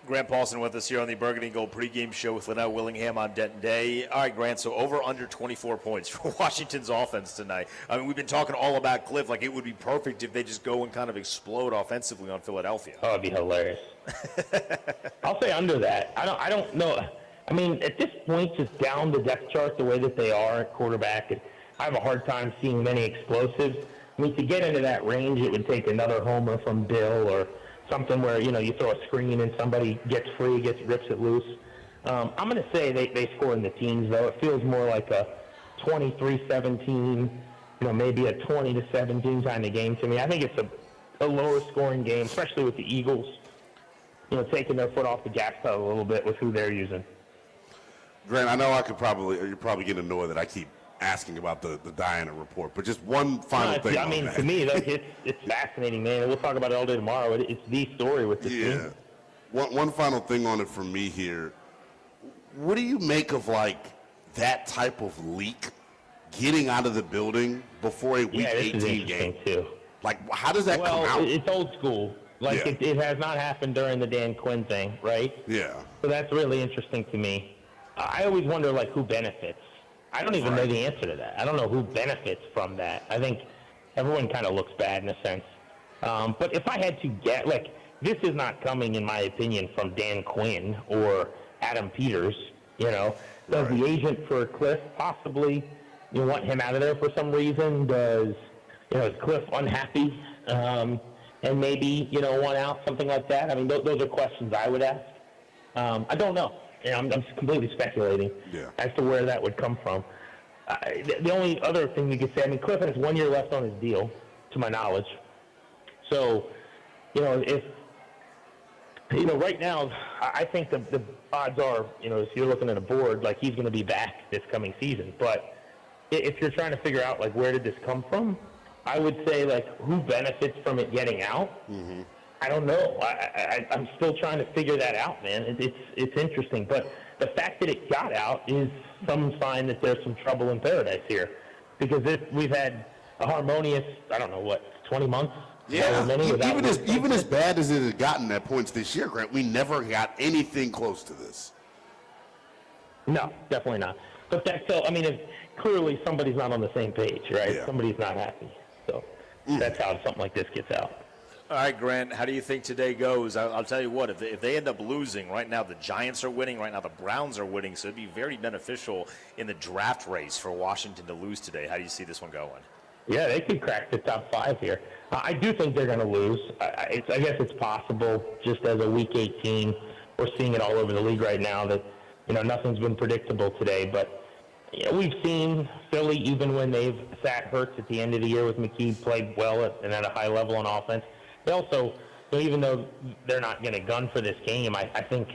Grant Paulson with us here on the Burgundy Gold pregame show with Linnell Willingham on Denton Day. All right, Grant, so over under 24 points for Washington's offense tonight. I mean, we've been talking all about Cliff, like it would be perfect if they just go and kind of explode offensively on Philadelphia.
Oh, it'd be hilarious. I'll say under that. I don't know. I mean, at this point, just down the depth chart the way that they are at quarterback, I have a hard time seeing many explosives. I mean, to get into that range, it would take another homer from Bill or something where, you throw a screen and somebody gets free, rips it loose. I'm going to say they score in the teens, though. It feels more like a 23-17, maybe a 20-17 kind of game to me. I think it's a lower scoring game, especially with the Eagles, taking their foot off the gas pedal a little bit with who they're using.
Grant, I know you're probably getting annoyed that I keep asking about the Diana report, but just one final thing.
I mean, to me, it's fascinating, man. And we'll talk about it all day tomorrow. It's the story with this team.
One final thing on it from me here. What do you make of like that type of leak getting out of the building before a Week 18 game?
Too.
Like, how does that come out?
It's old school. Like it has not happened during the Dan Quinn thing, right?
Yeah.
So that's really interesting to me. I always wonder like who benefits. I don't even know the answer to that. I don't know who benefits from that. I think everyone kind of looks bad in a sense. But if I had to get, like, this is not coming, in my opinion, from Dan Quinn or Adam Peters. Does the agent for Cliff possibly want him out of there for some reason? Is Cliff unhappy and maybe want out, something like that? I mean, those are questions I would ask. I don't know. I'm completely speculating as to where that would come from. The only other thing you could say, I mean, Cliff has 1 year left on his deal, to my knowledge. So, if right now, I think the odds are, if you're looking at a board, like he's going to be back this coming season. But if you're trying to figure out, like, where did this come from, I would say, like, who benefits from it getting out? Mm-hmm. I don't know. I'm still trying to figure that out, man. It's interesting. But the fact that it got out is some sign that there's some trouble in paradise here. Because we've had a harmonious, 20 months?
Yeah, even as bad as it has gotten at points this year, Grant, we never got anything close to this.
No, definitely not. But that's so, clearly somebody's not on the same page, right? Yeah. Somebody's not happy. So that's how something like this gets out.
All right, Grant, how do you think today goes? I'll tell you what, if they end up losing, right now the Giants are winning, right now the Browns are winning, so it'd be very beneficial in the draft race for Washington to lose today. How do you see this one going?
Yeah, they could crack the top 5 here. I do think they're going to lose. I guess it's possible just as a Week 18. We're seeing it all over the league right now that, nothing's been predictable today, but we've seen Philly, even when they've sat Hurts at the end of the year with McKee, played well and at a high level on offense. They also, even though they're not going to gun for this game, I think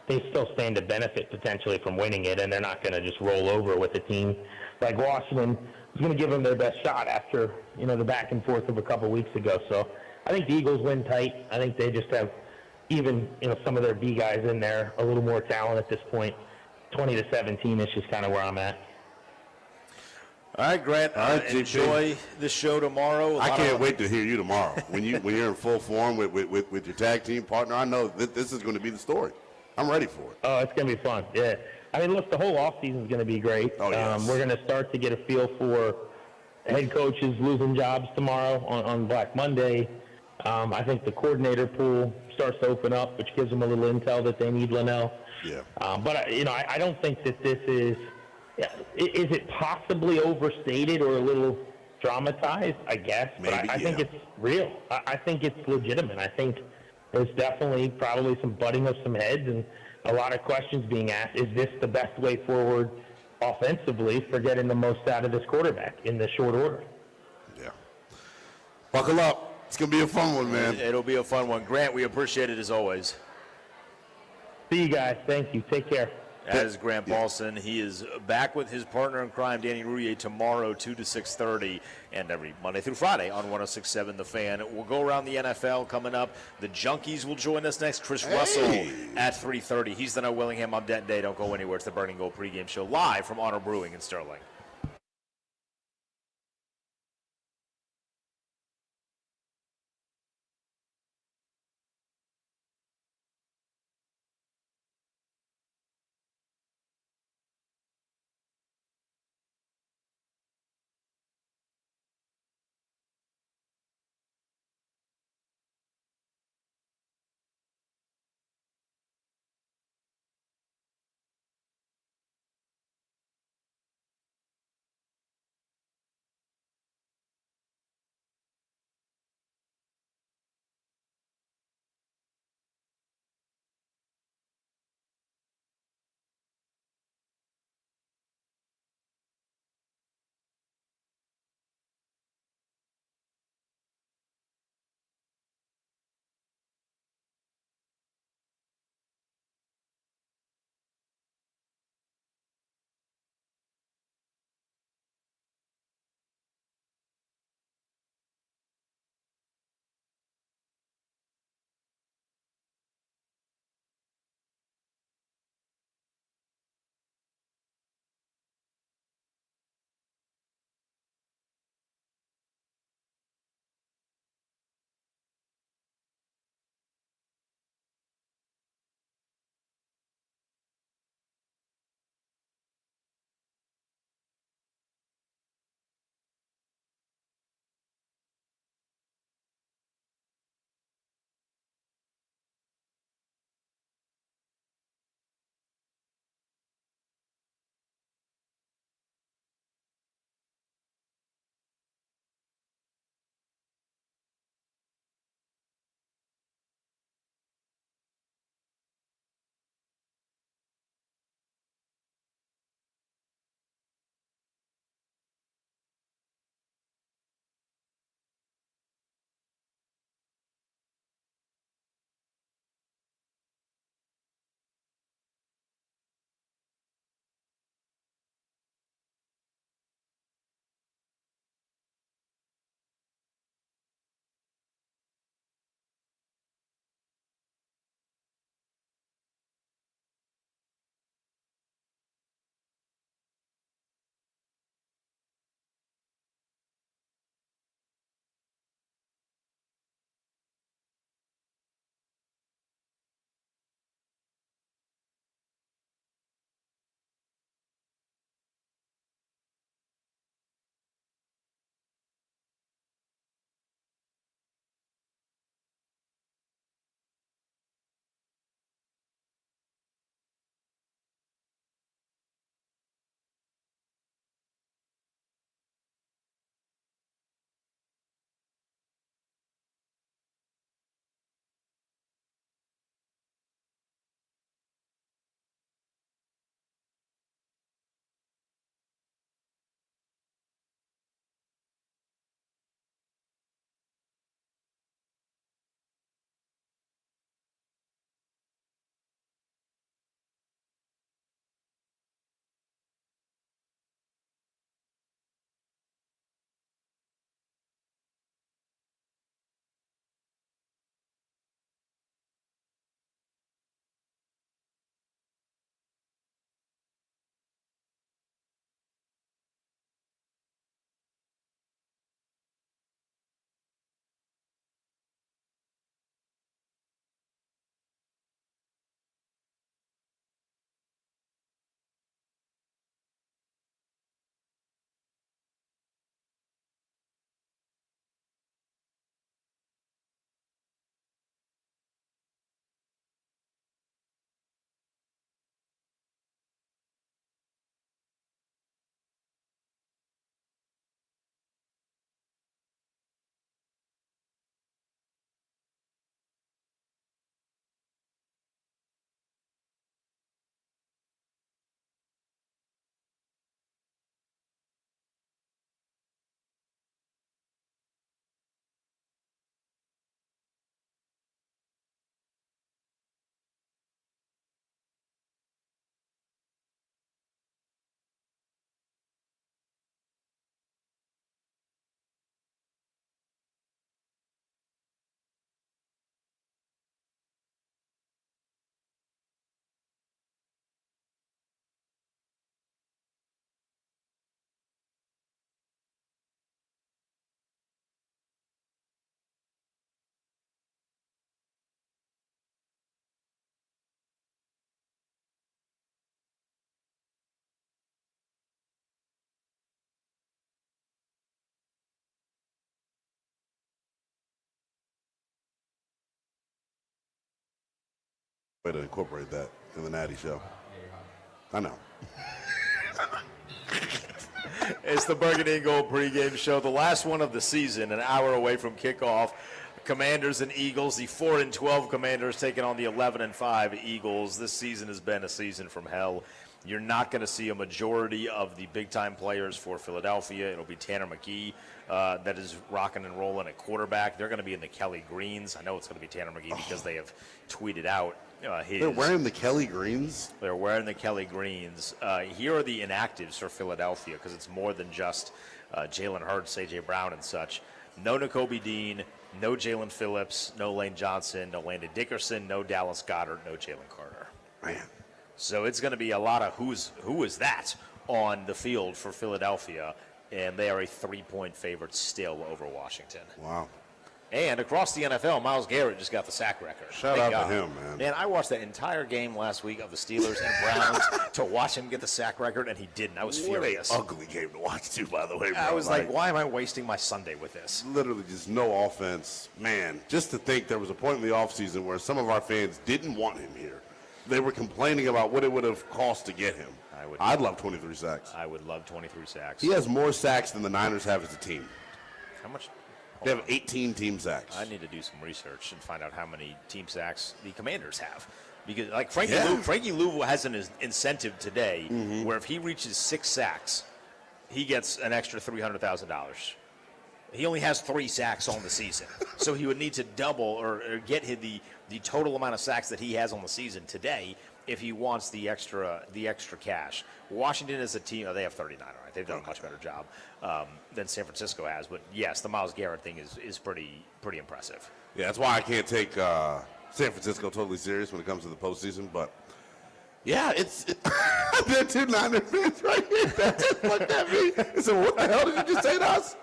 they still stand to benefit potentially from winning it, and they're not going to just roll over with a team like Washington is going to give them their best shot after, the back and forth of a couple weeks ago. So I think the Eagles win tight. I think they just have even, some of their B guys in there, a little more talent at this point. 20-17 is just kind of where I'm at.
All right, Grant.
All right,
Enjoy the show tomorrow.
I can't wait to hear you tomorrow when you're in full form with your tag team partner. I know that this is going to be the story. I'm ready for it.
Oh, it's going to be fun. Yeah. I mean, look, the whole offseason is going to be great.
Oh, yes.
We're going to start to get a feel for head coaches losing jobs tomorrow on Black Monday. I think the coordinator pool starts to open up, which gives them a little intel that they need Linnell.
Yeah.
But I don't think that this is it possibly overstated or a little dramatized? I guess.
Maybe,
but I think it's real. I think it's legitimate. I think there's definitely probably some butting of some heads and a lot of questions being asked. Is this the best way forward offensively for getting the most out of this quarterback in the short order?
Yeah. Buckle up. It's going to be a fun one, man.
It'll be a fun one. Grant, we appreciate it as always.
See you guys. Thank you. Take care.
That is Grant Paulson. He is back with his partner in crime, Danny Rouillet, tomorrow, 2 to 6:30, and every Monday through Friday on 106.7 The Fan. We'll go around the NFL coming up. The Junkies will join us next. Chris Russell at 3:30. He's the No Willingham. I'm Denton Day. Don't go anywhere. It's the Burning Gold pregame show live from Honor Brewing in Sterling.
Way to incorporate that in the Natty Show. I know.
It's the Burgundy and Gold pregame show, the last one of the season, an hour away from kickoff. Commanders and Eagles, the 4-12 Commanders taking on the 11-5 Eagles. This season has been a season from hell. You're not going to see a majority of the big-time players for Philadelphia. It'll be Tanner McKee that is rocking and rolling at quarterback. They're going to be in the Kelly Greens. I know it's going to be Tanner McKee because they have tweeted out
They're wearing the Kelly Greens?
They're wearing the Kelly Greens. Here are the inactives for Philadelphia because it's more than just Jalen Hurts, A.J. Brown, and such. No Nakobe Dean, no Jalen Phillips, no Lane Johnson, no Landon Dickerson, no Dallas Goedert, no Jalen Carter.
Man.
So it's going to be a lot of who is that on the field for Philadelphia, and they are a 3-point favorite still over Washington.
Wow.
And across the NFL, Myles Garrett just got the sack record.
Shout out to him, man.
Man, I watched that entire game last week of the Steelers and Browns to watch him get the sack record, and he didn't. I was furious.
What an ugly game to watch, too, by the way, bro.
I was like, why am I wasting my Sunday with this?
Literally just no offense. Man, just to think there was a point in the offseason where some of our fans didn't want him here. They were complaining about what it would have cost to get him. I'd love 23 sacks.
I would love 23 sacks.
He has more sacks than the Niners have as a team.
How much?
They have 18 team sacks.
I need to do some research and find out how many team sacks the Commanders have. Because, like, Frankie Lou has an incentive today where if he reaches 6 sacks, he gets an extra $300,000. He only has 3 sacks on the season. So he would need to double or get the total amount of sacks that he has on the season today if he wants the extra cash. Washington is a team, they have 39, all right. They've done a much better job than San Francisco has. But, yes, the Myles Garrett thing is pretty impressive.
Yeah, that's why I can't take San Francisco totally serious when it comes to the postseason. But, yeah, they're 2 Niner fans right here that just looked at me and said, what the hell did you just say to us?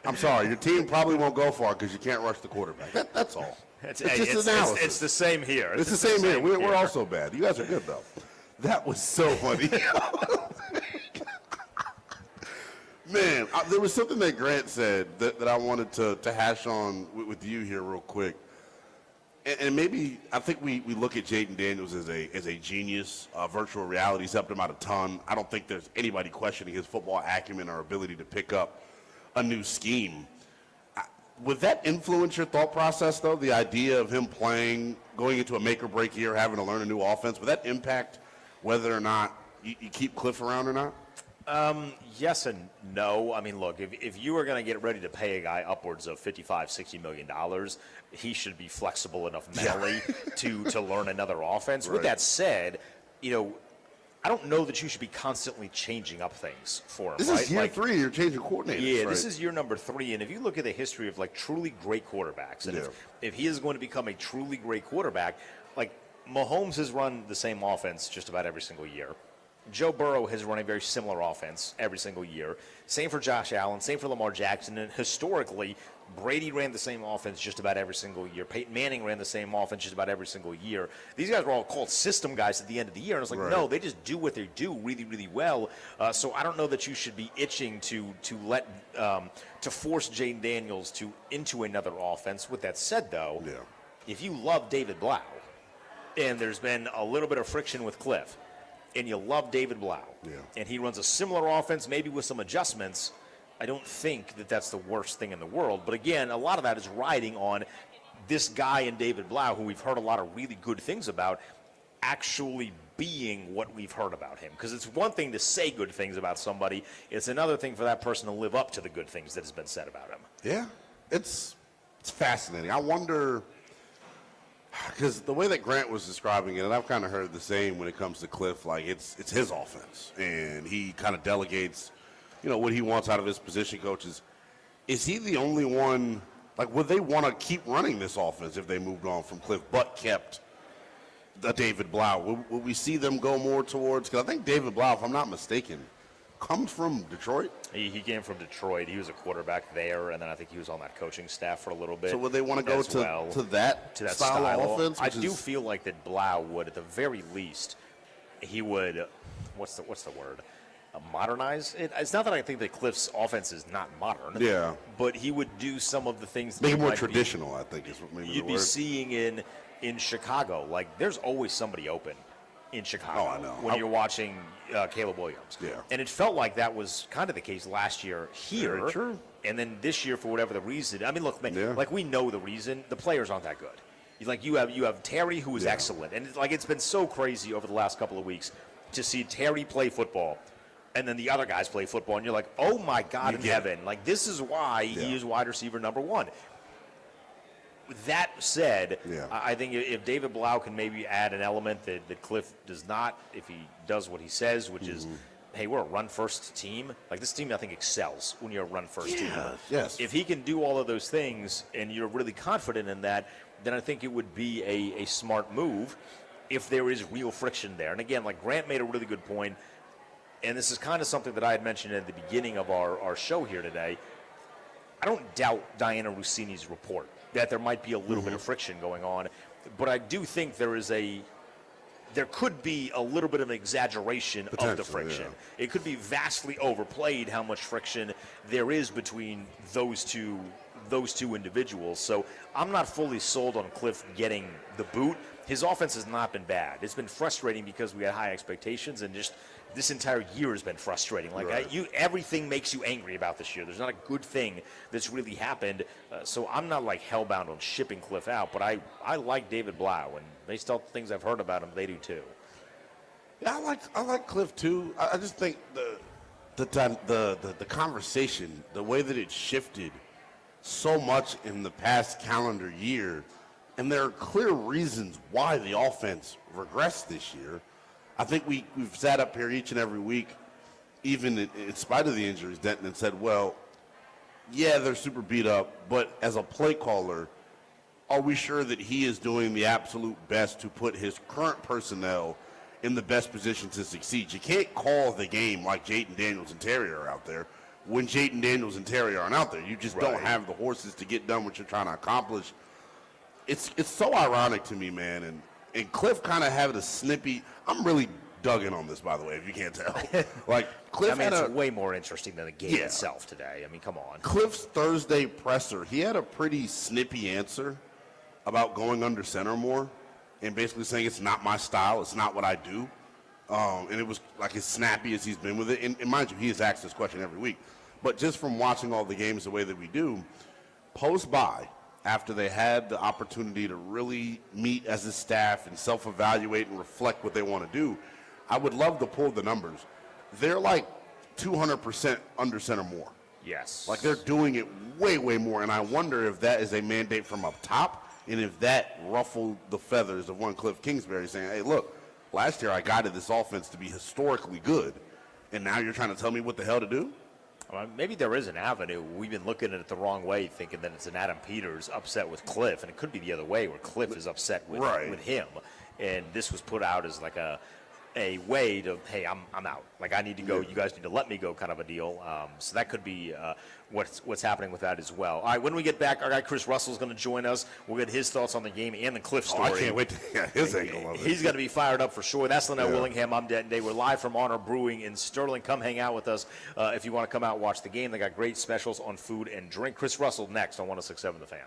I'm sorry, your team probably won't go far because you can't rush the quarterback. That's all. It's just analysis.
It's the same here.
It's the same here. We're also bad. You guys are good, though. That was so funny. Man, there was something that Grant said that I wanted to hash on with you here real quick. And maybe I think we look at Jaden Daniels as a genius. Virtual reality's helped him out a ton. I don't think there's anybody questioning his football acumen or ability to pick up a new scheme. Would that influence your thought process, though, the idea of him playing, going into a make-or-break year, having to learn a new offense? Would that impact whether or not you keep Cliff around or not?
Yes and no. I mean, look, if you are going to get ready to pay a guy upwards of $55, $60 million, he should be flexible enough mentally to learn another offense. Right. With that said, I don't know that you should be constantly changing up things for him.
This is year 3. You're changing coordinators.
Yeah,
right?
This is year number 3. And if you look at the history of, like, truly great quarterbacks, and if he is going to become a truly great quarterback, like, Mahomes has run the same offense just about every single year. Joe Burrow has run a very similar offense every single year. Same for Josh Allen, same for Lamar Jackson. And historically, Brady ran the same offense just about every single year. Peyton Manning ran the same offense just about every single year. These guys were all called system guys at the end of the year. And it's like, no, they just do what they do really, really well. So I don't know that you should be itching to force Jaden Daniels into another offense. With that said, though, if you love David Blau, and there's been a little bit of friction with Cliff, and you love David Blau, and he runs a similar offense, maybe with some adjustments, I don't think that that's the worst thing in the world. But again, a lot of that is riding on this guy and David Blau, who we've heard a lot of really good things about, actually being what we've heard about him. Because it's one thing to say good things about somebody. It's another thing for that person to live up to the good things that has been said about him.
Yeah, it's fascinating. I wonder, because the way that Grant was describing it, and I've kind of heard the same when it comes to Cliff, like it's his offense, and he kind of delegates, what he wants out of his position coaches. Is he the only one, like, would they want to keep running this offense if they moved on from Cliff but kept the David Blau? Will we see them go more towards, because I think David Blau, if I'm not mistaken, comes from Detroit?
He came from Detroit. He was a quarterback there, and then I think he was on that coaching staff for a little bit.
So would they want to go to that style of offense?
I do feel like that Blau would, at the very least, he would, what's the word? Modernize it. It's not that I think that Cliff's offense is not modern.
Yeah.
But he would do some of the things that
make it more traditional, I think is what maybe
you'd be seeing in in Chicago, like there's always somebody open in Chicago
Oh, I know.
when you're watching Caleb Williams.
Yeah.
And it felt like that was kind of the case last year here.
Very true.
And then this year, for whatever the reason, I mean, look, man,
Yeah.
like we know the reason. The players aren't that good. Like you have Terry, who is
Yeah.
excellent, and it's been so crazy over the last couple of weeks to see Terry play football, and then the other guys play football, and you're like, oh my God in heaven, like this is why he is wide receiver number one. That said,
Yeah.
I think if David Blau can maybe add an element that Cliff does not, if he does what he says, which is, hey, we're a run-first team. Like this team, I think, excels when you're a run-first team.
Yes.
If he can do all of those things and you're really confident in that, then I think it would be a smart move if there is real friction there. And again, like Grant made a really good point, and this is kind of something that I had mentioned at the beginning of our show here today. I don't doubt Diana Rossini's report that there might be a little bit of friction going on, but I do think there could be a little bit of an exaggeration of the friction.
Yeah.
It could be vastly overplayed how much friction there is between those two individuals. So I'm not fully sold on Cliff getting the boot. His offense has not been bad. It's been frustrating because we had high expectations, and just this entire year has been frustrating. Like everything makes you angry about this year. There's not a good thing that's really happened. So I'm not like hellbound on shipping Cliff out, but I like David Blau, and based on things I've heard about him, they do too.
Yeah, I like Cliff too. I just think the conversation, the way that it shifted so much in the past calendar year, and there are clear reasons why the offense regressed this year. I think we've sat up here each and every week, even in spite of the injuries, Denton, and said, well, yeah, they're super beat up, but as a play caller, are we sure that he is doing the absolute best to put his current personnel in the best position to succeed? You can't call the game like Jayden Daniels and Terry are out there when Jayden Daniels and Terry aren't out there. You just don't have the horses to get done what you're trying to accomplish. It's so ironic to me, man, and Cliff kind of had a snippy. I'm really dug in on this, by the way, if you can't tell. Like Cliff,
I mean, it's way more interesting than the game itself today. I mean, come on.
Cliff's Thursday presser, he had a pretty snippy answer about going under center more, and basically saying it's not my style, it's not what I do, and it was like as snappy as he's been with it. And mind you, he is asked this question every week, but just from watching all the games the way that we do, post-bye, after they had the opportunity to really meet as a staff and self-evaluate and reflect what they want to do, I would love to pull the numbers. They're like 200% under center more.
Yes.
Like they're doing it way, way more, and I wonder if that is a mandate from up top, and if that ruffled the feathers of one Cliff Kingsbury saying, hey, look, last year I guided this offense to be historically good, and now you're trying to tell me what the hell to do?
Maybe there is an avenue. We've been looking at it the wrong way, thinking that it's an Adam Peters upset with Cliff, and it could be the other way, where Cliff is upset with him. And this was put out as like a way to, hey, I'm out. Like I need to go. You guys need to let me go, kind of a deal. So that could be what's happening with that as well. All right, when we get back, our guy Chris Russell is going to join us. We'll get his thoughts on the game and the Cliff story.
I can't wait to hear his angle of it.
He's going to be fired up for sure. That's Linnell Willingham. I'm Denton Day. We're live from Honor Brewing in Sterling. Come hang out with us if you want to come out and watch the game. They got great specials on food and drink. Chris Russell next on 106.7 The Fan.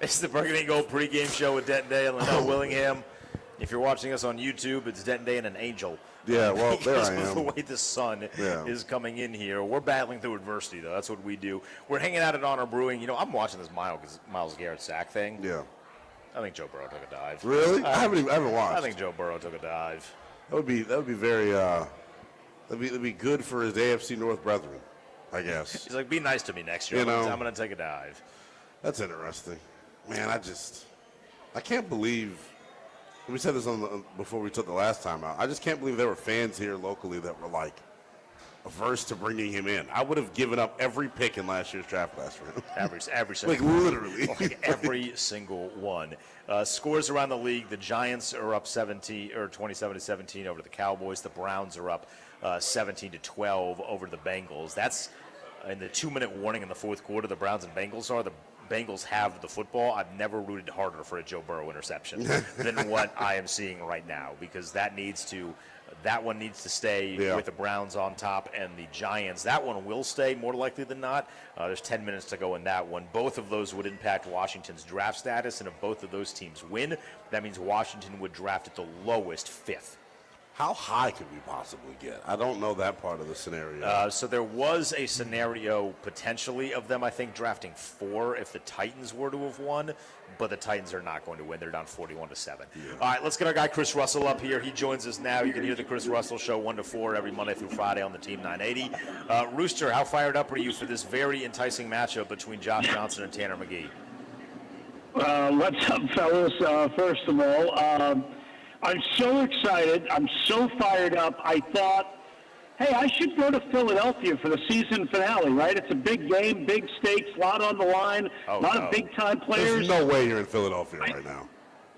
It's the Burgundy Gold pregame show with Denton Day and Linnell Willingham. If you're watching us on YouTube, it's Denton Day and an angel.
Yeah, well, there I
Because of
am.
the way the sun is coming in here. We're battling through adversity, though. That's what we do. We're hanging out at Honor Brewing. You know, I'm watching this Myles Garrett sack thing.
Yeah.
I think Joe Burrow took a dive.
Really? I haven't watched.
I think Joe Burrow took a dive.
That would be very that'd be good for his AFC North brethren, I guess.
He's like, be nice to me next year.
You know.
I'm going to take a dive.
That's interesting. Man, I can't believe. We said this before we took the last time out. I just can't believe there were fans here locally that were like averse to bringing him in. I would have given up every pick in last year's draft class for him.
Every single
Like literally.
like every single one. Scores around the league. The Giants are up 27-17 over the Cowboys. The Browns are up 17-12 over the Bengals. That's in the 2-minute warning in the fourth quarter. The Browns and Bengals are. The Bengals have the football. I've never rooted harder for a Joe Burrow interception than what I am seeing right now, because that one needs to stay with the Browns on top, and the Giants, that one will stay more likely than not. There's 10 minutes to go in that one. Both of those would impact Washington's draft status, and if both of those teams win, that means Washington would draft at the lowest 5th.
How high could we possibly get? I don't know that part of the scenario.
So there was a scenario potentially of them, I think, drafting 4 if the Titans were to have won, but the Titans are not going to win. They're down 41-7. Yeah. All right, let's get our guy Chris Russell up here. He joins us now. You can hear the Chris Russell Show 1 to 4 every Monday through Friday on the Team 980. Rooster, how fired up are you for this very enticing matchup between Josh Johnson and Tanner McGee?
What's up, fellas? First of all, I'm so excited. I'm so fired up. I thought, hey, I should go to Philadelphia for the season finale, right? It's a big game, big stakes, a lot on the line, a lot of big-time players.
There's no way you're in Philadelphia right now.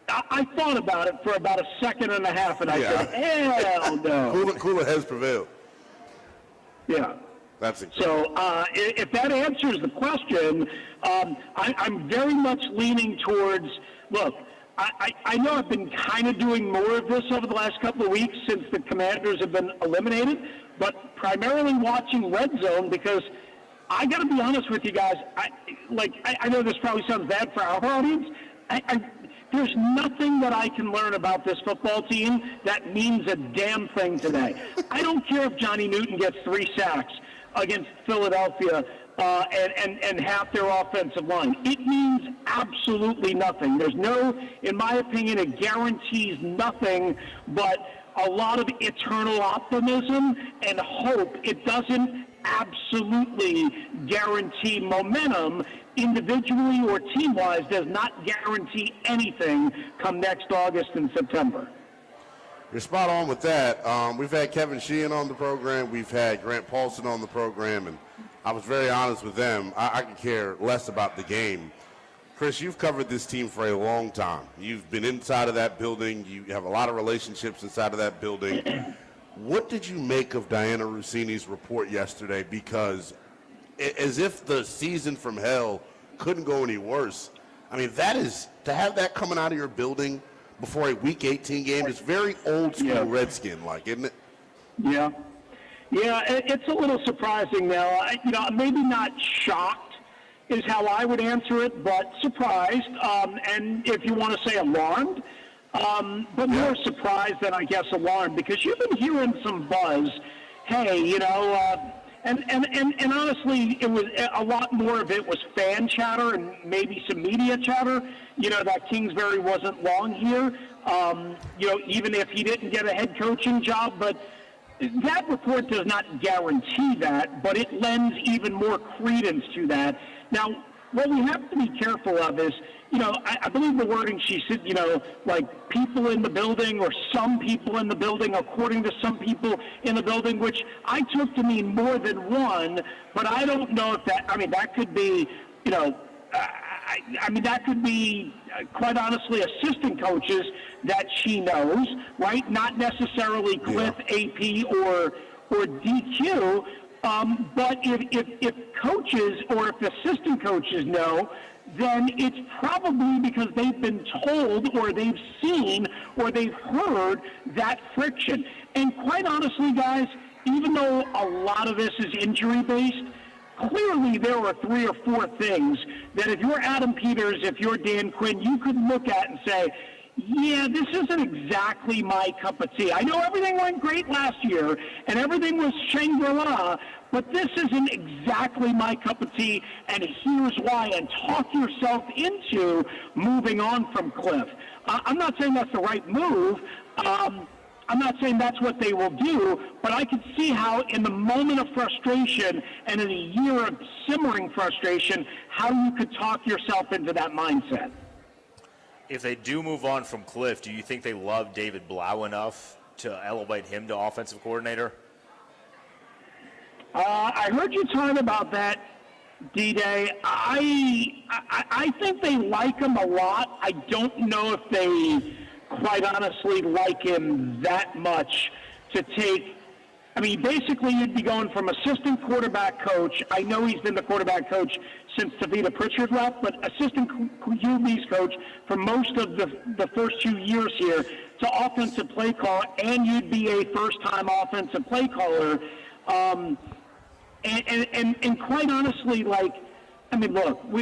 I thought about it for about a second and a half, and I said, hell no.
Cooler heads prevailed.
Yeah.
That's incredible.
So if that answers the question, I'm very much leaning towards, look, I know I've been kind of doing more of this over the last couple of weeks since the Commanders have been eliminated, but primarily watching Red Zone because I got to be honest with you guys. I know this probably sounds bad for our audience. There's nothing that I can learn about this football team that means a damn thing today. I don't care if Johnny Newton gets 3 sacks against Philadelphia and half their offensive line. It means absolutely nothing. There's no, in my opinion, it guarantees nothing but a lot of eternal optimism and hope. It doesn't absolutely guarantee momentum. Individually or team-wise, does not guarantee anything come next August and September.
You're spot on with that. We've had Kevin Sheehan on the program. We've had Grant Paulson on the program, and I was very honest with them. I could care less about the game. Chris, you've covered this team for a long time. You've been inside of that building. You have a lot of relationships inside of that building. What did you make of Diana Rossini's report yesterday? Because as if the season from hell couldn't go any worse. I mean, that is, to have that coming out of your building before a Week 18 game is very old school Redskin-like, isn't it?
Yeah. Yeah, it's a little surprising now. Maybe not shocked is how I would answer it, but surprised. And if you want to say alarmed, but more surprised than I guess alarmed, because you've been hearing some buzz. Hey, and honestly, it was a lot more of it was fan chatter and maybe some media chatter. That Kingsbury wasn't long here. Even if he didn't get a head coaching job, but that report does not guarantee that, but it lends even more credence to that. Now, what we have to be careful of is, I believe the wording she said, like people in the building or some people in the building, according to some people in the building, which I took to mean more than one, but I don't know if that could be, that could be, quite honestly, assistant coaches that she knows, right? Not necessarily Cliff, AP, or DQ. But if coaches or if assistant coaches know, then it's probably because they've been told or they've seen or they've heard that friction. And quite honestly, guys, even though a lot of this is injury-based, clearly there were 3 or 4 things that if you're Adam Peters, if you're Dan Quinn, you could look at and say, yeah, this isn't exactly my cup of tea. I know everything went great last year and everything was Shangri-La, but this isn't exactly my cup of tea, and here's why, and talk yourself into moving on from Cliff. I'm not saying that's the right move. I'm not saying that's what they will do, but I could see how in the moment of frustration and in a year of simmering frustration, how you could talk yourself into that mindset.
If they do move on from Cliff, do you think they love David Blau enough to elevate him to offensive coordinator?
I heard you talk about that, D-Day. I think they like him a lot. I don't know if they quite honestly like him that much to take. I mean, basically you'd be going from assistant quarterback coach. I know he's been the quarterback coach since Tavita Pritchard left, but assistant QB's coach for most of the first 2 years here to offensive play caller, and you'd be a first-time offensive play caller. And quite honestly, like, I mean, look, we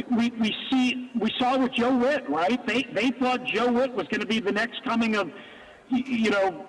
saw with Joe Witt, right? They thought Joe Witt was going to be the next coming of, you know,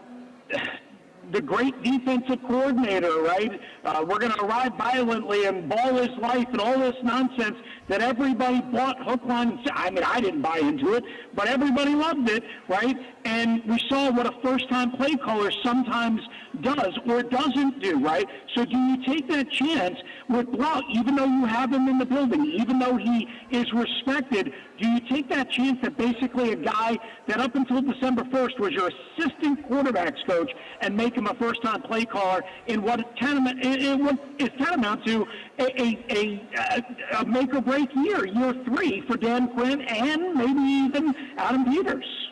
the great defensive coordinator, right? We're going to arrive violently and ball his life and all this nonsense that everybody bought hook, line, and I mean, I didn't buy into it, but everybody loved it, right? And we saw what a first-time play caller sometimes does or doesn't do, right? So do you take that chance with Blau, even though you have him in the building, even though he is respected, do you take that chance that basically a guy that up until December 1st was your assistant quarterbacks coach and make him a first-time play caller in what is tantamount to a make-or-break year 3 for Dan Quinn and maybe even Adam Peters?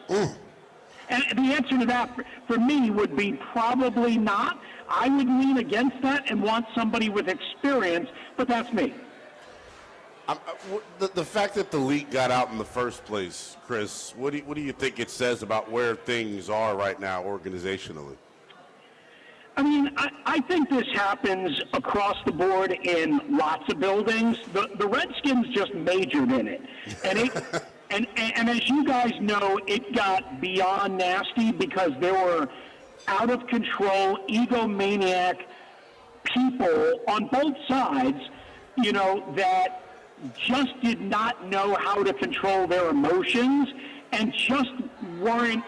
And the answer to that for me would be probably not. I would lean against that and want somebody with experience, but that's me.
The fact that the leak got out in the first place, Chris, what do you think it says about where things are right now organizationally?
I mean, I think this happens across the board in lots of buildings. The Redskins just majored in it. And and as you guys know, it got beyond nasty because there were out-of-control, egomaniac people on both sides, you know, that just did not know how to control their emotions and just weren't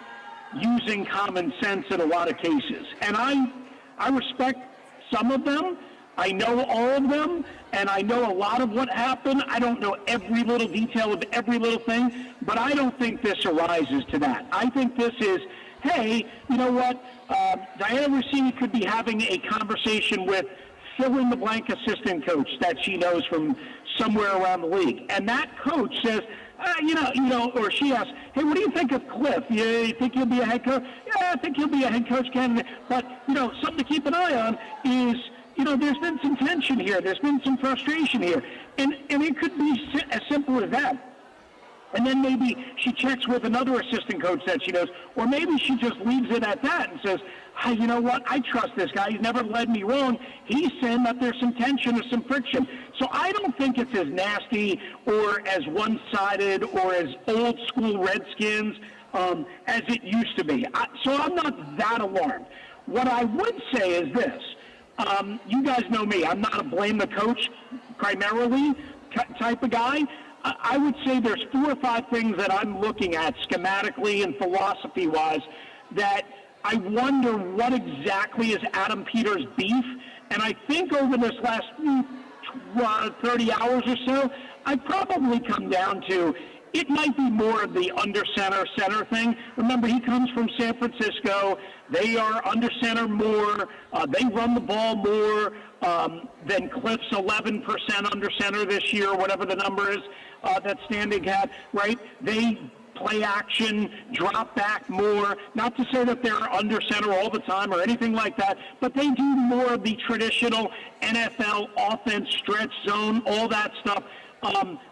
using common sense in a lot of cases. And I respect some of them. I know all of them, and I know a lot of what happened. I don't know every little detail of every little thing, but I don't think this arises to that. I think this is, hey, you know what? Diana Rossini could be having a conversation with fill-in-the-blank assistant coach that she knows from somewhere around the league. And that coach says, or she asks, hey, what do you think of Cliff? You think he'll be a head coach? Yeah, I think he'll be a head coach candidate. But, something to keep an eye on is, there's been some tension here. There's been some frustration here. And it could be as simple as that. And then maybe she checks with another assistant coach that she knows, or maybe she just leaves it at that and says, hey, you know what, I trust this guy. He's never led me wrong. He's saying that there's some tension or some friction. So I don't think it's as nasty or as one-sided or as old-school Redskins as it used to be. So I'm not that alarmed. What I would say is this. You guys know me. I'm not a blame the coach primarily type of guy. I would say there's 4 or 5 things that I'm looking at schematically and philosophy-wise that I wonder what exactly is Adam Peters' beef. And I think over this last 30 hours or so, I'd probably come down to it might be more of the under center thing. Remember, he comes from San Francisco. They are under center more. They run the ball more than Cliff's 11% under center this year, whatever the number is that Standing had, right? They play action, drop back more. Not to say that they're under center all the time or anything like that, but they do more of the traditional NFL offense, stretch zone, all that stuff.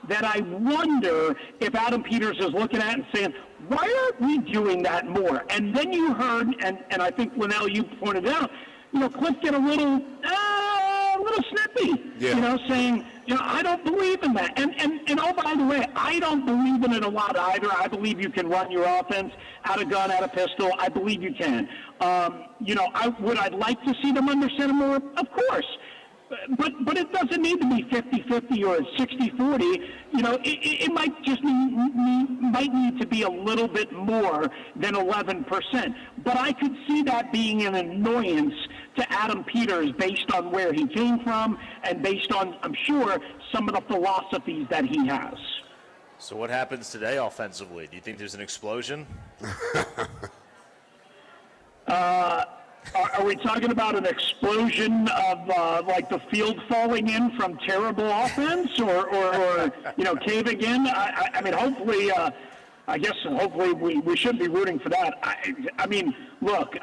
That I wonder if Adam Peters is looking at and saying, why aren't we doing that more? And then you heard, and I think, Linnell, you pointed out, Cliff get a little little snippy, saying, I don't believe in that. And oh, by the way, I don't believe in it a lot either. I believe you can run your offense out of gun, out of pistol. I believe you can. I'd like to see them under center more? Of course. But it doesn't need to be 50-50 or 60-40. It might just might need to be a little bit more than 11%. But I could see that being an annoyance to Adam Peters based on where he came from and based on, I'm sure, some of the philosophies that he has.
So what happens today offensively? Do you think there's an explosion?
Are we talking about an explosion of like the field falling in from terrible offense, or caving in? I mean, hopefully, hopefully we should be rooting for that. I mean, look,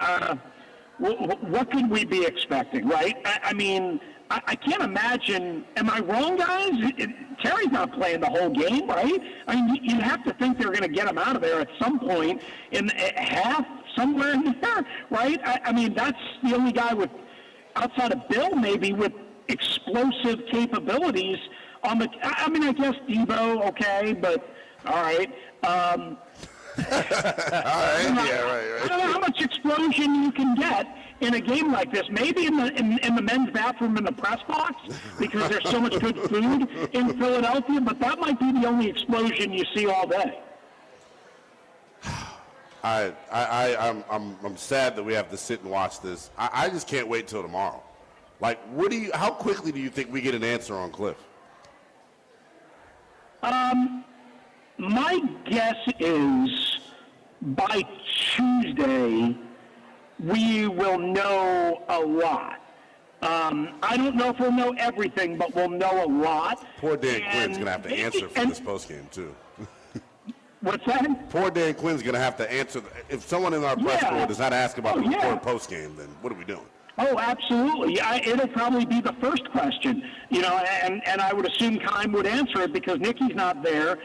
what could we be expecting, right? I can't imagine. Am I wrong, guys? Terry's not playing the whole game, right? I mean, you have to think they're going to get him out of there at some point in half, somewhere in there, right? I mean, that's the only guy outside of Bill, maybe, with explosive capabilities on the. I guess Debo, okay, but all right.
All right. Yeah, right.
I don't know how much explosion you can get in a game like this. Maybe in the men's bathroom in the press box because there's so much good food in Philadelphia, but that might be the only explosion you see all day.
I'm sad that we have to sit and watch this. I just can't wait till tomorrow. Like, how quickly do you think we get an answer on Cliff?
My guess is by Tuesday we will know a lot. I don't know if we'll know everything, but we'll know a lot.
Poor Dan Quinn's going to have to answer for this postgame, too.
What's that?
Poor Dan Quinn's going to have to answer. If someone in our press corps does not ask about the report postgame, then what are we doing?
Oh, absolutely. It'll probably be the first question, and I would assume Keim would answer it because Nikki's not there.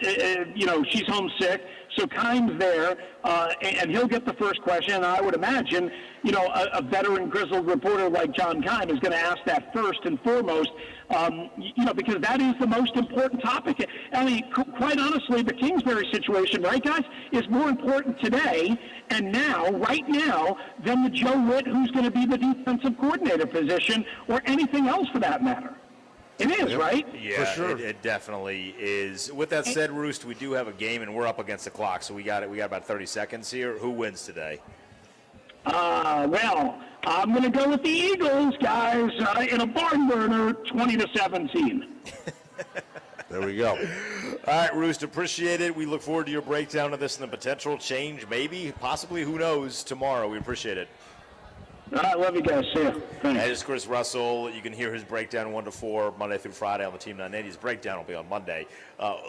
She's homesick, so Keim's there, and he'll get the first question. And I would imagine, a veteran grizzled reporter like John Keim is going to ask that first and foremost, because that is the most important topic. I mean, quite honestly, the Kingsbury situation, right, guys, is more important today and right now, than the Joe Witt who's going to be the defensive coordinator position or anything else for that matter. It is, right?
Yeah,
for sure.
It definitely is. With that said, Roost, we do have a game, and we're up against the clock, so we got about 30 seconds here. Who wins today?
Well, I'm going to go with the Eagles, guys, in a barn burner, 20-17.
There we go.
All right, Roost, appreciate it. We look forward to your breakdown of this and the potential change, maybe, possibly, who knows, tomorrow. We appreciate it.
All right, love you guys. See ya. Thanks.
That is Chris Russell. You can hear his breakdown 1 to 4 Monday through Friday on the Team 980. His breakdown will be on Monday.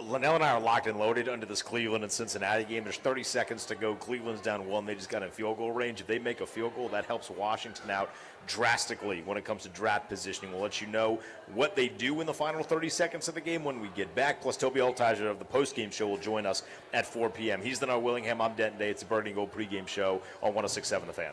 Linnell and I are locked and loaded under this Cleveland and Cincinnati game. There's 30 seconds to go. Cleveland's down 1. They just got in field goal range. If they make a field goal, that helps Washington out drastically when it comes to draft positioning. We'll let you know what they do in the final 30 seconds of the game when we get back. Plus, Toby Altizer of the postgame show will join us at 4 p.m. He's the Noah Willingham. I'm Denton Day. It's the Burgundy Gold pregame show on 106.7 The Fan.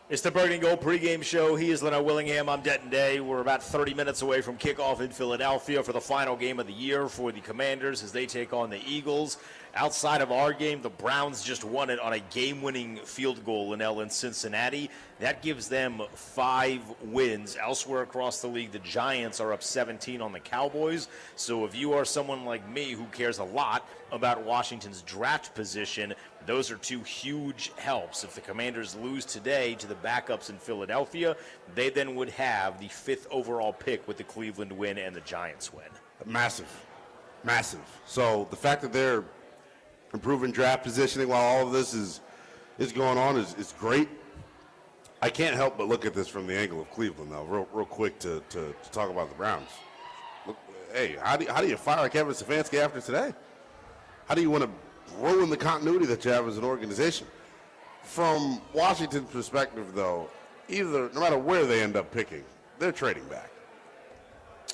It's the Burgundy Gold pregame show. He is Leno Willingham. I'm Denton Day. We're about 30 minutes away from kickoff in Philadelphia for the final game of the year for the Commanders as they take on the Eagles. Outside of our game, the Browns just won it on a game-winning field goal in Cincinnati. That gives them 5 wins. Elsewhere across the league, the Giants are up 17 on the Cowboys. So if you are someone like me who cares a lot about Washington's draft position, those are 2 huge helps. If the Commanders lose today to the backups in Philadelphia, they then would have the 5th overall pick with the Cleveland win and the Giants win.
Massive. So the fact that they're improving draft positioning while all of this is going on is great. I can't help but look at this from the angle of Cleveland, though, real quick to talk about the Browns. Look, hey, how do you fire Kevin Stefanski after today? How do you want to ruin the continuity that you have as an organization? From Washington's perspective, though, no matter where they end up picking, they're trading back.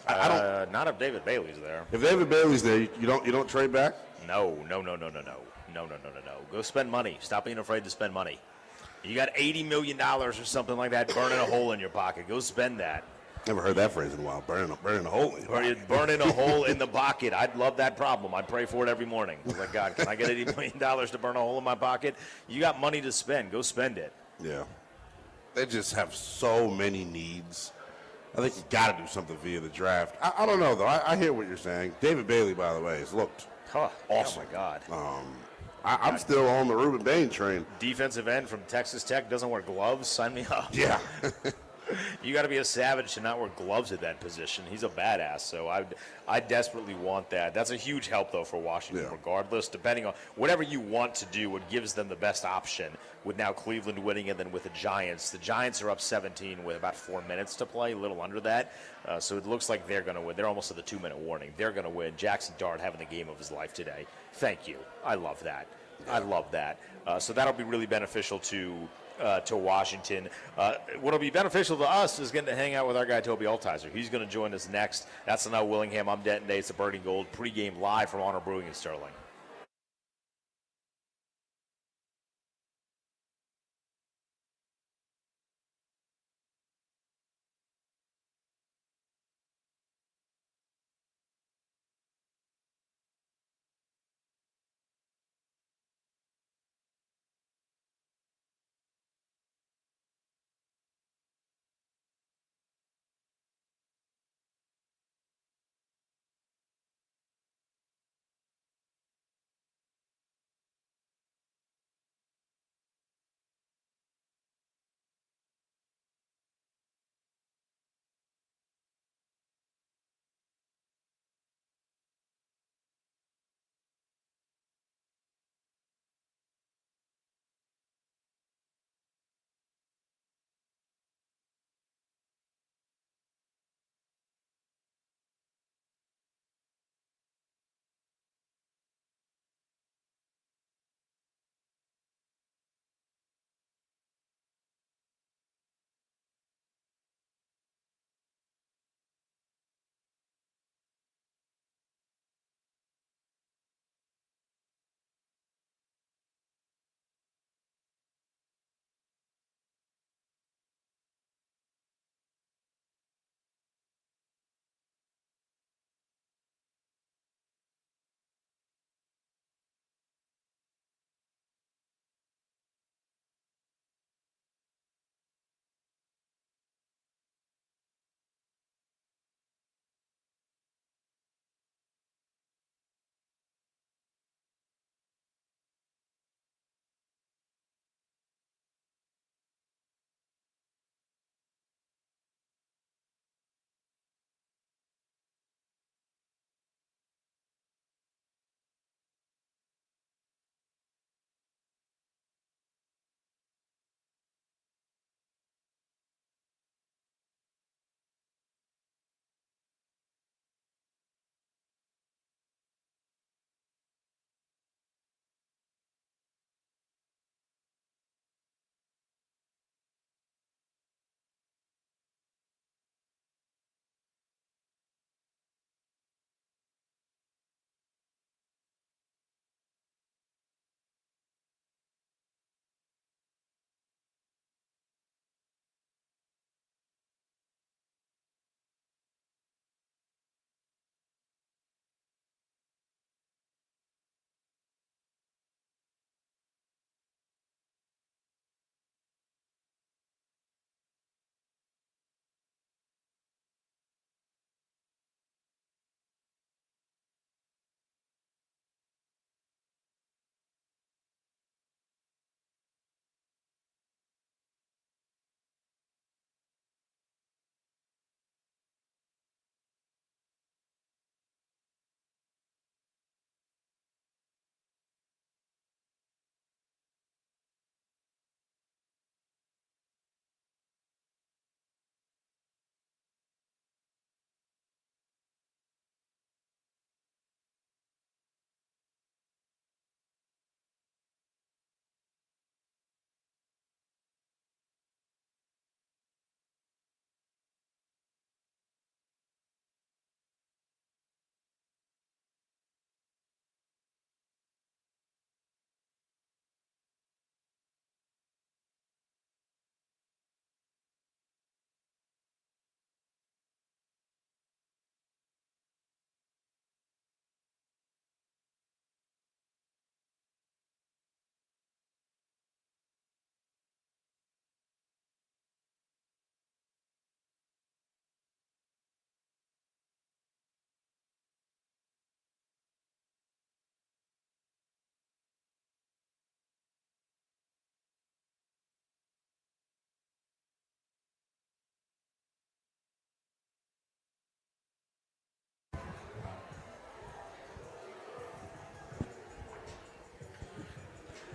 I don't.
Not if David Bailey's there.
If David Bailey's there, you don't trade back.
No. Go spend money. Stop being afraid to spend money. You got $80 million or something like that burning a hole in your pocket. Go spend that.
Never heard that phrase in a while. Burning a hole in your pocket.
Burning a hole in the pocket. I'd love that problem. I'd pray for it every morning. I was like, God, can I get $80 million to burn a hole in my pocket? You got money to spend. Go spend it.
Yeah. They just have so many needs. I think you got to do something via the draft. I don't know, though. I hear what you're saying. David Bailey, by the way, has looked awesome.
Oh, my God.
I'm still on the Ruben Bain train.
Defensive end from Texas Tech doesn't wear gloves. Sign me up.
Yeah.
You got to be a savage to not wear gloves at that position. He's a badass, so I desperately want that. That's a huge help, though, for Washington, regardless. Depending on whatever you want to do, what gives them the best option with now Cleveland winning and then with the Giants. The Giants are up 17 with about 4 minutes to play, a little under that. So it looks like they're going to win. They're almost at the 2-minute warning. They're going to win. Jackson Dart having the game of his life today. Thank you. I love that. I love that. So that'll be really beneficial to Washington. What'll be beneficial to us is getting to hang out with our guy Toby Altizer. He's going to join us next. That's Leno Willingham. I'm Denton Day. It's the Burgundy Gold pregame live from Honor Brewing in Sterling.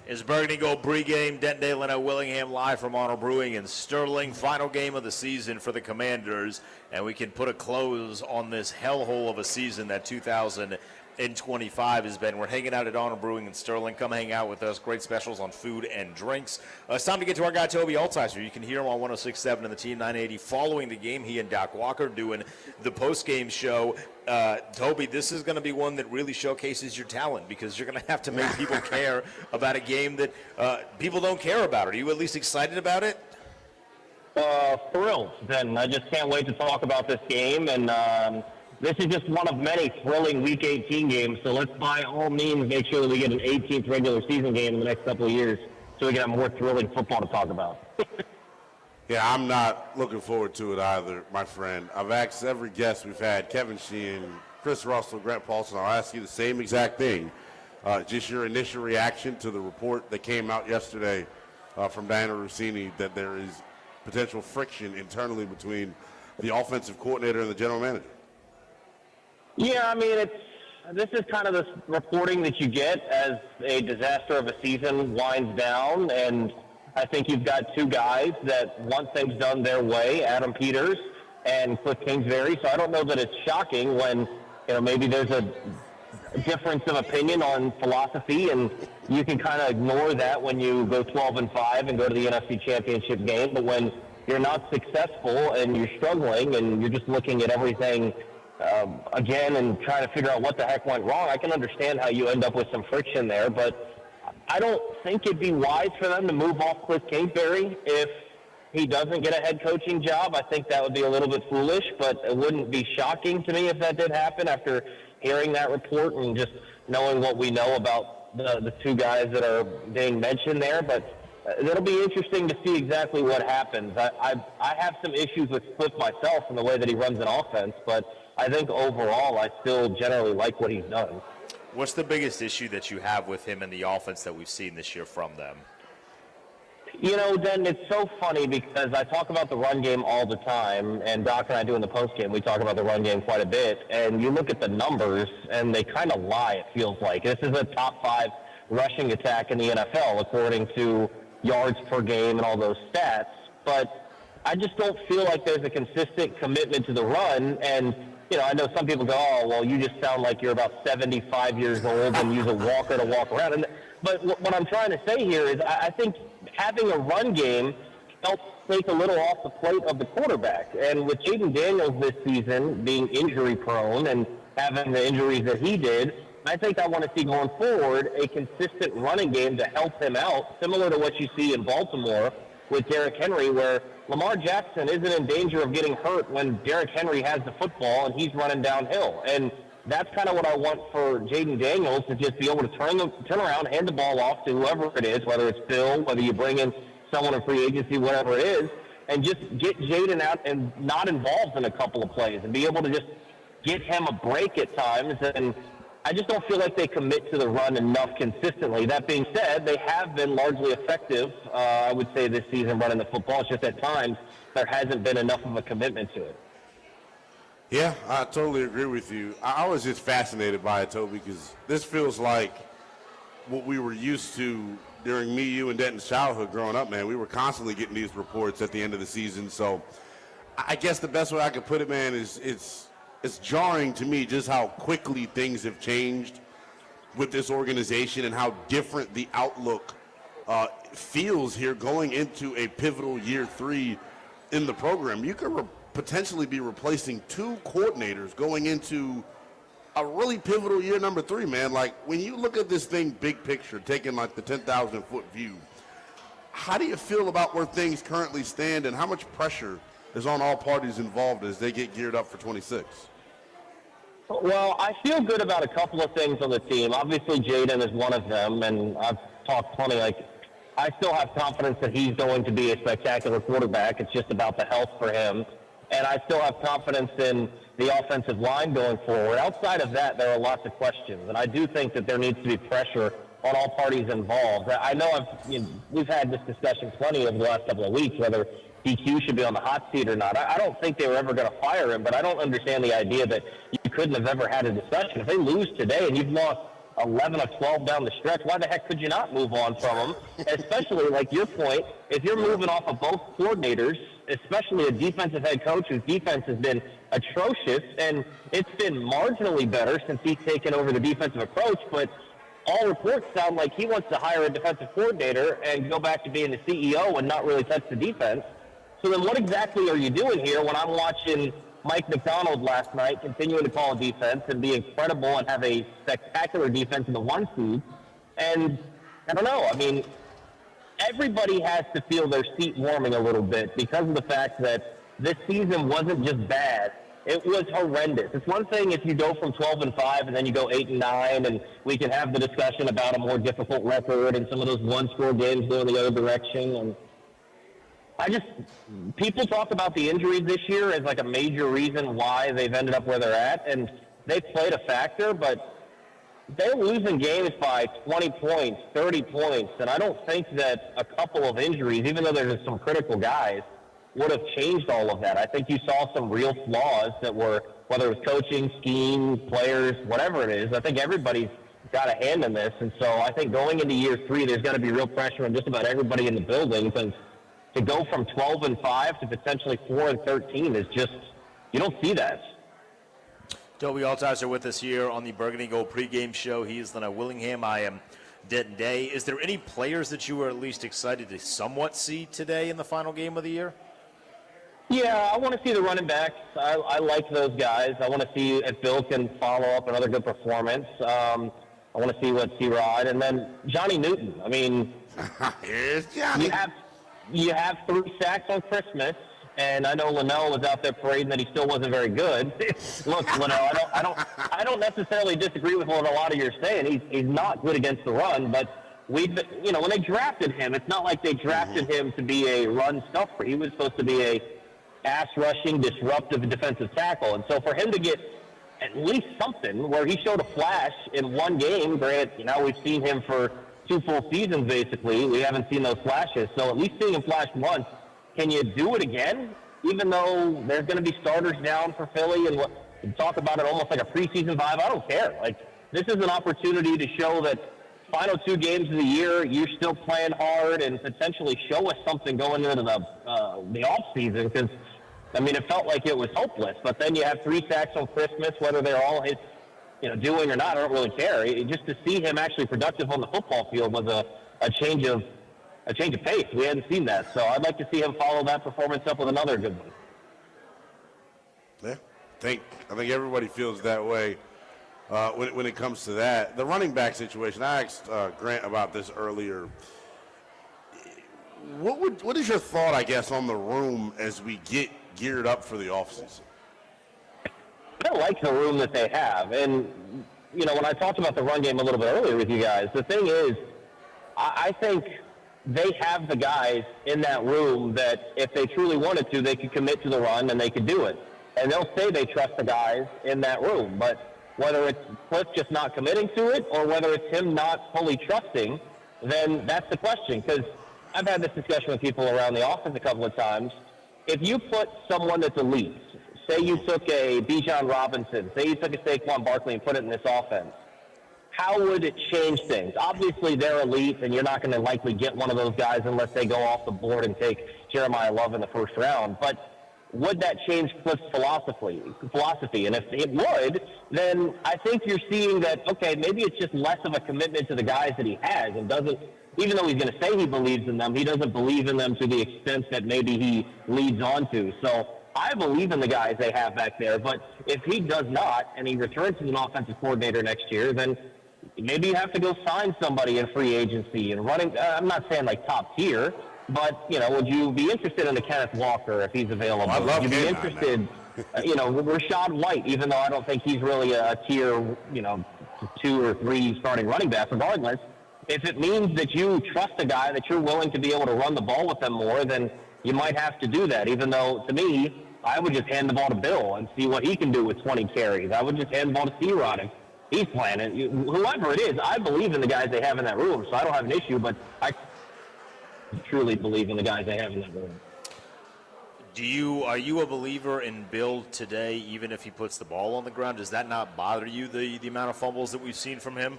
Is Burgundy Gold pregame, Denton Day, Leno, Willingham, live from Honor Brewing in Sterling. Final game of the season for the Commanders, and we can put a close on this hellhole of a season that 2025 has been. We're hanging out at Honor Brewing in Sterling. Come hang out with us. Great specials on food and drinks. It's time to get to our guy, Toby Altizer. You can hear him on 106.7 and the Team 980 following the game. He and Doc Walker doing the post-game show. Toby, this is going to be one that really showcases your talent because you're going to have to make people care about a game that people don't care about. Are you at least excited about it?
Thrilled. Then I just can't wait to talk about this game. And this is just one of many thrilling Week 18 games. So let's by all means make sure that we get an 18th regular season game in the next couple of years so we can have more thrilling football to talk about.
Yeah, I'm not looking forward to it either, my friend. I've asked every guest we've had, Kevin Sheehan, Chris Russell, Grant Paulson, I'll ask you the same exact thing. Just your initial reaction to the report that came out yesterday from Diana Rossini that there is potential friction internally between the offensive coordinator and the general manager.
Yeah, I mean, this is kind of the reporting that you get as a disaster of a season winds down, and I think you've got two guys that want things done their way, Adam Peters and Cliff Kingsbury. So I don't know that it's shocking when, maybe there's a difference of opinion on philosophy, and you can kind of ignore that when you go 12-5 and go to the NFC Championship game. But when you're not successful and you're struggling and you're just looking at everything again and trying to figure out what the heck went wrong, I can understand how you end up with some friction there. But I don't think it'd be wise for them to move off Cliff Kingsbury if he doesn't get a head coaching job. I think that would be a little bit foolish, but it wouldn't be shocking to me if that did happen after hearing that report and just knowing what we know about the two guys that are being mentioned there. But it'll be interesting to see exactly what happens. I have some issues with Cliff myself and the way that he runs an offense, but I think overall I still generally like what he's done.
What's the biggest issue that you have with him and the offense that we've seen this year from them?
Den, it's so funny because I talk about the run game all the time, and Doc and I do in the post game, we talk about the run game quite a bit, and you look at the numbers, and they kind of lie, it feels like. This is a top 5 rushing attack in the NFL, according to yards per game and all those stats, but I just don't feel like there's a consistent commitment to the run, and I know some people go, oh, well, you just sound like you're about 75 years old and use a walker to walk around. But what I'm trying to say here is I think having a run game helps take a little off the plate of the quarterback. And with Jaden Daniels this season being injury-prone and having the injuries that he did, I think I want to see going forward a consistent running game to help him out, similar to what you see in Baltimore with Derrick Henry, where Lamar Jackson isn't in danger of getting hurt when Derrick Henry has the football and he's running downhill. And that's kind of what I want for Jaden Daniels, to just be able to turn around, hand the ball off to whoever it is, whether it's Bill, whether you bring in someone in free agency, whatever it is, and just get Jaden out and not involved in a couple of plays and be able to just get him a break at times. And I just don't feel like they commit to the run enough consistently. That being said, they have been largely effective, I would say, this season running the football. It's just at times there hasn't been enough of a commitment to it.
Yeah, I totally agree with you. I was just fascinated by it, Toby, because this feels like what we were used to during me, you, and Denton's childhood growing up, man. We were constantly getting these reports at the end of the season. So I guess the best way I could put it, man, is it's jarring to me just how quickly things have changed with this organization and how different the outlook feels here going into a pivotal year 3 in the program. You could potentially be replacing 2 coordinators going into a really pivotal year number 3, man. Like, when you look at this thing big picture, taking like the 10,000-foot view, how do you feel about where things currently stand and how much pressure is on all parties involved as they get geared up for 26?
Well, I feel good about a couple of things on the team. Obviously, Jaden is one of them, and I've talked plenty. I still have confidence that he's going to be a spectacular quarterback. It's just about the health for him. And I still have confidence in the offensive line going forward. Outside of that, there are lots of questions, and I do think that there needs to be pressure on all parties involved. I know we've had this discussion plenty over the last couple of weeks, whether DQ should be on the hot seat or not. I don't think they were ever going to fire him, but I don't understand the idea that you couldn't have ever had a discussion. If they lose today and you've lost 11 of 12 down the stretch. Why the heck could you not move on from him? Especially, like your point, if you're moving off of both coordinators, especially a defensive head coach whose defense has been atrocious, and it's been marginally better since he's taken over the defensive approach, but all reports sound like he wants to hire a defensive coordinator and go back to being the CEO and not really touch the defense. So then what exactly are you doing here when I'm watching Mike McDonald last night continuing to call defense and be incredible and have a spectacular defense in the 1 seed? And I don't know. I mean, everybody has to feel their seat warming a little bit because of the fact that this season wasn't just bad. It was horrendous. It's one thing if you go from 12-5 and then you go 8-9, and we can have the discussion about a more difficult record and some of those one-score games going the other direction. And people talk about the injuries this year as like a major reason why they've ended up where they're at, and they've played a factor, but they're losing games by 20 points, 30 points, and I don't think that a couple of injuries, even though there's some critical guys, would have changed all of that. I think you saw some real flaws that were, whether it was coaching, scheme, players, whatever it is. I think everybody's got a hand in this, and so I think going into year 3, there's got to be real pressure on just about everybody in the building, because to go from 12-5 to potentially 4-13 is just, you don't see that.
Toby Altizer with us here on the Burgundy Gold pregame show. He is Leno Willingham. I am Denton Day. Is there any players that you were at least excited to somewhat see today in the final game of the year?
Yeah, I want to see the running backs. I like those guys. I want to see if Bill can follow up another good performance. I want to see what C-Rod. And then Johnny Newton. I mean,
Here's Johnny.
You have 3 sacks on Christmas, and I know Linnell was out there parading that he still wasn't very good. Look, Linnell, I don't necessarily disagree with what a lot of you are saying. He's not good against the run, but when they drafted him, it's not like they drafted him to be a run stuffer. He was supposed to be a pass-rushing, disruptive defensive tackle. And so for him to get at least something where he showed a flash in one game, granted, we've seen him for 2 full seasons basically. We haven't seen those flashes. So at least seeing him flash once, can you do it again? Even though there's going to be starters down for Philly and talk about it almost like a preseason vibe, I don't care. Like, this is an opportunity to show that final 2 games of the year, you're still playing hard and potentially show us something going into the offseason, because, I mean, it felt like it was hopeless. But then you have 3 sacks on Christmas, whether they're all his, doing or not, I don't really care. Just to see him actually productive on the football field was a change of pace. We hadn't seen that. So I'd like to see him follow that performance up with another good one.
Yeah, I think everybody feels that way. When it comes to that, the running back situation, I asked Grant about this earlier. What is your thought, I guess, on the room as we get geared up for the offseason?
I like the room that they have. And, when I talked about the run game a little bit earlier with you guys, the thing is, I think they have the guys in that room that if they truly wanted to, they could commit to the run and they could do it. And they'll say they trust the guys in that room. But whether it's Cliff just not committing to it or whether it's him not fully trusting, then that's the question. Because I've had this discussion with people around the office a couple of times. If you put someone that's elite, say you took a Bijan Robinson, say you took a Saquon Barkley and put it in this offense, how would it change things? Obviously, they're elite, and you're not going to likely get one of those guys unless they go off the board and take Jeremiah Love in the first round. But would that change Cliff's philosophy? And if it would, then I think you're seeing that, okay, maybe it's just less of a commitment to the guys that he has and doesn't, even though he's going to say he believes in them, he doesn't believe in them to the extent that maybe he leads on to. So I believe in the guys they have back there, but if he does not and he returns as an offensive coordinator next year, then maybe you have to go sign somebody in free agency and running. I'm not saying like top tier, but, would you be interested in a Kenneth Walker if he's available?
I love
Would you be interested, Rashad White, even though I don't think he's really a tier, 2 or 3 starting running back, regardless. If it means that you trust a guy that you're willing to be able to run the ball with them more, then you might have to do that, even though, to me, I would just hand the ball to Bill and see what he can do with 20 carries. I would just hand the ball to C-Rod if he's playing it. Whoever it is, I believe in the guys they have in that room, so I don't have an issue, but I truly believe in the guys they have in that room.
Are you a believer in Bill today, even if he puts the ball on the ground? Does that not bother you, the amount of fumbles that we've seen from him?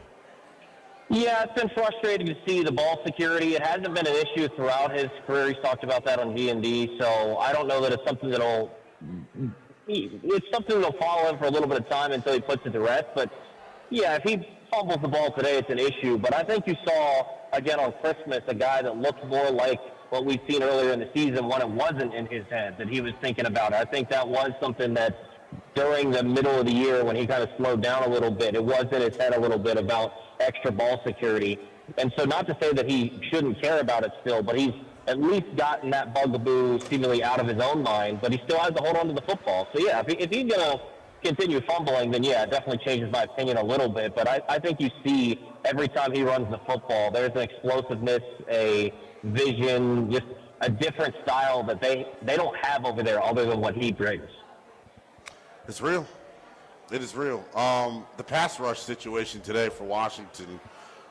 Yeah, it's been frustrating to see the ball security. It hasn't been an issue throughout his career. He's talked about that on D&D, so I don't know that it's something that'll follow him for a little bit of time until he puts it to rest. But, yeah, if he fumbles the ball today, it's an issue. But I think you saw, again, on Christmas, a guy that looked more like what we've seen earlier in the season when it wasn't in his head that he was thinking about it. I think that was something that during the middle of the year when he kind of slowed down a little bit, it was in his head a little bit about extra ball security. And so not to say that he shouldn't care about it still, but he's at least gotten that bugaboo seemingly out of his own mind, but he still has to hold on to the football. So, yeah, if he's going to continue fumbling, then, yeah, it definitely changes my opinion a little bit. But I think you see every time he runs the football, there's an explosiveness, a vision, just a different style that they don't have over there other than what he brings.
It's real. It is real. The pass rush situation today for Washington,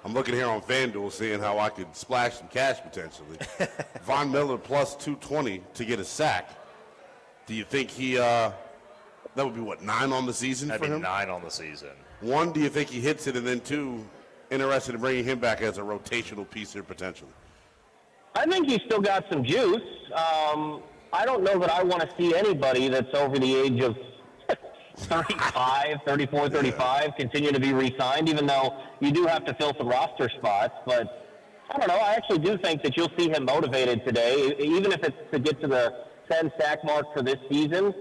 I'm looking here on FanDuel seeing how I could splash some cash potentially. Von Miller plus 220 to get a sack. Do you think that would be, 9 on the season
That'd
for
be
him?
9 on the season.
1, do you think he hits it? And then 2, interested in bringing him back as a rotational piece here potentially?
I think he's still got some juice. I don't know that I want to see anybody that's over the age of 35, 34, 35 continue to be re-signed, even though you do have to fill some roster spots. But I don't know. I actually do think that you'll see him motivated today, even if it's to get to the 10 sack mark for this season.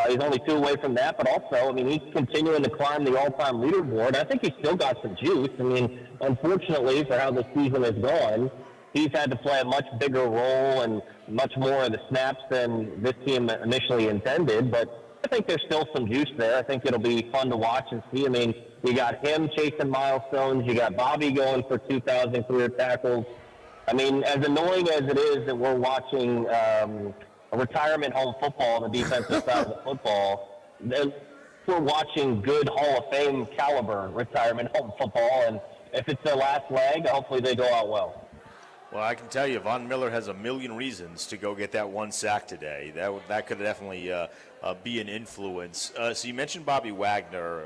He's only 2 away from that, but also, I mean, he's continuing to climb the all-time leaderboard. I think he's still got some juice. I mean, unfortunately, for how the season has gone, he's had to play a much bigger role and much more of the snaps than this team initially intended. But I think there's still some juice there. I think it'll be fun to watch and see. I mean, you got him chasing milestones. You got Bobby going for 2,000 career tackles. I mean, as annoying as it is that we're watching a retirement home football on the defensive side of the football, we're watching good Hall of Fame caliber retirement home football. And if it's their last leg, hopefully they go out well.
Well, I can tell you, Von Miller has a million reasons to go get that 1 sack today. That could definitely be an influence. So you mentioned Bobby Wagner.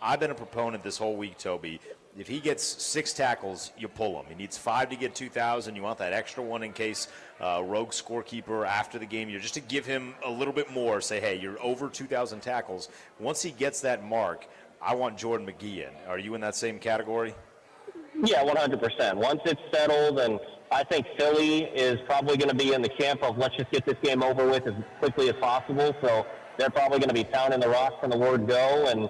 I've been a proponent this whole week, Toby. If he gets 6 tackles, you pull him. He needs 5 to get 2,000. You want that extra one in case rogue scorekeeper after the game, just to give him a little bit more. Say, hey, you're over 2,000 tackles. Once he gets that mark, I want Jordan McGee in. Are you in that same category?
Yeah, 100%. Once it's settled, and I think Philly is probably going to be in the camp of let's just get this game over with as quickly as possible. So they're probably going to be pounding the rock from the word go, and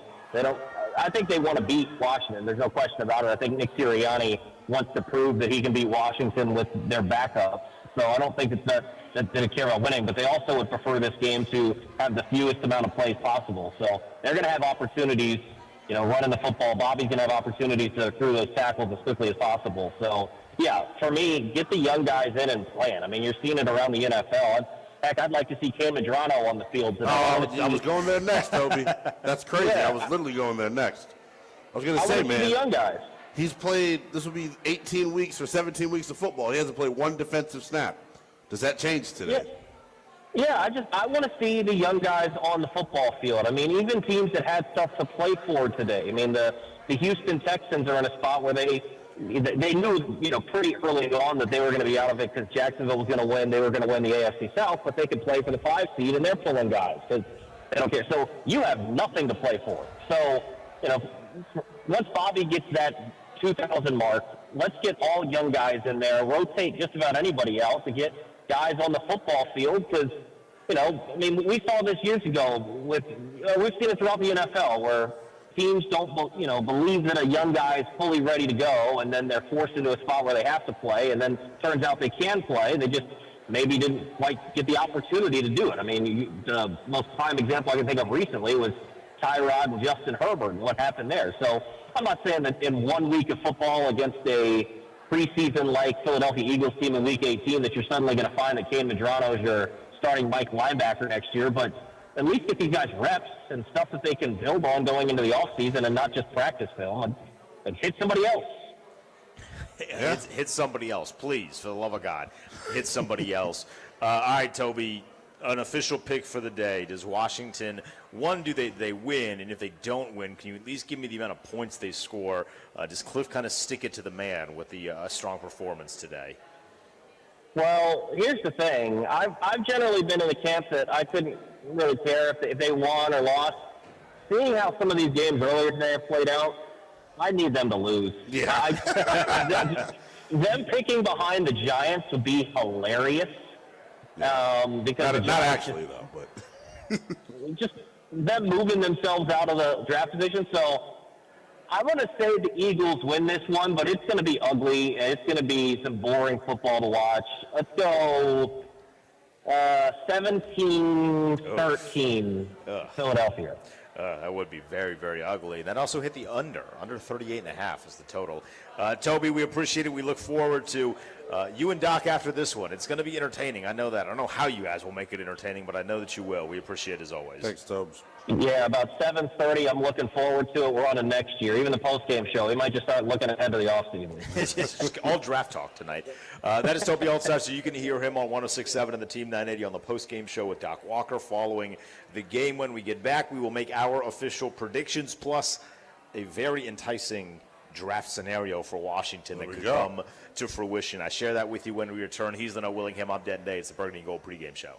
I think they want to beat Washington. There's no question about it. I think Nick Sirianni wants to prove that he can beat Washington with their backups. So I don't think it's that they care about winning, but they also would prefer this game to have the fewest amount of plays possible. So they're going to have opportunities, running the football. Bobby's going to have opportunities to throw those tackles as quickly as possible. So, yeah, for me, get the young guys in and playing. I mean, you're seeing it around the NFL. Heck, I'd like to see Cam Medrano on the field today.
I was going there next, Toby. That's crazy. Yeah. I was literally going there next. I was going to say, man,
the young guys.
He's played, this will be 18 weeks or 17 weeks of football. He hasn't played 1 defensive snap. Does that change today?
Yeah, I want to see the young guys on the football field. I mean, even teams that had stuff to play for today. I mean, the Houston Texans are in a spot where they knew, pretty early on that they were going to be out of it because Jacksonville was going to win. They were going to win the AFC South, but they could play for the 5 seed, and they're pulling guys because they don't care. So you have nothing to play for. So, once Bobby gets that 2,000 mark, let's get all young guys in there, rotate just about anybody else to get guys on the football field because, we saw this years ago with, we've seen it throughout the NFL where teams don't, believe that a young guy is fully ready to go, and then they're forced into a spot where they have to play, and then turns out they can play. They just maybe didn't quite get the opportunity to do it. I mean, the most prime example I can think of recently was Tyrod and Justin Herbert and what happened there. So I'm not saying that in 1 week of football against a preseason-like Philadelphia Eagles team in Week 18 that you're suddenly going to find that Cam Medrano is your starting Mike linebacker next year, but at least get these guys reps and stuff that they can build on going into the offseason and not just practice film and hit somebody else.
Yeah. Hit somebody else, please, for the love of God. Hit somebody else. All right, Toby, an official pick for the day. Does Washington, one, do they win? And if they don't win, can you at least give me the amount of points they score? Does Cliff kind of stick it to the man with the strong performance today?
Well, here's the thing. I've generally been in the camp that I couldn't really care if they won or lost. Seeing how some of these games earlier today have played out, I need them to lose.
Yeah.
Them picking behind the Giants would be hilarious. Because
not actually, though, but
just them moving themselves out of the draft position. So I want to say the Eagles win this one, but it's going to be ugly. It's going to be some boring football to watch. Let's go 17-13 Philadelphia.
That would be very, very ugly. That also hit the under 38.5 is the total. Toby, we appreciate it. We look forward to you and Doc after this one. It's going to be entertaining. I know that. I don't know how you guys will make it entertaining, but I know that you will. We appreciate it as always.
thanks, Tobes.
Yeah, about 7:30. I'm looking forward to it. We're on to next year. Even the post-game show. We might just start looking ahead to the offseason.
It's just all draft talk tonight. That is Toby Altstar, so you can hear him on 106.7 and the Team 980 on the post-game show with Doc Walker. Following the game, when we get back, we will make our official predictions, plus a very enticing draft scenario for Washington that could come to fruition. I share that with you when we return. He's the Noah Willingham. I'm Dan Day. It's the Burgundy Gold pregame show.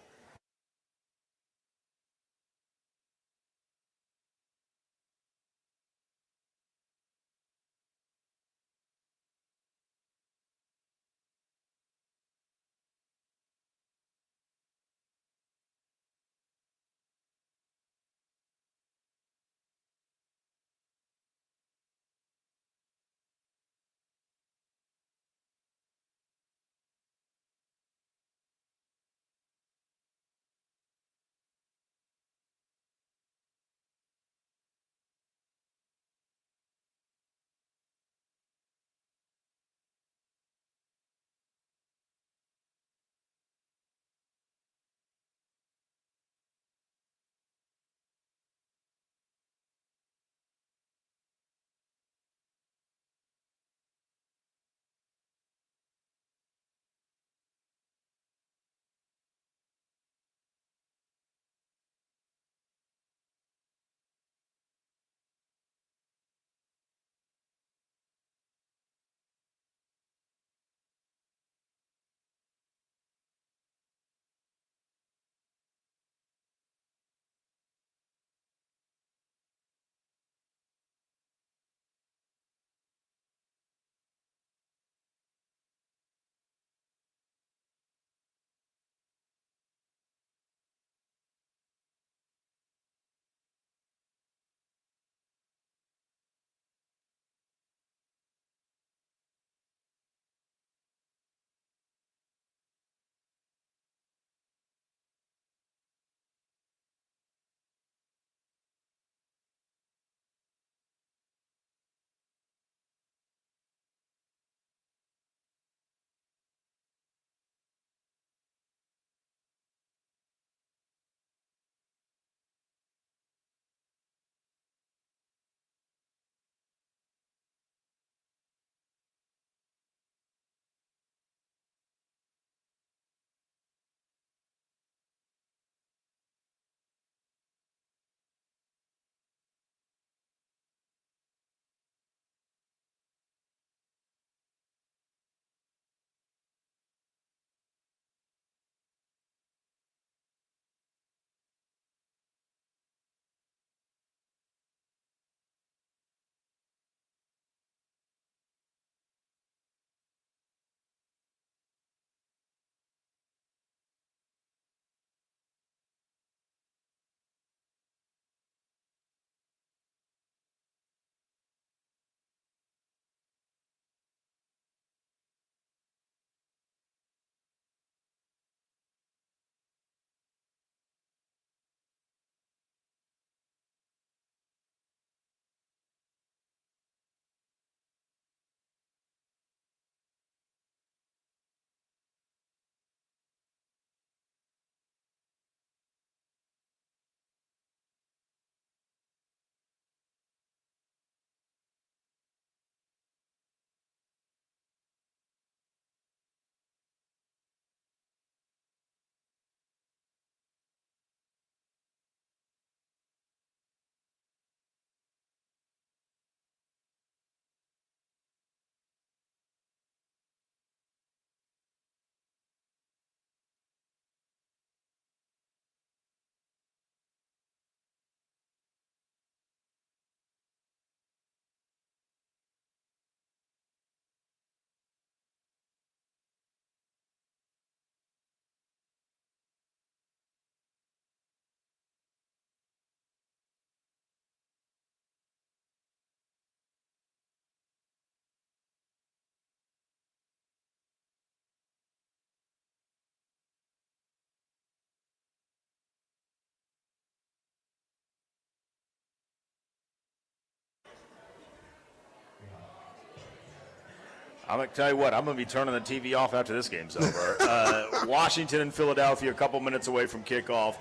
I'm going to tell you what, I'm going to be turning the TV off after this game's over. Washington and Philadelphia a couple minutes away from kickoff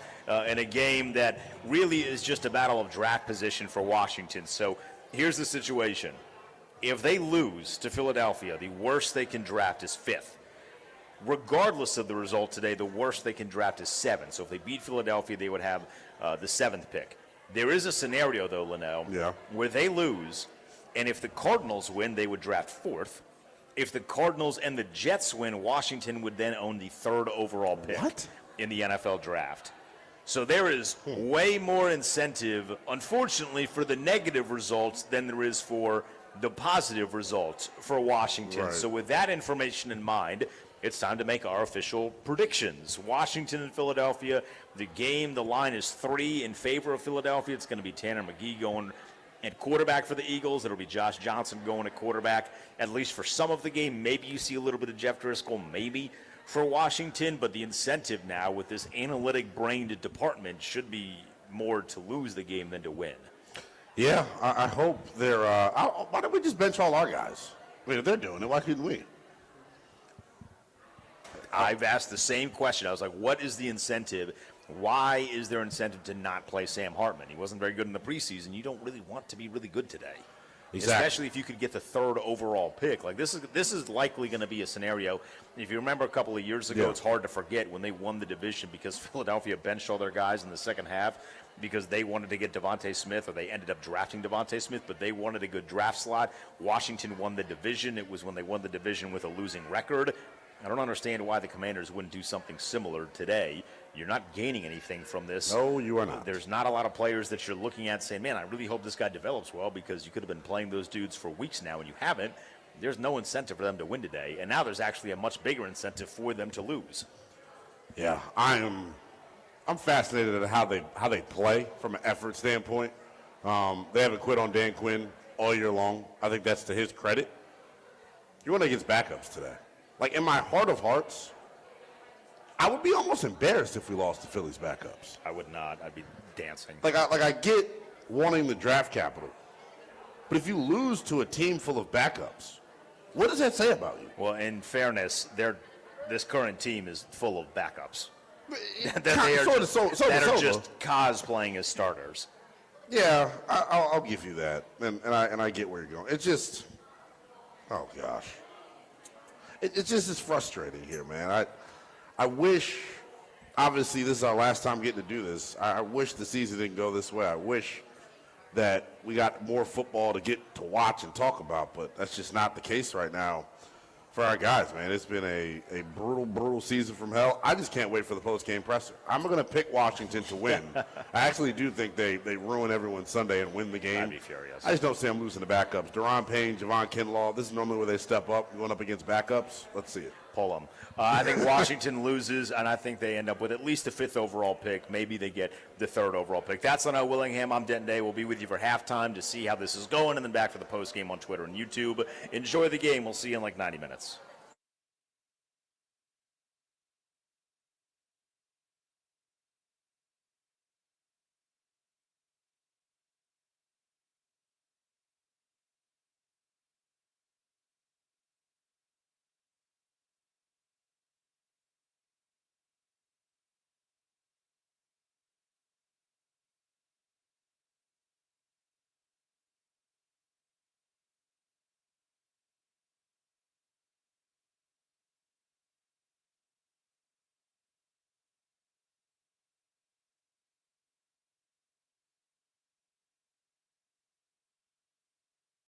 in a game that really is just a battle of draft position for Washington. So here's the situation. If they lose to Philadelphia, the worst they can draft is 5th. Regardless of the result today, the worst they can draft is 7. So if they beat Philadelphia, they would have the 7th pick. There is a scenario, though, Linnell, where they lose, and if the Cardinals win, they would draft 4th. If the Cardinals and the Jets win, Washington would then own the 3rd overall pick in the NFL draft. So there is way more incentive, unfortunately, for the negative results than there is for the positive results for Washington.
Right.
So with that information in mind, it's time to make our official predictions. Washington and Philadelphia, the line is 3 in favor of Philadelphia. It's going to be Tanner McGee going at quarterback for the Eagles. It'll be Josh Johnson going at quarterback, at least for some of the game. Maybe you see a little bit of Jeff Driscoll, maybe for Washington, but the incentive now with this analytic-brained department should be more to lose the game than to win.
Yeah, I hope they're why don't we just bench all our guys? I mean, if they're doing it, why couldn't we?
I've asked the same question. I was like, what is the incentive? Why is there incentive to not play Sam Hartman? He wasn't very good in the preseason. You don't really want to be really good today. Exactly. Especially if you could get the 3rd overall pick. Like this is likely going to be a scenario. If you remember a couple of years ago, It's hard to forget when they won the division because Philadelphia benched all their guys in the second half because they wanted to get Devontae Smith, or they ended up drafting Devontae Smith, but they wanted a good draft slot. Washington won the division. It was when they won the division with a losing record. I don't understand why the Commanders wouldn't do something similar today. You're not gaining anything from this.
No, you are not.
There's not a lot of players that you're looking at saying, man, I really hope this guy develops well, because you could have been playing those dudes for weeks now and you haven't. There's no incentive for them to win today, and now there's actually a much bigger incentive for them to lose.
Yeah, I'm fascinated at how they play from an effort standpoint. They haven't quit on Dan Quinn all year long. I think that's to his credit. You went against backups today. Like, in my heart of hearts, I would be almost embarrassed if we lost to Philly's backups.
I would not. I'd be dancing.
I get wanting the draft capital, but if you lose to a team full of backups, what does that say about you?
Well, in fairness, this current team is full of backups. that are just cosplaying as starters.
Yeah, I'll give you that, and I get where you're going. It's just, oh gosh, it's just frustrating here, man. I wish, obviously this is our last time getting to do this. I wish the season didn't go this way. I wish that we got more football to get to watch and talk about, but that's just not the case right now for our guys, man. It's been a brutal season from hell. I just can't wait for the post-game presser. I'm going to pick Washington to win. I actually do think they ruin everyone's Sunday and win the game.
I'd be furious.
I just don't see them losing to backups. Deron Payne, Javon Kinlaw, this is normally where they step up, going up against backups. Let's see it.
Pull them. I think Washington loses, and I think they end up with at least the 5th overall pick. Maybe they get the 3rd overall pick. That's Linnell Willingham. I'm Denton Day. We'll be with you for halftime to see how this is going, and then back for the post game on Twitter and YouTube. Enjoy the game. We'll see you in like 90 minutes.